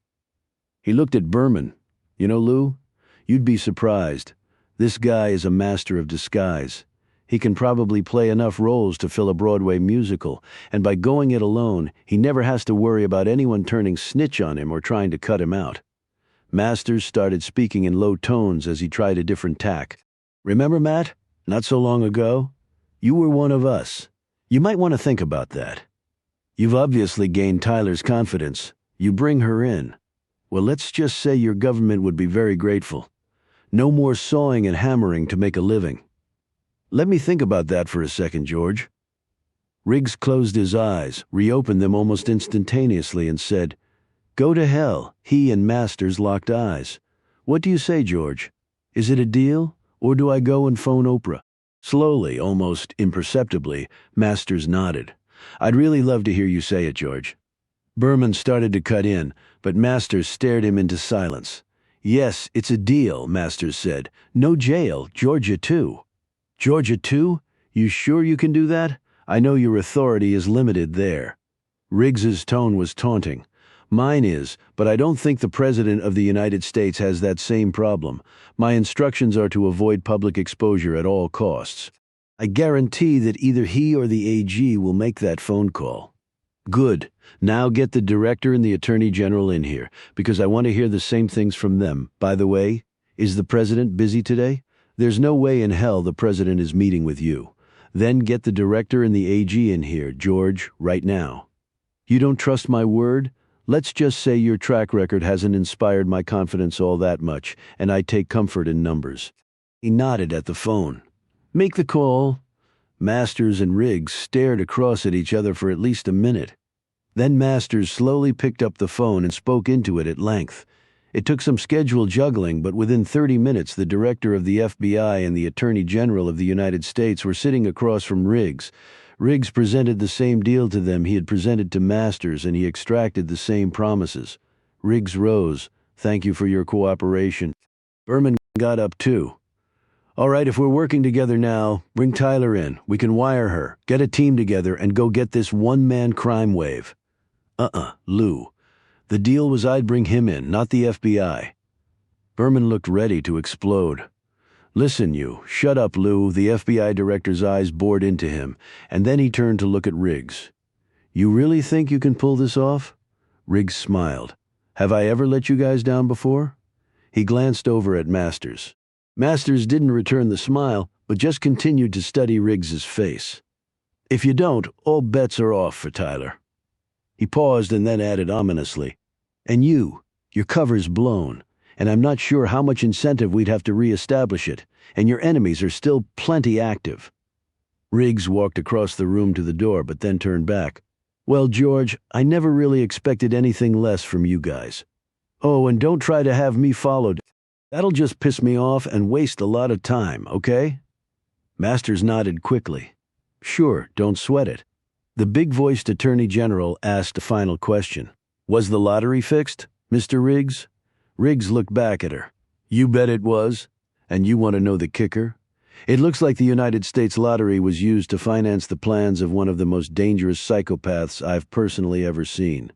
He looked at Berman. You know, Lou, you'd be surprised. This guy is a master of disguise. He can probably play enough roles to fill a Broadway musical, and by going it alone, he never has to worry about anyone turning snitch on him or trying to cut him out. Masters started speaking in low tones as he tried a different tack. Remember, Matt? Not so long ago? You were one of us. You might want to think about that. You've obviously gained Tyler's confidence. You bring her in. Well, let's just say your government would be very grateful. No more sawing and hammering to make a living. Let me think about that for a second, George. Riggs closed his eyes, reopened them almost instantaneously, and said, Go to hell. He and Masters locked eyes. What do you say, George? Is it a deal, or do I go and phone Oprah? Slowly, almost imperceptibly, Masters nodded. I'd really love to hear you say it, George. Berman started to cut in, but Masters stared him into silence. Yes, it's a deal, Masters said. No jail, Georgia too. Georgia too? You sure you can do that? I know your authority is limited there. Riggs's tone was taunting. Mine is, but I don't think the President of the United States has that same problem. My instructions are to avoid public exposure at all costs. I guarantee that either he or the AG will make that phone call. Good. Now get the Director and the Attorney General in here, because I want to hear the same things from them. By the way, is the President busy today? There's no way in hell the President is meeting with you. Then get the Director and the AG in here, George, right now. You don't trust my word? Let's just say your track record hasn't inspired my confidence all that much, and I take comfort in numbers. He nodded at the phone. Make the call. Masters and Riggs stared across at each other for at least a minute. Then Masters slowly picked up the phone and spoke into it at length. It took some schedule juggling, but within 30 minutes the Director of the FBI and the Attorney General of the United States were sitting across from Riggs. Riggs presented the same deal to them he had presented to Masters, and he extracted the same promises. Riggs rose. Thank you for your cooperation. Berman got up too. All right, if we're working together now, bring Tyler in. We can wire her, get a team together, and go get this one-man crime wave. Lou. The deal was I'd bring him in, not the FBI. Berman looked ready to explode. Listen, you. Shut up, Lou. The FBI director's eyes bored into him, and then he turned to look at Riggs. You really think you can pull this off? Riggs smiled. Have I ever let you guys down before? He glanced over at Masters. Masters didn't return the smile, but just continued to study Riggs's face. If you don't, all bets are off for Tyler. He paused and then added ominously, and your cover's blown, and I'm not sure how much incentive we'd have to re-establish it, and your enemies are still plenty active. Riggs walked across the room to the door, but then turned back. Well, George, I never really expected anything less from you guys. Oh, and don't try to have me followed. That'll just piss me off and waste a lot of time, okay? Masters nodded quickly. Sure, don't sweat it. The big-voiced Attorney General asked a final question. Was the lottery fixed, Mr. Riggs? Riggs looked back at her. You bet it was. And you want to know the kicker? It looks like the United States lottery was used to finance the plans of one of the most dangerous psychopaths I've personally ever seen.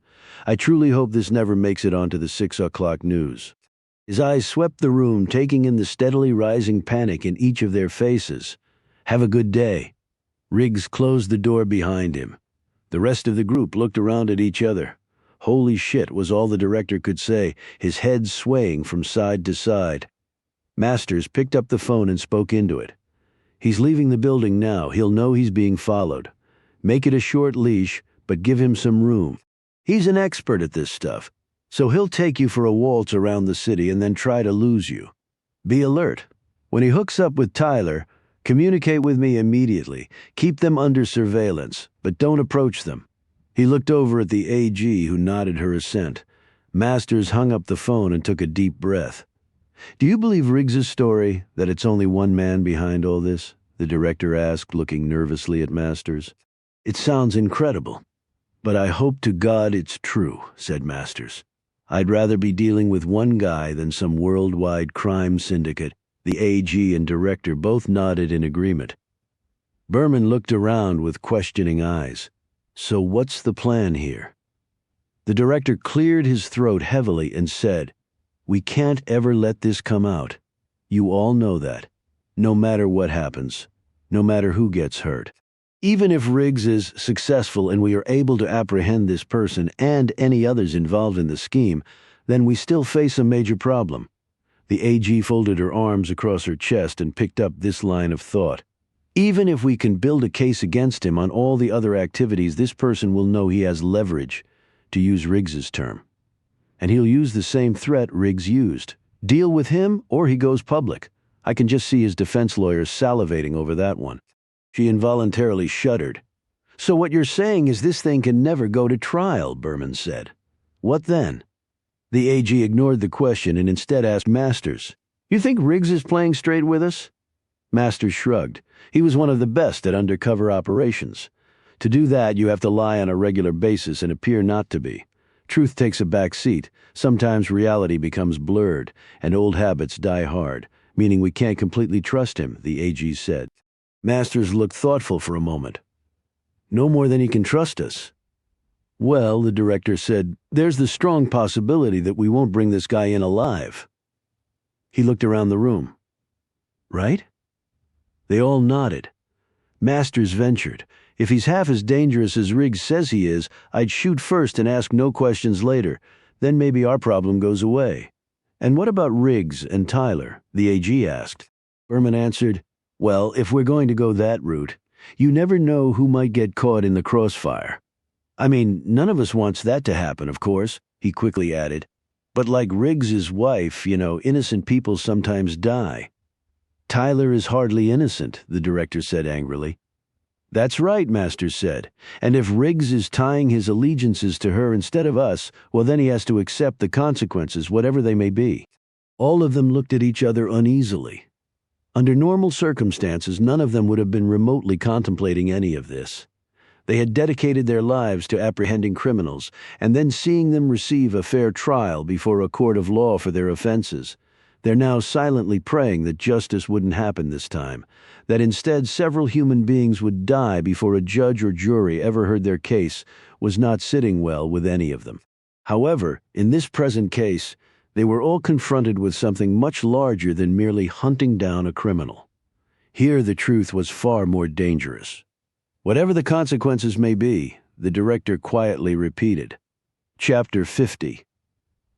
I truly hope this never makes it onto the 6 o'clock news. His eyes swept the room, taking in the steadily rising panic in each of their faces. Have a good day. Riggs closed the door behind him. The rest of the group looked around at each other. Holy shit was all the director could say, his head swaying from side to side. Masters picked up the phone and spoke into it. He's leaving the building now. He'll know he's being followed. Make it a short leash, but give him some room. He's an expert at this stuff. So he'll take you for a waltz around the city and then try to lose you. Be alert. When he hooks up with Tyler, communicate with me immediately. Keep them under surveillance, but don't approach them. He looked over at the AG, who nodded her assent. Masters hung up the phone and took a deep breath. Do you believe Riggs's story, that it's only one man behind all this? The director asked, looking nervously at Masters. It sounds incredible. But I hope to God it's true, said Masters. I'd rather be dealing with one guy than some worldwide crime syndicate. The AG and director both nodded in agreement. Berman looked around with questioning eyes. So what's the plan here? The director cleared his throat heavily and said, We can't ever let this come out. You all know that. No matter what happens. No matter who gets hurt. Even if Riggs is successful and we are able to apprehend this person and any others involved in the scheme, then we still face a major problem. The AG folded her arms across her chest and picked up this line of thought. Even if we can build a case against him on all the other activities, this person will know he has leverage, to use Riggs's term. And he'll use the same threat Riggs used. Deal with him or he goes public. I can just see his defense lawyers salivating over that one. She involuntarily shuddered. So what you're saying is this thing can never go to trial, Berman said. What then? The AG ignored the question and instead asked Masters, You think Riggs is playing straight with us? Masters shrugged. He was one of the best at undercover operations. To do that, you have to lie on a regular basis and appear not to be. Truth takes a back seat. Sometimes reality becomes blurred, and old habits die hard, meaning we can't completely trust him, the AG said. Masters looked thoughtful for a moment. No more than he can trust us. Well, the director said, there's the strong possibility that we won't bring this guy in alive. He looked around the room. Right? They all nodded. Masters ventured. If he's half as dangerous as Riggs says he is, I'd shoot first and ask no questions later. Then maybe our problem goes away. And what about Riggs and Tyler? The AG asked. Berman answered, well, if we're going to go that route, you never know who might get caught in the crossfire. I mean, none of us wants that to happen, of course, he quickly added. But like Riggs's wife, innocent people sometimes die. Tyler is hardly innocent, the director said angrily. That's right, Masters said. And if Riggs is tying his allegiances to her instead of us, well, then he has to accept the consequences, whatever they may be. All of them looked at each other uneasily. Under normal circumstances, none of them would have been remotely contemplating any of this. They had dedicated their lives to apprehending criminals and then seeing them receive a fair trial before a court of law for their offenses. They're now silently praying that justice wouldn't happen this time, that instead several human beings would die before a judge or jury ever heard their case was not sitting well with any of them. However, in this present case, they were all confronted with something much larger than merely hunting down a criminal. Here the truth was far more dangerous. Whatever the consequences may be, the director quietly repeated. Chapter 50.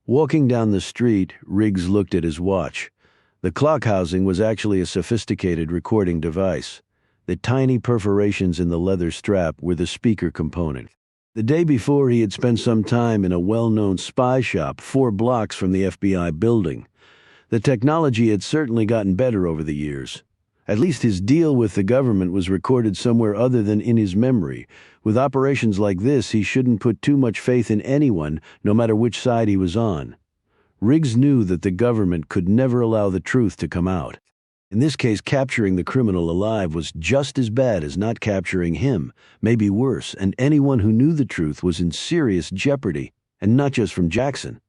Walking down the street, Riggs looked at his watch. The clock housing was actually a sophisticated recording device. The tiny perforations in the leather strap were the speaker component. The day before, he had spent some time in a well-known spy shop 4 blocks from the FBI building. The technology had certainly gotten better over the years. At least his deal with the government was recorded somewhere other than in his memory. With operations like this, he shouldn't put too much faith in anyone, no matter which side he was on. Riggs knew that the government could never allow the truth to come out. In this case, capturing the criminal alive was just as bad as not capturing him, maybe worse, and anyone who knew the truth was in serious jeopardy, and not just from Jackson.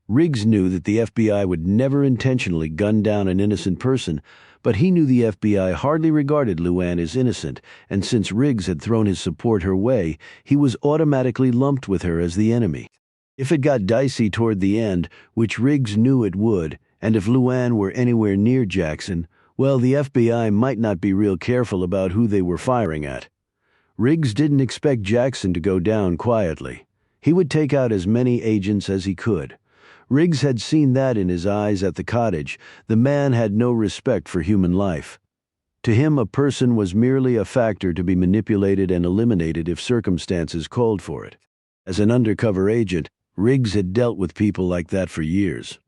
Riggs knew that the FBI would never intentionally gun down an innocent person, but he knew the FBI hardly regarded Luann as innocent, and since Riggs had thrown his support her way, he was automatically lumped with her as the enemy. If it got dicey toward the end, which Riggs knew it would, and if Luann were anywhere near Jackson, well, the FBI might not be real careful about who they were firing at. Riggs didn't expect Jackson to go down quietly. He would take out as many agents as he could. Riggs had seen that in his eyes at the cottage. The man had no respect for human life. To him, a person was merely a factor to be manipulated and eliminated if circumstances called for it. As an undercover agent, Riggs had dealt with people like that for years.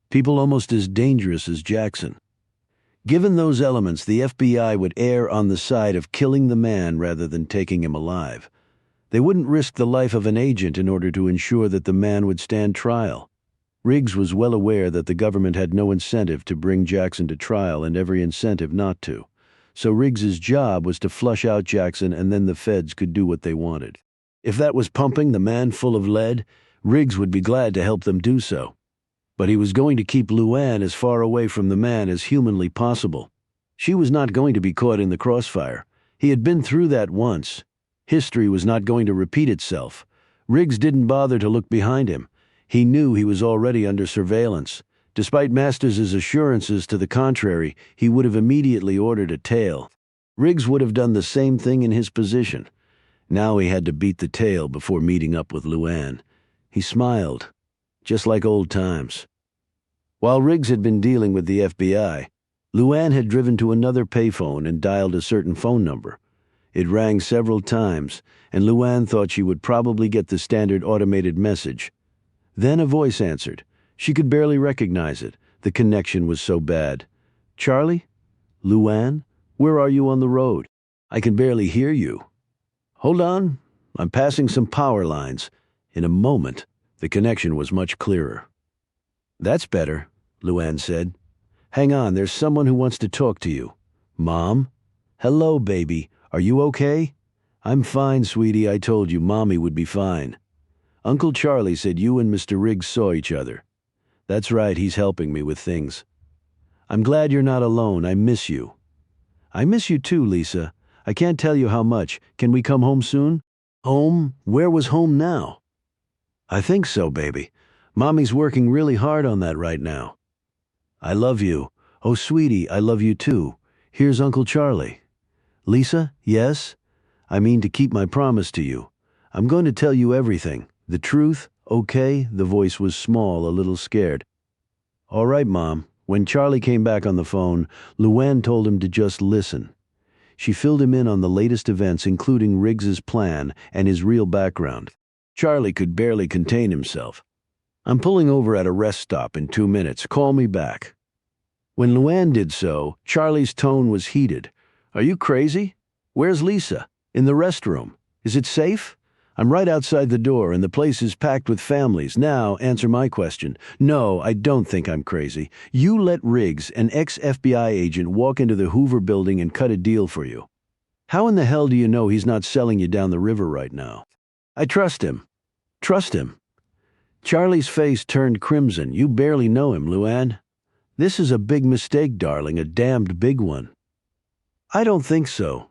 People almost as dangerous as Jackson. Given those elements, the FBI would err on the side of killing the man rather than taking him alive. They wouldn't risk the life of an agent in order to ensure that the man would stand trial. Riggs was well aware that the government had no incentive to bring Jackson to trial and every incentive not to. So Riggs's job was to flush out Jackson and then the feds could do what they wanted. If that was pumping the man full of lead, Riggs would be glad to help them do so. But he was going to keep Luann as far away from the man as humanly possible. She was not going to be caught in the crossfire. He had been through that once. History was not going to repeat itself. Riggs didn't bother to look behind him. He knew he was already under surveillance. Despite Masters' assurances to the contrary, he would have immediately ordered a tail. Riggs would have done the same thing in his position. Now he had to beat the tail before meeting up with Luann. He smiled, just like old times. While Riggs had been dealing with the FBI, Luann had driven to another payphone and dialed a certain phone number. It rang several times, and Luann thought she would probably get the standard automated message. Then a voice answered. She could barely recognize it. The connection was so bad. Charlie? Luann? Where are you on the road? I can barely hear you. Hold on. I'm passing some power lines. In a moment, the connection was much clearer. That's better, Luann said. Hang on, there's someone who wants to talk to you. Mom? Hello, baby. Are you okay? I'm fine, sweetie. I told you Mommy would be fine. Uncle Charlie said you and Mr. Riggs saw each other. That's right, he's helping me with things. I'm glad you're not alone. I miss you. I miss you too, Lisa. I can't tell you how much. Can we come home soon? Home? Where was home now? I think so, baby. Mommy's working really hard on that right now. I love you. Oh, sweetie, I love you too. Here's Uncle Charlie. Lisa, yes? I mean to keep my promise to you. I'm going to tell you everything. The truth, okay? The voice was small, a little scared. All right, Mom. When Charlie came back on the phone, Luann told him to just listen. She filled him in on the latest events, including Riggs's plan and his real background. Charlie could barely contain himself. I'm pulling over at a rest stop in 2 minutes. Call me back. When Luann did so, Charlie's tone was heated. Are you crazy? Where's Lisa? In the restroom. Is it safe? I'm right outside the door and the place is packed with families. Now, answer my question. No, I don't think I'm crazy. You let Riggs, an ex-FBI agent, walk into the Hoover building and cut a deal for you. How in the hell do you know he's not selling you down the river right now? I trust him. Trust him. Charlie's face turned crimson. You barely know him, Luann. This is a big mistake, darling, a damned big one. I don't think so.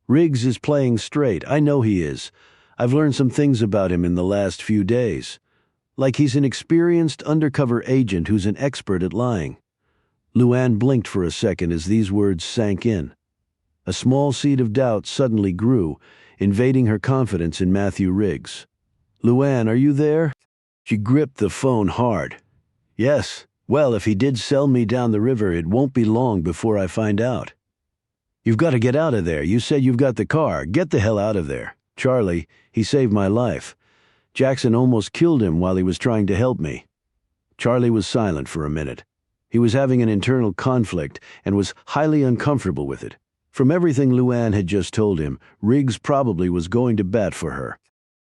Riggs is playing straight. I know he is. I've learned some things about him in the last few days. Like he's an experienced undercover agent who's an expert at lying. Luann blinked for a second as these words sank in. A small seed of doubt suddenly grew, invading her confidence in Matthew Riggs. Luann, are you there? She gripped the phone hard. Yes. Well, if he did sell me down the river, it won't be long before I find out. You've got to get out of there. You said you've got the car. Get the hell out of there. Charlie, he saved my life. Jackson almost killed him while he was trying to help me. Charlie was silent for a minute. He was having an internal conflict and was highly uncomfortable with it. From everything Luann had just told him, Riggs probably was going to bat for her.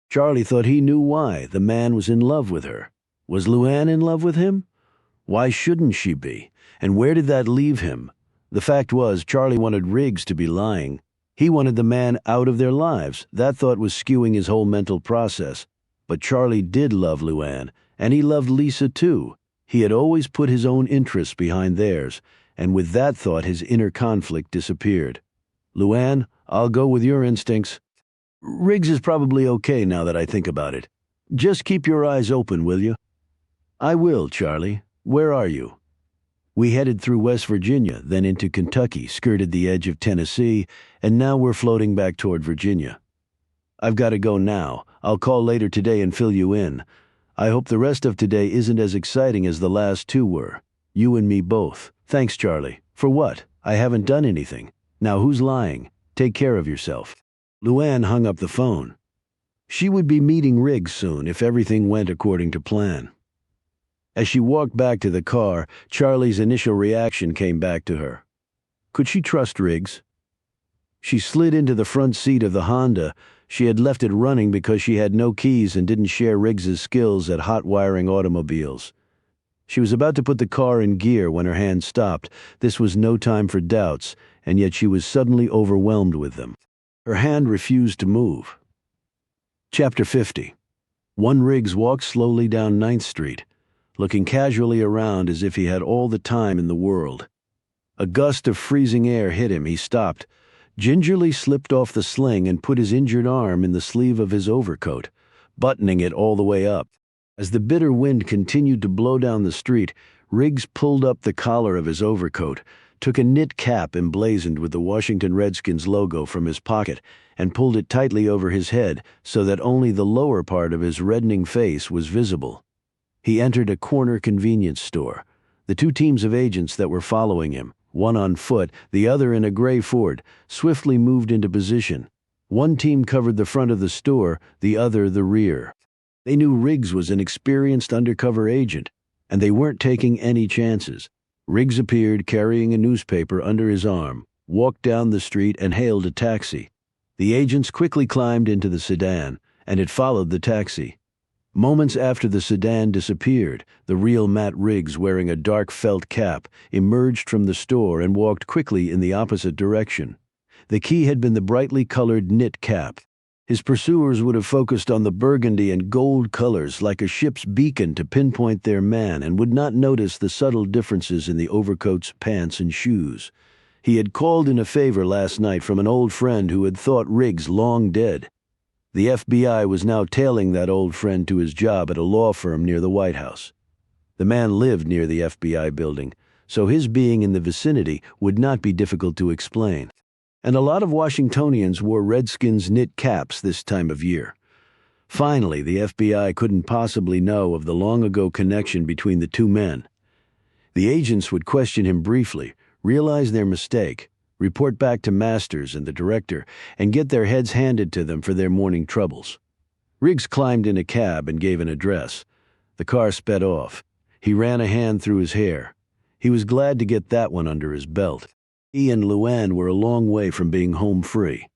Charlie thought he knew why. The man was in love with her. Was Luann in love with him? Why shouldn't she be? And where did that leave him? The fact was, Charlie wanted Riggs to be lying. He wanted the man out of their lives. That thought was skewing his whole mental process. But Charlie did love Luann, and he loved Lisa too. He had always put his own interests behind theirs, and with that thought his inner conflict disappeared. Luann, I'll go with your instincts. Riggs is probably okay now that I think about it. Just keep your eyes open, will you? I will, Charlie. Where are you? We headed through West Virginia, then into Kentucky, skirted the edge of Tennessee, and now we're floating back toward Virginia. I've got to go now. I'll call later today and fill you in. I hope the rest of today isn't as exciting as the last two were. You and me both. Thanks, Charlie. For what? I haven't done anything. Now who's lying? Take care of yourself. Luann hung up the phone. She would be meeting Riggs soon if everything went according to plan. As she walked back to the car, Charlie's initial reaction came back to her. Could she trust Riggs? She slid into the front seat of the Honda. She had left it running because she had no keys and didn't share Riggs's skills at hot wiring automobiles. She was about to put the car in gear when her hand stopped. This was no time for doubts, and yet she was suddenly overwhelmed with them. Her hand refused to move. Chapter 50. One Riggs walked slowly down 9th Street, looking casually around as if he had all the time in the world. A gust of freezing air hit him. He stopped, gingerly slipped off the sling and put his injured arm in the sleeve of his overcoat, buttoning it all the way up. As the bitter wind continued to blow down the street, Riggs pulled up the collar of his overcoat, took a knit cap emblazoned with the Washington Redskins logo from his pocket, and pulled it tightly over his head so that only the lower part of his reddening face was visible. He entered a corner convenience store. The two teams of agents that were following him, one on foot, the other in a gray Ford, swiftly moved into position. One team covered the front of the store, the other the rear. They knew Riggs was an experienced undercover agent, and they weren't taking any chances. Riggs appeared carrying a newspaper under his arm, walked down the street and hailed a taxi. The agents quickly climbed into the sedan, and it followed the taxi. Moments after the sedan disappeared, the real Matt Riggs, wearing a dark felt cap, emerged from the store and walked quickly in the opposite direction. The key had been the brightly colored knit cap. His pursuers would have focused on the burgundy and gold colors like a ship's beacon to pinpoint their man and would not notice the subtle differences in the overcoats, pants, and shoes. He had called in a favor last night from an old friend who had thought Riggs long dead. The FBI was now tailing that old friend to his job at a law firm near the White House. The man lived near the FBI building, so his being in the vicinity would not be difficult to explain. And a lot of Washingtonians wore Redskins knit caps this time of year. Finally, the FBI couldn't possibly know of the long-ago connection between the two men. The agents would question him briefly, realize their mistake, report back to Masters and the director, and get their heads handed to them for their morning troubles. Riggs climbed in a cab and gave an address. The car sped off. He ran a hand through his hair. He was glad to get that one under his belt. He and Luann were a long way from being home free.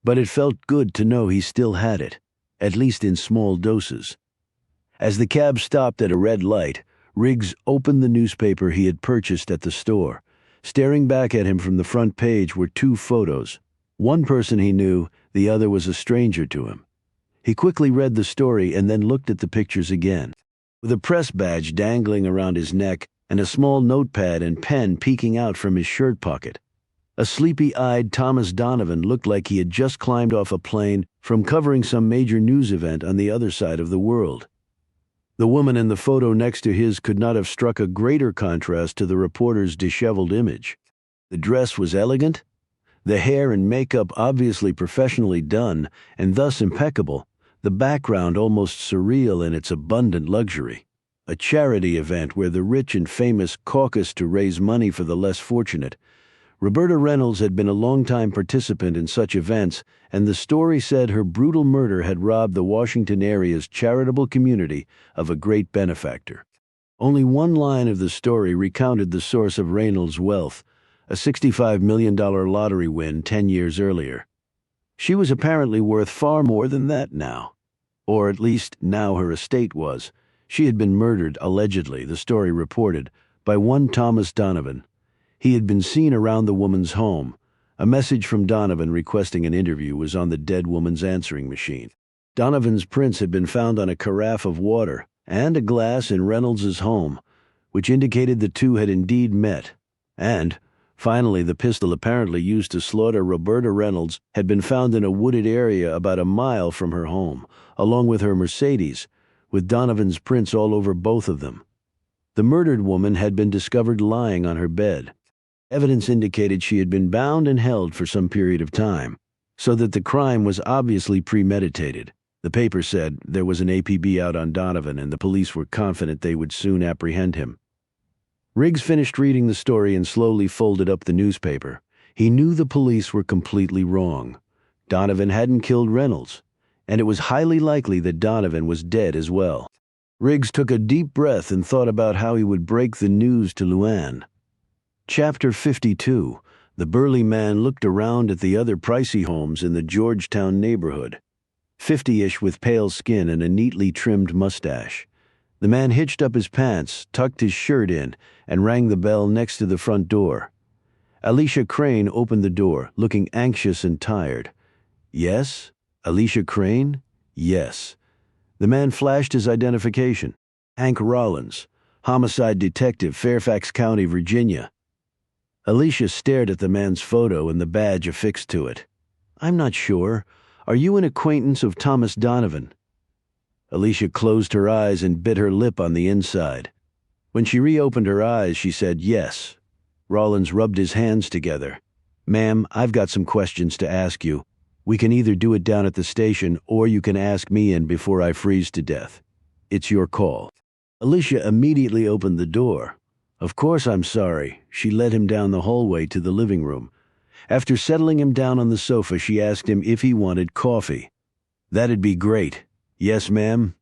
But it felt good to know he still had it, at least in small doses. As the cab stopped at a red light, Riggs opened the newspaper he had purchased at the store. Staring back at him from the front page were two photos. One person he knew, the other was a stranger to him. He quickly read the story and then looked at the pictures again. With a press badge dangling around his neck and a small notepad and pen peeking out from his shirt pocket, a sleepy-eyed Thomas Donovan looked like he had just climbed off a plane from covering some major news event on the other side of the world. The woman in the photo next to his could not have struck a greater contrast to the reporter's disheveled image. The dress was elegant, the hair and makeup obviously professionally done and thus impeccable, the background almost surreal in its abundant luxury. A charity event where the rich and famous caucused to raise money for the less fortunate. Roberta Reynolds had been a longtime participant in such events, and the story said her brutal murder had robbed the Washington area's charitable community of a great benefactor. Only one line of the story recounted the source of Reynolds' wealth, a $65 million lottery win 10 years earlier. She was apparently worth far more than that now. Or at least now her estate was. She had been murdered, allegedly, the story reported, by one Thomas Donovan. He had been seen around the woman's home. A message from Donovan requesting an interview was on the dead woman's answering machine. Donovan's prints had been found on a carafe of water and a glass in Reynolds's home, which indicated the two had indeed met. And, finally, the pistol apparently used to slaughter Roberta Reynolds had been found in a wooded area about a mile from her home, along with her Mercedes, with Donovan's prints all over both of them. The murdered woman had been discovered lying on her bed. Evidence indicated she had been bound and held for some period of time, so that the crime was obviously premeditated. The paper said there was an APB out on Donovan and the police were confident they would soon apprehend him. Riggs finished reading the story and slowly folded up the newspaper. He knew the police were completely wrong. Donovan hadn't killed Reynolds, and it was highly likely that Donovan was dead as well. Riggs took a deep breath and thought about how he would break the news to Luann. Chapter 52. The burly man looked around at the other pricey homes in the Georgetown neighborhood. 50-ish with pale skin and a neatly trimmed mustache. The man hitched up his pants, tucked his shirt in, and rang the bell next to the front door. Alicia Crane opened the door, looking anxious and tired. Yes? Alicia Crane? Yes. The man flashed his identification. Hank Rollins, homicide detective, Fairfax County, Virginia. Alicia stared at the man's photo and the badge affixed to it. I'm not sure. Are you an acquaintance of Thomas Donovan? Alicia closed her eyes and bit her lip on the inside. When she reopened her eyes, she said yes. Rollins rubbed his hands together. Ma'am, I've got some questions to ask you. We can either do it down at the station, or you can ask me in before I freeze to death. It's your call. Alicia immediately opened the door. Of course I'm sorry. She led him down the hallway to the living room. After settling him down on the sofa, she asked him if he wanted coffee. That'd be great. Yes, ma'am.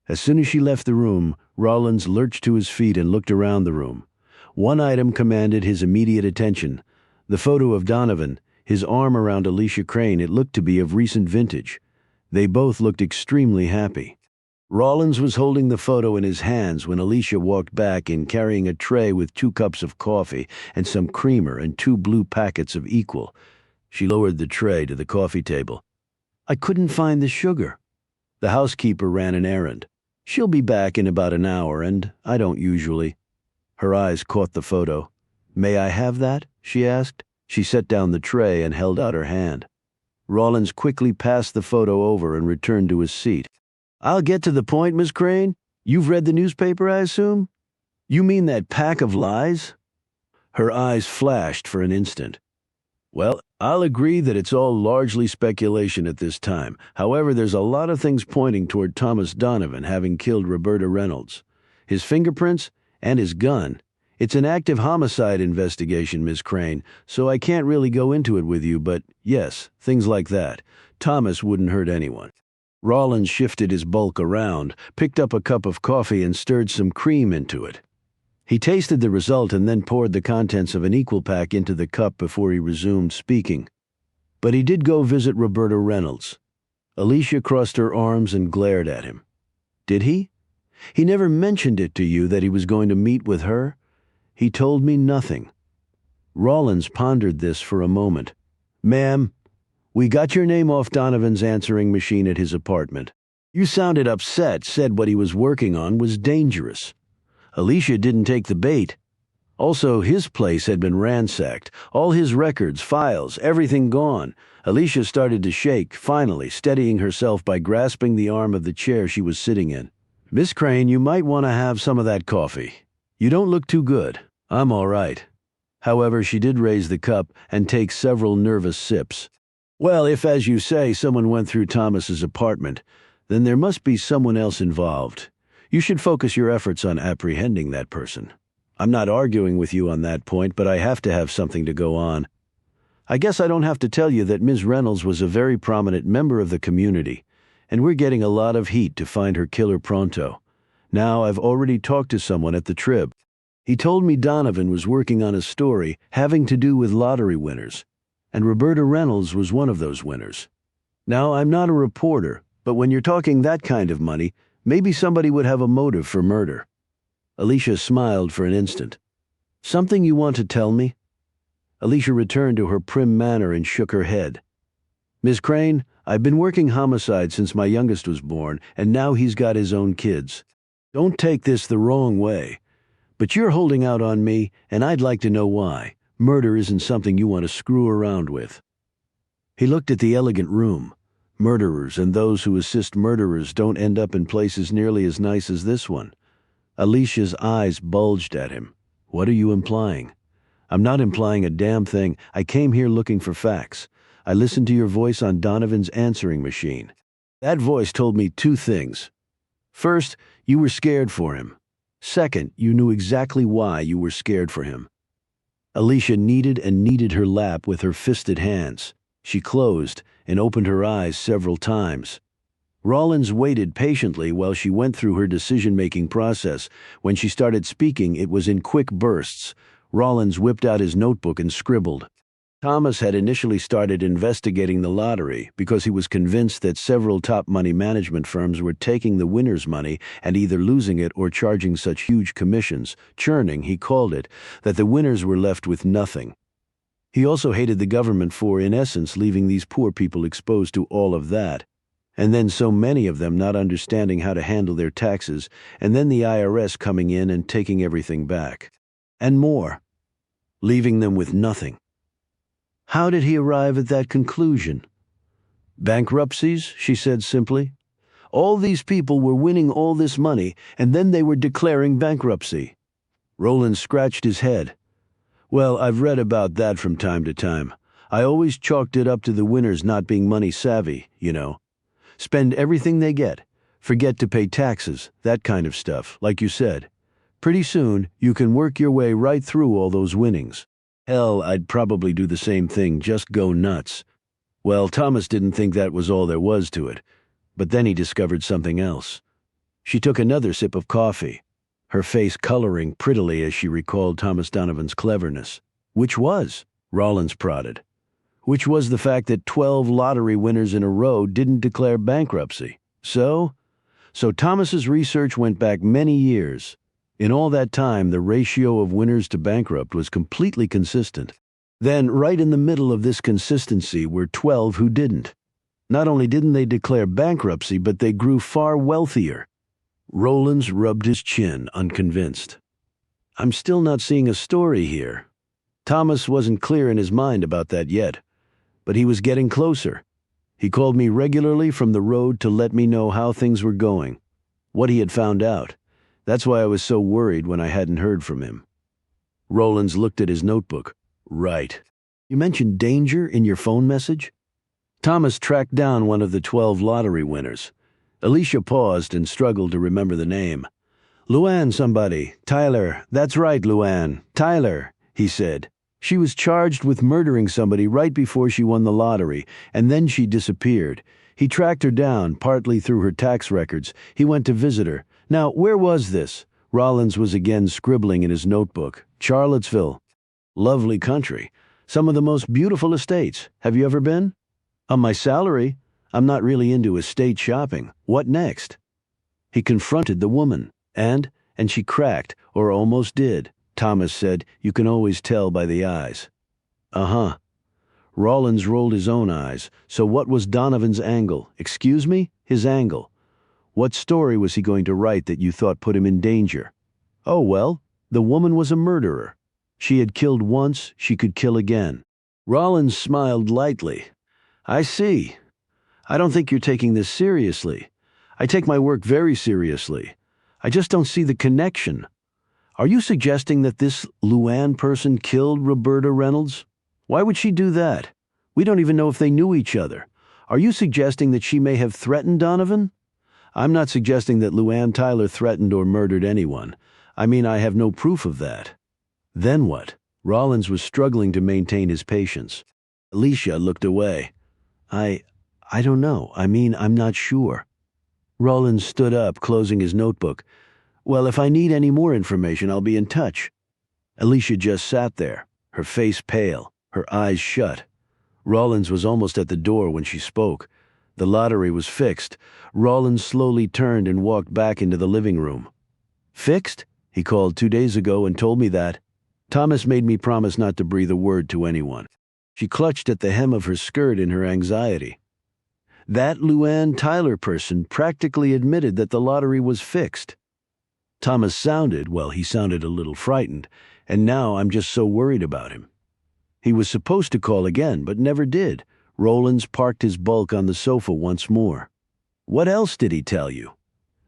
As soon as she left the room, Rollins lurched to his feet and looked around the room. One item commanded his immediate attention. The photo of Donovan, his arm around Alicia Crane. It looked to be of recent vintage. They both looked extremely happy. Rollins was holding the photo in his hands when Alicia walked back in carrying a tray with 2 cups of coffee and some creamer and 2 blue packets of Equal. She lowered the tray to the coffee table. I couldn't find the sugar. The housekeeper ran an errand. She'll be back in about an hour, and I don't usually. Her eyes caught the photo. May I have that? She asked. She set down the tray and held out her hand. Rawlins quickly passed the photo over and returned to his seat. I'll get to the point, Miss Crane. You've read the newspaper, I assume? You mean that pack of lies? Her eyes flashed for an instant. Well, I'll agree that it's all largely speculation at this time. However, there's a lot of things pointing toward Thomas Donovan having killed Roberta Reynolds. His fingerprints and his gun. It's an active homicide investigation, Miss Crane, so I can't really go into it with you, but yes, things like that. Thomas wouldn't hurt anyone. Rawlins shifted his bulk around, picked up a cup of coffee and stirred some cream into it. He tasted the result and then poured the contents of an equal pack into the cup before he resumed speaking. But he did go visit Roberta Reynolds. Alicia crossed her arms and glared at him. Did he? He never mentioned it to you that he was going to meet with her? He told me nothing. Rawlins pondered this for a moment. Ma'am, we got your name off Donovan's answering machine at his apartment. You sounded upset, said what he was working on was dangerous. Alicia didn't take the bait. Also, his place had been ransacked. All his records, files, everything gone. Alicia started to shake, finally steadying herself by grasping the arm of the chair she was sitting in. Miss Crane, you might want to have some of that coffee. You don't look too good. I'm all right. However, she did raise the cup and take several nervous sips. Well, if, as you say, someone went through Thomas's apartment, then there must be someone else involved. You should focus your efforts on apprehending that person. I'm not arguing with you on that point, but I have to have something to go on. I guess I don't have to tell you that Ms. Reynolds was a very prominent member of the community, and we're getting a lot of heat to find her killer pronto. Now, I've already talked to someone at the Trib. He told me Donovan was working on a story having to do with lottery winners, and Roberta Reynolds was one of those winners. Now, I'm not a reporter, but when you're talking that kind of money, maybe somebody would have a motive for murder. Alicia smiled for an instant. Something you want to tell me? Alicia returned to her prim manner and shook her head. Miss Crane, I've been working homicide since my youngest was born, and now he's got his own kids. Don't take this the wrong way, but you're holding out on me, and I'd like to know why. Murder isn't something you want to screw around with. He looked at the elegant room. Murderers and those who assist murderers don't end up in places nearly as nice as this one. Alicia's eyes bulged at him. What are you implying? I'm not implying a damn thing. I came here looking for facts. I listened to your voice on Donovan's answering machine. That voice told me two things. First, you were scared for him. Second, you knew exactly why you were scared for him. Alicia kneaded and kneaded her lap with her fisted hands. She closed and opened her eyes several times. Rawlins waited patiently while she went through her decision-making process. When she started speaking, it was in quick bursts. Rawlins whipped out his notebook and scribbled. Thomas had initially started investigating the lottery because he was convinced that several top money management firms were taking the winner's money and either losing it or charging such huge commissions, churning, he called it, that the winners were left with nothing. He also hated the government for, in essence, leaving these poor people exposed to all of that. And then so many of them not understanding how to handle their taxes, and then the IRS coming in and taking everything back. And more, leaving them with nothing. How did he arrive at that conclusion? Bankruptcies, she said simply. All these people were winning all this money, and then they were declaring bankruptcy. Roland scratched his head. Well, I've read about that from time to time. I always chalked it up to the winners not being money savvy, you know. Spend everything they get, forget to pay taxes, that kind of stuff, like you said. Pretty soon, you can work your way right through all those winnings. Hell, I'd probably do the same thing, just go nuts. Well, Thomas didn't think that was all there was to it, but then he discovered something else. She took another sip of coffee, her face coloring prettily as she recalled Thomas Donovan's cleverness. Which was, Rawlins prodded. Which was the fact that 12 lottery winners in a row didn't declare bankruptcy. So Thomas's research went back many years. In all that time, the ratio of winners to bankrupt was completely consistent. Then, right in the middle of this consistency were 12 who didn't. Not only didn't they declare bankruptcy, but they grew far wealthier. Rollins rubbed his chin, unconvinced. I'm still not seeing a story here. Thomas wasn't clear in his mind about that yet, but he was getting closer. He called me regularly from the road to let me know how things were going, what he had found out. That's why I was so worried when I hadn't heard from him. Rollins looked at his notebook. Right. You mentioned danger in your phone message? Thomas tracked down one of the 12 lottery winners. Alicia paused and struggled to remember the name. Luann somebody. Tyler. That's right, Luann. Tyler, he said. She was charged with murdering somebody right before she won the lottery, and then she disappeared. He tracked her down, partly through her tax records. He went to visit her. Now, where was this? Rollins was again scribbling in his notebook. Charlottesville. Lovely country. Some of the most beautiful estates. Have you ever been? On my salary, I'm not really into estate shopping. What next? He confronted the woman, and she cracked, or almost did. Thomas said, you can always tell by the eyes. Uh-huh. Rollins rolled his own eyes. So what was Donovan's angle? Excuse me? His angle. What story was he going to write that you thought put him in danger? Oh, well, the woman was a murderer. She had killed once, she could kill again. Rollins smiled lightly. I see. I don't think you're taking this seriously. I take my work very seriously. I just don't see the connection. Are you suggesting that this Luann person killed Roberta Reynolds? Why would she do that? We don't even know if they knew each other. Are you suggesting that she may have threatened Donovan? I'm not suggesting that Luann Tyler threatened or murdered anyone. I mean, I have no proof of that. Then what? Rollins was struggling to maintain his patience. Alicia looked away. I don't know. I mean, I'm not sure. Rollins stood up, closing his notebook. Well, if I need any more information, I'll be in touch. Alicia just sat there, her face pale, her eyes shut. Rollins was almost at the door when she spoke. The lottery was fixed. Rollins slowly turned and walked back into the living room. Fixed? He called 2 days ago and told me that. Thomas made me promise not to breathe a word to anyone. She clutched at the hem of her skirt in her anxiety. That Luann Tyler person practically admitted that the lottery was fixed. Thomas sounded a little frightened, and now I'm just so worried about him. He was supposed to call again, but never did. Rollins parked his bulk on the sofa once more. What else did he tell you?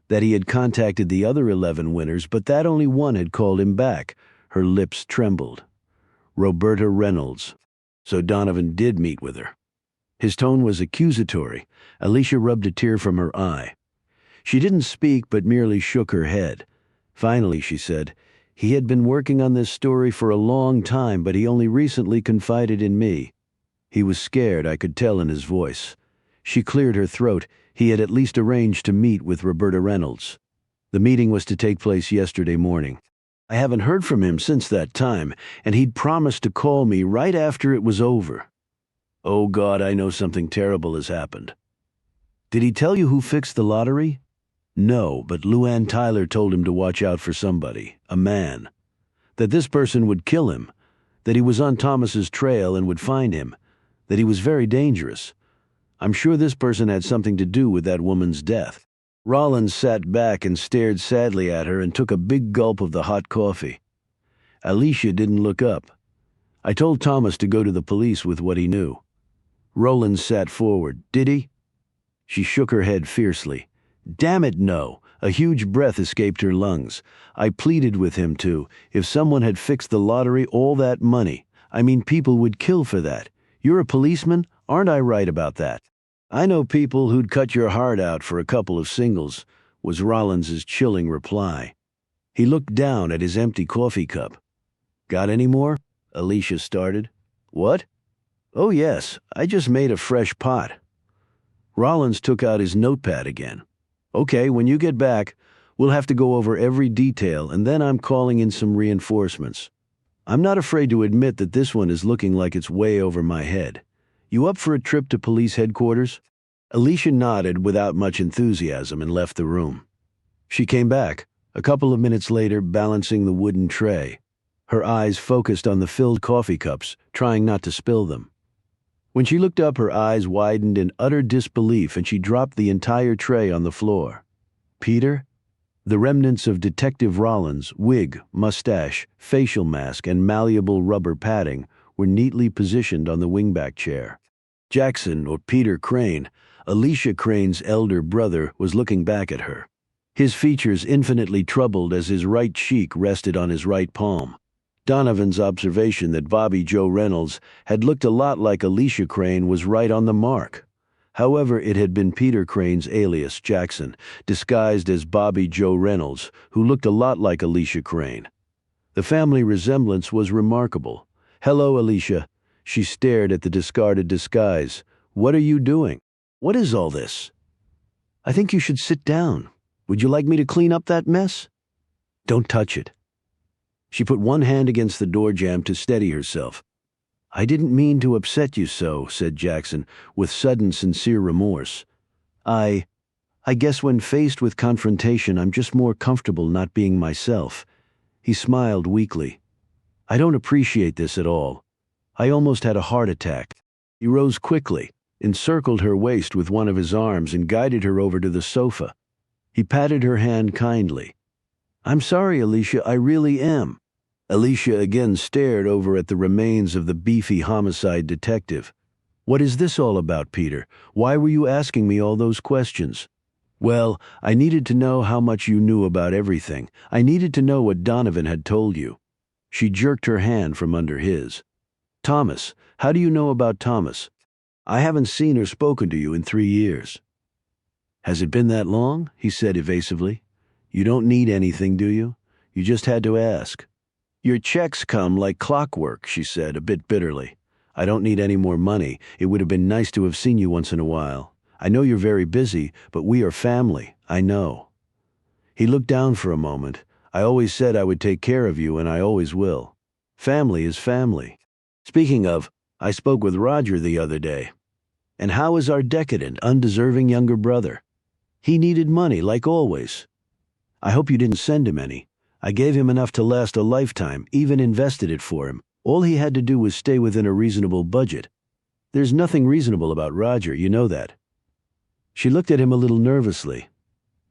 That he had contacted the other 11 winners, but that only one had called him back. Her lips trembled. Roberta Reynolds. So Donovan did meet with her. His tone was accusatory. Alicia rubbed a tear from her eye. She didn't speak, but merely shook her head. Finally, she said, he had been working on this story for a long time, but he only recently confided in me. He was scared, I could tell in his voice. She cleared her throat. He had at least arranged to meet with Roberta Reynolds. The meeting was to take place yesterday morning. I haven't heard from him since that time, and he'd promised to call me right after it was over. Oh God, I know something terrible has happened. Did he tell you who fixed the lottery? No, but Luann Tyler told him to watch out for somebody, a man. That this person would kill him, that he was on Thomas's trail and would find him, that he was very dangerous. I'm sure this person had something to do with that woman's death. Rollins sat back and stared sadly at her and took a big gulp of the hot coffee. Alicia didn't look up. I told Thomas to go to the police with what he knew. Rollins sat forward. Did he? She shook her head fiercely. Damn it, no. A huge breath escaped her lungs. I pleaded with him to. If someone had fixed the lottery, all that money. I mean, people would kill for that. You're a policeman? Aren't I right about that? I know people who'd cut your heart out for a couple of singles, was Rollins's chilling reply. He looked down at his empty coffee cup. Got any more? Alicia started. What? Oh yes, I just made a fresh pot. Rollins took out his notepad again. Okay, when you get back, we'll have to go over every detail, and then I'm calling in some reinforcements. I'm not afraid to admit that this one is looking like it's way over my head. You up for a trip to police headquarters? Alicia nodded without much enthusiasm and left the room. She came back, a couple of minutes later, balancing the wooden tray. Her eyes focused on the filled coffee cups, trying not to spill them. When she looked up, her eyes widened in utter disbelief and she dropped the entire tray on the floor. Peter? The remnants of Detective Rollins' wig, mustache, facial mask, and malleable rubber padding were neatly positioned on the wingback chair. Jackson, or Peter Crane, Alicia Crane's elder brother, was looking back at her. His features infinitely troubled as his right cheek rested on his right palm. Donovan's observation that Bobby Joe Reynolds had looked a lot like Alicia Crane was right on the mark. However, it had been Peter Crane's alias, Jackson, disguised as Bobby Joe Reynolds, who looked a lot like Alicia Crane. The family resemblance was remarkable. "Hello, Alicia." She stared at the discarded disguise. "What are you doing? What is all this?" "I think you should sit down. Would you like me to clean up that mess?" "Don't touch it." She put one hand against the door jamb to steady herself. "I didn't mean to upset you so," said Jackson, with sudden sincere remorse. I guess when faced with confrontation, I'm just more comfortable not being myself." He smiled weakly. "I don't appreciate this at all. I almost had a heart attack." He rose quickly, encircled her waist with one of his arms, and guided her over to the sofa. He patted her hand kindly. "I'm sorry, Alicia, I really am." Alicia again stared over at the remains of the beefy homicide detective. "What is this all about, Peter? Why were you asking me all those questions?" "Well, I needed to know how much you knew about everything. I needed to know what Donovan had told you." She jerked her hand from under his. "Thomas, how do you know about Thomas? I haven't seen or spoken to you in 3 years." "Has it been that long?" he said evasively. "You don't need anything, do you? You just had to ask." "Your checks come like clockwork," she said, a bit bitterly. "I don't need any more money. It would have been nice to have seen you once in a while. I know you're very busy, but we are family, I know." He looked down for a moment. "I always said I would take care of you, and I always will. Family is family. Speaking of, I spoke with Roger the other day. And how is our decadent, undeserving younger brother? He needed money, like always. I hope you didn't send him any. I gave him enough to last a lifetime, even invested it for him. All he had to do was stay within a reasonable budget. There's nothing reasonable about Roger, you know that." She looked at him a little nervously.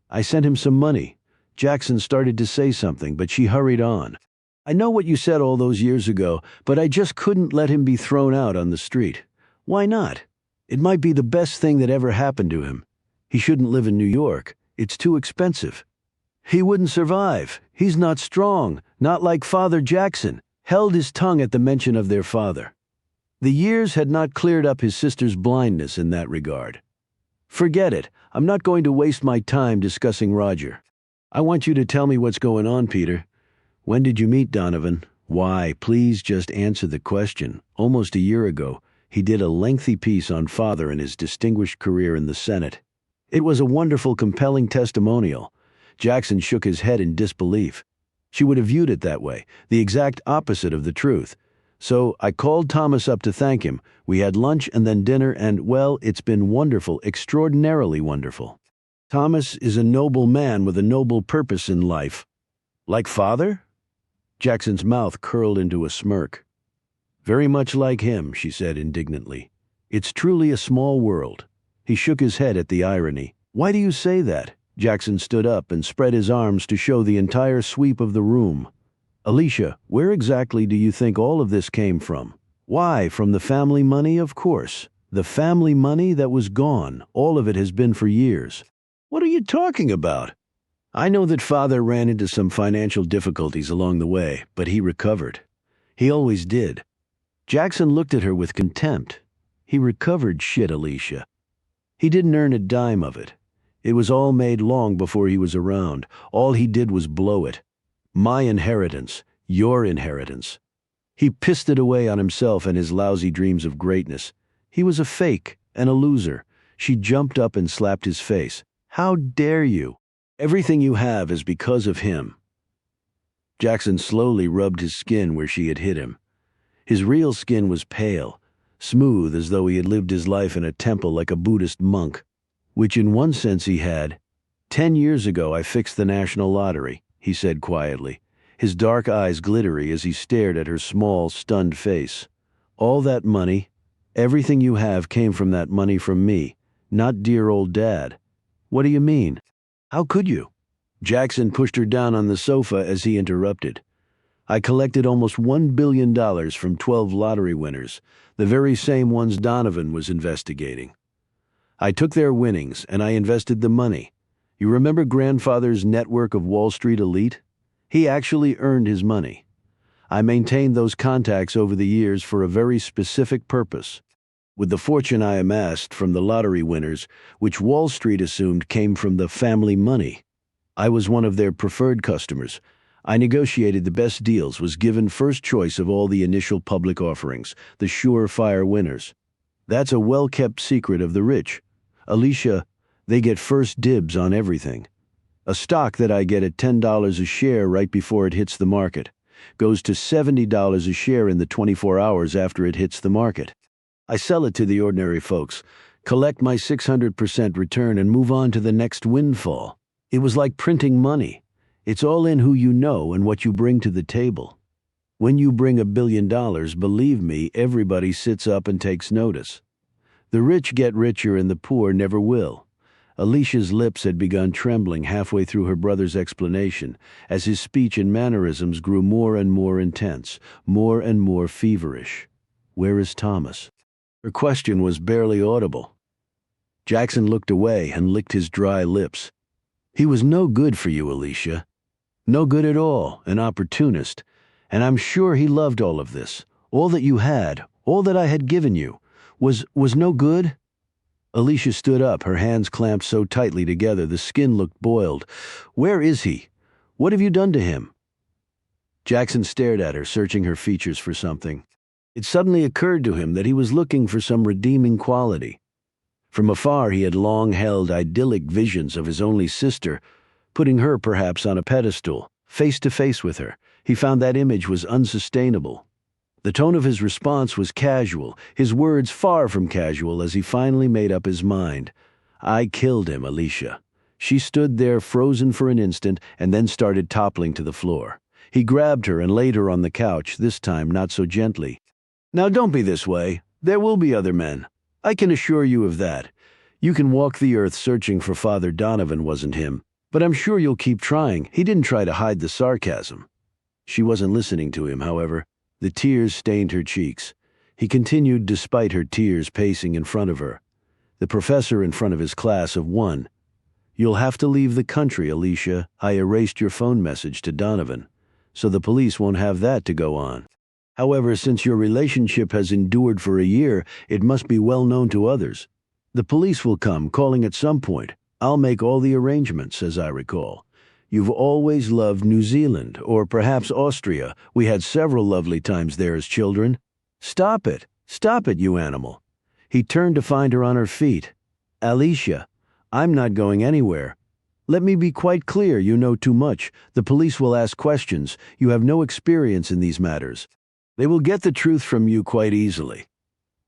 "I sent him some money." Jackson started to say something, but she hurried on. "I know what you said all those years ago, but I just couldn't let him be thrown out on the street. Why not? It might be the best thing that ever happened to him. He shouldn't live in New York. It's too expensive. He wouldn't survive. He's not strong, not like Father Jackson." Held his tongue at the mention of their father. The years had not cleared up his sister's blindness in that regard. "Forget it. I'm not going to waste my time discussing Roger. I want you to tell me what's going on, Peter. When did you meet Donovan? Why, please just answer the question. Almost a year ago, he did a lengthy piece on Father and his distinguished career in the Senate. It was a wonderful, compelling testimonial." Jackson shook his head in disbelief. She would have viewed it that way, the exact opposite of the truth. "So I called Thomas up to thank him. We had lunch and then dinner, and, well, it's been wonderful, extraordinarily wonderful. Thomas is a noble man with a noble purpose in life." "Like Father?" Jackson's mouth curled into a smirk. "Very much like him," she said indignantly. "It's truly a small world." He shook his head at the irony. "Why do you say that?" Jackson stood up and spread his arms to show the entire sweep of the room. "Alicia, where exactly do you think all of this came from?" "Why, from the family money, of course. The family money that was gone. All of it has been for years." "What are you talking about?" "I know that Father ran into some financial difficulties along the way, but he recovered. He always did." Jackson looked at her with contempt. "He recovered shit, Alicia. He didn't earn a dime of it. It was all made long before he was around. All he did was blow it. My inheritance, your inheritance. He pissed it away on himself and his lousy dreams of greatness. He was a fake and a loser." She jumped up and slapped his face. "How dare you? Everything you have is because of him." Jackson slowly rubbed his skin where she had hit him. His real skin was pale, smooth as though he had lived his life in a temple like a Buddhist monk. Which in one sense he had. 10 years ago I fixed the national lottery," he said quietly, his dark eyes glittery as he stared at her small, stunned face. "All that money, Everything you have came from that money from me, not dear old Dad. What do you mean? How could you? Jackson pushed her down on the sofa as he interrupted. I collected almost $1 billion from 12 lottery winners, the very same ones Donovan was investigating. I took their winnings and I invested the money. You remember grandfather's network of Wall Street elite? He actually earned his money. I maintained those contacts over the years for a very specific purpose. With the fortune I amassed from the lottery winners, which Wall Street assumed came from the family money, I was one of their preferred customers. I negotiated the best deals, was given first choice of all the initial public offerings, the surefire winners. That's a well-kept secret of the rich. Alicia, they get first dibs on everything. A stock that I get at $10 a share right before it hits the market goes to $70 a share in the 24 hours after it hits the market. I sell it to the ordinary folks, collect my 600% return, and move on to the next windfall. It was like printing money. It's all in who you know and what you bring to the table. When you bring $1 billion, believe me, everybody sits up and takes notice. The rich get richer and the poor never will. Alicia's lips had begun trembling halfway through her brother's explanation, as his speech and mannerisms grew more and more intense, more and more feverish. Where is Thomas? Her question was barely audible. Jackson looked away and licked his dry lips. He was no good for you, Alicia. No good at all, an opportunist. And I'm sure he loved all of this. All that you had, all that I had given you, was no good? Alicia stood up, her hands clamped so tightly together the skin looked boiled. Where is he? What have you done to him? Jackson stared at her, searching her features for something. It suddenly occurred to him that he was looking for some redeeming quality. From afar he had long held idyllic visions of his only sister, putting her perhaps on a pedestal, face to face with her. He found that image was unsustainable. The tone of his response was casual, his words far from casual, as he finally made up his mind. I killed him, Alicia. She stood there frozen for an instant and then started toppling to the floor. He grabbed her and laid her on the couch, this time not so gently. Now don't be this way. There will be other men. I can assure you of that. You can walk the earth searching for Father Donovan wasn't him, but I'm sure you'll keep trying. He didn't try to hide the sarcasm. She wasn't listening to him, however. The tears stained her cheeks. He continued despite her tears, pacing in front of her. The professor in front of his class of 1. You'll have to leave the country, Alicia. I erased your phone message to Donovan, so the police won't have that to go on. However, since your relationship has endured for a year, it must be well known to others. The police will come, calling at some point. I'll make all the arrangements, as I recall. You've always loved New Zealand, or perhaps Austria. We had several lovely times there as children. Stop it, you animal. He turned to find her on her feet. Alicia, I'm not going anywhere. Let me be quite clear, you know too much. The police will ask questions. You have no experience in these matters. They will get the truth from you quite easily.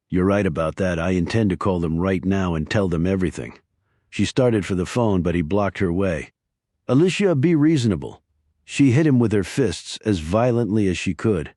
You're right about that. I intend to call them right now and tell them everything. She started for the phone, but he blocked her way. Alicia, be reasonable. She hit him with her fists as violently as she could.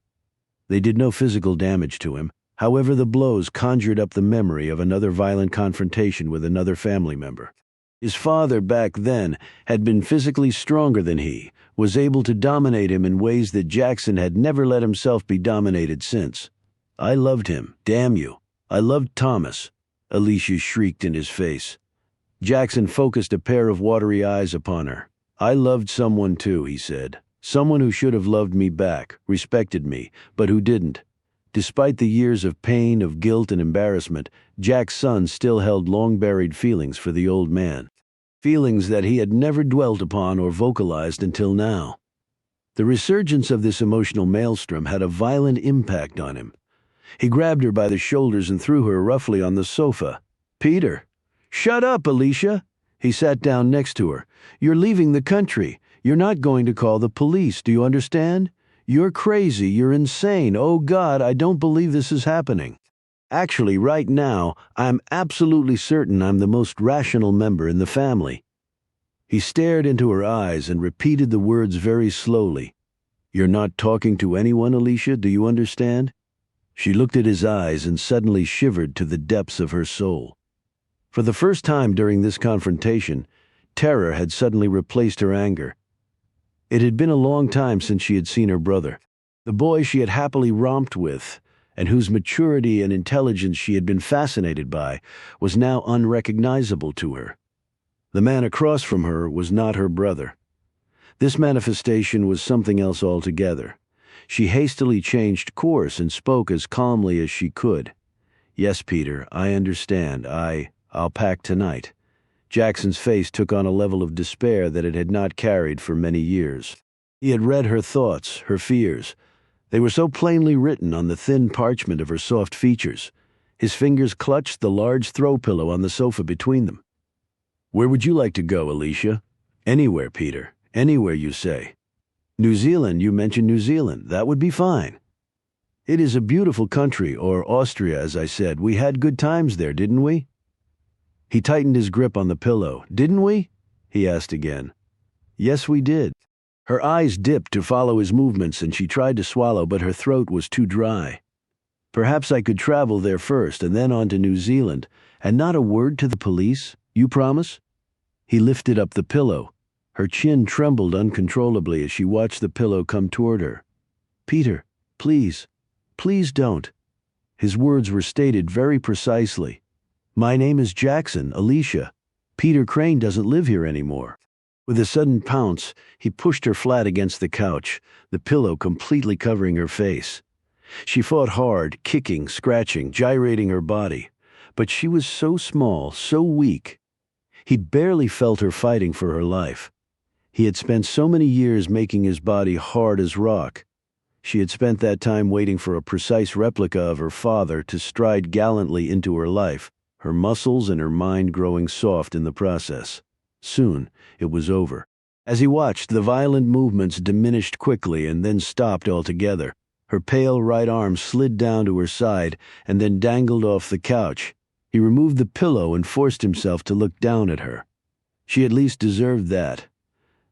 They did no physical damage to him. However, the blows conjured up the memory of another violent confrontation with another family member. His father back then had been physically stronger than he, was able to dominate him in ways that Jackson had never let himself be dominated since. I loved him, damn you. I loved Thomas, Alicia shrieked in his face. Jackson focused a pair of watery eyes upon her. I loved someone too, he said. Someone who should have loved me back, respected me, but who didn't. Despite the years of pain, of guilt and embarrassment, Jack's son still held long-buried feelings for the old man. Feelings that he had never dwelt upon or vocalized until now. The resurgence of this emotional maelstrom had a violent impact on him. He grabbed her by the shoulders and threw her roughly on the sofa. Peter! Shut up, Alicia! He sat down next to her. You're leaving the country. You're not going to call the police, do you understand? You're crazy, you're insane. Oh God, I don't believe this is happening. Actually, right now, I'm absolutely certain I'm the most rational member in the family. He stared into her eyes and repeated the words very slowly. You're not talking to anyone, Alicia, do you understand? She looked at his eyes and suddenly shivered to the depths of her soul. For the first time during this confrontation, terror had suddenly replaced her anger. It had been a long time since she had seen her brother, the boy she had happily romped with, and whose maturity and intelligence she had been fascinated by, was now unrecognizable to her. The man across from her was not her brother. This manifestation was something else altogether. She hastily changed course and spoke as calmly as she could. "Yes, Peter, I understand. I'll pack tonight." Jackson's face took on a level of despair that it had not carried for many years. He had read her thoughts, her fears. They were so plainly written on the thin parchment of her soft features. His fingers clutched the large throw pillow on the sofa between them. "Where would you like to go, Alicia?" "Anywhere, Peter. Anywhere you say." "New Zealand, you mentioned New Zealand. That would be fine." "It is a beautiful country, or Austria, as I said. We had good times there, didn't we?" He tightened his grip on the pillow. "Didn't we?" he asked again. "Yes, we did." Her eyes dipped to follow his movements, and she tried to swallow, but her throat was too dry. "Perhaps I could travel there first and then on to New Zealand, and not a word to the police? You promise?" He lifted up the pillow. Her chin trembled uncontrollably as she watched the pillow come toward her. "Peter, please, please don't." His words were stated very precisely. "My name is Jackson, Alicia. Peter Crane doesn't live here anymore." With a sudden pounce, he pushed her flat against the couch, the pillow completely covering her face. She fought hard, kicking, scratching, gyrating her body. But she was so small, so weak. He barely felt her fighting for her life. He had spent so many years making his body hard as rock. She had spent that time waiting for a precise replica of her father to stride gallantly into her life, her muscles and her mind growing soft in the process. Soon, it was over. As he watched, the violent movements diminished quickly and then stopped altogether. Her pale right arm slid down to her side and then dangled off the couch. He removed the pillow and forced himself to look down at her. She at least deserved that.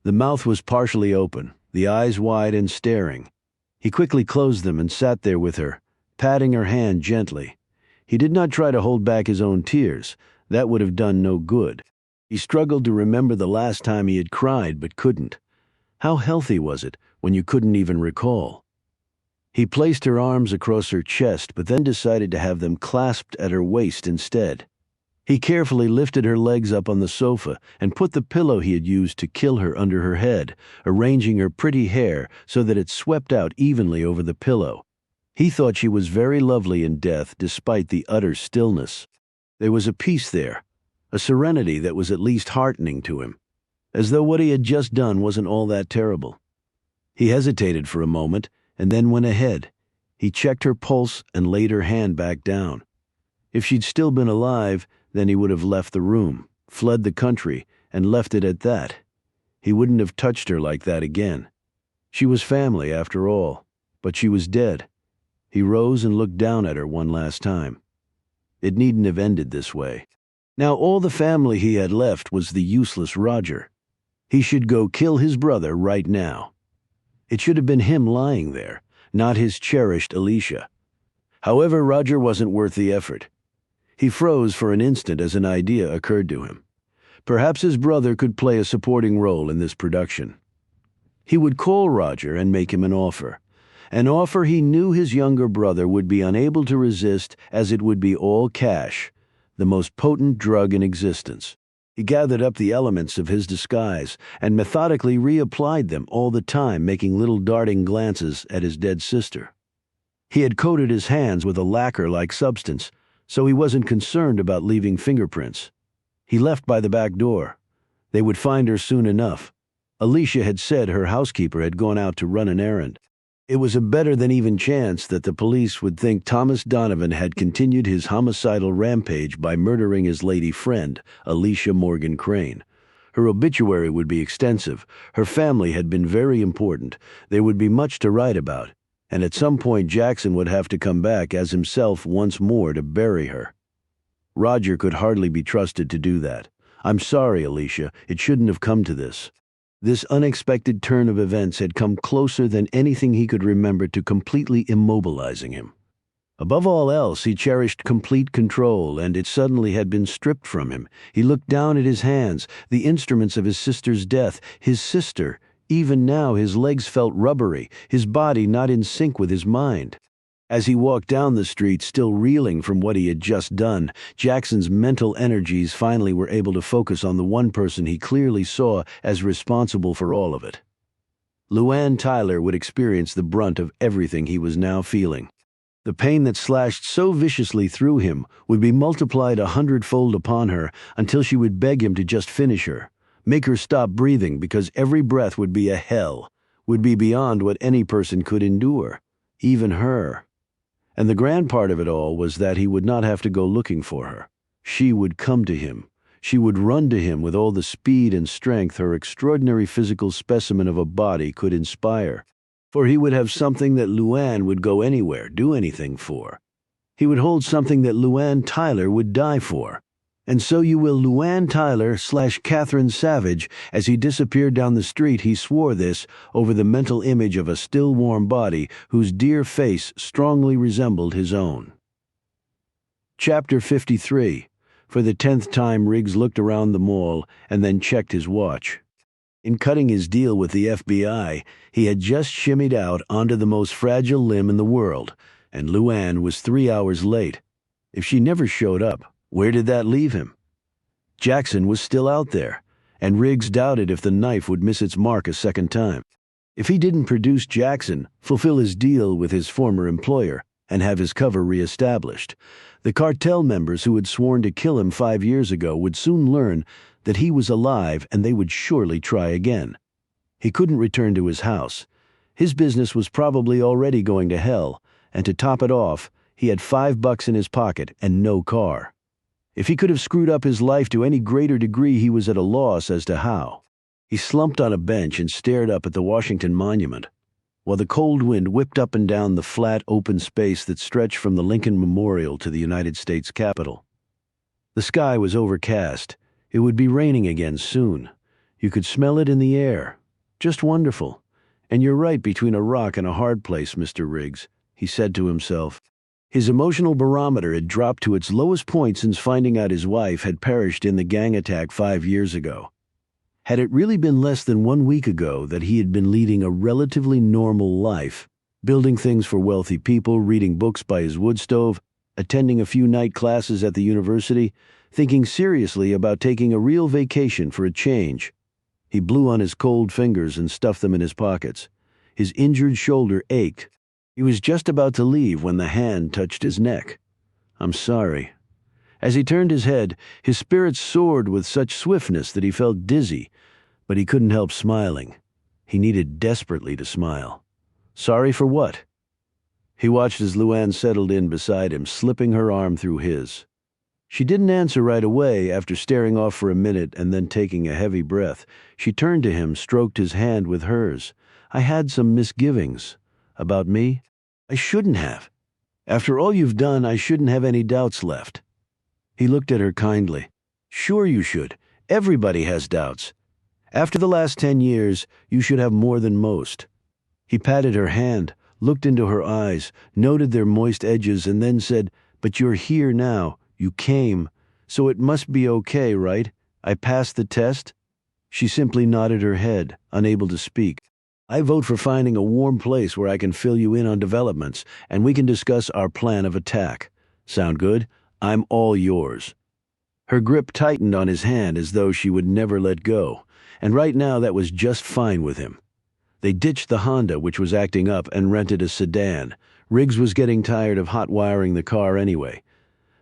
The mouth was partially open, the eyes wide and staring. He quickly closed them and sat there with her, patting her hand gently. He did not try to hold back his own tears. That would have done no good. He struggled to remember the last time he had cried but couldn't. How healthy was it when you couldn't even recall? He placed her arms across her chest but then decided to have them clasped at her waist instead. He carefully lifted her legs up on the sofa and put the pillow he had used to kill her under her head, arranging her pretty hair so that it swept out evenly over the pillow. He thought she was very lovely in death despite the utter stillness. There was a peace there, a serenity that was at least heartening to him, as though what he had just done wasn't all that terrible. He hesitated for a moment and then went ahead. He checked her pulse and laid her hand back down. If she'd still been alive, then he would have left the room, fled the country, and left it at that. He wouldn't have touched her like that again. She was family, after all, but she was dead. He rose and looked down at her one last time. It needn't have ended this way. Now all the family he had left was the useless Roger. He should go kill his brother right now. It should have been him lying there, not his cherished Alicia. However, Roger wasn't worth the effort. He froze for an instant as an idea occurred to him. Perhaps his brother could play a supporting role in this production. He would call Roger and make him an offer he knew his younger brother would be unable to resist, as it would be all cash, the most potent drug in existence. He gathered up the elements of his disguise and methodically reapplied them all the time, making little darting glances at his dead sister. He had coated his hands with a lacquer-like substance, so he wasn't concerned about leaving fingerprints. He left by the back door. They would find her soon enough. Alicia had said her housekeeper had gone out to run an errand. It was a better than even chance that the police would think Thomas Donovan had continued his homicidal rampage by murdering his lady friend, Alicia Morgan Crane. Her obituary would be extensive. Her family had been very important. There would be much to write about. And at some point Jackson would have to come back as himself once more to bury her. Roger could hardly be trusted to do that. "I'm sorry, Alicia. It shouldn't have come to this." This unexpected turn of events had come closer than anything he could remember to completely immobilizing him. Above all else, he cherished complete control, and it suddenly had been stripped from him. He looked down at his hands, the instruments of his sister's death. His sister. Even now his legs felt rubbery, his body not in sync with his mind. As he walked down the street, still reeling from what he had just done, Jackson's mental energies finally were able to focus on the one person he clearly saw as responsible for all of it. Luann Tyler would experience the brunt of everything he was now feeling. The pain that slashed so viciously through him would be multiplied 100-fold upon her until she would beg him to just finish her, make her stop breathing, because every breath would be a hell, would be beyond what any person could endure, even her. And the grand part of it all was that he would not have to go looking for her. She would come to him. She would run to him with all the speed and strength her extraordinary physical specimen of a body could inspire. For he would have something that Luann would go anywhere, do anything for. He would hold something that Luann Tyler would die for. And so you will Luann Tyler / Catherine Savage. As he disappeared down the street, he swore this over the mental image of a still warm body whose dear face strongly resembled his own. Chapter 53. For the 10th time, Riggs looked around the mall and then checked his watch. In cutting his deal with the FBI, he had just shimmied out onto the most fragile limb in the world, and Luann was 3 hours late. If she never showed up, where did that leave him? Jackson was still out there, and Riggs doubted if the knife would miss its mark a second time. If he didn't produce Jackson, fulfill his deal with his former employer, and have his cover reestablished, the cartel members who had sworn to kill him 5 years ago would soon learn that he was alive, and they would surely try again. He couldn't return to his house. His business was probably already going to hell, and to top it off, he had $5 in his pocket and no car. If he could have screwed up his life to any greater degree, he was at a loss as to how. He slumped on a bench and stared up at the Washington Monument, while the cold wind whipped up and down the flat, open space that stretched from the Lincoln Memorial to the United States Capitol. The sky was overcast. It would be raining again soon. You could smell it in the air. Just wonderful. And you're right between a rock and a hard place, Mr. Riggs, he said to himself. His emotional barometer had dropped to its lowest point since finding out his wife had perished in the gang attack 5 years ago. Had it really been less than 1 week ago that he had been leading a relatively normal life, building things for wealthy people, reading books by his wood stove, attending a few night classes at the university, thinking seriously about taking a real vacation for a change. He blew on his cold fingers and stuffed them in his pockets. His injured shoulder ached. He was just about to leave when the hand touched his neck. "I'm sorry." As he turned his head, his spirits soared with such swiftness that he felt dizzy, but he couldn't help smiling. He needed desperately to smile. Sorry for what? He watched as Luann settled in beside him, slipping her arm through his. She didn't answer right away. After staring off for a minute and then taking a heavy breath, she turned to him, stroked his hand with hers. "I had some misgivings." "About me?" "I shouldn't have. After all you've done, I shouldn't have any doubts left." He looked at her kindly. "Sure you should. Everybody has doubts. After the last 10 years, you should have more than most." He patted her hand, looked into her eyes, noted their moist edges, and then said, "But you're here now. You came. So it must be okay, right? I passed the test?" She simply nodded her head, unable to speak. "I vote for finding a warm place where I can fill you in on developments, and we can discuss our plan of attack. Sound good? I'm all yours." Her grip tightened on his hand as though she would never let go, and right now that was just fine with him. They ditched the Honda, which was acting up, and rented a sedan. Riggs was getting tired of hot wiring the car anyway.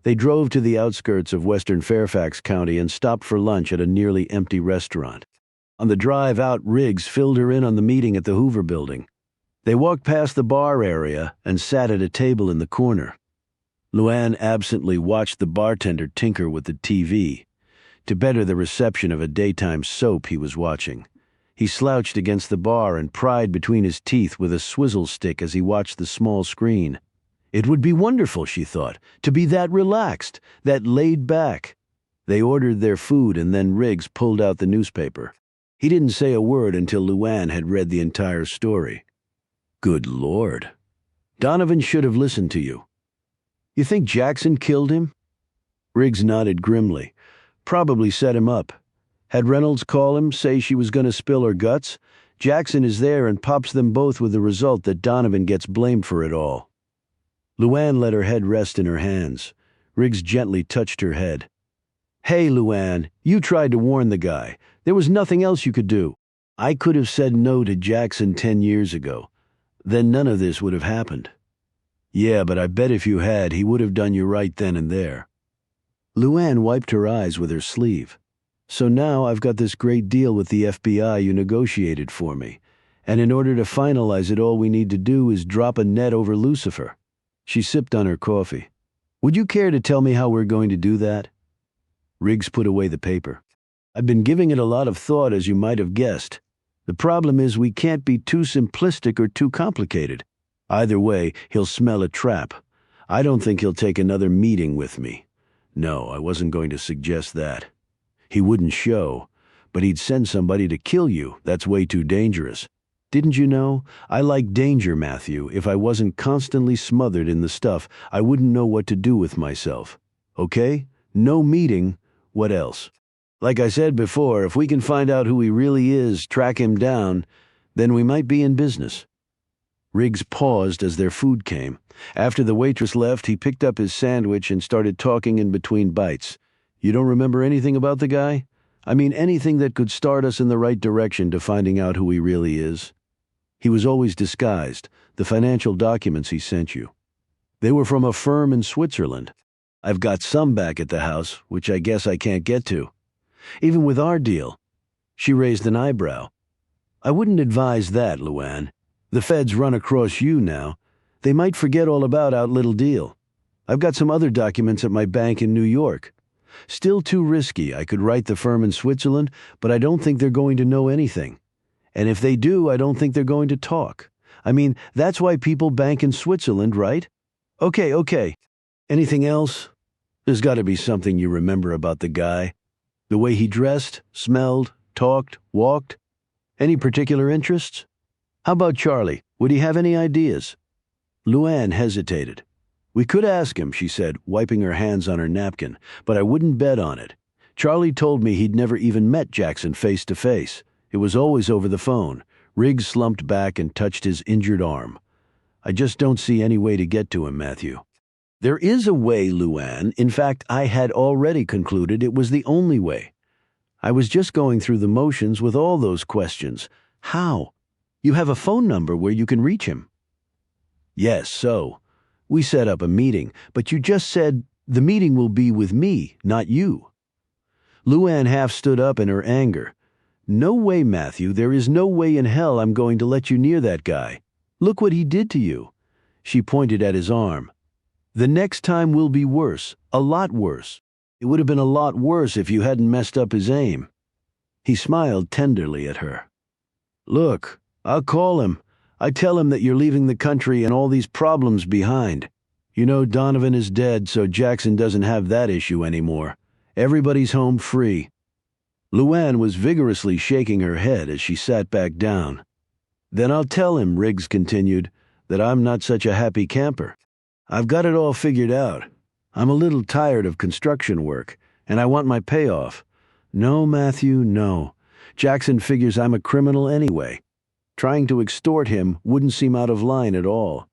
They drove to the outskirts of western Fairfax County and stopped for lunch at a nearly empty restaurant. On the drive out, Riggs filled her in on the meeting at the Hoover Building. They walked past the bar area and sat at a table in the corner. Luann absently watched the bartender tinker with the TV to better the reception of a daytime soap he was watching. He slouched against the bar and pried between his teeth with a swizzle stick as he watched the small screen. It would be wonderful, she thought, to be that relaxed, that laid back. They ordered their food, and then Riggs pulled out the newspaper. He didn't say a word until Luann had read the entire story. "Good Lord. Donovan should have listened to you." You think Jackson killed him? Riggs nodded grimly. Probably set him up. Had Reynolds call him, say she was going to spill her guts? Jackson is there and pops them both with the result that Donovan gets blamed for it all. Luann let her head rest in her hands. Riggs gently touched her head. Hey, Luann, you tried to warn the guy. There was nothing else you could do. I could have said no to Jackson 10 years ago. Then none of this would have happened. Yeah, but I bet if you had, he would have done you right then and there. Luann wiped her eyes with her sleeve. So now I've got this great deal with the FBI you negotiated for me, and in order to finalize it, all we need to do is drop a net over Lucifer. She sipped on her coffee. Would you care to tell me how we're going to do that? Riggs put away the paper. I've been giving it a lot of thought, as you might have guessed. The problem is we can't be too simplistic or too complicated. Either way, he'll smell a trap. I don't think he'll take another meeting with me. No, I wasn't going to suggest that. He wouldn't show, but he'd send somebody to kill you. That's way too dangerous. Didn't you know? I like danger, Matthew. If I wasn't constantly smothered in the stuff, I wouldn't know what to do with myself. Okay? No meeting. What else? Like I said before, if we can find out who he really is, track him down, then we might be in business. Riggs paused as their food came. After the waitress left, he picked up his sandwich and started talking in between bites. You don't remember anything about the guy? I mean, anything that could start us in the right direction to finding out who he really is? He was always disguised, the financial documents he sent you. They were from a firm in Switzerland. I've got some back at the house, which I guess I can't get to. Even with our deal. She raised an eyebrow. I wouldn't advise that, Luann. The feds run across you now. They might forget all about our little deal. I've got some other documents at my bank in New York. Still too risky. I could write the firm in Switzerland, but I don't think they're going to know anything. And if they do, I don't think they're going to talk. I mean, that's why people bank in Switzerland, right? Okay. Anything else? There's got to be something you remember about the guy. The way he dressed, smelled, talked, walked. Any particular interests? How about Charlie? Would he have any ideas? Luann hesitated. We could ask him, she said, wiping her hands on her napkin, but I wouldn't bet on it. Charlie told me he'd never even met Jackson face to face. It was always over the phone. Riggs slumped back and touched his injured arm. I just don't see any way to get to him, Matthew. There is a way, Luann. In fact, I had already concluded it was the only way. I was just going through the motions with all those questions. How? You have a phone number where you can reach him. Yes, so. We set up a meeting, but you just said the meeting will be with me, not you. Luann half stood up in her anger. No way, Matthew. There is no way in hell I'm going to let you near that guy. Look what he did to you. She pointed at his arm. The next time will be worse, a lot worse. It would have been a lot worse if you hadn't messed up his aim. He smiled tenderly at her. Look, I'll call him. I tell him that you're leaving the country and all these problems behind. You know Donovan is dead, so Jackson doesn't have that issue anymore. Everybody's home free. Luann was vigorously shaking her head as she sat back down. Then I'll tell him, Riggs continued, that I'm not such a happy camper. I've got it all figured out. I'm a little tired of construction work, and I want my payoff. No, Matthew, no. Jackson figures I'm a criminal anyway. Trying to extort him wouldn't seem out of line at all.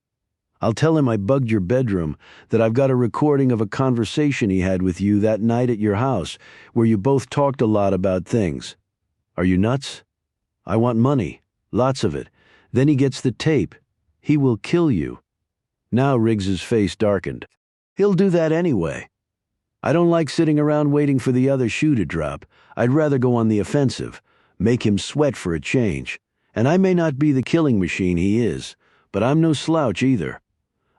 I'll tell him I bugged your bedroom, that I've got a recording of a conversation he had with you that night at your house, where you both talked a lot about things. Are you nuts? I want money, lots of it. Then he gets the tape. He will kill you. Now Riggs's face darkened. He'll do that anyway. I don't like sitting around waiting for the other shoe to drop. I'd rather go on the offensive, make him sweat for a change. And I may not be the killing machine he is, but I'm no slouch either.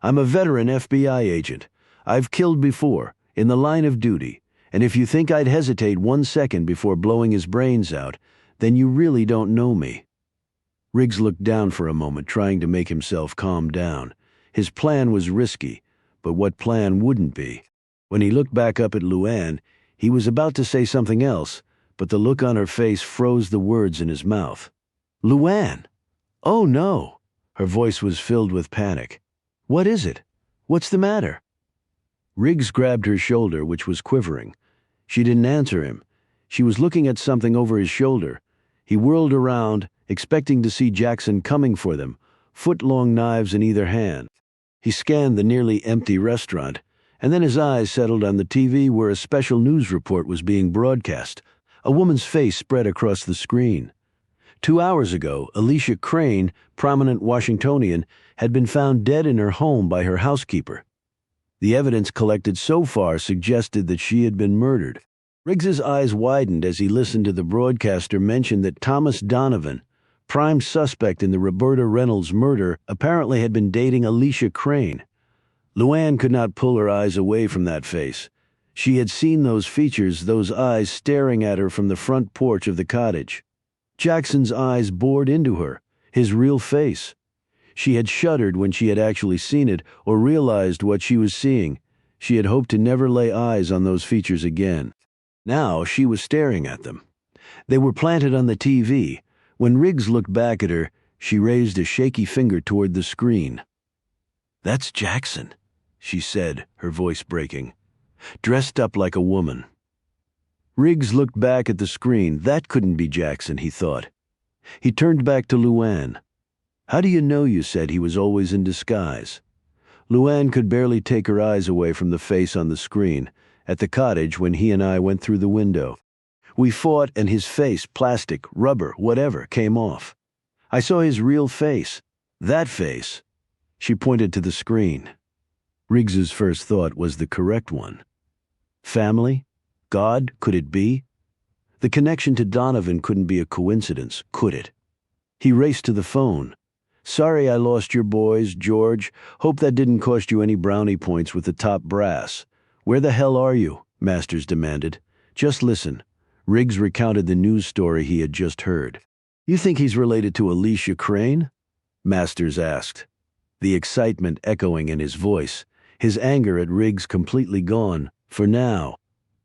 I'm a veteran FBI agent. I've killed before, in the line of duty, and if you think I'd hesitate 1 second before blowing his brains out, then you really don't know me. Riggs looked down for a moment, trying to make himself calm down. His plan was risky, but what plan wouldn't be? When he looked back up at Luann, he was about to say something else, but the look on her face froze the words in his mouth. Luann! Oh, no! Her voice was filled with panic. What is it? What's the matter? Riggs grabbed her shoulder, which was quivering. She didn't answer him. She was looking at something over his shoulder. He whirled around, expecting to see Jackson coming for them, foot-long knives in either hand. He scanned the nearly empty restaurant, and then his eyes settled on the TV where a special news report was being broadcast. A woman's face spread across the screen. 2 hours ago, Alicia Crane, prominent Washingtonian, had been found dead in her home by her housekeeper. The evidence collected so far suggested that she had been murdered. Riggs's eyes widened as he listened to the broadcaster mention that Thomas Donovan, prime suspect in the Roberta Reynolds murder, apparently had been dating Alicia Crane. Luann could not pull her eyes away from that face. She had seen those features, those eyes staring at her from the front porch of the cottage. Jackson's eyes bored into her, his real face. She had shuddered when she had actually seen it or realized what she was seeing. She had hoped to never lay eyes on those features again. Now she was staring at them. They were planted on the TV. When Riggs looked back at her, she raised a shaky finger toward the screen. "That's Jackson," she said, her voice breaking. "Dressed up like a woman." Riggs looked back at the screen. That couldn't be Jackson, he thought. He turned back to Luann. "How do you know you said he was always in disguise?" Luann could barely take her eyes away from the face on the screen. "At the cottage when he and I went through the window. We fought and his face, plastic, rubber, whatever, came off. I saw his real face. That face." She pointed to the screen. Riggs's first thought was the correct one. Family? God? Could it be? The connection to Donovan couldn't be a coincidence, could it? He raced to the phone. "Sorry I lost your boys, George. Hope that didn't cost you any brownie points with the top brass." "Where the hell are you?" Masters demanded. "Just listen." Riggs recounted the news story he had just heard. "You think he's related to Alicia Crane?" Masters asked, the excitement echoing in his voice, his anger at Riggs completely gone. For now.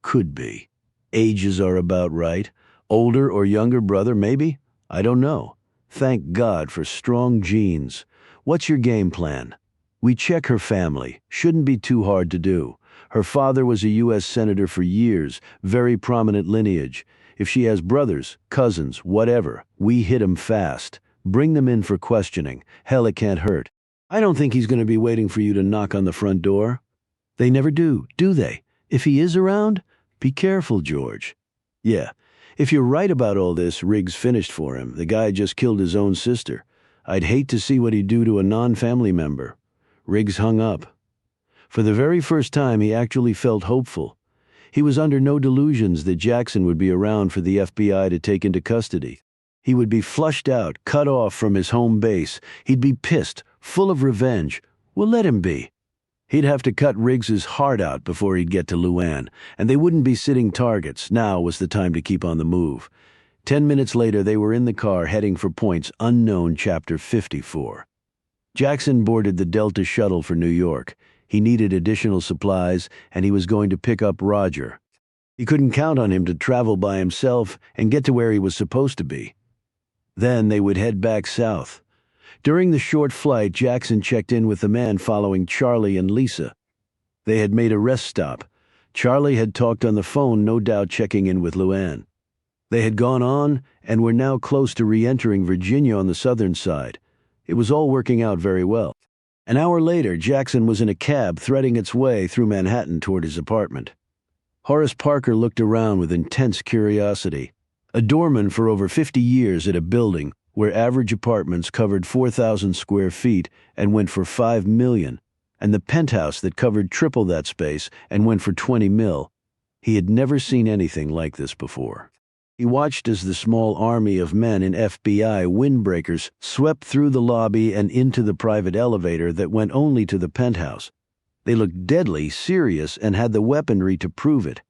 Could be. Ages are about right. Older or younger brother, maybe? I don't know. Thank God for strong genes. What's your game plan? We check her family. Shouldn't be too hard to do. Her father was a U.S. senator for years, very prominent lineage. If she has brothers, cousins, whatever, we hit 'em fast. Bring them in for questioning. Hell, it can't hurt. I don't think he's going to be waiting for you to knock on the front door. They never do they? If he is around, be careful, George. Yeah, if you're right about all this, Riggs finished for him. The guy just killed his own sister. I'd hate to see what he'd do to a non-family member. Riggs hung up. For the very first time, he actually felt hopeful. He was under no delusions that Jackson would be around for the FBI to take into custody. He would be flushed out, cut off from his home base. He'd be pissed, full of revenge. Well, let him be. He'd have to cut Riggs's heart out before he'd get to Luann, and they wouldn't be sitting targets. Now was the time to keep on the move. 10 minutes later, they were in the car heading for points unknown, Chapter 54. Jackson boarded the Delta shuttle for New York. He needed additional supplies, and he was going to pick up Roger. He couldn't count on him to travel by himself and get to where he was supposed to be. Then they would head back south. During the short flight, Jackson checked in with the man following Charlie and Lisa. They had made a rest stop. Charlie had talked on the phone, no doubt checking in with Luann. They had gone on and were now close to re-entering Virginia on the southern side. It was all working out very well. An hour later, Jackson was in a cab threading its way through Manhattan toward his apartment. Horace Parker looked around with intense curiosity. A doorman for over 50 years at a building where average apartments covered 4,000 square feet and went for $5 million, and the penthouse that covered triple that space and went for $20 million. He had never seen anything like this before. He watched as the small army of men in FBI windbreakers swept through the lobby and into the private elevator that went only to the penthouse. They looked deadly serious and had the weaponry to prove it.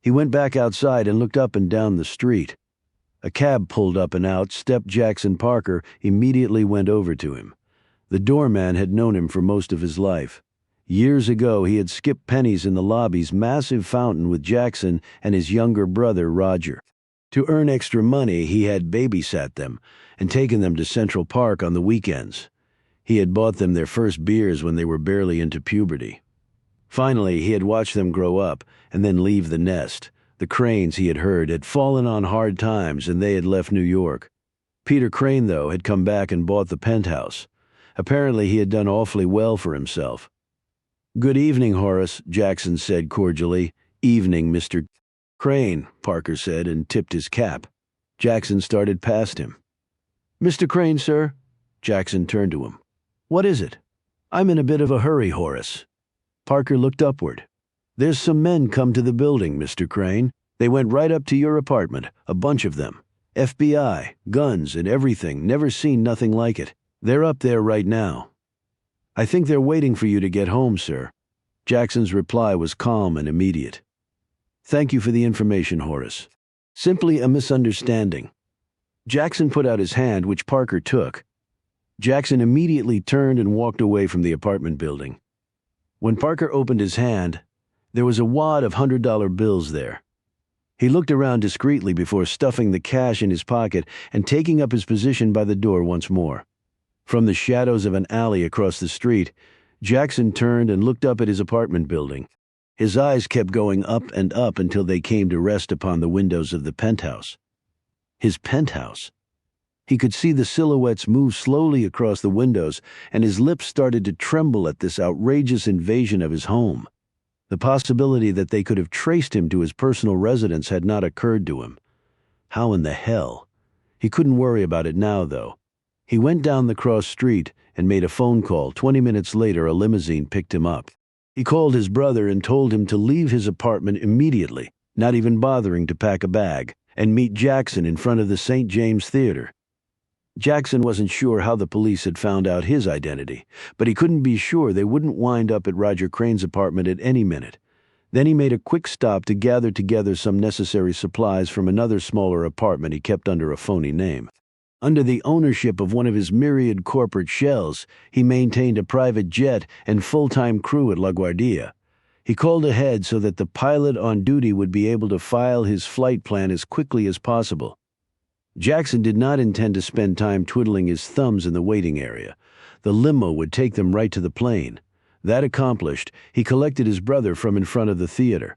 He went back outside and looked up and down the street. A cab pulled up and out. Stepped Jackson. Parker immediately went over to him. The doorman had known him for most of his life. Years ago, he had skipped pennies in the lobby's massive fountain with Jackson and his younger brother, Roger. To earn extra money, he had babysat them and taken them to Central Park on the weekends. He had bought them their first beers when they were barely into puberty. Finally, he had watched them grow up and then leave the nest. The Cranes, he had heard, had fallen on hard times and they had left New York. Peter Crane, though, had come back and bought the penthouse. Apparently, he had done awfully well for himself. "Good evening, Horace," Jackson said cordially. "Evening, Mr. Crane," Parker said and tipped his cap. Jackson started past him. "Mr. Crane, sir?" Jackson turned to him. "What is it?" "I'm in a bit of a hurry, Horace." Parker looked upward. "There's some men come to the building, Mr. Crane. They went right up to your apartment, a bunch of them. FBI, guns, and everything, never seen nothing like it. They're up there right now." "I think they're waiting for you to get home, sir." Jackson's reply was calm and immediate. "Thank you for the information, Horace. Simply a misunderstanding." Jackson put out his hand, which Parker took. Jackson immediately turned and walked away from the apartment building. When Parker opened his hand, there was a wad of $100 bills there. He looked around discreetly before stuffing the cash in his pocket and taking up his position by the door once more. From the shadows of an alley across the street, Jackson turned and looked up at his apartment building. His eyes kept going up and up until they came to rest upon the windows of the penthouse. His penthouse. He could see the silhouettes move slowly across the windows, and his lips started to tremble at this outrageous invasion of his home. The possibility that they could have traced him to his personal residence had not occurred to him. How in the hell? He couldn't worry about it now, though. He went down the cross street and made a phone call. 20 minutes later, a limousine picked him up. He called his brother and told him to leave his apartment immediately, not even bothering to pack a bag, and meet Jackson in front of the St. James Theater. Jackson wasn't sure how the police had found out his identity, but he couldn't be sure they wouldn't wind up at Roger Crane's apartment at any minute. Then he made a quick stop to gather together some necessary supplies from another smaller apartment he kept under a phony name. Under the ownership of one of his myriad corporate shells, he maintained a private jet and full-time crew at LaGuardia. He called ahead so that the pilot on duty would be able to file his flight plan as quickly as possible. Jackson did not intend to spend time twiddling his thumbs in the waiting area. The limo would take them right to the plane. That accomplished, he collected his brother from in front of the theater.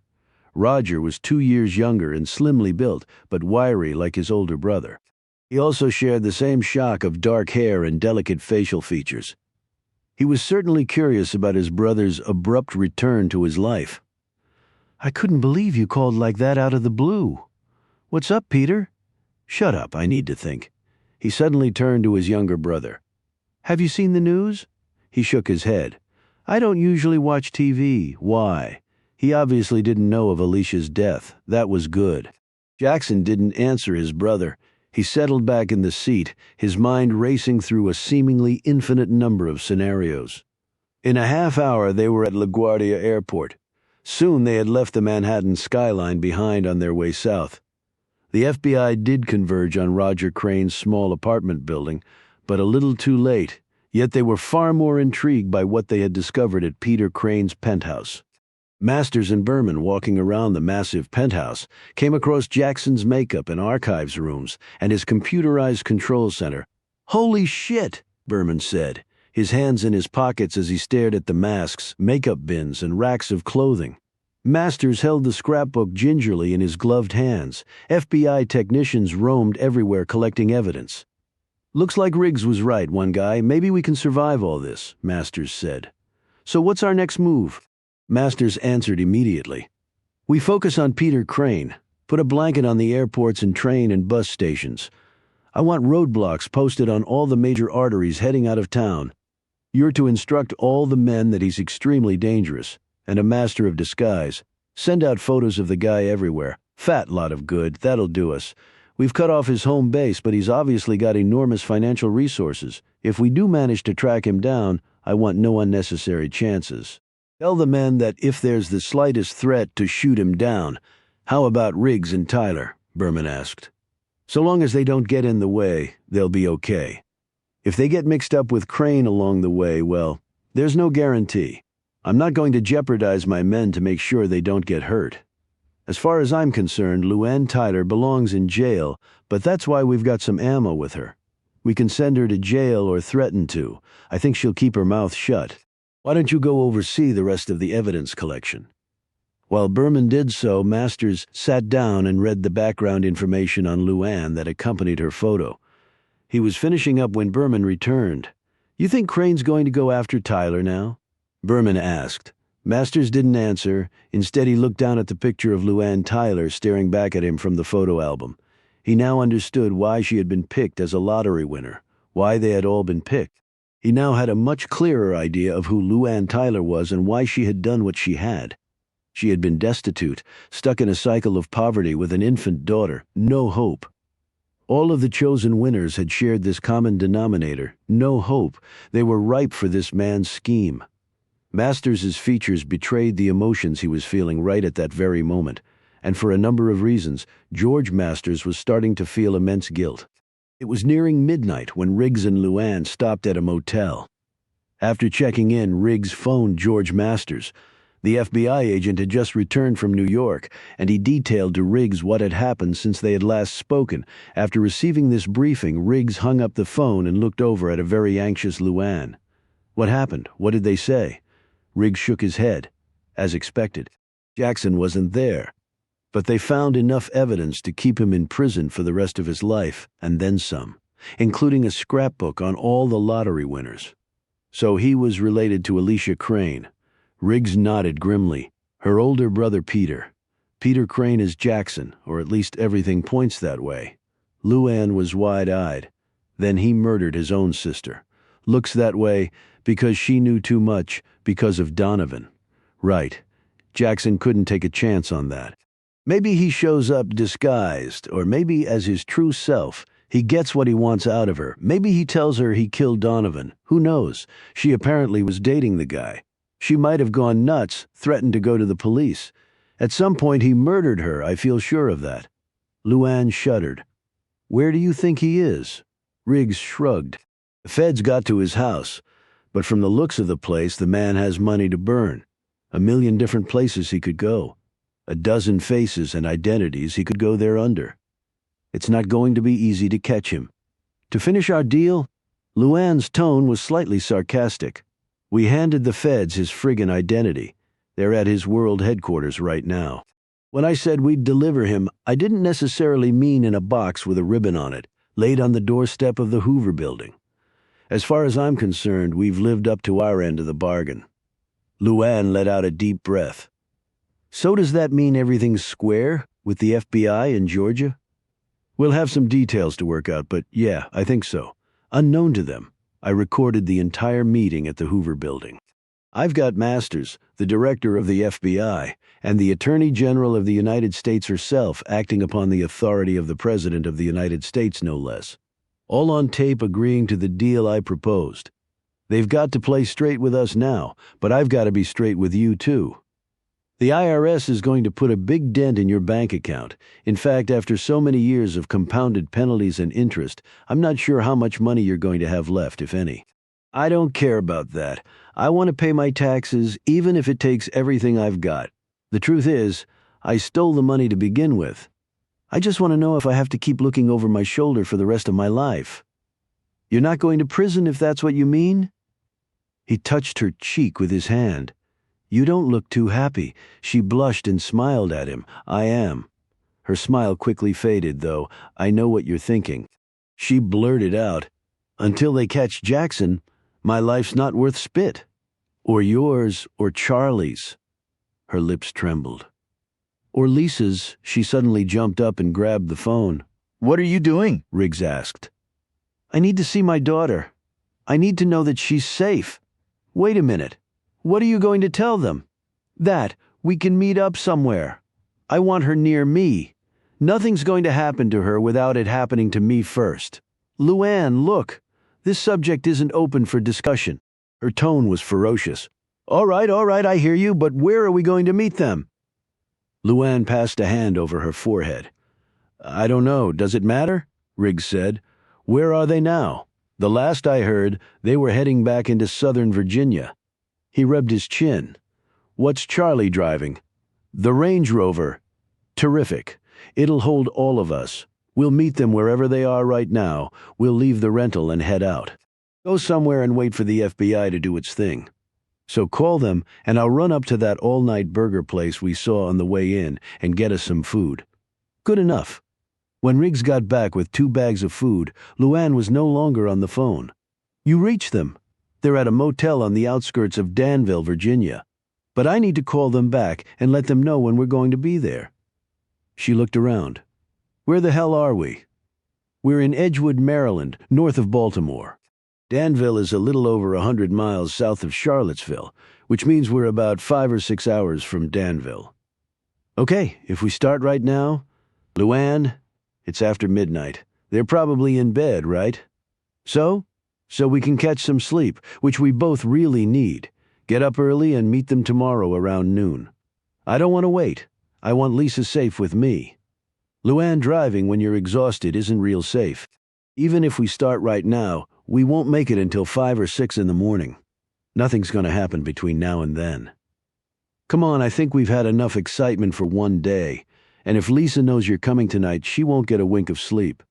Roger was 2 years younger and slimly built, but wiry like his older brother. He also shared the same shock of dark hair and delicate facial features. He was certainly curious about his brother's abrupt return to his life. "I couldn't believe you called like that out of the blue. What's up, Peter?" "Shut up, I need to think." He suddenly turned to his younger brother. "Have you seen the news?" He shook his head. "I don't usually watch TV. Why?" He obviously didn't know of Alicia's death. That was good. Jackson didn't answer his brother. He settled back in the seat, his mind racing through a seemingly infinite number of scenarios. In a half hour, they were at LaGuardia Airport. Soon they had left the Manhattan skyline behind on their way south. The FBI did converge on Roger Crane's small apartment building, but a little too late, yet they were far more intrigued by what they had discovered at Peter Crane's penthouse. Masters and Berman, walking around the massive penthouse, came across Jackson's makeup and archives rooms and his computerized control center. "Holy shit," Berman said, his hands in his pockets as he stared at the masks, makeup bins, and racks of clothing. Masters held the scrapbook gingerly in his gloved hands. FBI technicians roamed everywhere collecting evidence. "Looks like Riggs was right, one guy. Maybe we can survive all this," Masters said. "So what's our next move?" Masters answered immediately. "We focus on Peter Crane. Put a blanket on the airports and train and bus stations. I want roadblocks posted on all the major arteries heading out of town. You're to instruct all the men that he's extremely dangerous and a master of disguise. Send out photos of the guy everywhere. Fat lot of good, that'll do us. We've cut off his home base, but he's obviously got enormous financial resources. If we do manage to track him down, I want no unnecessary chances. Tell the men that if there's the slightest threat to shoot him down." "How about Riggs and Tyler?" Berman asked. "So long as they don't get in the way, they'll be okay. If they get mixed up with Crane along the way, well, there's no guarantee. I'm not going to jeopardize my men to make sure they don't get hurt. As far as I'm concerned, Luann Tyler belongs in jail, but that's why we've got some ammo with her. We can send her to jail or threaten to. I think she'll keep her mouth shut. Why don't you go oversee the rest of the evidence collection?" While Berman did so, Masters sat down and read the background information on Luann that accompanied her photo. He was finishing up when Berman returned. "You think Crane's going to go after Tyler now?" Berman asked. Masters didn't answer. Instead, he looked down at the picture of Luann Tyler staring back at him from the photo album. He now understood why she had been picked as a lottery winner, why they had all been picked. He now had a much clearer idea of who Luann Tyler was and why she had done what she had. She had been destitute, stuck in a cycle of poverty with an infant daughter, no hope. All of the chosen winners had shared this common denominator, no hope. They were ripe for this man's scheme. Masters' features betrayed the emotions he was feeling right at that very moment, and for a number of reasons, George Masters was starting to feel immense guilt. It was nearing midnight when Riggs and Luann stopped at a motel. After checking in, Riggs phoned George Masters. The FBI agent had just returned from New York, and he detailed to Riggs what had happened since they had last spoken. After receiving this briefing, Riggs hung up the phone and looked over at a very anxious Luann. "What happened? What did they say?" Riggs shook his head. As expected, Jackson wasn't there. But they found enough evidence to keep him in prison for the rest of his life, and then some, including a scrapbook on all the lottery winners. So he was related to Alicia Crane. Riggs nodded grimly. Her older brother Peter. Peter Crane is Jackson, or at least everything points that way. Luann was wide-eyed. Then he murdered his own sister. Looks that way because she knew too much because of Donovan. Right. Jackson couldn't take a chance on that. Maybe he shows up disguised, or maybe as his true self. He gets what he wants out of her. Maybe he tells her he killed Donovan. Who knows? She apparently was dating the guy. She might have gone nuts, threatened to go to the police. At some point he murdered her, I feel sure of that. Luann shuddered. "Where do you think he is?" Riggs shrugged. "The feds got to his house, but from the looks of the place, the man has money to burn. 1,000,000 different places he could go. 12 faces and identities he could go there under. It's not going to be easy to catch him. To finish our deal," Luann's tone was slightly sarcastic, "we handed the feds his friggin' identity. They're at his world headquarters right now. When I said we'd deliver him, I didn't necessarily mean in a box with a ribbon on it, laid on the doorstep of the Hoover building. As far as I'm concerned, we've lived up to our end of the bargain." Luann let out a deep breath. "So does that mean everything's square with the FBI in Georgia?" "We'll have some details to work out, but yeah, I think so. Unknown to them, I recorded the entire meeting at the Hoover building. I've got Masters, the director of the FBI, and the Attorney General of the United States herself acting upon the authority of the President of the United States, no less. All on tape agreeing to the deal I proposed. They've got to play straight with us now, but I've got to be straight with you too. The IRS is going to put a big dent in your bank account. In fact, after so many years of compounded penalties and interest, I'm not sure how much money you're going to have left, if any. I don't care about that. I want to pay my taxes, even if it takes everything I've got. The truth is, I stole the money to begin with. I just want to know if I have to keep looking over my shoulder for the rest of my life." "You're not going to prison if that's what you mean?" He touched her cheek with his hand. "You don't look too happy." She blushed and smiled at him. "I am." Her smile quickly faded, though. "I know what you're thinking." She blurted out, "Until they catch Jackson, my life's not worth spit. Or yours, or Charlie's." Her lips trembled. "Or Lisa's." She suddenly jumped up and grabbed the phone. "What are you doing?" Riggs asked. "I need to see my daughter. I need to know that she's safe." "Wait a minute. What are you going to tell them?" "That we can meet up somewhere. I want her near me. Nothing's going to happen to her without it happening to me first. Luann, look. This subject isn't open for discussion." Her tone was ferocious. All right, I hear you, but where are we going to meet them?" Luann passed a hand over her forehead. "I don't know. Does it matter?" Riggs said. "Where are they now? The last I heard, they were heading back into Southern Virginia." He rubbed his chin. "What's Charlie driving?" "The Range Rover." "Terrific. It'll hold all of us. We'll meet them wherever they are right now. We'll leave the rental and head out. Go somewhere and wait for the FBI to do its thing." So call them, and I'll run up to that all-night burger place we saw on the way in and get us some food. Good enough. When Riggs got back with 2 bags of food, Luann was no longer on the phone. You reached them. They're at a motel on the outskirts of Danville, Virginia. But I need to call them back and let them know when we're going to be there. She looked around. Where the hell are we? We're in Edgewood, Maryland, north of Baltimore. Danville is a little over 100 miles south of Charlottesville, which means we're about 5 or 6 hours from Danville. Okay, if we start right now, Luann, it's after midnight. They're probably in bed, right? So we can catch some sleep, which we both really need. Get up early and meet them tomorrow around noon. I don't want to wait. I want Lisa safe with me. Luann, driving when you're exhausted isn't real safe. Even if we start right now, we won't make it until 5 or 6 in the morning. Nothing's going to happen between now and then. Come on, I think we've had enough excitement for one day, and if Lisa knows you're coming tonight, she won't get a wink of sleep.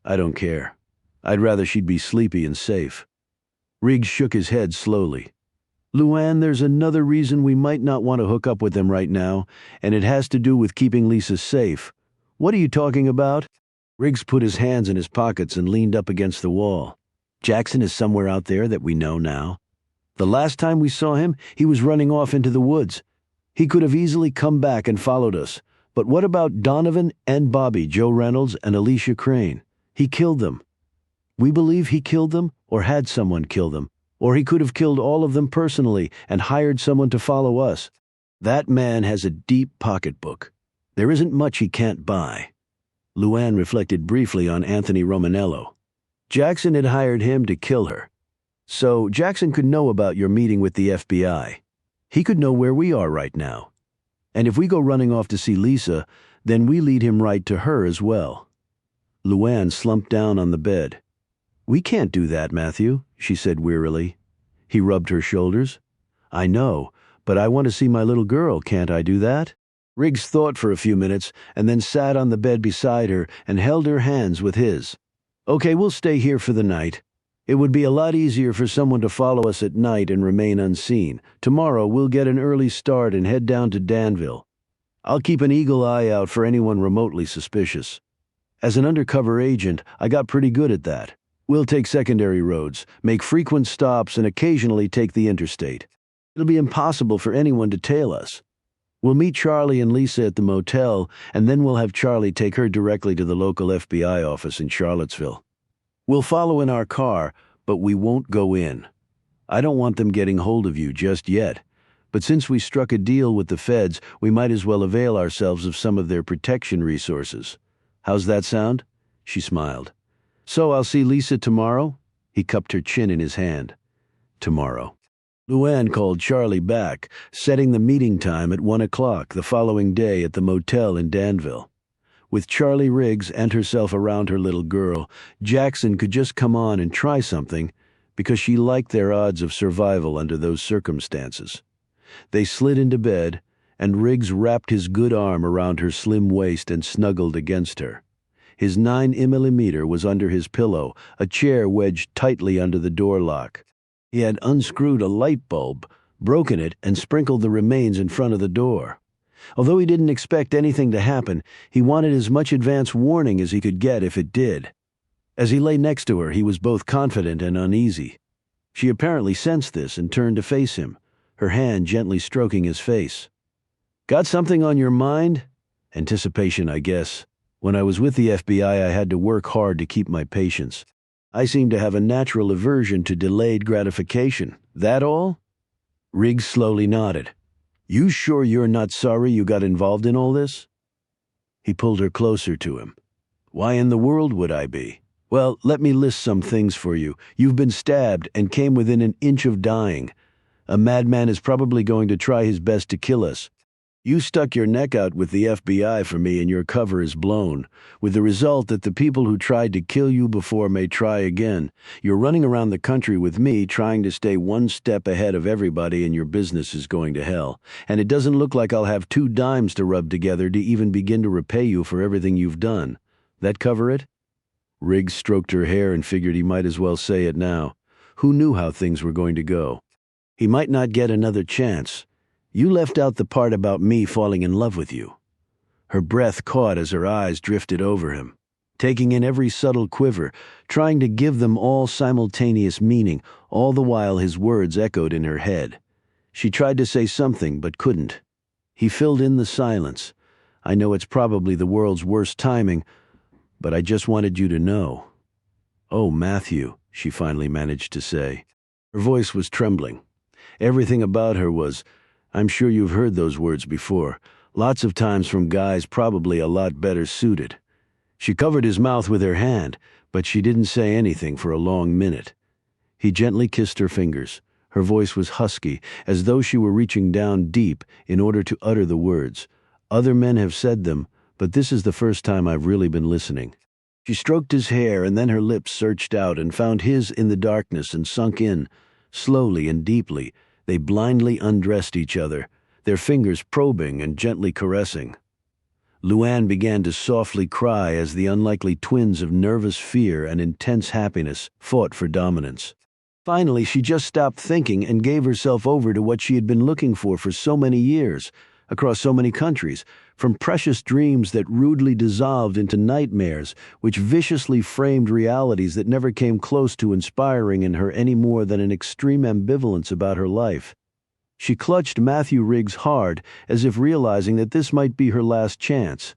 I don't care. I'd rather she'd be sleepy and safe. Riggs shook his head slowly. Luann, there's another reason we might not want to hook up with them right now, and it has to do with keeping Lisa safe. What are you talking about? Riggs put his hands in his pockets and leaned up against the wall. Jackson is somewhere out there that we know now. The last time we saw him, he was running off into the woods. He could have easily come back and followed us. But what about Donovan and Bobby, Joe Reynolds and Alicia Crane? He killed them. We believe he killed them or had someone kill them, or he could have killed all of them personally and hired someone to follow us. That man has a deep pocketbook. There isn't much he can't buy. Luann reflected briefly on Anthony Romanello. Jackson had hired him to kill her. So Jackson could know about your meeting with the FBI. He could know where we are right now. And if we go running off to see Lisa, then we lead him right to her as well. Luann slumped down on the bed. We can't do that, Matthew, she said wearily. He rubbed her shoulders. I know, but I want to see my little girl. Can't I do that? Riggs thought for a few minutes and then sat on the bed beside her and held her hands with his. Okay, we'll stay here for the night. It would be a lot easier for someone to follow us at night and remain unseen. Tomorrow we'll get an early start and head down to Danville. I'll keep an eagle eye out for anyone remotely suspicious. As an undercover agent, I got pretty good at that. We'll take secondary roads, make frequent stops, and occasionally take the interstate. It'll be impossible for anyone to tail us. We'll meet Charlie and Lisa at the motel, and then we'll have Charlie take her directly to the local FBI office in Charlottesville. We'll follow in our car, but we won't go in. I don't want them getting hold of you just yet, but since we struck a deal with the feds, we might as well avail ourselves of some of their protection resources. How's that sound? She smiled. So I'll see Lisa tomorrow? He cupped her chin in his hand. Tomorrow. Luann called Charlie back, setting the meeting time at 1 o'clock the following day at the motel in Danville. With Charlie Riggs and herself around her little girl, Jackson could just come on and try something because she liked their odds of survival under those circumstances. They slid into bed, and Riggs wrapped his good arm around her slim waist and snuggled against her. His 9mm was under his pillow, a chair wedged tightly under the door lock. He had unscrewed a light bulb, broken it, and sprinkled the remains in front of the door. Although he didn't expect anything to happen, he wanted as much advance warning as he could get if it did. As he lay next to her, he was both confident and uneasy. She apparently sensed this and turned to face him, her hand gently stroking his face. Got something on your mind? Anticipation, I guess. When I was with the FBI, I had to work hard to keep my patience. I seem to have a natural aversion to delayed gratification. That all? Riggs slowly nodded. You sure you're not sorry you got involved in all this? He pulled her closer to him. Why in the world would I be? Well, let me list some things for you. You've been stabbed and came within an inch of dying. A madman is probably going to try his best to kill us. You stuck your neck out with the FBI for me and your cover is blown, with the result that the people who tried to kill you before may try again. You're running around the country with me trying to stay one step ahead of everybody and your business is going to hell. And it doesn't look like I'll have 2 dimes to rub together to even begin to repay you for everything you've done. That cover it? Riggs stroked her hair and figured he might as well say it now. Who knew how things were going to go? He might not get another chance. You left out the part about me falling in love with you." Her breath caught as her eyes drifted over him, taking in every subtle quiver, trying to give them all simultaneous meaning, all the while his words echoed in her head. She tried to say something, but couldn't. He filled in the silence. "I know it's probably the world's worst timing, but I just wanted you to know." "Oh, Matthew," she finally managed to say. Her voice was trembling. Everything about her was, "I'm sure you've heard those words before. Lots of times from guys probably a lot better suited." She covered his mouth with her hand, but she didn't say anything for a long minute. He gently kissed her fingers. Her voice was husky, as though she were reaching down deep in order to utter the words. "Other men have said them, but this is the first time I've really been listening." She stroked his hair, and then her lips searched out and found his in the darkness and sunk in. Slowly and deeply, they blindly undressed each other, their fingers probing and gently caressing. Luann began to softly cry as the unlikely twins of nervous fear and intense happiness fought for dominance. Finally, she just stopped thinking and gave herself over to what she had been looking for so many years, across so many countries, from precious dreams that rudely dissolved into nightmares, which viciously framed realities that never came close to inspiring in her any more than an extreme ambivalence about her life. She clutched Matthew Riggs hard, as if realizing that this might be her last chance.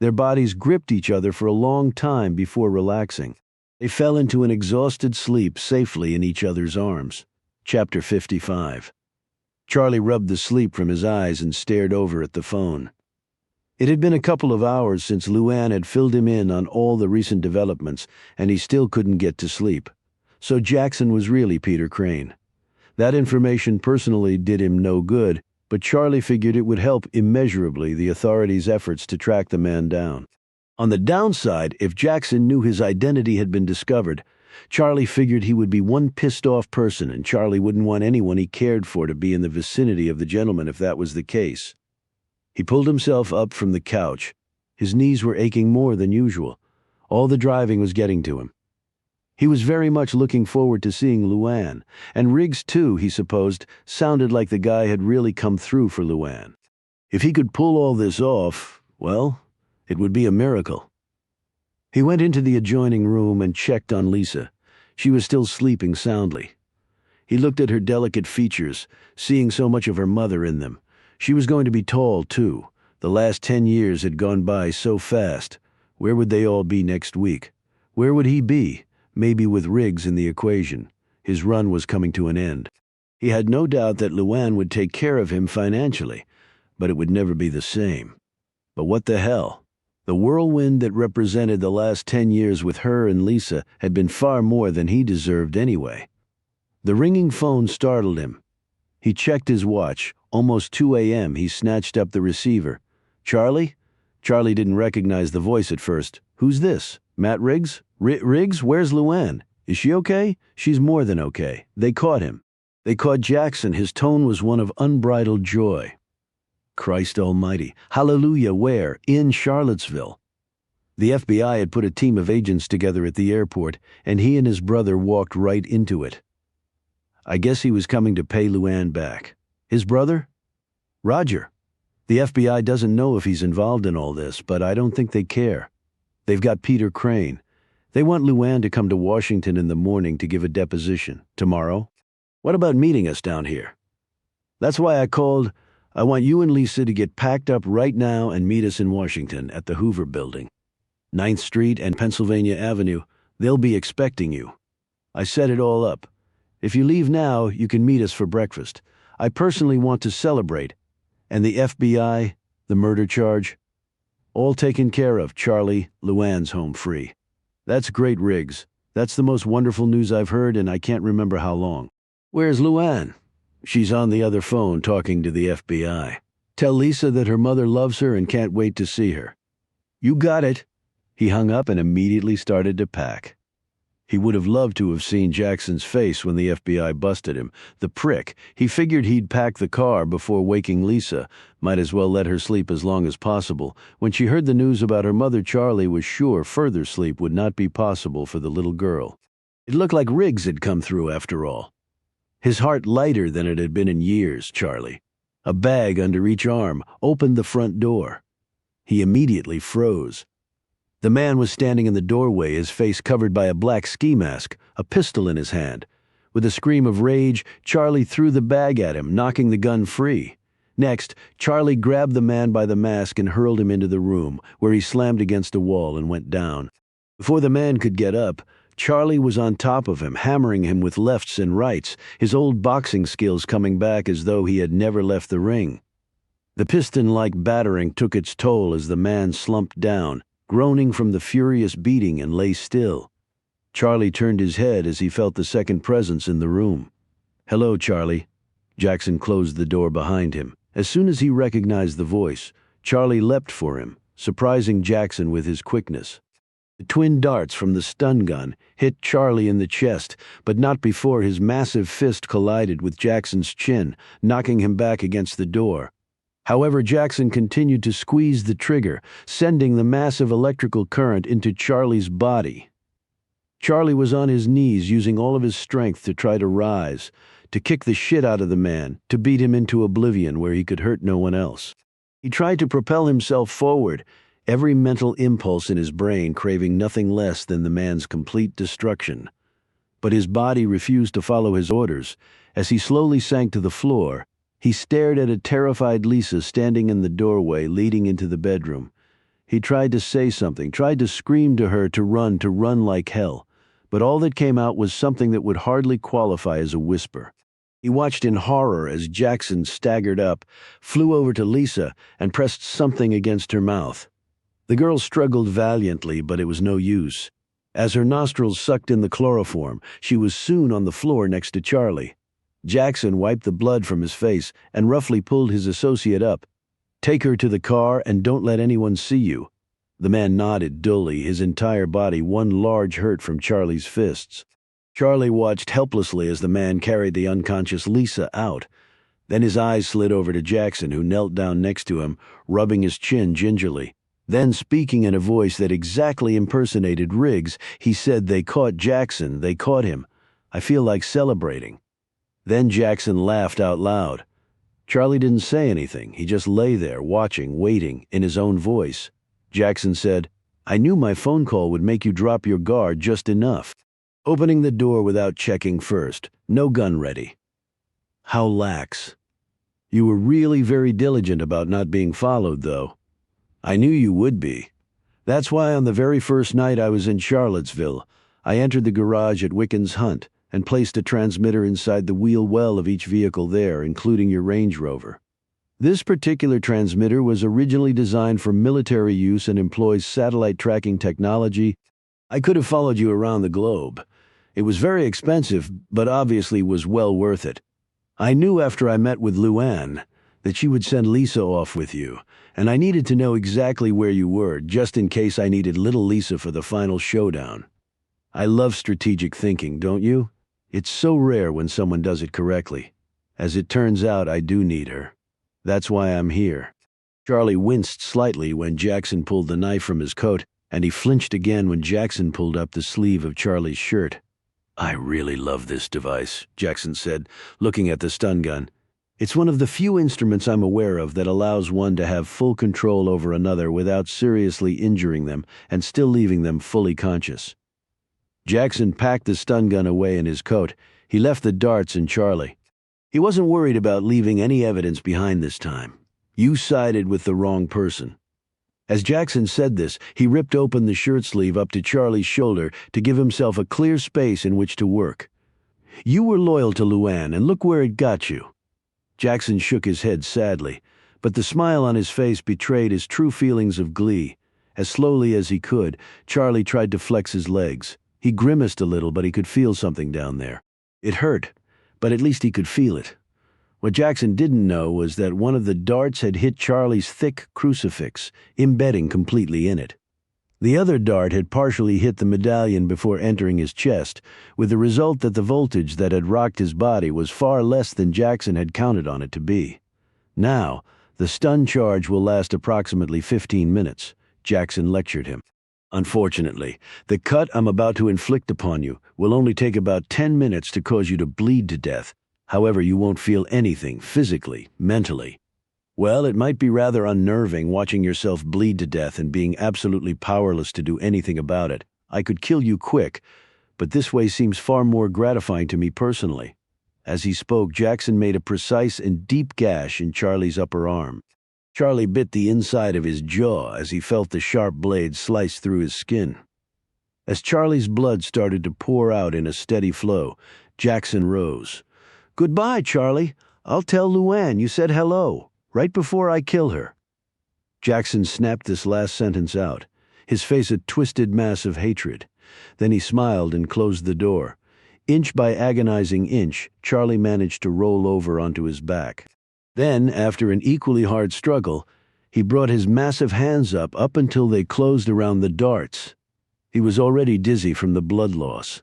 Their bodies gripped each other for a long time before relaxing. They fell into an exhausted sleep safely in each other's arms. Chapter 55. Charlie rubbed the sleep from his eyes and stared over at the phone. It had been a couple of hours since Luann had filled him in on all the recent developments, and he still couldn't get to sleep. So Jackson was really Peter Crane. That information personally did him no good, but Charlie figured it would help immeasurably the authorities' efforts to track the man down. On the downside, if Jackson knew his identity had been discovered, Charlie figured he would be one pissed-off person, and Charlie wouldn't want anyone he cared for to be in the vicinity of the gentleman if that was the case. He pulled himself up from the couch. His knees were aching more than usual. All the driving was getting to him. He was very much looking forward to seeing Luann, and Riggs, too, he supposed, sounded like the guy had really come through for Luann. If he could pull all this off, well, it would be a miracle. He went into the adjoining room and checked on Lisa. She was still sleeping soundly. He looked at her delicate features, seeing so much of her mother in them. She was going to be tall, too. The last 10 years had gone by so fast. Where would they all be next week? Where would he be? Maybe with Riggs in the equation. His run was coming to an end. He had no doubt that Luann would take care of him financially, but it would never be the same. But what the hell? The whirlwind that represented the last 10 years with her and Lisa had been far more than he deserved anyway. The ringing phone startled him. He checked his watch. Almost 2 a.m. He snatched up the receiver. "Charlie?" Charlie didn't recognize the voice at first. "Who's this? Matt Riggs? Riggs, where's Luann? Is she okay?" "She's more than okay. They caught him." They caught Jackson. His tone was one of unbridled joy. Christ almighty. Hallelujah, where? In Charlottesville. The FBI had put a team of agents together at the airport, and he and his brother walked right into it. I guess he was coming to pay Luann back. His brother? Roger. The FBI doesn't know if he's involved in all this, but I don't think they care. They've got Peter Crane. They want Luann to come to Washington in the morning to give a deposition. Tomorrow? What about meeting us down here? That's why I called. I want you and Lisa to get packed up right now and meet us in Washington at the Hoover Building. 9th Street and Pennsylvania Avenue. They'll be expecting you. I set it all up. If you leave now, you can meet us for breakfast. I personally want to celebrate. And the FBI, the murder charge, all taken care of. Charlie, Luann's home free. That's great, Riggs. That's the most wonderful news I've heard, and I can't remember how long. Where's Luann? She's on the other phone talking to the FBI. Tell Lisa that her mother loves her and can't wait to see her. You got it. He hung up and immediately started to pack. He would have loved to have seen Jackson's face when the FBI busted him. The prick. He figured he'd pack the car before waking Lisa. Might as well let her sleep as long as possible. When she heard the news about her mother, Charlie was sure further sleep would not be possible for the little girl. It looked like Riggs had come through after all. his heart lighter than it had been in years, Charlie. A bag under each arm opened the front door. He immediately froze. The man was standing in the doorway, his face covered by a black ski mask, a pistol in his hand. With a scream of rage, Charlie threw the bag at him, knocking the gun free. Next, Charlie grabbed the man by the mask and hurled him into the room, where he slammed against a wall and went down. Before the man could get up, Charlie was on top of him, hammering him with lefts and rights, his old boxing skills coming back as though he had never left the ring. The piston-like battering took its toll as the man slumped down, groaning from the furious beating, and lay still. Charlie turned his head as he felt the second presence in the room. "Hello, Charlie." Jackson closed the door behind him. As soon as he recognized the voice, Charlie leapt for him, surprising Jackson with his quickness. The twin darts from the stun gun hit Charlie in the chest, but not before his massive fist collided with Jackson's chin, knocking him back against the door. However, Jackson continued to squeeze the trigger, sending the massive electrical current into Charlie's body. Charlie was on his knees, using all of his strength to try to rise, to kick the shit out of the man, to beat him into oblivion where he could hurt no one else. He tried to propel himself forward, every mental impulse in his brain craving nothing less than the man's complete destruction. But his body refused to follow his orders. As he slowly sank to the floor, he stared at a terrified Lisa standing in the doorway leading into the bedroom. He tried to say something, tried to scream to her to run like hell, but all that came out was something that would hardly qualify as a whisper. He watched in horror as Jackson staggered up, flew over to Lisa, and pressed something against her mouth. The girl struggled valiantly, but it was no use. As her nostrils sucked in the chloroform, she was soon on the floor next to Charlie. Jackson wiped the blood from his face and roughly pulled his associate up. "Take her to the car and don't let anyone see you." The man nodded dully, his entire body one large hurt from Charlie's fists. Charlie watched helplessly as the man carried the unconscious Lisa out. Then his eyes slid over to Jackson, who knelt down next to him, rubbing his chin gingerly. Then, speaking in a voice that exactly impersonated Riggs, he said, "They caught Jackson, they caught him. I feel like celebrating." Then Jackson laughed out loud. Charlie didn't say anything. He just lay there, watching, waiting, in his own voice. Jackson said, "I knew my phone call would make you drop your guard just enough." Opening the door without checking first. No gun ready. How lax. "You were really very diligent about not being followed, though." "I knew you would be. That's why on the very first night I was in Charlottesville, I entered the garage at Wiccan's Hunt and placed a transmitter inside the wheel well of each vehicle there, including your Range Rover. This particular transmitter was originally designed for military use and employs satellite tracking technology. I could have followed you around the globe. It was very expensive, but obviously was well worth it. I knew after I met with Luann that she would send Lisa off with you, and I needed to know exactly where you were, just in case I needed little Lisa for the final showdown. I love strategic thinking, don't you? It's so rare when someone does it correctly. As it turns out, I do need her. That's why I'm here." Charlie winced slightly when Jackson pulled the knife from his coat, and he flinched again when Jackson pulled up the sleeve of Charlie's shirt. "I really love this device," Jackson said, looking at the stun gun. "It's one of the few instruments I'm aware of that allows one to have full control over another without seriously injuring them and still leaving them fully conscious." Jackson packed the stun gun away in his coat. He left the darts in Charlie. He wasn't worried about leaving any evidence behind this time. You sided with the wrong person. As Jackson said this, he ripped open the shirt sleeve up to Charlie's shoulder to give himself a clear space in which to work. "You were loyal to Luann, and look where it got you." Jackson shook his head sadly, but the smile on his face betrayed his true feelings of glee. As slowly as he could, Charlie tried to flex his legs. He grimaced a little, but he could feel something down there. It hurt, but at least he could feel it. What Jackson didn't know was that one of the darts had hit Charlie's thick crucifix, embedding completely in it. The other dart had partially hit the medallion before entering his chest, with the result that the voltage that had rocked his body was far less than Jackson had counted on it to be. "Now, the stun charge will last approximately 15 minutes, Jackson lectured him. "Unfortunately, the cut I'm about to inflict upon you will only take about 10 minutes to cause you to bleed to death. However, you won't feel anything physically, mentally. Well, it might be rather unnerving watching yourself bleed to death and being absolutely powerless to do anything about it. I could kill you quick, but this way seems far more gratifying to me personally." As he spoke, Jackson made a precise and deep gash in Charlie's upper arm. Charlie bit the inside of his jaw as he felt the sharp blade slice through his skin. As Charlie's blood started to pour out in a steady flow, Jackson rose. "Goodbye, Charlie. I'll tell Luann you said hello, right before I kill her." Jackson snapped this last sentence out, his face a twisted mass of hatred. Then he smiled and closed the door. Inch by agonizing inch, Charlie managed to roll over onto his back. Then, after an equally hard struggle, he brought his massive hands up until they closed around the darts. He was already dizzy from the blood loss.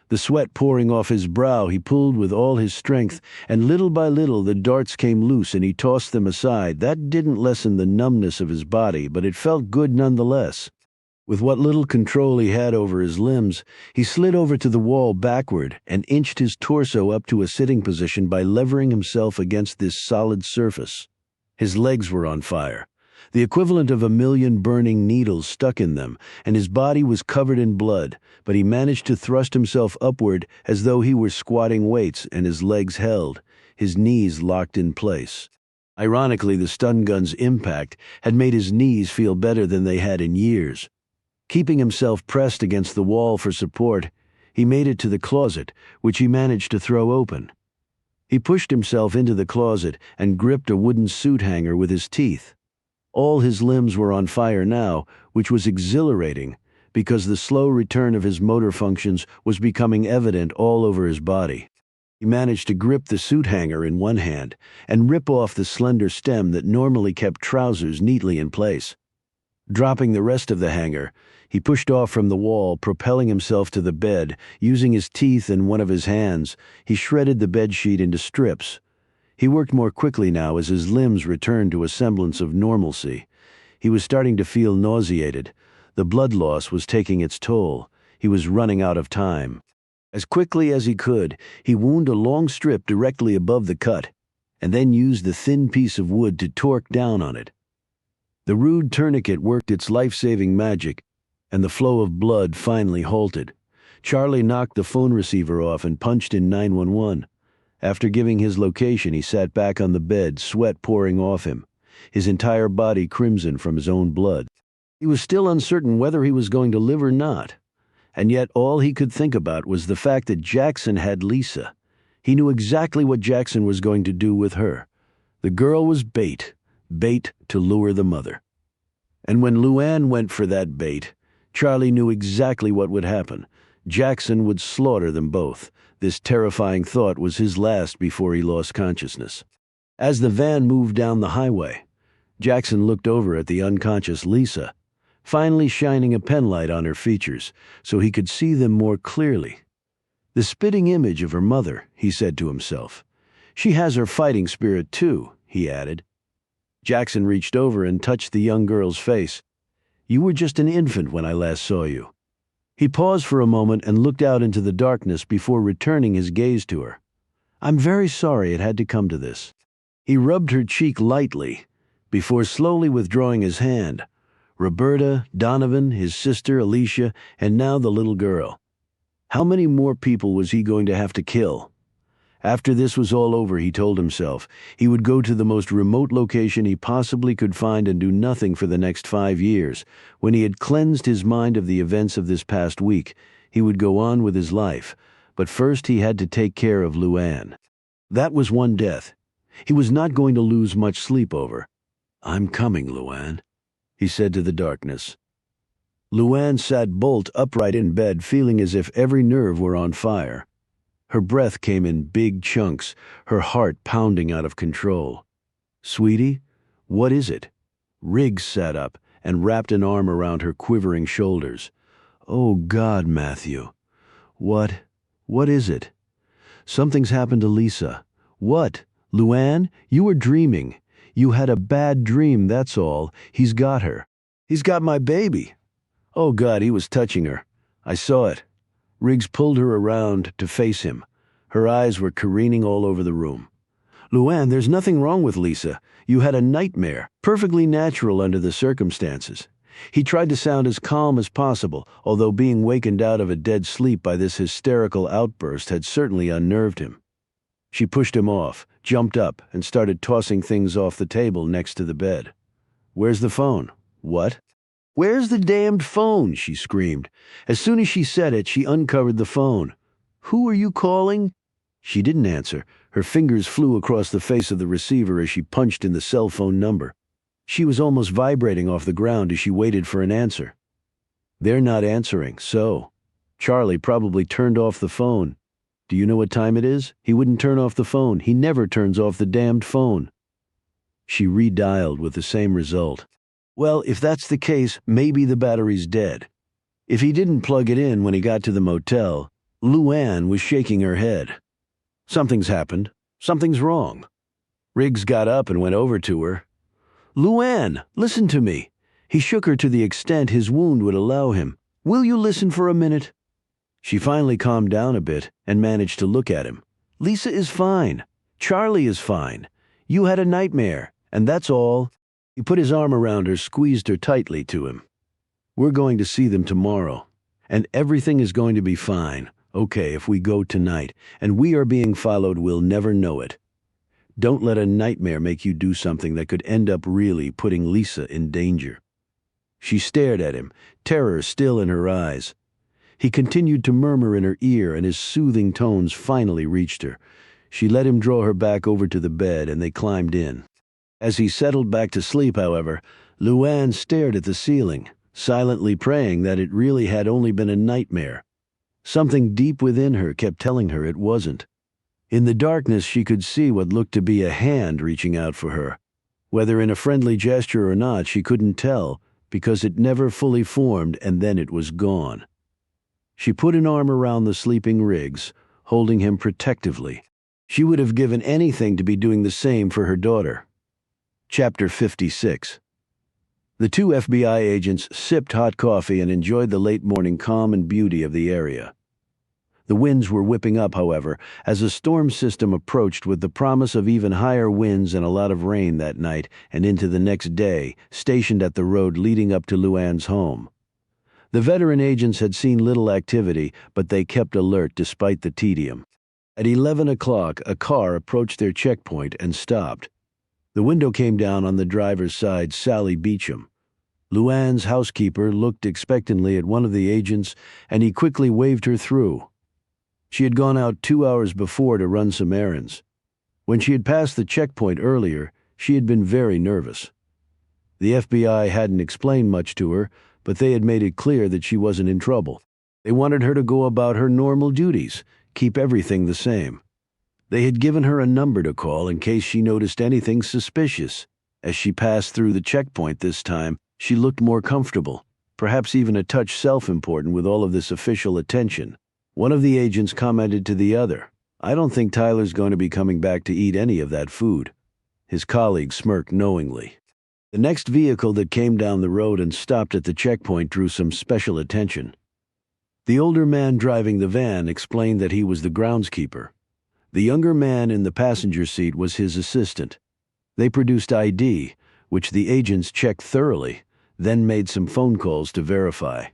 The sweat pouring off his brow, he pulled with all his strength, and little by little the darts came loose and he tossed them aside. That didn't lessen the numbness of his body, but it felt good nonetheless. With what little control he had over his limbs, he slid over to the wall backward and inched his torso up to a sitting position by levering himself against this solid surface. His legs were on fire, the equivalent of 1,000,000 burning needles stuck in them, and his body was covered in blood, but he managed to thrust himself upward as though he were squatting weights, and his legs held, his knees locked in place. Ironically, the stun gun's impact had made his knees feel better than they had in years. Keeping himself pressed against the wall for support, he made it to the closet, which he managed to throw open. He pushed himself into the closet and gripped a wooden suit hanger with his teeth. All his limbs were on fire now, which was exhilarating, because the slow return of his motor functions was becoming evident all over his body. He managed to grip the suit hanger in one hand and rip off the slender stem that normally kept trousers neatly in place. Dropping the rest of the hanger, he pushed off from the wall, propelling himself to the bed. Using his teeth and one of his hands, he shredded the bedsheet into strips. He worked more quickly now as his limbs returned to a semblance of normalcy. He was starting to feel nauseated. The blood loss was taking its toll. He was running out of time. As quickly as he could, he wound a long strip directly above the cut, and then used the thin piece of wood to torque down on it. The rude tourniquet worked its life-saving magic, and the flow of blood finally halted. Charlie knocked the phone receiver off and punched in 911. After giving his location, he sat back on the bed, sweat pouring off him, his entire body crimson from his own blood. He was still uncertain whether he was going to live or not, and yet all he could think about was the fact that Jackson had Lisa. He knew exactly what Jackson was going to do with her. The girl was bait to lure the mother. And when Luann went for that bait, Charlie knew exactly what would happen. Jackson would slaughter them both. This terrifying thought was his last before he lost consciousness. As the van moved down the highway, Jackson looked over at the unconscious Lisa, finally shining a penlight on her features so he could see them more clearly. The spitting image of her mother, he said to himself. She has her fighting spirit too, he added. Jackson reached over and touched the young girl's face. "You were just an infant when I last saw you." He paused for a moment and looked out into the darkness before returning his gaze to her. "I'm very sorry it had to come to this." He rubbed her cheek lightly before slowly withdrawing his hand. Roberta, Donovan, his sister Alicia, and now the little girl. How many more people was he going to have to kill? After this was all over, he told himself, he would go to the most remote location he possibly could find and do nothing for the next 5 years. When he had cleansed his mind of the events of this past week, he would go on with his life. But first he had to take care of Luann. That was one death he was not going to lose much sleep over. "I'm coming, Luann," he said to the darkness. Luann sat bolt upright in bed, feeling as if every nerve were on fire. Her breath came in big chunks, her heart pounding out of control. "Sweetie, what is it?" Riggs sat up and wrapped an arm around her quivering shoulders. "Oh God, Matthew. What is it?" "Something's happened to Lisa." "What? Luann, you were dreaming. You had a bad dream, that's all. He's got her. He's got my baby." "Oh God, he was touching her. I saw it." Riggs pulled her around to face him. Her eyes were careening all over the room. "Luann, there's nothing wrong with Lisa. You had a nightmare, perfectly natural under the circumstances." He tried to sound as calm as possible, although being wakened out of a dead sleep by this hysterical outburst had certainly unnerved him. She pushed him off, jumped up, and started tossing things off the table next to the bed. "Where's the phone?" "What?" "Where's the damned phone?" she screamed. As soon as she said it, she uncovered the phone. "Who are you calling?" She didn't answer. Her fingers flew across the face of the receiver as she punched in the cell phone number. She was almost vibrating off the ground as she waited for an answer. They're not answering, so Charlie probably turned off the phone. Do you know what time it is? He wouldn't turn off the phone. He never turns off the damned phone. She redialed with the same result. Well, if that's the case, maybe the battery's dead. If he didn't plug it in when he got to the motel, Luann was shaking her head. Something's happened. Something's wrong. Riggs got up and went over to her. "Luann, listen to me." He shook her to the extent his wound would allow him. "Will you listen for a minute?" She finally calmed down a bit and managed to look at him. "Lisa is fine. Charlie is fine. You had a nightmare, and that's all." He put his arm around her, squeezed her tightly to him. "We're going to see them tomorrow, and everything is going to be fine. Okay, if we go tonight, and we are being followed, we'll never know it. Don't let a nightmare make you do something that could end up really putting Lisa in danger." She stared at him, terror still in her eyes. He continued to murmur in her ear, and his soothing tones finally reached her. She let him draw her back over to the bed, and they climbed in. As he settled back to sleep, however, Luann stared at the ceiling, silently praying that it really had only been a nightmare. Something deep within her kept telling her it wasn't. In the darkness, she could see what looked to be a hand reaching out for her. Whether in a friendly gesture or not, she couldn't tell, because it never fully formed and then it was gone. She put an arm around the sleeping Riggs, holding him protectively. She would have given anything to be doing the same for her daughter. Chapter 56. The two FBI agents sipped hot coffee and enjoyed the late morning calm and beauty of the area. The winds were whipping up, however, as a storm system approached with the promise of even higher winds and a lot of rain that night and into the next day, stationed at the road leading up to Luann's home. The veteran agents had seen little activity, but they kept alert despite the tedium. At 11 o'clock, a car approached their checkpoint and stopped. The window came down on the driver's side, Sally Beecham. Luann's housekeeper looked expectantly at one of the agents, and he quickly waved her through. She had gone out 2 hours before to run some errands. When she had passed the checkpoint earlier, she had been very nervous. The FBI hadn't explained much to her, but they had made it clear that she wasn't in trouble. They wanted her to go about her normal duties, keep everything the same. They had given her a number to call in case she noticed anything suspicious. As she passed through the checkpoint this time, she looked more comfortable, perhaps even a touch self-important with all of this official attention. One of the agents commented to the other, "I don't think Tyler's going to be coming back to eat any of that food." His colleague smirked knowingly. The next vehicle that came down the road and stopped at the checkpoint drew some special attention. The older man driving the van explained that he was the groundskeeper. The younger man in the passenger seat was his assistant. They produced ID, which the agents checked thoroughly, then made some phone calls to verify.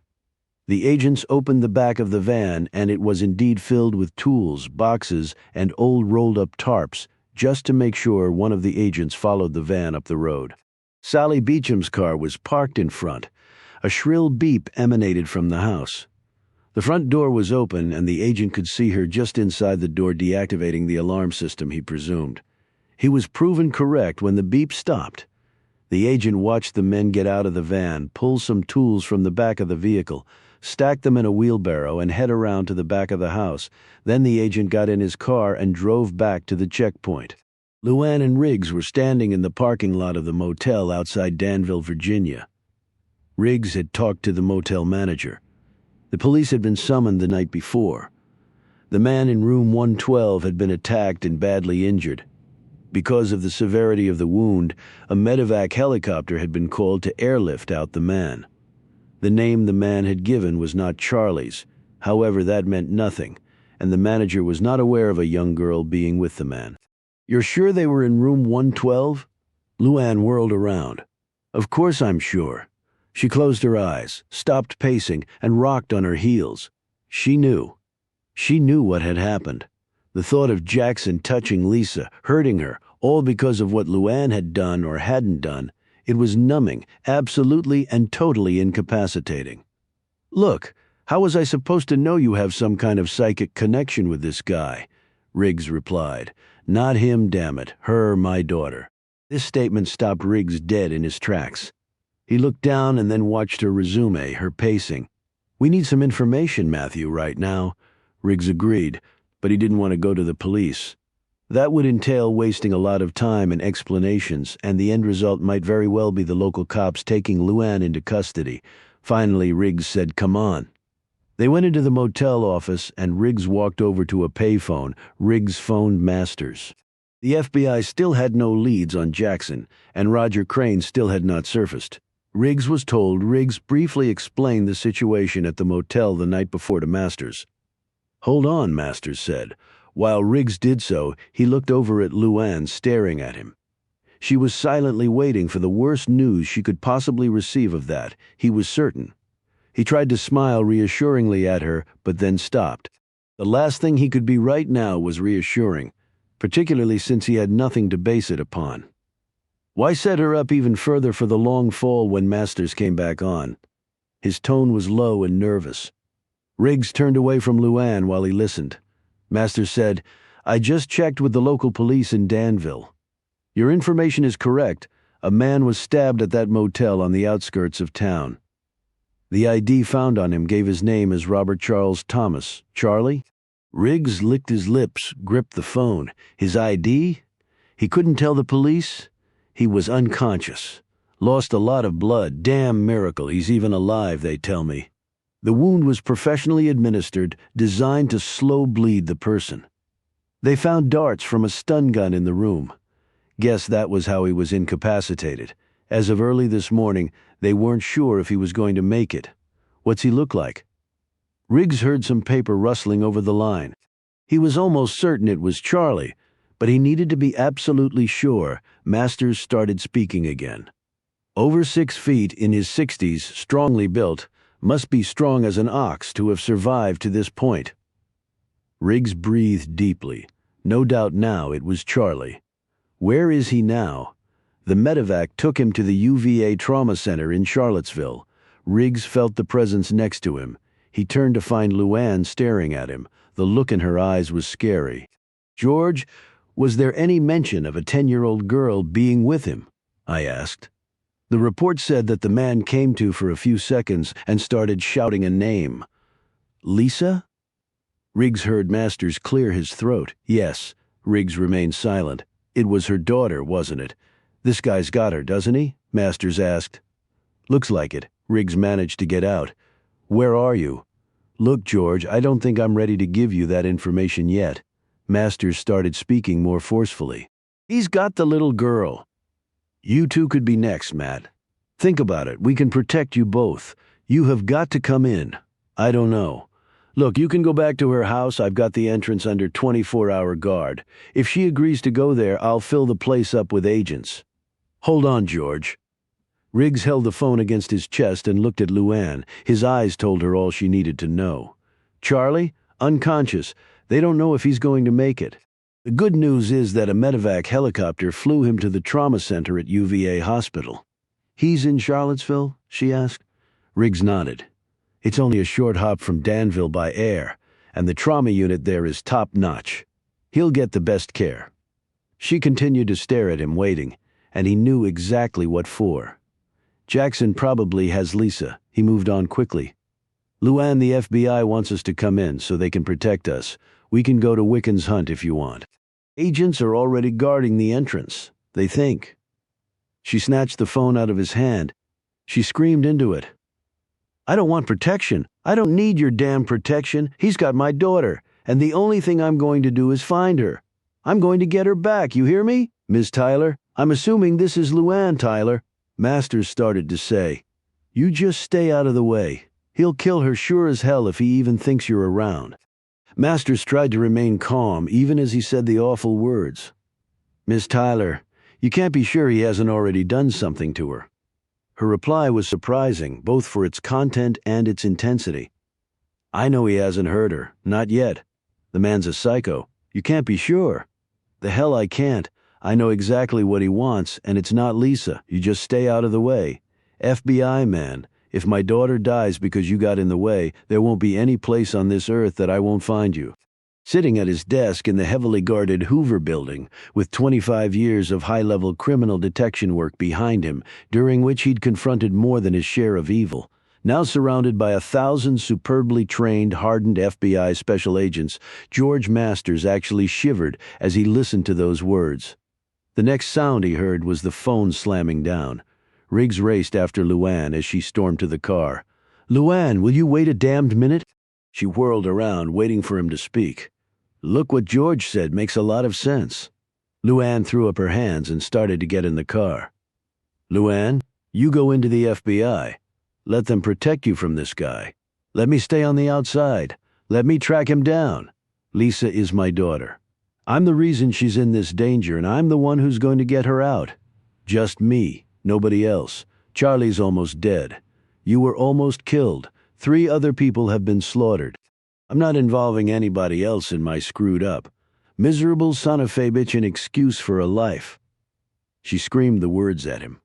The agents opened the back of the van, and it was indeed filled with tools, boxes, and old rolled-up tarps, just to make sure one of the agents followed the van up the road. Sally Beecham's car was parked in front. A shrill beep emanated from the house. The front door was open, and the agent could see her just inside the door deactivating the alarm system, he presumed. He was proven correct when the beep stopped. The agent watched the men get out of the van, pull some tools from the back of the vehicle, stack them in a wheelbarrow, and head around to the back of the house. Then the agent got in his car and drove back to the checkpoint. Luann and Riggs were standing in the parking lot of the motel outside Danville, Virginia. Riggs had talked to the motel manager. The police had been summoned the night before. The man in room 112 had been attacked and badly injured. Because of the severity of the wound, a medevac helicopter had been called to airlift out the man. The name the man had given was not Charlie's. However, that meant nothing, and the manager was not aware of a young girl being with the man. "You're sure they were in room 112? Luann whirled around. "Of course I'm sure." She closed her eyes, stopped pacing, and rocked on her heels. She knew. She knew what had happened. The thought of Jackson touching Lisa, hurting her, all because of what Luann had done or hadn't done, it was numbing, absolutely and totally incapacitating. "Look, how was I supposed to know you have some kind of psychic connection with this guy?" Riggs replied. "Not him, damn it. Her, my daughter." This statement stopped Riggs dead in his tracks. He looked down and then watched her resume, her pacing. "We need some information, Matthew, right now." Riggs agreed, but he didn't want to go to the police. That would entail wasting a lot of time and explanations, and the end result might very well be the local cops taking Luann into custody. Finally, Riggs said, "Come on." They went into the motel office, and Riggs walked over to a payphone. Riggs phoned Masters. The FBI still had no leads on Jackson, and Roger Crane still had not surfaced. Riggs was told. Riggs briefly explained the situation at the motel the night before to Masters. "Hold on," Masters said. While Riggs did so, he looked over at Luann, staring at him. She was silently waiting for the worst news she could possibly receive of that, he was certain. He tried to smile reassuringly at her, but then stopped. The last thing he could be right now was reassuring, particularly since he had nothing to base it upon. Why set her up even further for the long fall when Masters came back on? His tone was low and nervous. Riggs turned away from Luann while he listened. Masters said, "I just checked with the local police in Danville. Your information is correct. A man was stabbed at that motel on the outskirts of town. The ID found on him gave his name as Robert Charles Thomas. Charlie?" Riggs licked his lips, gripped the phone. His ID? He couldn't tell the police? He was unconscious. Lost a lot of blood. Damn miracle he's even alive, they tell me. The wound was professionally administered, designed to slow bleed the person. They found darts from a stun gun in the room. Guess that was how he was incapacitated. As of early this morning, they weren't sure if he was going to make it. What's he look like? Riggs heard some paper rustling over the line. He was almost certain it was Charlie, but he needed to be absolutely sure. Masters started speaking again. "Over 6 feet, in his 60s, strongly built, must be strong as an ox to have survived to this point." Riggs breathed deeply. No doubt now it was Charlie. Where is he now? The medevac took him to the UVA Trauma Center in Charlottesville. Riggs felt the presence next to him. He turned to find Luann staring at him. The look in her eyes was scary. "George, was there any mention of a 10-year-old girl being with him?" I asked. The report said that the man came to for a few seconds and started shouting a name. "Lisa?" Riggs heard Masters clear his throat. "Yes." Riggs remained silent. "It was her daughter, wasn't it? This guy's got her, doesn't he?" Masters asked. "Looks like it." Riggs managed to get out. "Where are you?" "Look, George, I don't think I'm ready to give you that information yet." Masters started speaking more forcefully. "He's got the little girl. You two could be next, Matt. Think about it. We can protect you both. You have got to come in. I don't know. Look, you can go back to her house. I've got the entrance under 24-hour guard. If she agrees to go there, I'll fill the place up with agents." "Hold on, George." Riggs held the phone against his chest and looked at Luann. His eyes told her all she needed to know. "Charlie? Unconscious. They don't know if he's going to make it. The good news is that a medevac helicopter flew him to the trauma center at UVA Hospital." "He's in Charlottesville?" she asked. Riggs nodded. "It's only a short hop from Danville by air, and the trauma unit there is top-notch. He'll get the best care." She continued to stare at him, waiting, and he knew exactly what for. "Jackson probably has Lisa." He moved on quickly. "Luann, the FBI wants us to come in so they can protect us. We can go to Wiccan's hunt if you want. Agents are already guarding the entrance, they think." She snatched the phone out of his hand. She screamed into it. "I don't want protection. I don't need your damn protection. He's got my daughter, and the only thing I'm going to do is find her. I'm going to get her back, you hear me? Miss Tyler, I'm assuming this is Luann, Tyler." Masters started to say, "You just stay out of the way. He'll kill her sure as hell if he even thinks you're around." Masters tried to remain calm even as he said the awful words. "Miss Tyler, you can't be sure he hasn't already done something to her." Her reply was surprising, both for its content and its intensity. "I know he hasn't hurt her. Not yet. The man's a psycho. You can't be sure." "The hell I can't. I know exactly what he wants, and it's not Lisa. You just stay out of the way. FBI man, if my daughter dies because you got in the way, there won't be any place on this earth that I won't find you." Sitting at his desk in the heavily guarded Hoover building, with 25 years of high-level criminal detection work behind him, during which he'd confronted more than his share of evil, now surrounded by 1,000 superbly trained, hardened FBI special agents, George Masters actually shivered as he listened to those words. The next sound he heard was the phone slamming down. Riggs raced after Luann as she stormed to the car. "Luann, will you wait a damned minute?" She whirled around, waiting for him to speak. "Look what George said makes a lot of sense." Luann threw up her hands and started to get in the car. "Luann, you go into the FBI. Let them protect you from this guy. Let me stay on the outside. Let me track him down. Lisa is my daughter. I'm the reason she's in this danger, and I'm the one who's going to get her out. Just me, nobody else. Charlie's almost dead. You were almost killed. 3 other people have been slaughtered. I'm not involving anybody else in my screwed up, miserable son of a bitch an excuse for a life." She screamed the words at him.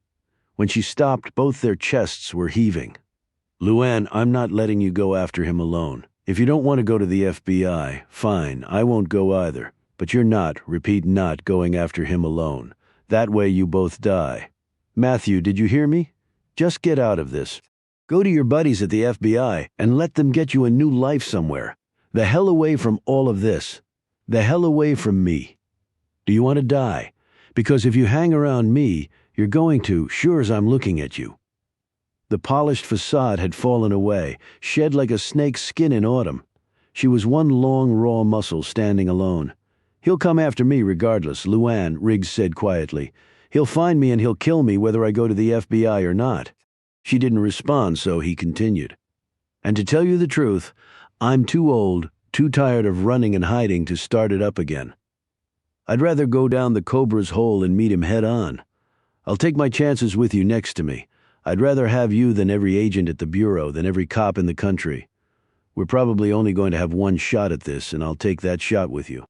When she stopped, both their chests were heaving. "Luann, I'm not letting you go after him alone. If you don't want to go to the FBI, fine, I won't go either. But you're not, repeat not, going after him alone. That way you both die. Matthew, did you hear me? Just get out of this. Go to your buddies at the FBI and let them get you a new life somewhere. The hell away from all of this. The hell away from me. Do you want to die? Because if you hang around me, you're going to, sure as I'm looking at you." The polished facade had fallen away, shed like a snake's skin in autumn. She was one long, raw muscle standing alone. "He'll come after me regardless, Luann," Riggs said quietly. "He'll find me and he'll kill me whether I go to the FBI or not." She didn't respond, so he continued. "And to tell you the truth, I'm too old, too tired of running and hiding to start it up again. I'd rather go down the Cobra's hole and meet him head on. I'll take my chances with you next to me. I'd rather have you than every agent at the Bureau, than every cop in the country. We're probably only going to have one shot at this, and I'll take that shot with you."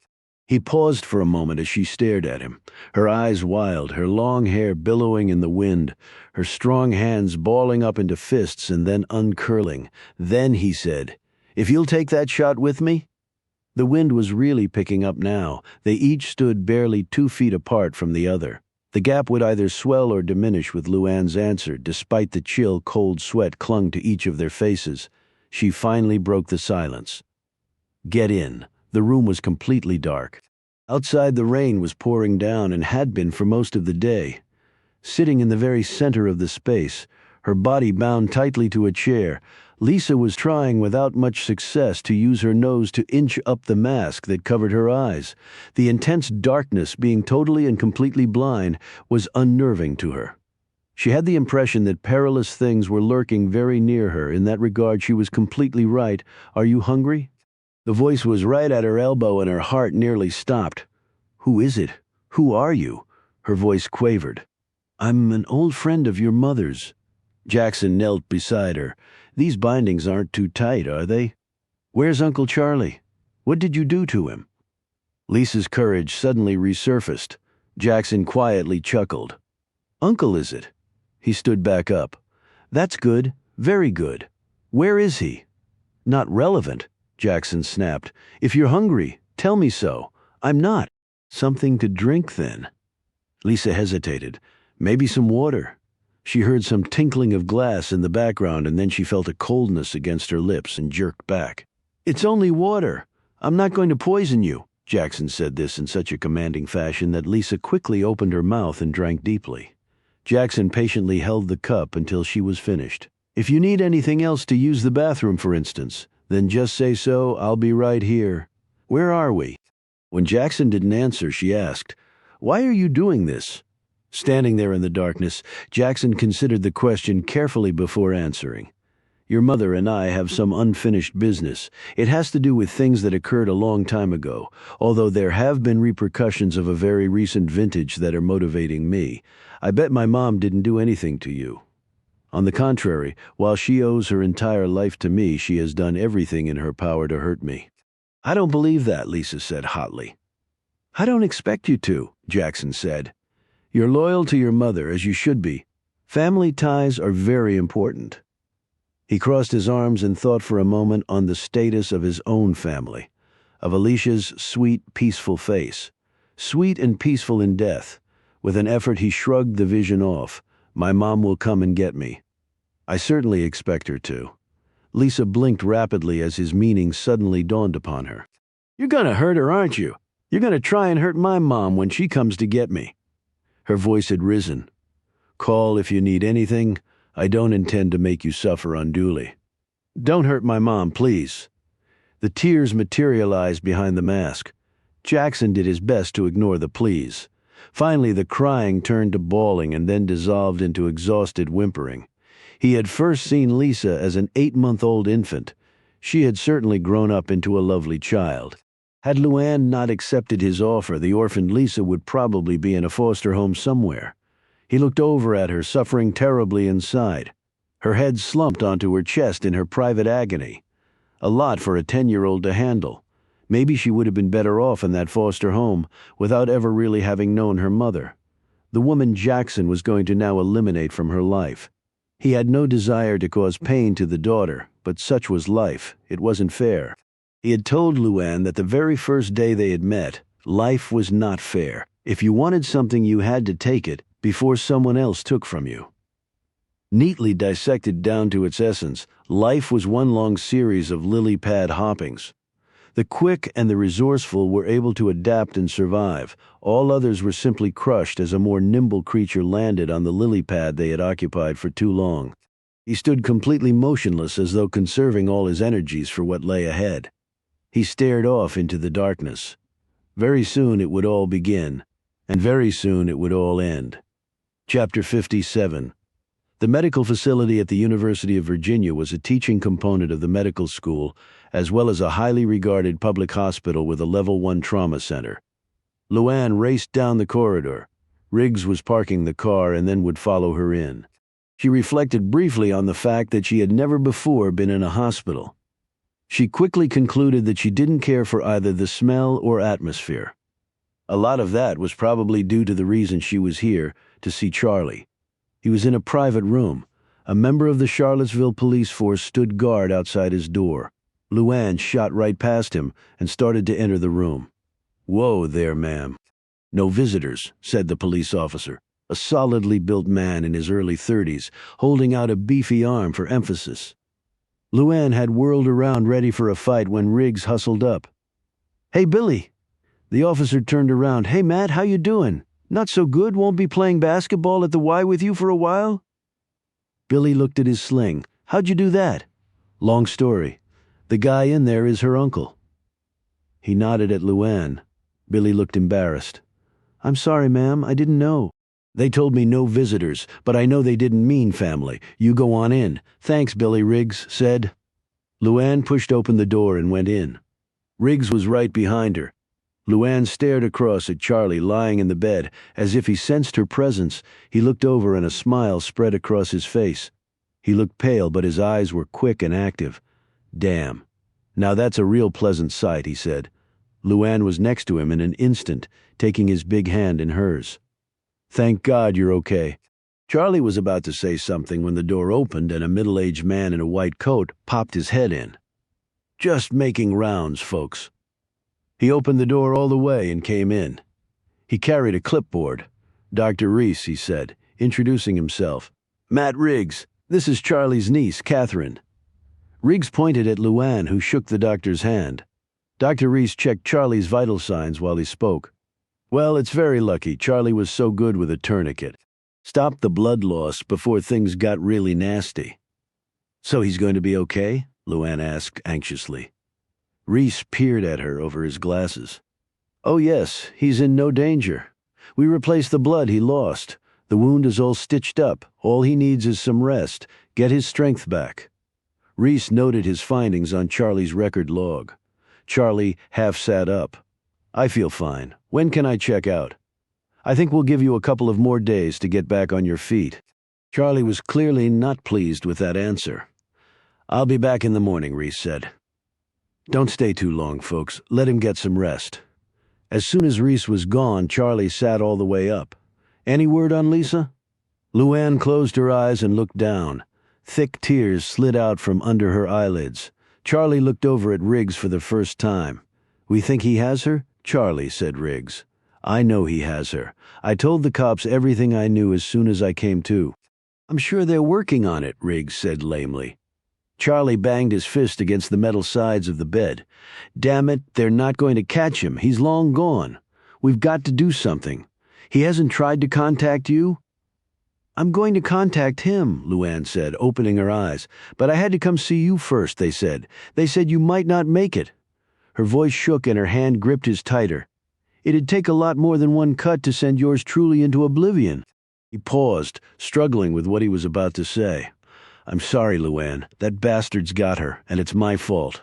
He paused for a moment as she stared at him, her eyes wild, her long hair billowing in the wind, her strong hands balling up into fists and then uncurling. Then he said, "If you'll take that shot with me?" The wind was really picking up now. They each stood barely 2 feet apart from the other. The gap would either swell or diminish with Luann's answer, despite the chill, cold sweat clung to each of their faces. She finally broke the silence. "Get in." The room was completely dark. Outside, the rain was pouring down and had been for most of the day. Sitting in the very center of the space, her body bound tightly to a chair, Lisa was trying without much success to use her nose to inch up the mask that covered her eyes. The intense darkness, being totally and completely blind, was unnerving to her. She had the impression that perilous things were lurking very near her. In that regard, she was completely right. "Are you hungry?" The voice was right at her elbow and her heart nearly stopped. "Who is it? Who are you?" Her voice quavered. "I'm an old friend of your mother's." Jackson knelt beside her. "These bindings aren't too tight, are they? Where's Uncle Charlie? What did you do to him?" Lisa's courage suddenly resurfaced. Jackson quietly chuckled. "Uncle, is it?" He stood back up. "That's good. Very good. Where is he?" "Not relevant," Jackson snapped. "If you're hungry, tell me so. I'm not." "Something to drink, then?" Lisa hesitated. "Maybe some water." She heard some tinkling of glass in the background, and then she felt a coldness against her lips and jerked back. "It's only water. I'm not going to poison you." Jackson said this in such a commanding fashion that Lisa quickly opened her mouth and drank deeply. Jackson patiently held the cup until she was finished. "If you need anything else to use the bathroom, for instance, then just say so. I'll be right here. Where are we?" When Jackson didn't answer, she asked, "Why are you doing this?" Standing there in the darkness, Jackson considered the question carefully before answering. Your mother and I have some unfinished business. It has to do with things that occurred a long time ago, although there have been repercussions of a very recent vintage that are motivating me. I bet my mom didn't do anything to you. On the contrary, while she owes her entire life to me, she has done everything in her power to hurt me." "I don't believe that," Lisa said hotly. "I don't expect you to," Jackson said. "You're loyal to your mother, as you should be. Family ties are very important." He crossed his arms and thought for a moment on the status of his own family, of Alicia's sweet, peaceful face. Sweet and peaceful in death. With an effort he shrugged the vision off. "My mom will come and get me." "I certainly expect her to." Lisa blinked rapidly as his meaning suddenly dawned upon her. "You're gonna hurt her, aren't you? You're gonna try and hurt my mom when she comes to get me." Her voice had risen. "Call if you need anything. I don't intend to make you suffer unduly." "Don't hurt my mom, please." The tears materialized behind the mask. Jackson did his best to ignore the pleas. Finally, the crying turned to bawling and then dissolved into exhausted whimpering. He had first seen Lisa as an 8-month-old infant. She had certainly grown up into a lovely child. Had Luann not accepted his offer, the orphaned Lisa would probably be in a foster home somewhere. He looked over at her, suffering terribly inside. Her head slumped onto her chest in her private agony. A lot for a 10-year-old to handle. Maybe she would have been better off in that foster home without ever really having known her mother. The woman Jackson was going to now eliminate from her life. He had no desire to cause pain to the daughter, but such was life. It wasn't fair. He had told Luann that the very first day they had met, life was not fair. If you wanted something, you had to take it before someone else took from you. Neatly dissected down to its essence, life was one long series of lily pad hoppings. The quick and the resourceful were able to adapt and survive. All others were simply crushed as a more nimble creature landed on the lily pad they had occupied for too long. He stood completely motionless, as though conserving all his energies for what lay ahead. He stared off into the darkness. Very soon it would all begin, and very soon it would all end. Chapter 57. The medical facility at the University of Virginia was a teaching component of the medical school, as well as a highly regarded public hospital with a Level 1 trauma center. Luann raced down the corridor. Riggs was parking the car and then would follow her in. She reflected briefly on the fact that she had never before been in a hospital. She quickly concluded that she didn't care for either the smell or atmosphere. A lot of that was probably due to the reason she was here, to see Charlie. He was in a private room. A member of the Charlottesville police force stood guard outside his door. Luann shot right past him and started to enter the room. "Whoa there, ma'am." "No visitors," said the police officer, a solidly built man in his early 30s, holding out a beefy arm for emphasis. Luann had whirled around ready for a fight when Riggs hustled up. "Hey, Billy." The officer turned around. "Hey, Matt, how you doing? Not so good? Won't be playing basketball at the Y with you for a while?" Billy looked at his sling. "How'd you do that?" "Long story. The guy in there is her uncle." He nodded at Luann. Billy looked embarrassed. "I'm sorry, ma'am. I didn't know." "They told me no visitors, but I know they didn't mean family. You go on in." "Thanks, Billy," Riggs said. Luann pushed open the door and went in. Riggs was right behind her. Luann stared across at Charlie lying in the bed. As if he sensed her presence, he looked over and a smile spread across his face. He looked pale, but his eyes were quick and active. "Damn. Now that's a real pleasant sight," he said. Luann was next to him in an instant, taking his big hand in hers. "Thank God you're okay." Charlie was about to say something when the door opened and a middle-aged man in a white coat popped his head in. "Just making rounds, folks." He opened the door all the way and came in. He carried a clipboard. "Dr. Reese," he said, introducing himself. "Matt Riggs. This is Charlie's niece, Catherine." Riggs pointed at Luann, who shook the doctor's hand. Dr. Reese checked Charlie's vital signs while he spoke. "Well, it's very lucky. Charlie was so good with a tourniquet. Stopped the blood loss before things got really nasty." "So he's going to be okay?" Luann asked anxiously. Reese peered at her over his glasses. "Oh yes, he's in no danger. We replaced the blood he lost. The wound is all stitched up. All he needs is some rest. Get his strength back." Reese noted his findings on Charlie's record log. Charlie half sat up. "I feel fine. When can I check out?" "I think we'll give you a couple of more days to get back on your feet." Charlie was clearly not pleased with that answer. "I'll be back in the morning," Reese said. "Don't stay too long, folks. Let him get some rest." As soon as Reese was gone, Charlie sat all the way up. "Any word on Lisa?" Luann closed her eyes and looked down. Thick tears slid out from under her eyelids. Charlie looked over at Riggs for the first time. "We think he has her?" "Charlie," said Riggs. "I know he has her. I told the cops everything I knew as soon as I came to." "I'm sure they're working on it," Riggs said lamely. Charlie banged his fist against the metal sides of the bed. "Damn it, they're not going to catch him. He's long gone. We've got to do something. He hasn't tried to contact you?" "I'm going to contact him," Luann said, opening her eyes. "But I had to come see you first," they said. "They said you might not make it." Her voice shook and her hand gripped his tighter. "It'd take a lot more than one cut to send yours truly into oblivion." He paused, struggling with what he was about to say. "I'm sorry, Luann. That bastard's got her, and it's my fault."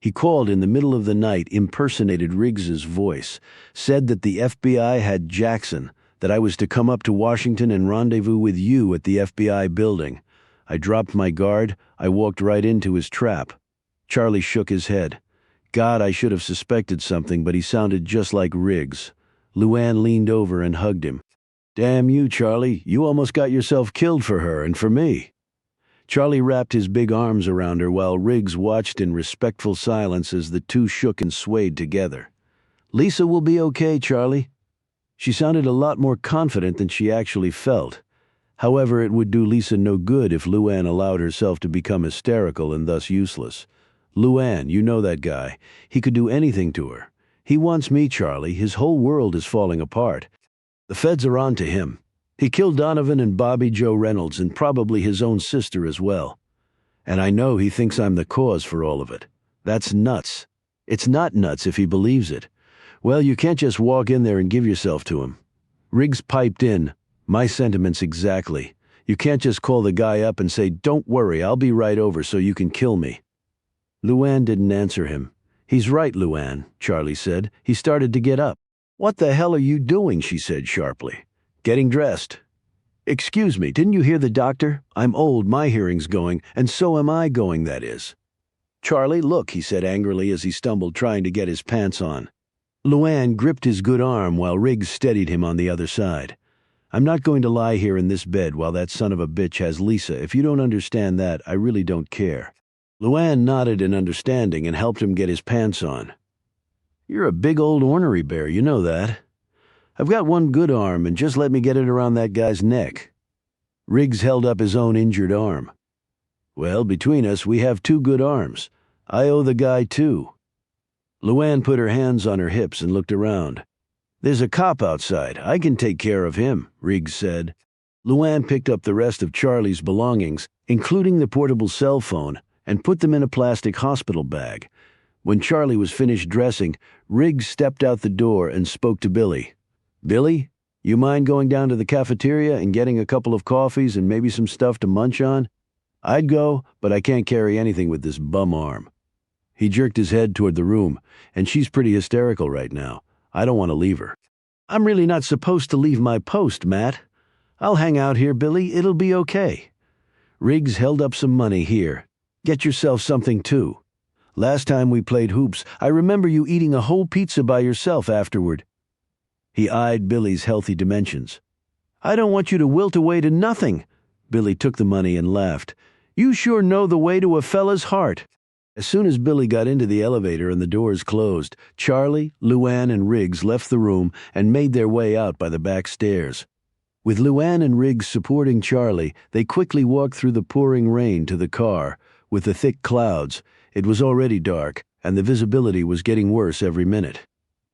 He called in the middle of the night, impersonated Riggs's voice, said that the FBI had Jackson, that I was to come up to Washington and rendezvous with you at the FBI building. I dropped my guard. I walked right into his trap. Charlie shook his head. "God, I should have suspected something, but he sounded just like Riggs." Luann leaned over and hugged him. "Damn you, Charlie. You almost got yourself killed for her and for me." Charlie wrapped his big arms around her while Riggs watched in respectful silence as the two shook and swayed together. "Lisa will be okay, Charlie." She sounded a lot more confident than she actually felt. However, it would do Lisa no good if Luann allowed herself to become hysterical and thus useless. "Luann, you know that guy. He could do anything to her. He wants me, Charlie. His whole world is falling apart. The feds are on to him. He killed Donovan and Bobby Joe Reynolds and probably his own sister as well. And I know he thinks I'm the cause for all of it. That's nuts. It's not nuts if he believes it. Well, you can't just walk in there and give yourself to him." Riggs piped in. "My sentiments exactly. You can't just call the guy up and say, 'Don't worry, I'll be right over so you can kill me.'" Luann didn't answer him. "He's right, Luann," Charlie said. He started to get up. "What the hell are you doing?" she said sharply. "Getting dressed." "Excuse me, didn't you hear the doctor? I'm old, my hearing's going, and so am I going, that is." "Charlie, look," he said angrily as he stumbled trying to get his pants on. Luann gripped his good arm while Riggs steadied him on the other side. "I'm not going to lie here in this bed while that son of a bitch has Lisa. If you don't understand that, I really don't care." Luann nodded in understanding and helped him get his pants on. "You're a big old ornery bear, you know that. I've got one good arm, and just let me get it around that guy's neck." Riggs held up his own injured arm. "Well, between us, we have two good arms. I owe the guy two." Luann put her hands on her hips and looked around. "There's a cop outside. I can take care of him," Riggs said. Luann picked up the rest of Charlie's belongings, including the portable cell phone, and put them in a plastic hospital bag. When Charlie was finished dressing, Riggs stepped out the door and spoke to Billy. "Billy, you mind going down to the cafeteria and getting a couple of coffees and maybe some stuff to munch on? I'd go, but I can't carry anything with this bum arm." He jerked his head toward the room. "And she's pretty hysterical right now. I don't want to leave her." "I'm really not supposed to leave my post, Matt. I'll hang out here, Billy. It'll be okay." Riggs held up some money. "Here. Get yourself something, too. Last time we played hoops, I remember you eating a whole pizza by yourself afterward." He eyed Billy's healthy dimensions. "I don't want you to wilt away to nothing." Billy took the money and laughed. "You sure know the way to a fella's heart." As soon as Billy got into the elevator and the doors closed, Charlie, Luann, and Riggs left the room and made their way out by the back stairs. With Luann and Riggs supporting Charlie, they quickly walked through the pouring rain to the car. With the thick clouds, it was already dark, and the visibility was getting worse every minute.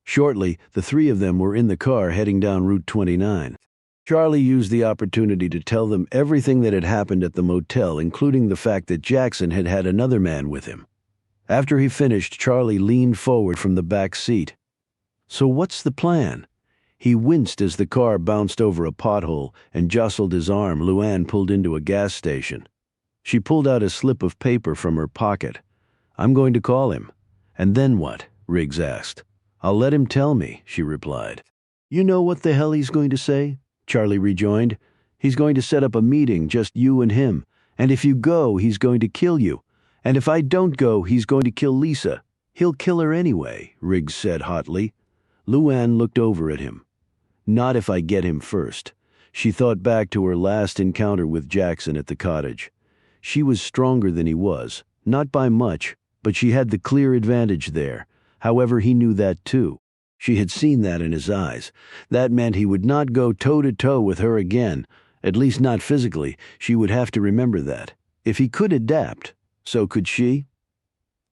Shortly, the three of them were in the car heading down Route 29. Charlie used the opportunity to tell them everything that had happened at the motel, including the fact that Jackson had had another man with him. After he finished, Charlie leaned forward from the back seat. "So what's the plan?" He winced as the car bounced over a pothole and jostled his arm. Luann pulled into a gas station. She pulled out a slip of paper from her pocket. "I'm going to call him." "And then what?" Riggs asked. "I'll let him tell me," she replied. "You know what the hell he's going to say?" Charlie rejoined. "He's going to set up a meeting, just you and him. And if you go, he's going to kill you. And if I don't go, he's going to kill Lisa. He'll kill her anyway," Riggs said hotly. Luann looked over at him. "Not if I get him first." She thought back to her last encounter with Jackson at the cottage. She was stronger than he was, not by much, but she had the clear advantage there. However, he knew that too. She had seen that in his eyes. That meant he would not go toe-to-toe with her again, at least not physically. She would have to remember that. If he could adapt, so could she.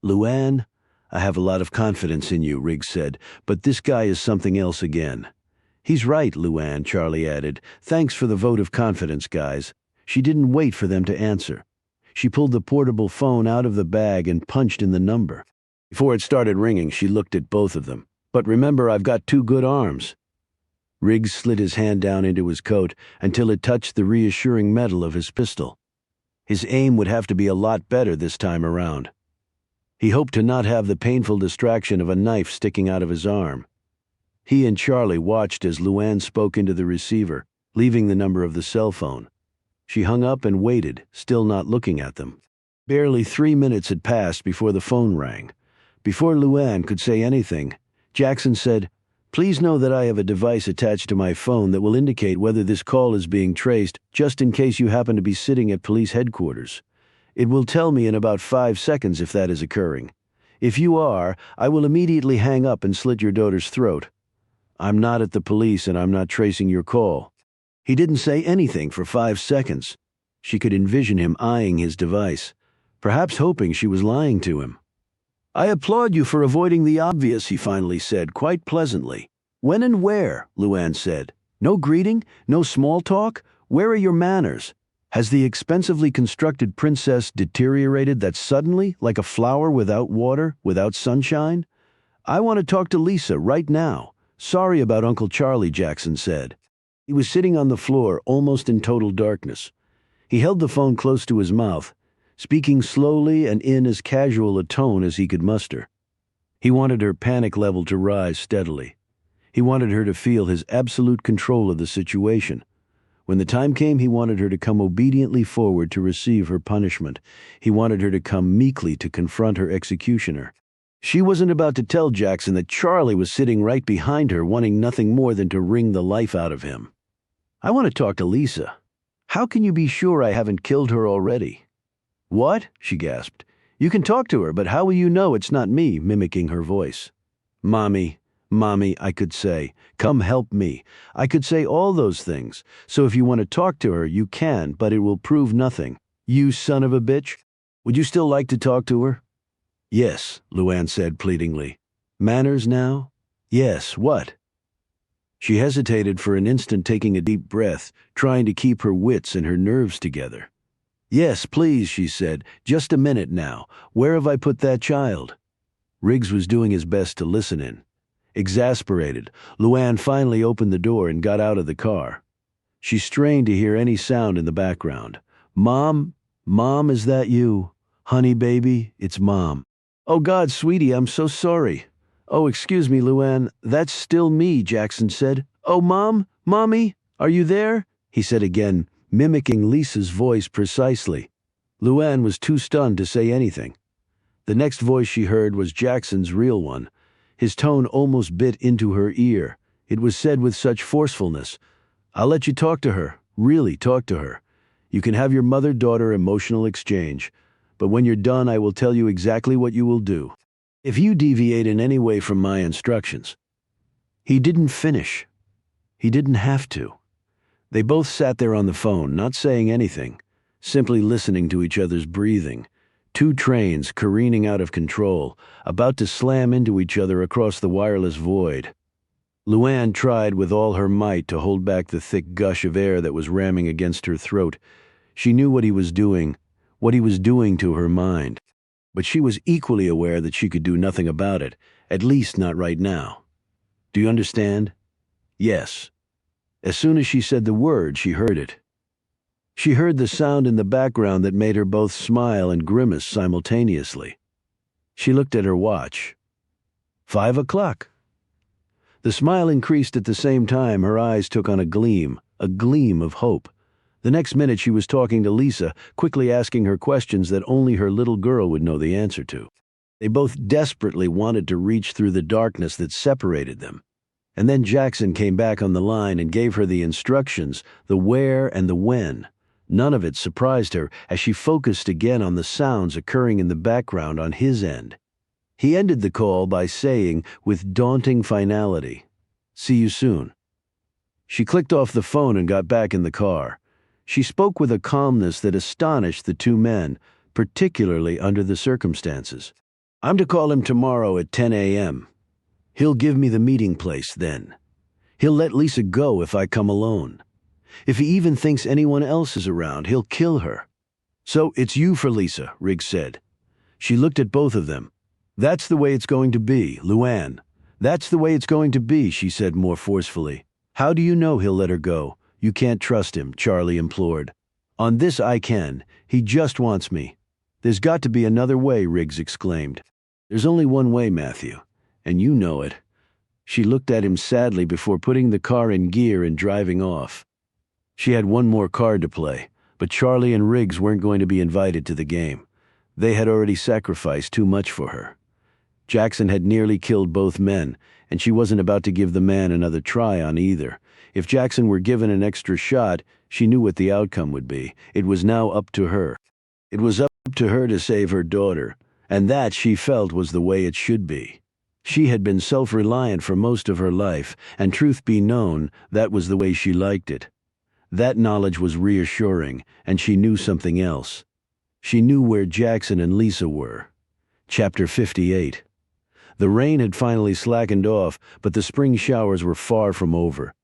"Luann, I have a lot of confidence in you," Riggs said, "but this guy is something else again." "He's right, Luann," Charlie added. "Thanks for the vote of confidence, guys." She didn't wait for them to answer. She pulled the portable phone out of the bag and punched in the number. Before it started ringing, she looked at both of them. "But remember, I've got 2 good arms." Riggs slid his hand down into his coat until it touched the reassuring metal of his pistol. His aim would have to be a lot better this time around. He hoped to not have the painful distraction of a knife sticking out of his arm. He and Charlie watched as Luann spoke into the receiver, leaving the number of the cell phone. She hung up and waited, still not looking at them. Barely 3 minutes had passed before the phone rang. Before Luann could say anything, Jackson said, "Please know that I have a device attached to my phone that will indicate whether this call is being traced, just in case you happen to be sitting at police headquarters. It will tell me in about 5 seconds if that is occurring. If you are, I will immediately hang up and slit your daughter's throat. I'm not at the police and I'm not tracing your call." He didn't say anything for 5 seconds. She could envision him eyeing his device, perhaps hoping she was lying to him. "I applaud you for avoiding the obvious," he finally said, quite pleasantly. "When and where?" Luann said. "No greeting? No small talk? Where are your manners? Has the expensively constructed princess deteriorated that suddenly, like a flower without water, without sunshine? I want to talk to Lisa right now. Sorry about Uncle Charlie," Jackson said. He was sitting on the floor, almost in total darkness. He held the phone close to his mouth, speaking slowly and in as casual a tone as he could muster. He wanted her panic level to rise steadily. He wanted her to feel his absolute control of the situation. When the time came, he wanted her to come obediently forward to receive her punishment. He wanted her to come meekly to confront her executioner. She wasn't about to tell Jackson that Charlie was sitting right behind her, wanting nothing more than to wring the life out of him. "I want to talk to Lisa. How can you be sure I haven't killed her already?" "What?" she gasped. "You can talk to her, but how will you know it's not me?" mimicking her voice. Mommy, I could say. "Come help me." I could say all those things. So if you want to talk to her, you can, but it will prove nothing. "You son of a bitch. Would you still like to talk to her?" "Yes," Luann said pleadingly. "Manners now?" "Yes, what?" She hesitated for an instant, taking a deep breath, trying to keep her wits and her nerves together. "Yes, please," she said. "Just a minute now. Where have I put that child?" Riggs was doing his best to listen in. Exasperated, Luann finally opened the door and got out of the car. She strained to hear any sound in the background. Mom, is that you? Honey, baby, it's Mom." "Oh God, sweetie, I'm so sorry." "Oh, excuse me, Luann, that's still me," Jackson said. "Oh, Mommy, are you there?" he said again, mimicking Lisa's voice precisely. Luann was too stunned to say anything. The next voice she heard was Jackson's real one. His tone almost bit into her ear. It was said with such forcefulness. "I'll let you talk to her, really talk to her. You can have your mother-daughter emotional exchange. But when you're done, I will tell you exactly what you will do. If you deviate in any way from my instructions." He didn't finish. He didn't have to. They both sat there on the phone, not saying anything, simply listening to each other's breathing. 2 trains careening out of control, about to slam into each other across the wireless void. Luann tried with all her might to hold back the thick gush of air that was ramming against her throat. She knew what he was doing to her mind. But she was equally aware that she could do nothing about it, at least not right now. "Do you understand?" "Yes." As soon as she said the word, she heard it. She heard the sound in the background that made her both smile and grimace simultaneously. She looked at her watch. 5 o'clock. The smile increased at the same time. Her eyes took on a gleam of hope. The next minute she was talking to Lisa, quickly asking her questions that only her little girl would know the answer to. They both desperately wanted to reach through the darkness that separated them. And then Jackson came back on the line and gave her the instructions, the where and the when. None of it surprised her as she focused again on the sounds occurring in the background on his end. He ended the call by saying, with daunting finality, "See you soon." She clicked off the phone and got back in the car. She spoke with a calmness that astonished the two men, particularly under the circumstances. "I'm to call him tomorrow at 10 a.m. He'll give me the meeting place then. He'll let Lisa go if I come alone. If he even thinks anyone else is around, he'll kill her." "So it's you for Lisa," Riggs said. She looked at both of them. "That's the way it's going to be, Luann. That's the way it's going to be," she said more forcefully. "How do you know he'll let her go? You can't trust him," Charlie implored. "On this I can. He just wants me." "There's got to be another way," Riggs exclaimed. "There's only one way, Matthew, and you know it." She looked at him sadly before putting the car in gear and driving off. She had one more card to play, but Charlie and Riggs weren't going to be invited to the game. They had already sacrificed too much for her. Jackson had nearly killed both men, and she wasn't about to give the man another try on either. If Jackson were given an extra shot, she knew what the outcome would be. It was now up to her. It was up to her to save her daughter, and that, she felt, was the way it should be. She had been self-reliant for most of her life, and truth be known, that was the way she liked it. That knowledge was reassuring, and she knew something else. She knew where Jackson and Lisa were. Chapter 58. The rain had finally slackened off, but the spring showers were far from over.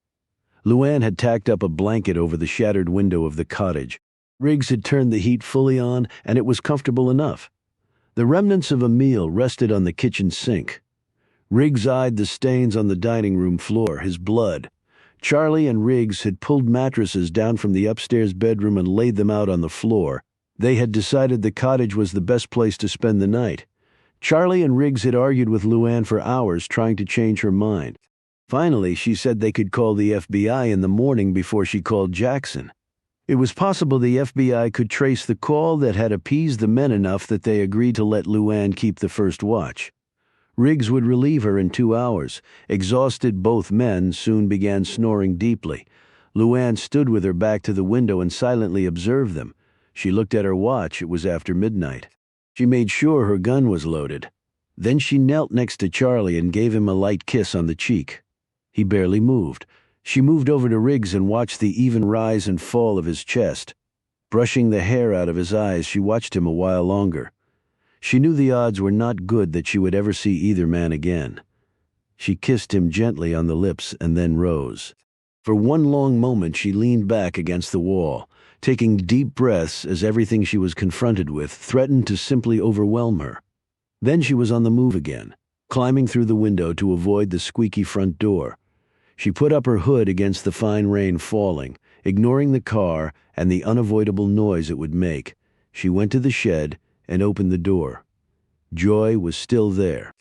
Luann had tacked up a blanket over the shattered window of the cottage. Riggs had turned the heat fully on, and it was comfortable enough. The remnants of a meal rested on the kitchen sink. Riggs eyed the stains on the dining room floor, his blood. Charlie and Riggs had pulled mattresses down from the upstairs bedroom and laid them out on the floor. They had decided the cottage was the best place to spend the night. Charlie and Riggs had argued with Luann for hours, trying to change her mind. Finally, she said they could call the FBI in the morning before she called Jackson. It was possible the FBI could trace the call that had appeased the men enough that they agreed to let Luann keep the first watch. Riggs would relieve her in 2 hours. Exhausted, both men soon began snoring deeply. Luann stood with her back to the window and silently observed them. She looked at her watch. It was after midnight. She made sure her gun was loaded. Then she knelt next to Charlie and gave him a light kiss on the cheek. He barely moved. She moved over to Riggs and watched the even rise and fall of his chest. Brushing the hair out of his eyes, she watched him a while longer. She knew the odds were not good that she would ever see either man again. She kissed him gently on the lips and then rose. For one long moment she leaned back against the wall, taking deep breaths as everything she was confronted with threatened to simply overwhelm her. Then she was on the move again, climbing through the window to avoid the squeaky front door. She put up her hood against the fine rain falling, ignoring the car and the unavoidable noise it would make. She went to the shed and opened the door. Joy was still there.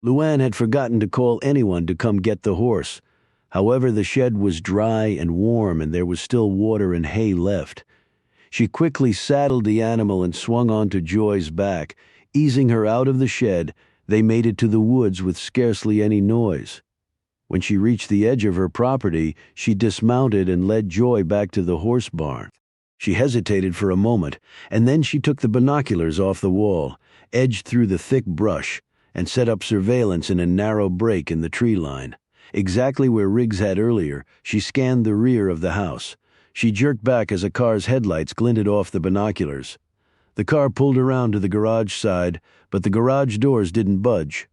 Luann had forgotten to call anyone to come get the horse. However, the shed was dry and warm, and there was still water and hay left. She quickly saddled the animal and swung onto Joy's back. Easing her out of the shed, they made it to the woods with scarcely any noise. When she reached the edge of her property, she dismounted and led Joy back to the horse barn. She hesitated for a moment, and then she took the binoculars off the wall, edged through the thick brush, and set up surveillance in a narrow break in the tree line. Exactly where Riggs had earlier, she scanned the rear of the house. She jerked back as a car's headlights glinted off the binoculars. The car pulled around to the garage side, but the garage doors didn't budge.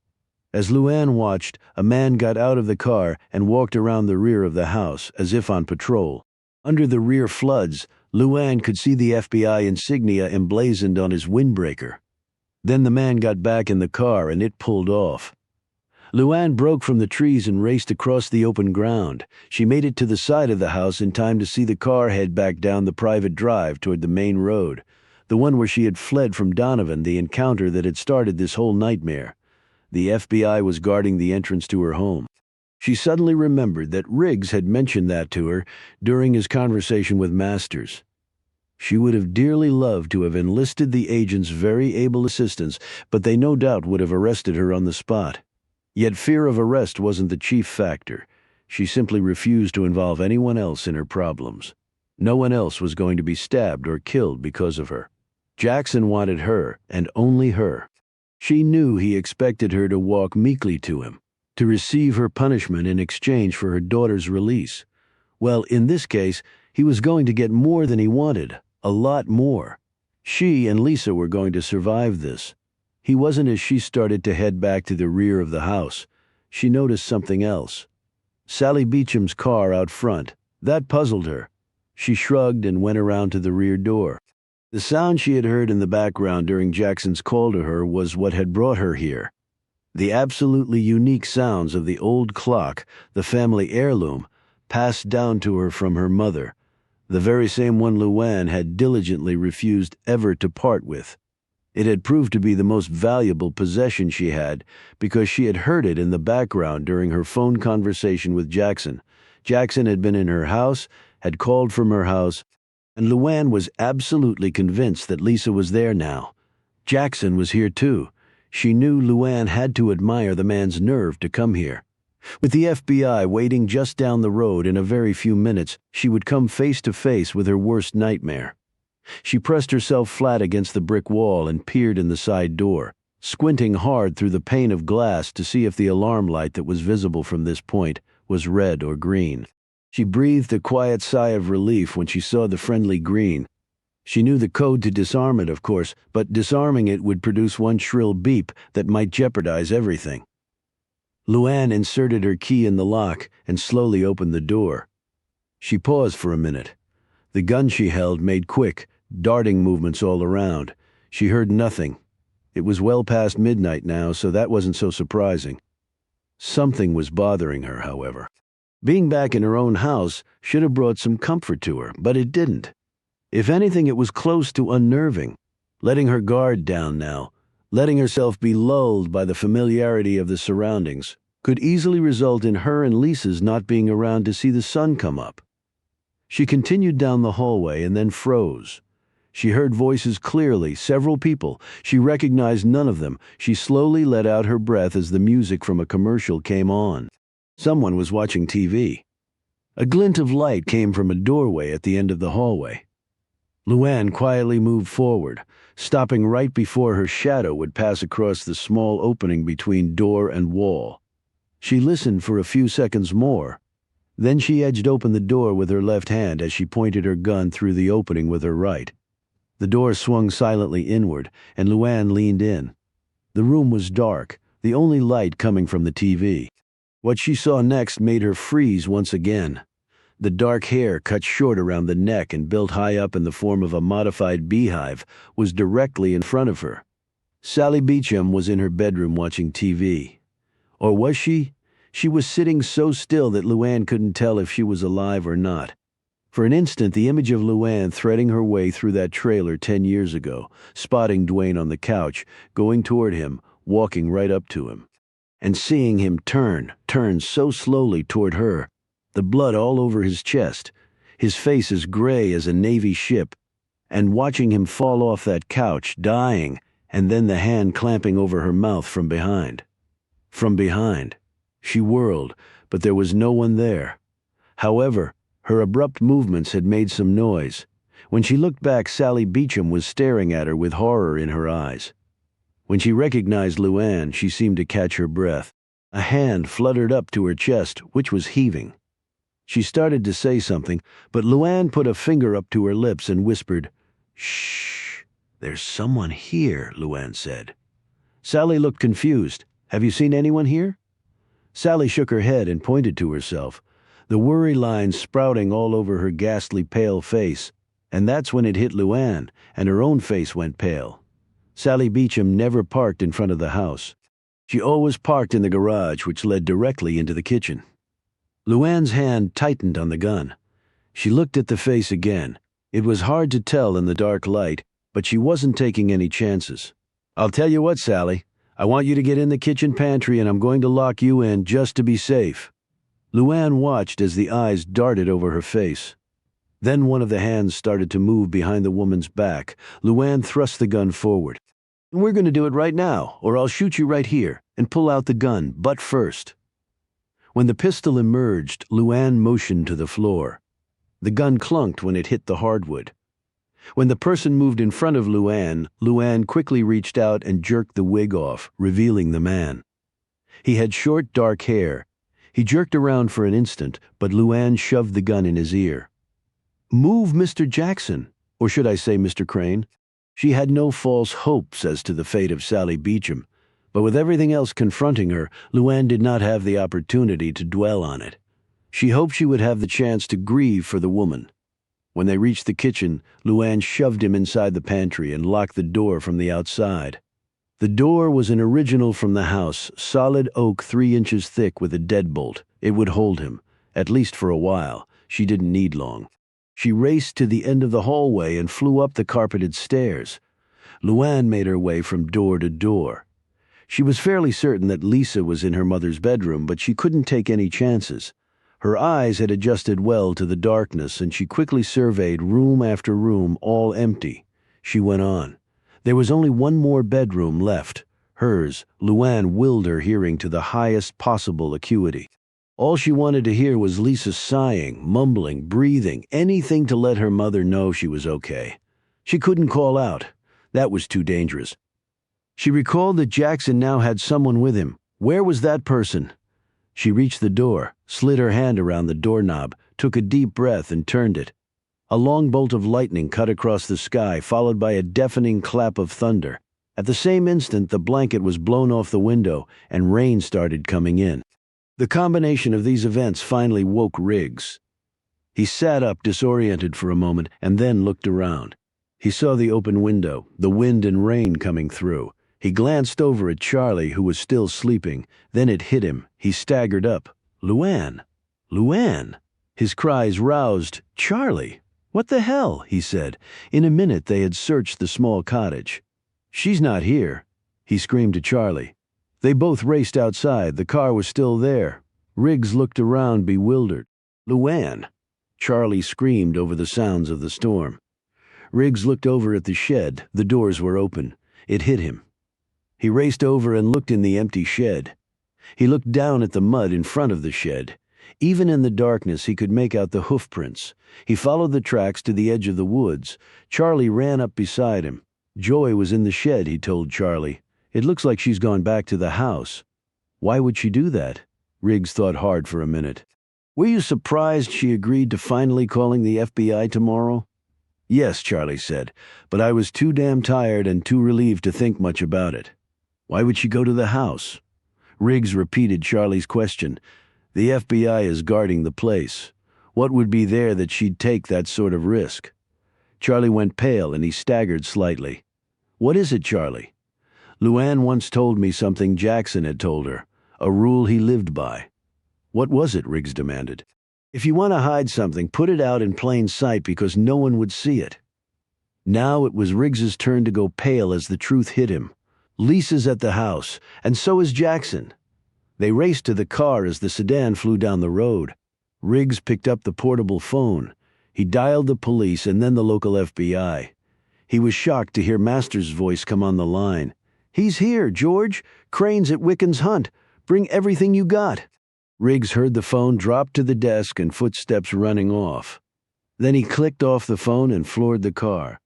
As Luann watched, a man got out of the car and walked around the rear of the house, as if on patrol. Under the rear floods, Luann could see the FBI insignia emblazoned on his windbreaker. Then the man got back in the car and it pulled off. Luann broke from the trees and raced across the open ground. She made it to the side of the house in time to see the car head back down the private drive toward the main road, the one where she had fled from Donovan, the encounter that had started this whole nightmare. The FBI was guarding the entrance to her home. She suddenly remembered that Riggs had mentioned that to her during his conversation with Masters. She would have dearly loved to have enlisted the agent's very able assistance, but they no doubt would have arrested her on the spot. Yet fear of arrest wasn't the chief factor. She simply refused to involve anyone else in her problems. No one else was going to be stabbed or killed because of her. Jackson wanted her, and only her. She knew he expected her to walk meekly to him, to receive her punishment in exchange for her daughter's release. Well, in this case, he was going to get more than he wanted, a lot more. She and Lisa were going to survive this. He wasn't. As she started to head back to the rear of the house, she noticed something else. Sally Beecham's car out front. That puzzled her. She shrugged and went around to the rear door. The sound she had heard in the background during Jackson's call to her was what had brought her here. The absolutely unique sounds of the old clock, the family heirloom, passed down to her from her mother, the very same one Luann had diligently refused ever to part with. It had proved to be the most valuable possession she had because she had heard it in the background during her phone conversation with Jackson. Jackson had been in her house, had called from her house, and Luann was absolutely convinced that Lisa was there now. Jackson was here too. She knew Luann had to admire the man's nerve to come here. With the FBI waiting just down the road in a very few minutes, she would come face to face with her worst nightmare. She pressed herself flat against the brick wall and peered in the side door, squinting hard through the pane of glass to see if the alarm light that was visible from this point was red or green. She breathed a quiet sigh of relief when she saw the friendly green. She knew the code to disarm it, of course, but disarming it would produce one shrill beep that might jeopardize everything. Luann inserted her key in the lock and slowly opened the door. She paused for a minute. The gun she held made quick, darting movements all around. She heard nothing. It was well past midnight now, so that wasn't so surprising. Something was bothering her, however. Being back in her own house should have brought some comfort to her, but it didn't. If anything, it was close to unnerving, letting her guard down now, letting herself be lulled by the familiarity of the surroundings, could easily result in her and Lisa's not being around to see the sun come up. She continued down the hallway and then froze. She heard voices clearly, several people. She recognized none of them. She slowly let out her breath as the music from a commercial came on. Someone was watching TV. A glint of light came from a doorway at the end of the hallway. Luann quietly moved forward, stopping right before her shadow would pass across the small opening between door and wall. She listened for a few seconds more. Then she edged open the door with her left hand as she pointed her gun through the opening with her right. The door swung silently inward, and Luann leaned in. The room was dark, the only light coming from the TV. What she saw next made her freeze once again. The dark hair, cut short around the neck and built high up in the form of a modified beehive, was directly in front of her. Sally Beecham was in her bedroom watching TV. Or was she? She was sitting so still that Luann couldn't tell if she was alive or not. For an instant, the image of Luann threading her way through that trailer 10 years ago, spotting Dwayne on the couch, going toward him, walking right up to him. And seeing him turn so slowly toward her, the blood all over his chest, his face as gray as a Navy ship, and watching him fall off that couch, dying, and then the hand clamping over her mouth from behind. From behind. She whirled, but there was no one there. However, her abrupt movements had made some noise. When she looked back, Sally Beecham was staring at her with horror in her eyes. When she recognized Luann, she seemed to catch her breath. A hand fluttered up to her chest, which was heaving. She started to say something, but Luann put a finger up to her lips and whispered, "Shh, there's someone here," Luann said. Sally looked confused. "Have you seen anyone here?" Sally shook her head and pointed to herself, the worry lines sprouting all over her ghastly pale face, and that's when it hit Luann, and her own face went pale. Sally Beecham never parked in front of the house. She always parked in the garage, which led directly into the kitchen. Luann's hand tightened on the gun. She looked at the face again. It was hard to tell in the dark light, but she wasn't taking any chances. "I'll tell you what, Sally. I want you to get in the kitchen pantry and I'm going to lock you in just to be safe." Luann watched as the eyes darted over her face. Then one of the hands started to move behind the woman's back. Luann thrust the gun forward. "We're going to do it right now, or I'll shoot you right here," and pull out the gun, butt first. When the pistol emerged, Luann motioned to the floor. The gun clunked when it hit the hardwood. When the person moved in front of Luann, Luann quickly reached out and jerked the wig off, revealing the man. He had short, dark hair. He jerked around for an instant, but Luann shoved the gun in his ear. "Move, Mr. Jackson," or should I say Mr. Crane? She had no false hopes as to the fate of Sally Beecham, but with everything else confronting her, Luann did not have the opportunity to dwell on it. She hoped she would have the chance to grieve for the woman. When they reached the kitchen, Luann shoved him inside the pantry and locked the door from the outside. The door was an original from the house, solid oak 3 inches thick with a deadbolt. It would hold him, at least for a while. She didn't need long. She raced to the end of the hallway and flew up the carpeted stairs. Luann made her way from door to door. She was fairly certain that Lisa was in her mother's bedroom, but she couldn't take any chances. Her eyes had adjusted well to the darkness, and she quickly surveyed room after room, all empty. She went on. There was only one more bedroom left. Hers. Luann willed her hearing to the highest possible acuity. All she wanted to hear was Lisa sighing, mumbling, breathing, anything to let her mother know she was okay. She couldn't call out. That was too dangerous. She recalled that Jackson now had someone with him. Where was that person? She reached the door, slid her hand around the doorknob, took a deep breath and turned it. A long bolt of lightning cut across the sky, followed by a deafening clap of thunder. At the same instant, the blanket was blown off the window and rain started coming in. The combination of these events finally woke Riggs. He sat up, disoriented for a moment, and then looked around. He saw the open window, the wind and rain coming through. He glanced over at Charlie, who was still sleeping. Then it hit him. He staggered up. "Luann! Luann!" His cries roused Charlie. "What the hell?" he said. In a minute they had searched the small cottage. "She's not here," he screamed to Charlie. They both raced outside. The car was still there. Riggs looked around, bewildered. "Luann!" Charlie screamed over the sounds of the storm. Riggs looked over at the shed. The doors were open. It hit him. He raced over and looked in the empty shed. He looked down at the mud in front of the shed. Even in the darkness, he could make out the hoof prints. He followed the tracks to the edge of the woods. Charlie ran up beside him. "Joy was in the shed," he told Charlie. "It looks like she's gone back to the house." "Why would she do that?" Riggs thought hard for a minute. "Were you surprised she agreed to finally calling the FBI tomorrow?" "Yes," Charlie said, "but I was too damn tired and too relieved to think much about it." "Why would she go to the house?" Riggs repeated Charlie's question. "The FBI is guarding the place. What would be there that she'd take that sort of risk?" Charlie went pale and he staggered slightly. "What is it, Charlie?" "Luann once told me something Jackson had told her, a rule he lived by." "What was it?" Riggs demanded. "If you want to hide something, put it out in plain sight because no one would see it." Now it was Riggs's turn to go pale as the truth hit him. "Lisa's at the house, and so is Jackson." They raced to the car as the sedan flew down the road. Riggs picked up the portable phone. He dialed the police and then the local FBI. He was shocked to hear Masters' voice come on the line. "He's here, George. Crane's at Wiccan's Hunt. Bring everything you got." Riggs heard the phone drop to the desk and footsteps running off. Then he clicked off the phone and floored the car.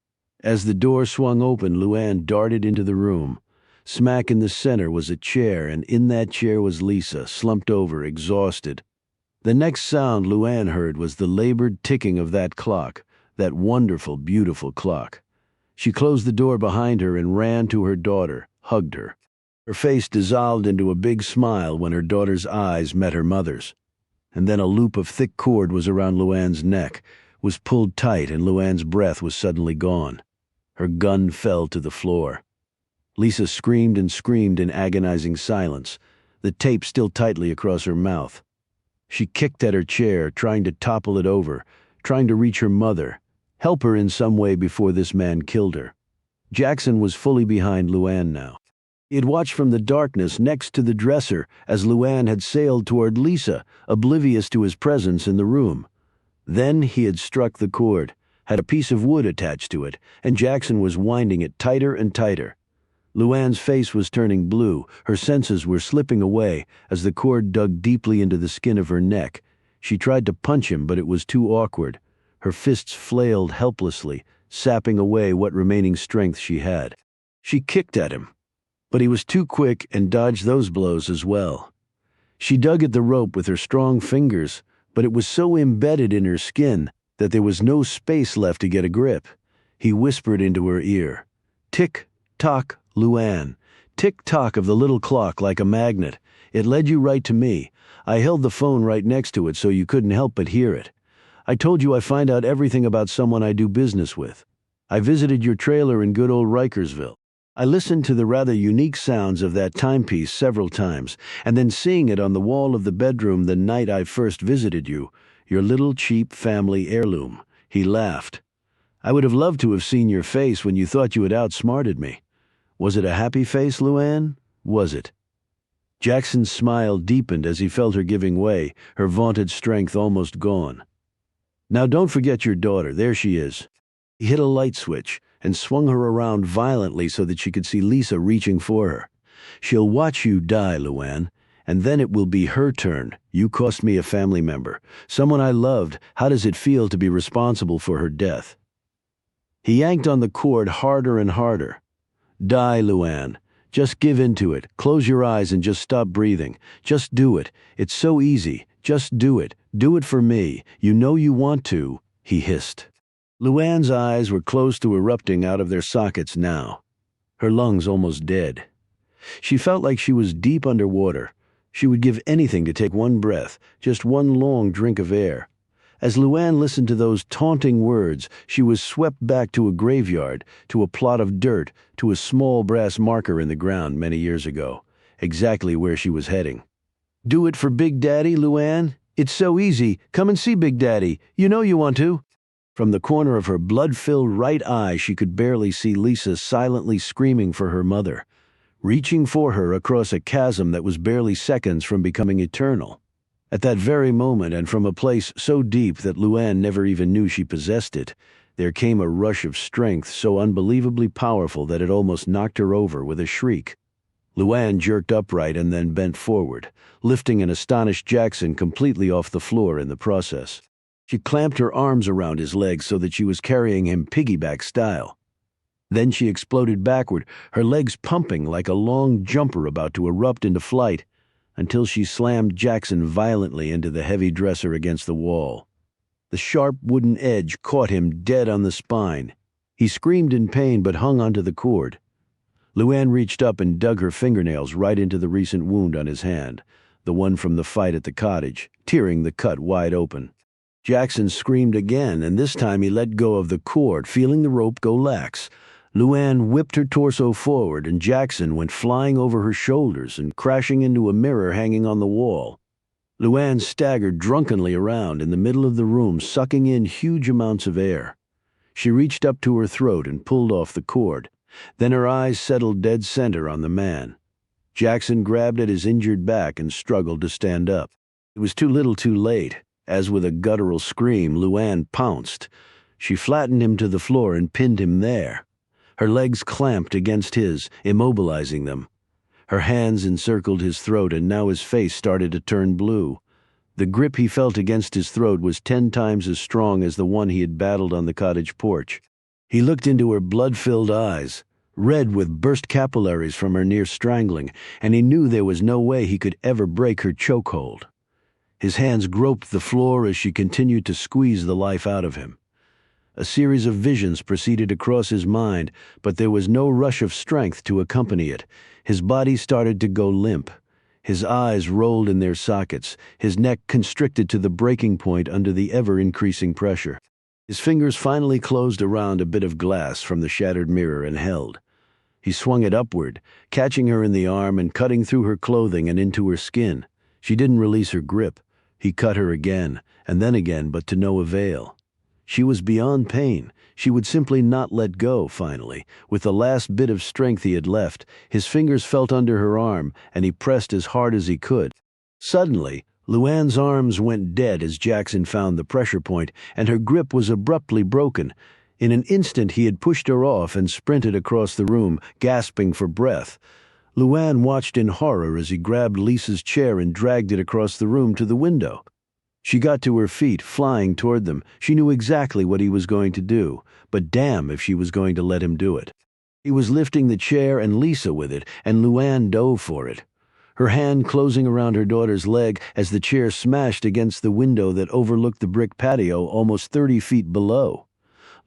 As the door swung open, Luann darted into the room. Smack in the center was a chair, and in that chair was Lisa, slumped over, exhausted. The next sound Luann heard was the labored ticking of that clock, that wonderful, beautiful clock. She closed the door behind her and ran to her daughter, hugged her. Her face dissolved into a big smile when her daughter's eyes met her mother's. And then a loop of thick cord was around Luann's neck, was pulled tight, and Luann's breath was suddenly gone. Her gun fell to the floor. Lisa screamed and screamed in agonizing silence, the tape still tightly across her mouth. She kicked at her chair, trying to topple it over, trying to reach her mother, help her in some way before this man killed her. Jackson was fully behind Luann now. He had watched from the darkness next to the dresser as Luann had sailed toward Lisa, oblivious to his presence in the room. Then he had struck the cord, had a piece of wood attached to it, and Jackson was winding it tighter and tighter. Luann's face was turning blue, her senses were slipping away as the cord dug deeply into the skin of her neck. She tried to punch him, but it was too awkward. Her fists flailed helplessly, sapping away what remaining strength she had. She kicked at him, but he was too quick and dodged those blows as well. She dug at the rope with her strong fingers, but it was so embedded in her skin that there was no space left to get a grip. He whispered into her ear, "Tick-tock, Luann. Tick-tock of the little clock like a magnet. It led you right to me. I held the phone right next to it so you couldn't help but hear it. I told you I find out everything about someone I do business with. I visited your trailer in good old Rikersville. I listened to the rather unique sounds of that timepiece several times, and then seeing it on the wall of the bedroom the night I first visited you, your little cheap family heirloom." He laughed. "I would have loved to have seen your face when you thought you had outsmarted me. Was it a happy face, Luann? Was it?" Jackson's smile deepened as he felt her giving way, her vaunted strength almost gone. "Now don't forget your daughter, there she is." He hit a light switch and swung her around violently so that she could see Lisa reaching for her. "She'll watch you die, Luann, and then it will be her turn. You cost me a family member, someone I loved. How does it feel to be responsible for her death?" He yanked on the cord harder and harder. "Die, Luann. Just give in to it. Close your eyes and just stop breathing. Just do it. It's so easy. Just do it. Do it for me. You know you want to," he hissed. Luann's eyes were close to erupting out of their sockets now, her lungs almost dead. She felt like she was deep underwater. She would give anything to take one breath, just one long drink of air. As Luann listened to those taunting words, she was swept back to a graveyard, to a plot of dirt, to a small brass marker in the ground many years ago, exactly where she was heading. "Do it for Big Daddy, Luann? It's so easy. Come and see Big Daddy. You know you want to." From the corner of her blood-filled right eye, she could barely see Lisa silently screaming for her mother, reaching for her across a chasm that was barely seconds from becoming eternal. At that very moment, and from a place so deep that Luann never even knew she possessed it, there came a rush of strength so unbelievably powerful that it almost knocked her over with a shriek. Luann jerked upright and then bent forward, lifting an astonished Jackson completely off the floor in the process. She clamped her arms around his legs so that she was carrying him piggyback style. Then she exploded backward, her legs pumping like a long jumper about to erupt into flight, until she slammed Jackson violently into the heavy dresser against the wall. The sharp wooden edge caught him dead on the spine. He screamed in pain but hung onto the cord. Luann reached up and dug her fingernails right into the recent wound on his hand, the one from the fight at the cottage, tearing the cut wide open. Jackson screamed again, and this time he let go of the cord, feeling the rope go lax. Luann whipped her torso forward, and Jackson went flying over her shoulders and crashing into a mirror hanging on the wall. Luann staggered drunkenly around in the middle of the room, sucking in huge amounts of air. She reached up to her throat and pulled off the cord. Then her eyes settled dead center on the man. Jackson grabbed at his injured back and struggled to stand up. It was too little too late. As with a guttural scream, Luann pounced. She flattened him to the floor and pinned him there. Her legs clamped against his, immobilizing them. Her hands encircled his throat, and now his face started to turn blue. The grip he felt against his throat was 10 times as strong as the one he had battled on the cottage porch. He looked into her blood-filled eyes, red with burst capillaries from her near strangling, and he knew there was no way he could ever break her chokehold. His hands groped the floor as she continued to squeeze the life out of him. A series of visions proceeded across his mind, but there was no rush of strength to accompany it. His body started to go limp. His eyes rolled in their sockets, his neck constricted to the breaking point under the ever-increasing pressure. His fingers finally closed around a bit of glass from the shattered mirror and held. He swung it upward, catching her in the arm and cutting through her clothing and into her skin. She didn't release her grip. He cut her again, and then again, but to no avail. She was beyond pain. She would simply not let go, finally. With the last bit of strength he had left, his fingers felt under her arm, and he pressed as hard as he could. Suddenly, Luann's arms went dead as Jackson found the pressure point, and her grip was abruptly broken. In an instant he had pushed her off and sprinted across the room, gasping for breath. Luann watched in horror as he grabbed Lisa's chair and dragged it across the room to the window. She got to her feet, flying toward them. She knew exactly what he was going to do, but damn if she was going to let him do it. He was lifting the chair and Lisa with it, and Luann dove for it, her hand closing around her daughter's leg as the chair smashed against the window that overlooked the brick patio almost 30 feet below.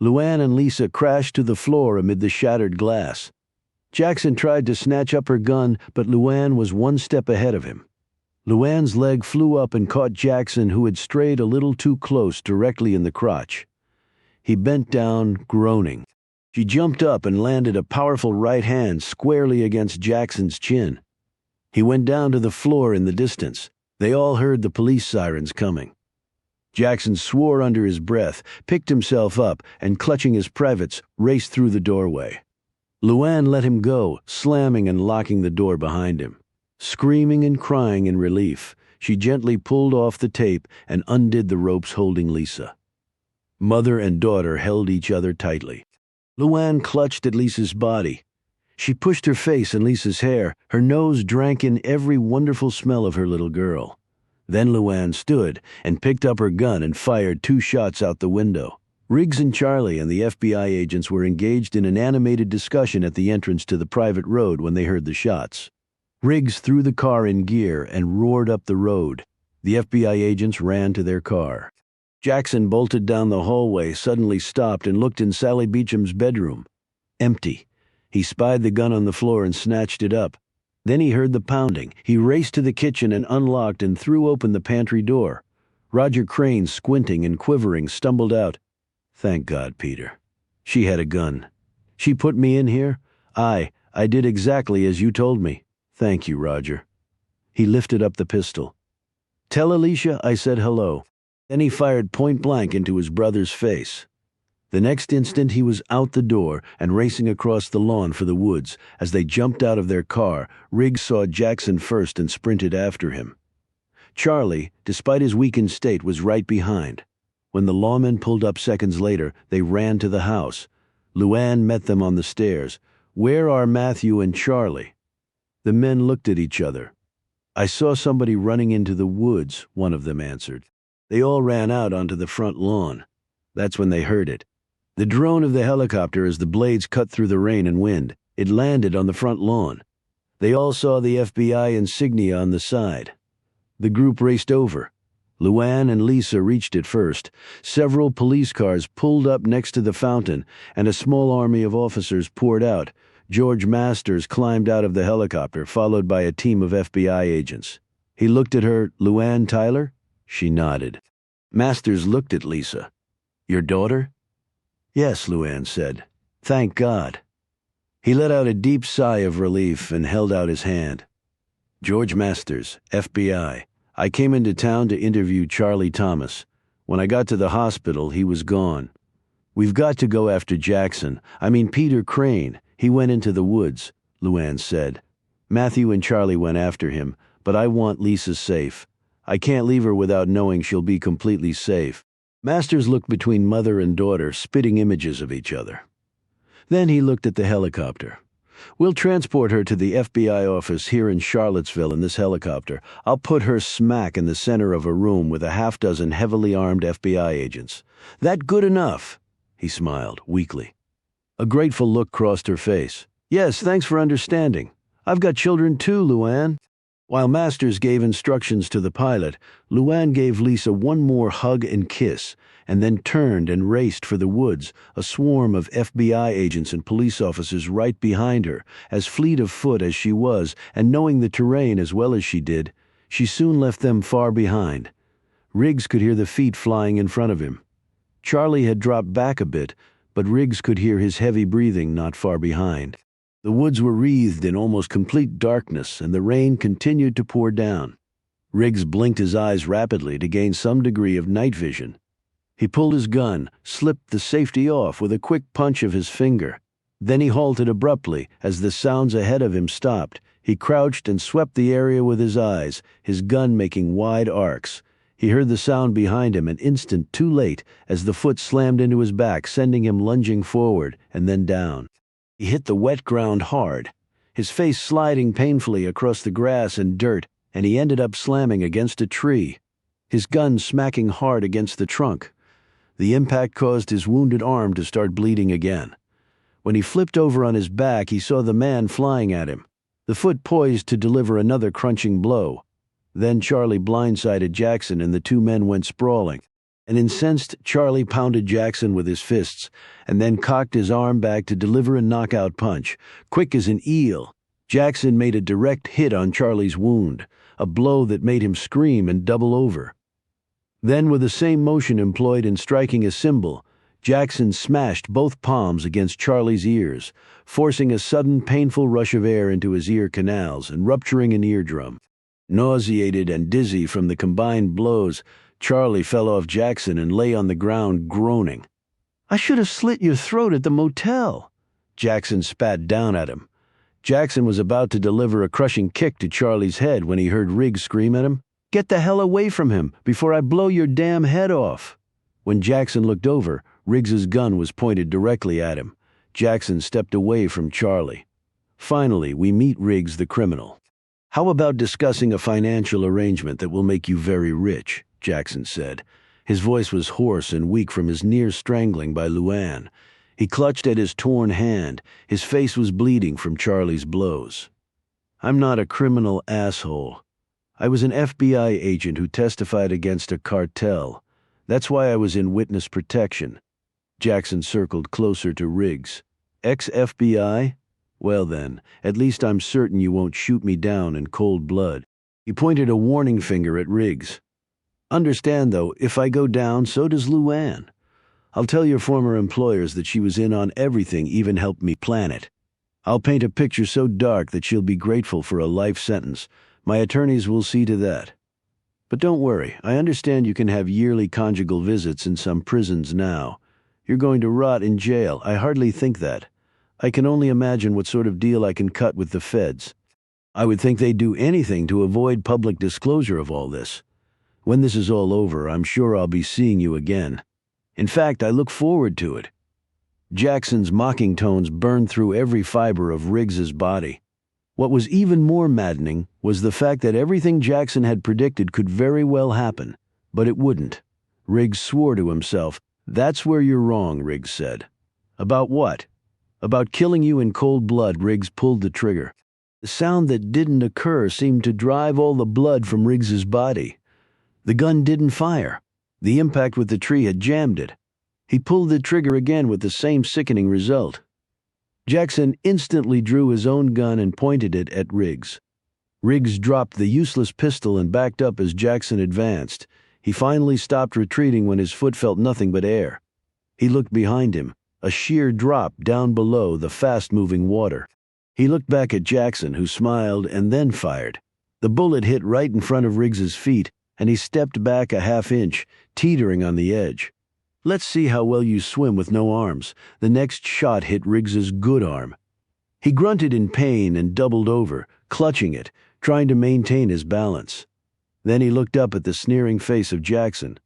Luann and Lisa crashed to the floor amid the shattered glass. Jackson tried to snatch up her gun, but Luann was one step ahead of him. Luann's leg flew up and caught Jackson, who had strayed a little too close, directly in the crotch. He bent down, groaning. She jumped up and landed a powerful right hand squarely against Jackson's chin. He went down to the floor in the distance. They all heard the police sirens coming. Jackson swore under his breath, picked himself up, and clutching his privates, raced through the doorway. Luann let him go, slamming and locking the door behind him. Screaming and crying in relief, she gently pulled off the tape and undid the ropes holding Lisa. Mother and daughter held each other tightly. Luann clutched at Lisa's body. She pushed her face in Lisa's hair. Her nose drank in every wonderful smell of her little girl. Then Luann stood and picked up her gun and fired 2 shots out the window. Riggs and Charlie and the FBI agents were engaged in an animated discussion at the entrance to the private road when they heard the shots. Riggs threw the car in gear and roared up the road. The FBI agents ran to their car. Jackson bolted down the hallway, suddenly stopped, and looked in Sally Beecham's bedroom. Empty. He spied the gun on the floor and snatched it up. Then he heard the pounding. He raced to the kitchen and unlocked and threw open the pantry door. Roger Crane, squinting and quivering, stumbled out. "Thank God, Peter. She had a gun. She put me in here? I did exactly as you told me. Thank you, Roger." He lifted up the pistol. "Tell Alicia I said hello." Then he fired point blank into his brother's face. The next instant he was out the door and racing across the lawn for the woods. As they jumped out of their car, Riggs saw Jackson first and sprinted after him. Charlie, despite his weakened state, was right behind. When the lawmen pulled up seconds later, they ran to the house. Luann met them on the stairs. "Where are Matthew and Charlie?" The men looked at each other. "I saw somebody running into the woods," one of them answered. They all ran out onto the front lawn. That's when they heard it. The drone of the helicopter as the blades cut through the rain and wind. It landed on the front lawn. They all saw the FBI insignia on the side. The group raced over. Luann and Lisa reached it first. Several police cars pulled up next to the fountain, and a small army of officers poured out. George Masters climbed out of the helicopter, followed by a team of FBI agents. He looked at her. "Luann Tyler?" She nodded. Masters looked at Lisa. "Your daughter?" "Yes," Luann said. "Thank God." He let out a deep sigh of relief and held out his hand. "George Masters, FBI. I came into town to interview Charlie Thomas. When I got to the hospital, he was gone. We've got to go after Jackson. I mean Peter Crane. He went into the woods," Luann said. "Matthew and Charlie went after him, but I want Lisa safe. I can't leave her without knowing she'll be completely safe." Masters looked between mother and daughter, spitting images of each other. Then he looked at the helicopter. "We'll transport her to the FBI office here in Charlottesville in this helicopter. I'll put her smack in the center of a room with a half-dozen heavily armed FBI agents. That good enough?" He smiled, weakly. A grateful look crossed her face. "Yes, thanks for understanding. I've got children too, Luann." While Masters gave instructions to the pilot, Luann gave Lisa one more hug and kiss, and then turned and raced for the woods, a swarm of FBI agents and police officers right behind her. As fleet of foot as she was, and knowing the terrain as well as she did, she soon left them far behind. Riggs could hear the feet flying in front of him. Charlie had dropped back a bit, but Riggs could hear his heavy breathing not far behind. The woods were wreathed in almost complete darkness, and the rain continued to pour down. Riggs blinked his eyes rapidly to gain some degree of night vision. He pulled his gun, slipped the safety off with a quick punch of his finger. Then he halted abruptly as the sounds ahead of him stopped. He crouched and swept the area with his eyes, his gun making wide arcs. He heard the sound behind him an instant too late as the foot slammed into his back, sending him lunging forward and then down. He hit the wet ground hard, his face sliding painfully across the grass and dirt, and he ended up slamming against a tree, his gun smacking hard against the trunk. The impact caused his wounded arm to start bleeding again. When he flipped over on his back, he saw the man flying at him, the foot poised to deliver another crunching blow. Then Charlie blindsided Jackson and the two men went sprawling. An incensed Charlie pounded Jackson with his fists and then cocked his arm back to deliver a knockout punch. Quick as an eel, Jackson made a direct hit on Charlie's wound, a blow that made him scream and double over. Then, with the same motion employed in striking a cymbal, Jackson smashed both palms against Charlie's ears, forcing a sudden painful rush of air into his ear canals and rupturing an eardrum. Nauseated and dizzy from the combined blows, Charlie fell off Jackson and lay on the ground groaning. "I should have slit your throat at the motel." Jackson spat down at him. Jackson was about to deliver a crushing kick to Charlie's head when he heard Riggs scream at him, "Get the hell away from him before I blow your damn head off." When Jackson looked over, Riggs's gun was pointed directly at him. Jackson stepped away from Charlie. Finally, we meet Riggs the criminal. "How about discussing a financial arrangement that will make you very rich?" Jackson said. His voice was hoarse and weak from his near strangling by Luann. He clutched at his torn hand. His face was bleeding from Charlie's blows. "I'm not a criminal asshole. I was an FBI agent who testified against a cartel. That's why I was in witness protection." Jackson circled closer to Riggs. "Ex-FBI? Well then, at least I'm certain you won't shoot me down in cold blood." He pointed a warning finger at Riggs. "Understand, though, if I go down, so does Luann. I'll tell your former employers that she was in on everything, even helped me plan it. I'll paint a picture so dark that she'll be grateful for a life sentence. My attorneys will see to that. But don't worry, I understand you can have yearly conjugal visits in some prisons now. You're going to rot in jail. I hardly think that. I can only imagine what sort of deal I can cut with the feds. I would think they'd do anything to avoid public disclosure of all this. When this is all over, I'm sure I'll be seeing you again. In fact, I look forward to it." Jackson's mocking tones burned through every fiber of Riggs's body. What was even more maddening was the fact that everything Jackson had predicted could very well happen, but it wouldn't. Riggs swore to himself. "That's where you're wrong," Riggs said. "About what?" "About killing you in cold blood." Riggs pulled the trigger. The sound that didn't occur seemed to drive all the blood from Riggs's body. The gun didn't fire. The impact with the tree had jammed it. He pulled the trigger again with the same sickening result. Jackson instantly drew his own gun and pointed it at Riggs. Riggs dropped the useless pistol and backed up as Jackson advanced. He finally stopped retreating when his foot felt nothing but air. He looked behind him, a sheer drop down below the fast-moving water. He looked back at Jackson, who smiled and then fired. The bullet hit right in front of Riggs's feet, and he stepped back a half-inch, teetering on the edge. "Let's see how well you swim with no arms." The next shot hit Riggs's good arm. He grunted in pain and doubled over, clutching it, trying to maintain his balance. Then he looked up at the sneering face of Jackson.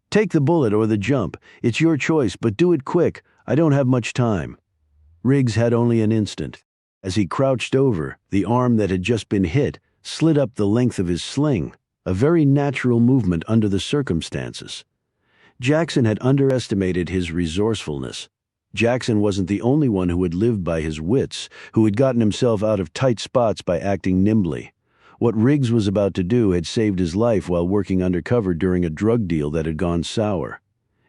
"Take the bullet or the jump. It's your choice, but do it quick. I don't have much time." Riggs had only an instant. As he crouched over, the arm that had just been hit slid up the length of his sling, a very natural movement under the circumstances. Jackson had underestimated his resourcefulness. Jackson wasn't the only one who had lived by his wits, who had gotten himself out of tight spots by acting nimbly. What Riggs was about to do had saved his life while working undercover during a drug deal that had gone sour.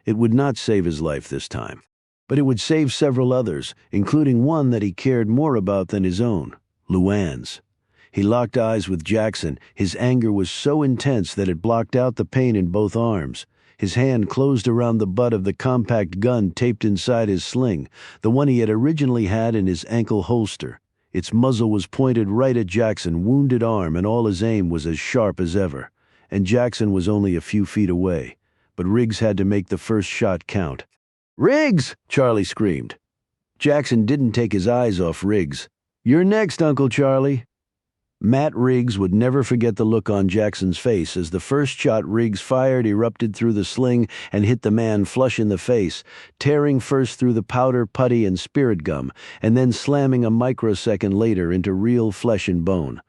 It would not save his life this time, but it would save several others, including one that he cared more about than his own, Luann's. He locked eyes with Jackson. His anger was so intense that it blocked out the pain in both arms. His hand closed around the butt of the compact gun taped inside his sling, the one he had originally had in his ankle holster. Its muzzle was pointed right at Jackson's wounded arm, and all his aim was as sharp as ever. And Jackson was only a few feet away, but Riggs had to make the first shot count. "Riggs!" Charlie screamed. Jackson didn't take his eyes off Riggs. "You're next, Uncle Charlie." Matt Riggs would never forget the look on Jackson's face as the first shot Riggs fired erupted through the sling and hit the man flush in the face, tearing first through the powder, putty, and spirit gum, and then slamming a microsecond later into real flesh and bone.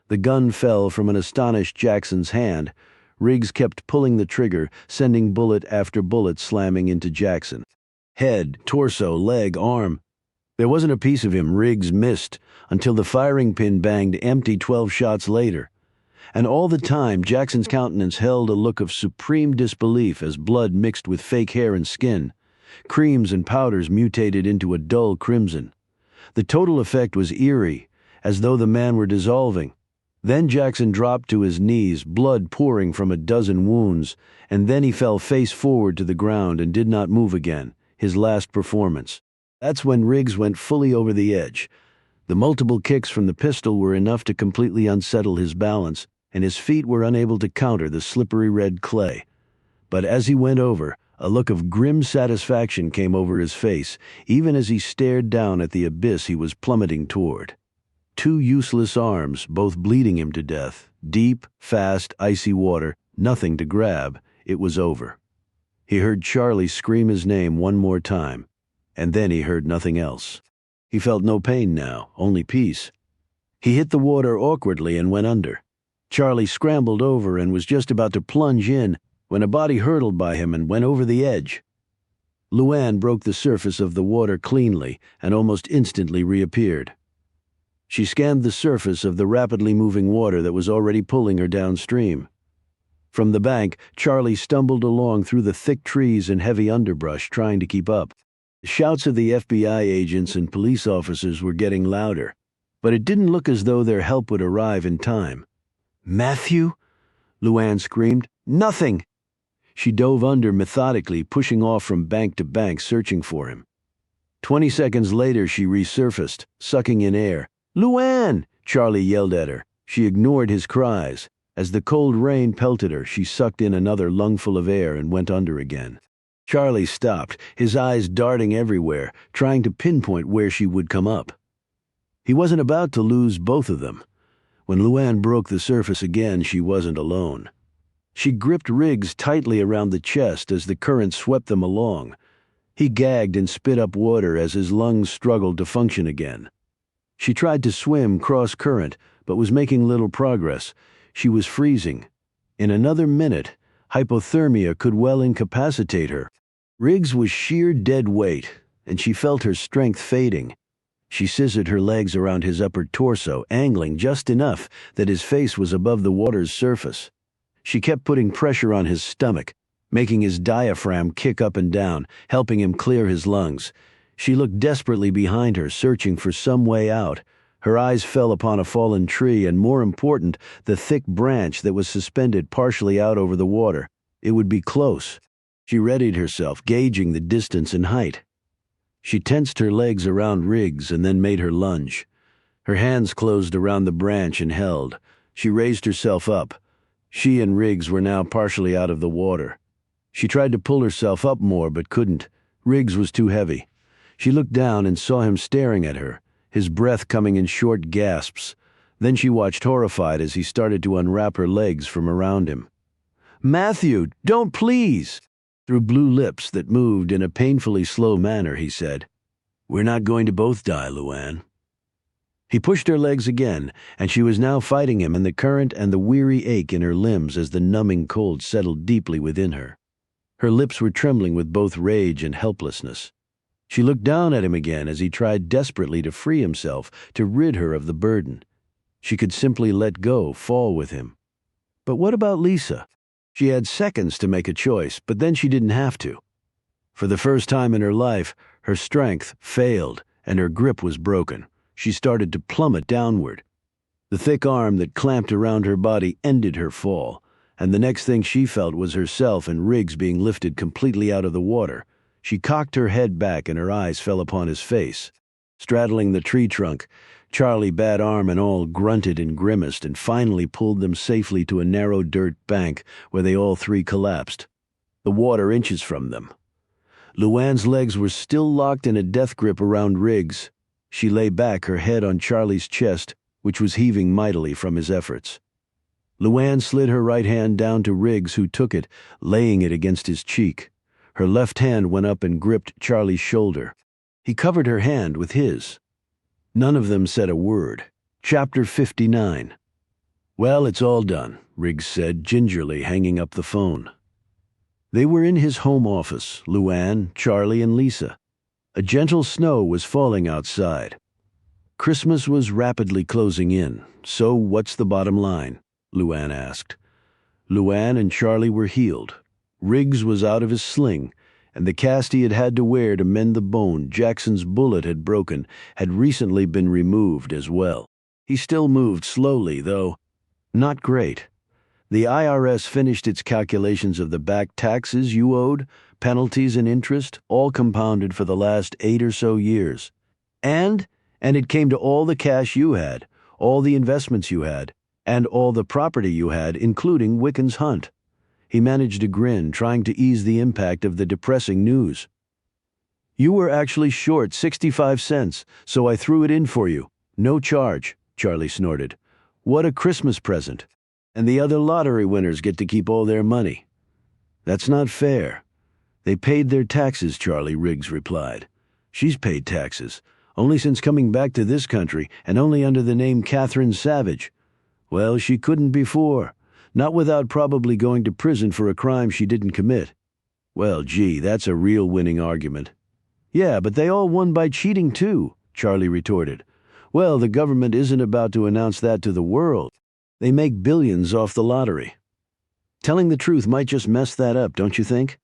The gun fell from an astonished Jackson's hand. Riggs kept pulling the trigger, sending bullet after bullet slamming into Jackson. Head, torso, leg, arm. There wasn't a piece of him Riggs missed until the firing pin banged empty 12 shots later. And all the time, Jackson's countenance held a look of supreme disbelief as blood mixed with fake hair and skin. Creams and powders mutated into a dull crimson. The total effect was eerie, as though the man were dissolving. Then Jackson dropped to his knees, blood pouring from a dozen wounds, and then he fell face forward to the ground and did not move again, his last performance. That's when Riggs went fully over the edge. The multiple kicks from the pistol were enough to completely unsettle his balance, and his feet were unable to counter the slippery red clay. But as he went over, a look of grim satisfaction came over his face, even as he stared down at the abyss he was plummeting toward. Two useless arms, both bleeding him to death. Deep, fast, icy water, nothing to grab. It was over. He heard Charlie scream his name one more time. And then he heard nothing else. He felt no pain now, only peace. He hit the water awkwardly and went under. Charlie scrambled over and was just about to plunge in when a body hurtled by him and went over the edge. Luann broke the surface of the water cleanly and almost instantly reappeared. She scanned the surface of the rapidly moving water that was already pulling her downstream. From the bank, Charlie stumbled along through the thick trees and heavy underbrush, trying to keep up. The shouts of the FBI agents and police officers were getting louder, but it didn't look as though their help would arrive in time. "Matthew?" Luann screamed. "Nothing!" She dove under methodically, pushing off from bank to bank, searching for him. 20 seconds later, she resurfaced, sucking in air. "Luann!" Charlie yelled at her. She ignored his cries. As the cold rain pelted her, she sucked in another lungful of air and went under again. Charlie stopped, his eyes darting everywhere, trying to pinpoint where she would come up. He wasn't about to lose both of them. When Luann broke the surface again, she wasn't alone. She gripped Riggs tightly around the chest as the current swept them along. He gagged and spit up water as his lungs struggled to function again. She tried to swim cross-current, but was making little progress. She was freezing. In another minute, hypothermia could well incapacitate her. Riggs was sheer dead weight, and she felt her strength fading. She scissored her legs around his upper torso, angling just enough that his face was above the water's surface. She kept putting pressure on his stomach, making his diaphragm kick up and down, helping him clear his lungs. She looked desperately behind her, searching for some way out. Her eyes fell upon a fallen tree and, more important, the thick branch that was suspended partially out over the water. It would be close. She readied herself, gauging the distance and height. She tensed her legs around Riggs and then made her lunge. Her hands closed around the branch and held. She raised herself up. She and Riggs were now partially out of the water. She tried to pull herself up more but couldn't. Riggs was too heavy. She looked down and saw him staring at her, his breath coming in short gasps. Then she watched horrified as he started to unwrap her legs from around him. "Matthew, don't, please!" Through blue lips that moved in a painfully slow manner, he said, "We're not going to both die, Luann." He pushed her legs again, and she was now fighting him in the current and the weary ache in her limbs as the numbing cold settled deeply within her. Her lips were trembling with both rage and helplessness. She looked down at him again as he tried desperately to free himself, to rid her of the burden. She could simply let go, fall with him. But what about Lisa? She had seconds to make a choice, but then she didn't have to. For the first time in her life, her strength failed and her grip was broken. She started to plummet downward. The thick arm that clamped around her body ended her fall, and the next thing she felt was herself and Riggs being lifted completely out of the water. She cocked her head back and her eyes fell upon his face. Straddling the tree trunk, Charlie, bad arm and all, grunted and grimaced and finally pulled them safely to a narrow dirt bank where they all three collapsed, the water inches from them. Luann's legs were still locked in a death grip around Riggs. She lay back, her head on Charlie's chest, which was heaving mightily from his efforts. Luann slid her right hand down to Riggs, who took it, laying it against his cheek. Her left hand went up and gripped Charlie's shoulder. He covered her hand with his. None of them said a word. Chapter 59. "Well, it's all done," Riggs said, gingerly hanging up the phone. They were in his home office, Luann, Charlie, and Lisa. A gentle snow was falling outside. Christmas was rapidly closing in. "So what's the bottom line?" Luann asked. Luann and Charlie were healed. Riggs was out of his sling, and the cast he had had to wear to mend the bone Jackson's bullet had broken had recently been removed as well. He still moved slowly, though. Not great. The IRS finished its calculations of the back taxes you owed, penalties and interest, all compounded for the last 8 or so years. And it came to all the cash you had, all the investments you had, and all the property you had, including Wiccan's hunt. He managed a grin, trying to ease the impact of the depressing news. "You were actually short 65 cents, so I threw it in for you. No charge," Charlie snorted. "What a Christmas present. And the other lottery winners get to keep all their money." "That's not fair." "They paid their taxes," Charlie, Riggs replied. "She's paid taxes, only since coming back to this country, and only under the name Catherine Savage. Well, she couldn't before. Not without probably going to prison for a crime she didn't commit." "Well, gee, that's a real winning argument." "Yeah, but they all won by cheating too," Charlie retorted. "Well, the government isn't about to announce that to the world. They make billions off the lottery. Telling the truth might just mess that up, don't you think?"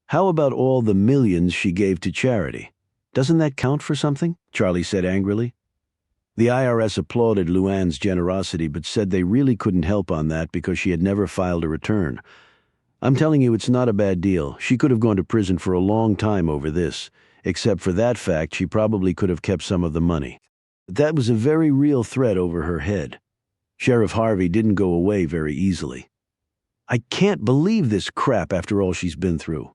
"How about all the millions she gave to charity? Doesn't that count for something?" Charlie said angrily. The IRS applauded Luann's generosity but said they really couldn't help on that because she had never filed a return. "I'm telling you, it's not a bad deal. She could have gone to prison for a long time over this. Except for that fact, she probably could have kept some of the money. But that was a very real threat over her head. Sheriff Harvey didn't go away very easily." "I can't believe this crap after all she's been through."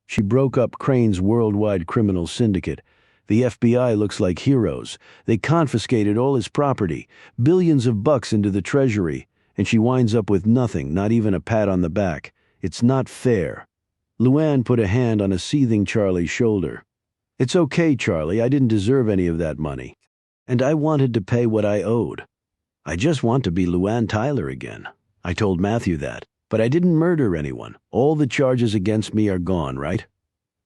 "She broke up Crane's worldwide criminal syndicate. The FBI looks like heroes. They confiscated all his property, billions of bucks into the treasury, and she winds up with nothing, not even a pat on the back. It's not fair." Luann put a hand on a seething Charlie's shoulder. "It's okay, Charlie. I didn't deserve any of that money. And I wanted to pay what I owed. I just want to be Luann Tyler again. I told Matthew that. But I didn't murder anyone. All the charges against me are gone, right?"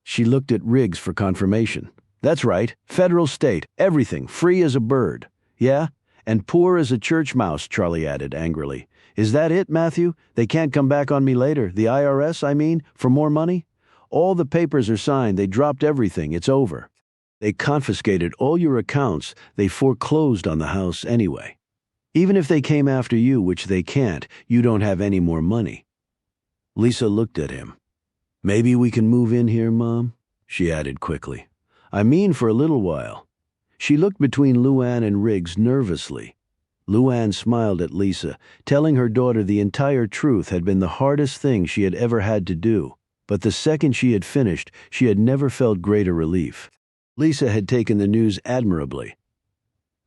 She looked at Riggs for confirmation. "That's right. Federal, state, everything, free as a bird." "Yeah? And poor as a church mouse," Charlie added angrily. "Is that it, Matthew? They can't come back on me later, the IRS, I mean, for more money? All the papers are signed. They dropped everything. It's over. They confiscated all your accounts. They foreclosed on the house anyway. Even if they came after you, which they can't, you don't have any more money." Lisa looked at him. "Maybe we can move in here, Mom?" she added quickly. "I mean for a little while." She looked between Luann and Riggs nervously. Luann smiled at Lisa. Telling her daughter the entire truth had been the hardest thing she had ever had to do, but the second she had finished, she had never felt greater relief. Lisa had taken the news admirably.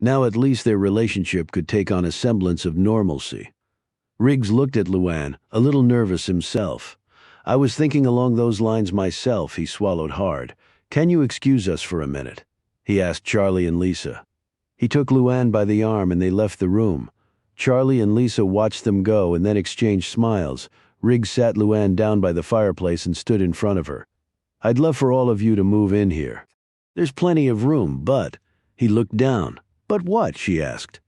Now at least their relationship could take on a semblance of normalcy. Riggs looked at Luann, a little nervous himself. "I was thinking along those lines myself," he swallowed hard. "Can you excuse us for a minute?" he asked Charlie and Lisa. He took Luann by the arm and they left the room. Charlie and Lisa watched them go and then exchanged smiles. Riggs sat Luann down by the fireplace and stood in front of her. "I'd love for all of you to move in here. There's plenty of room, but..." He looked down. "But what?" she asked.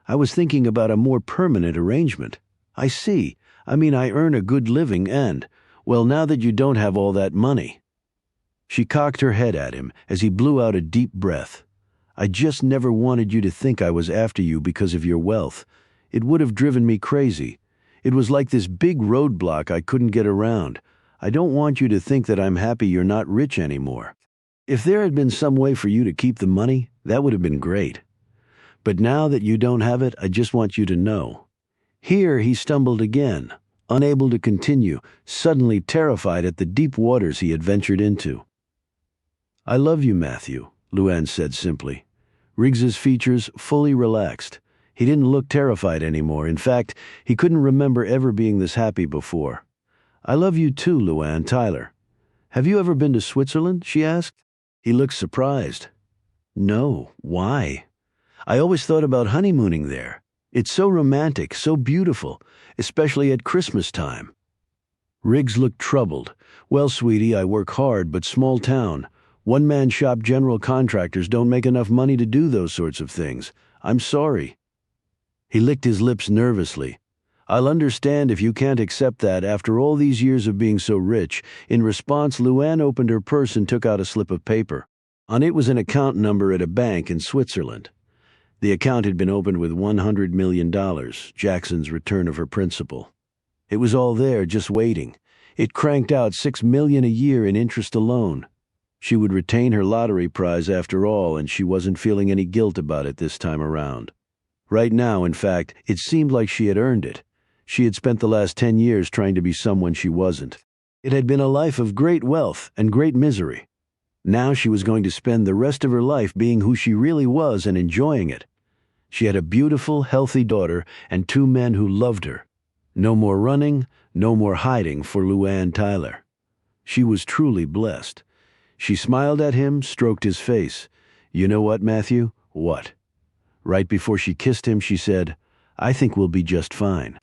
"I was thinking about a more permanent arrangement." "I see. I mean, I earn a good living and, well, now that you don't have all that money." She cocked her head at him as he blew out a deep breath. "I just never wanted you to think I was after you because of your wealth. It would have driven me crazy. It was like this big roadblock I couldn't get around. I don't want you to think that I'm happy you're not rich anymore. If there had been some way for you to keep the money, That would have been great. But now that you don't have it, I just want you to know. Here he stumbled again, unable to continue, suddenly terrified at the deep waters he had ventured into. I love you, Matthew, Luann said simply. Riggs's features fully relaxed. He didn't look terrified anymore. In fact, he couldn't remember ever being this happy before. I love you too, Luann, Tyler. Have you ever been to Switzerland? She asked. He looked surprised. No, why? I always thought about honeymooning there. It's so romantic, so beautiful, especially at Christmas time. Riggs looked troubled. Well, sweetie, I work hard, but small town. One-man shop general contractors don't make enough money to do those sorts of things. I'm sorry. He licked his lips nervously. I'll understand if you can't accept that after all these years of being so rich. In response, Luann opened her purse and took out a slip of paper. On it was an account number at a bank in Switzerland. The account had been opened with $100 million, Jackson's return of her principal. It was all there, just waiting. It cranked out $6 million a year in interest alone. She would retain her lottery prize after all, and she wasn't feeling any guilt about it this time around. Right now, in fact, it seemed like she had earned it. She had spent the last 10 years trying to be someone she wasn't. It had been a life of great wealth and great misery. Now she was going to spend the rest of her life being who she really was and enjoying it. She had a beautiful, healthy daughter and 2 men who loved her. No more running, no more hiding for Luann Tyler. She was truly blessed. She smiled at him, stroked his face. You know what, Matthew? What? Right before she kissed him, she said, I think we'll be just fine.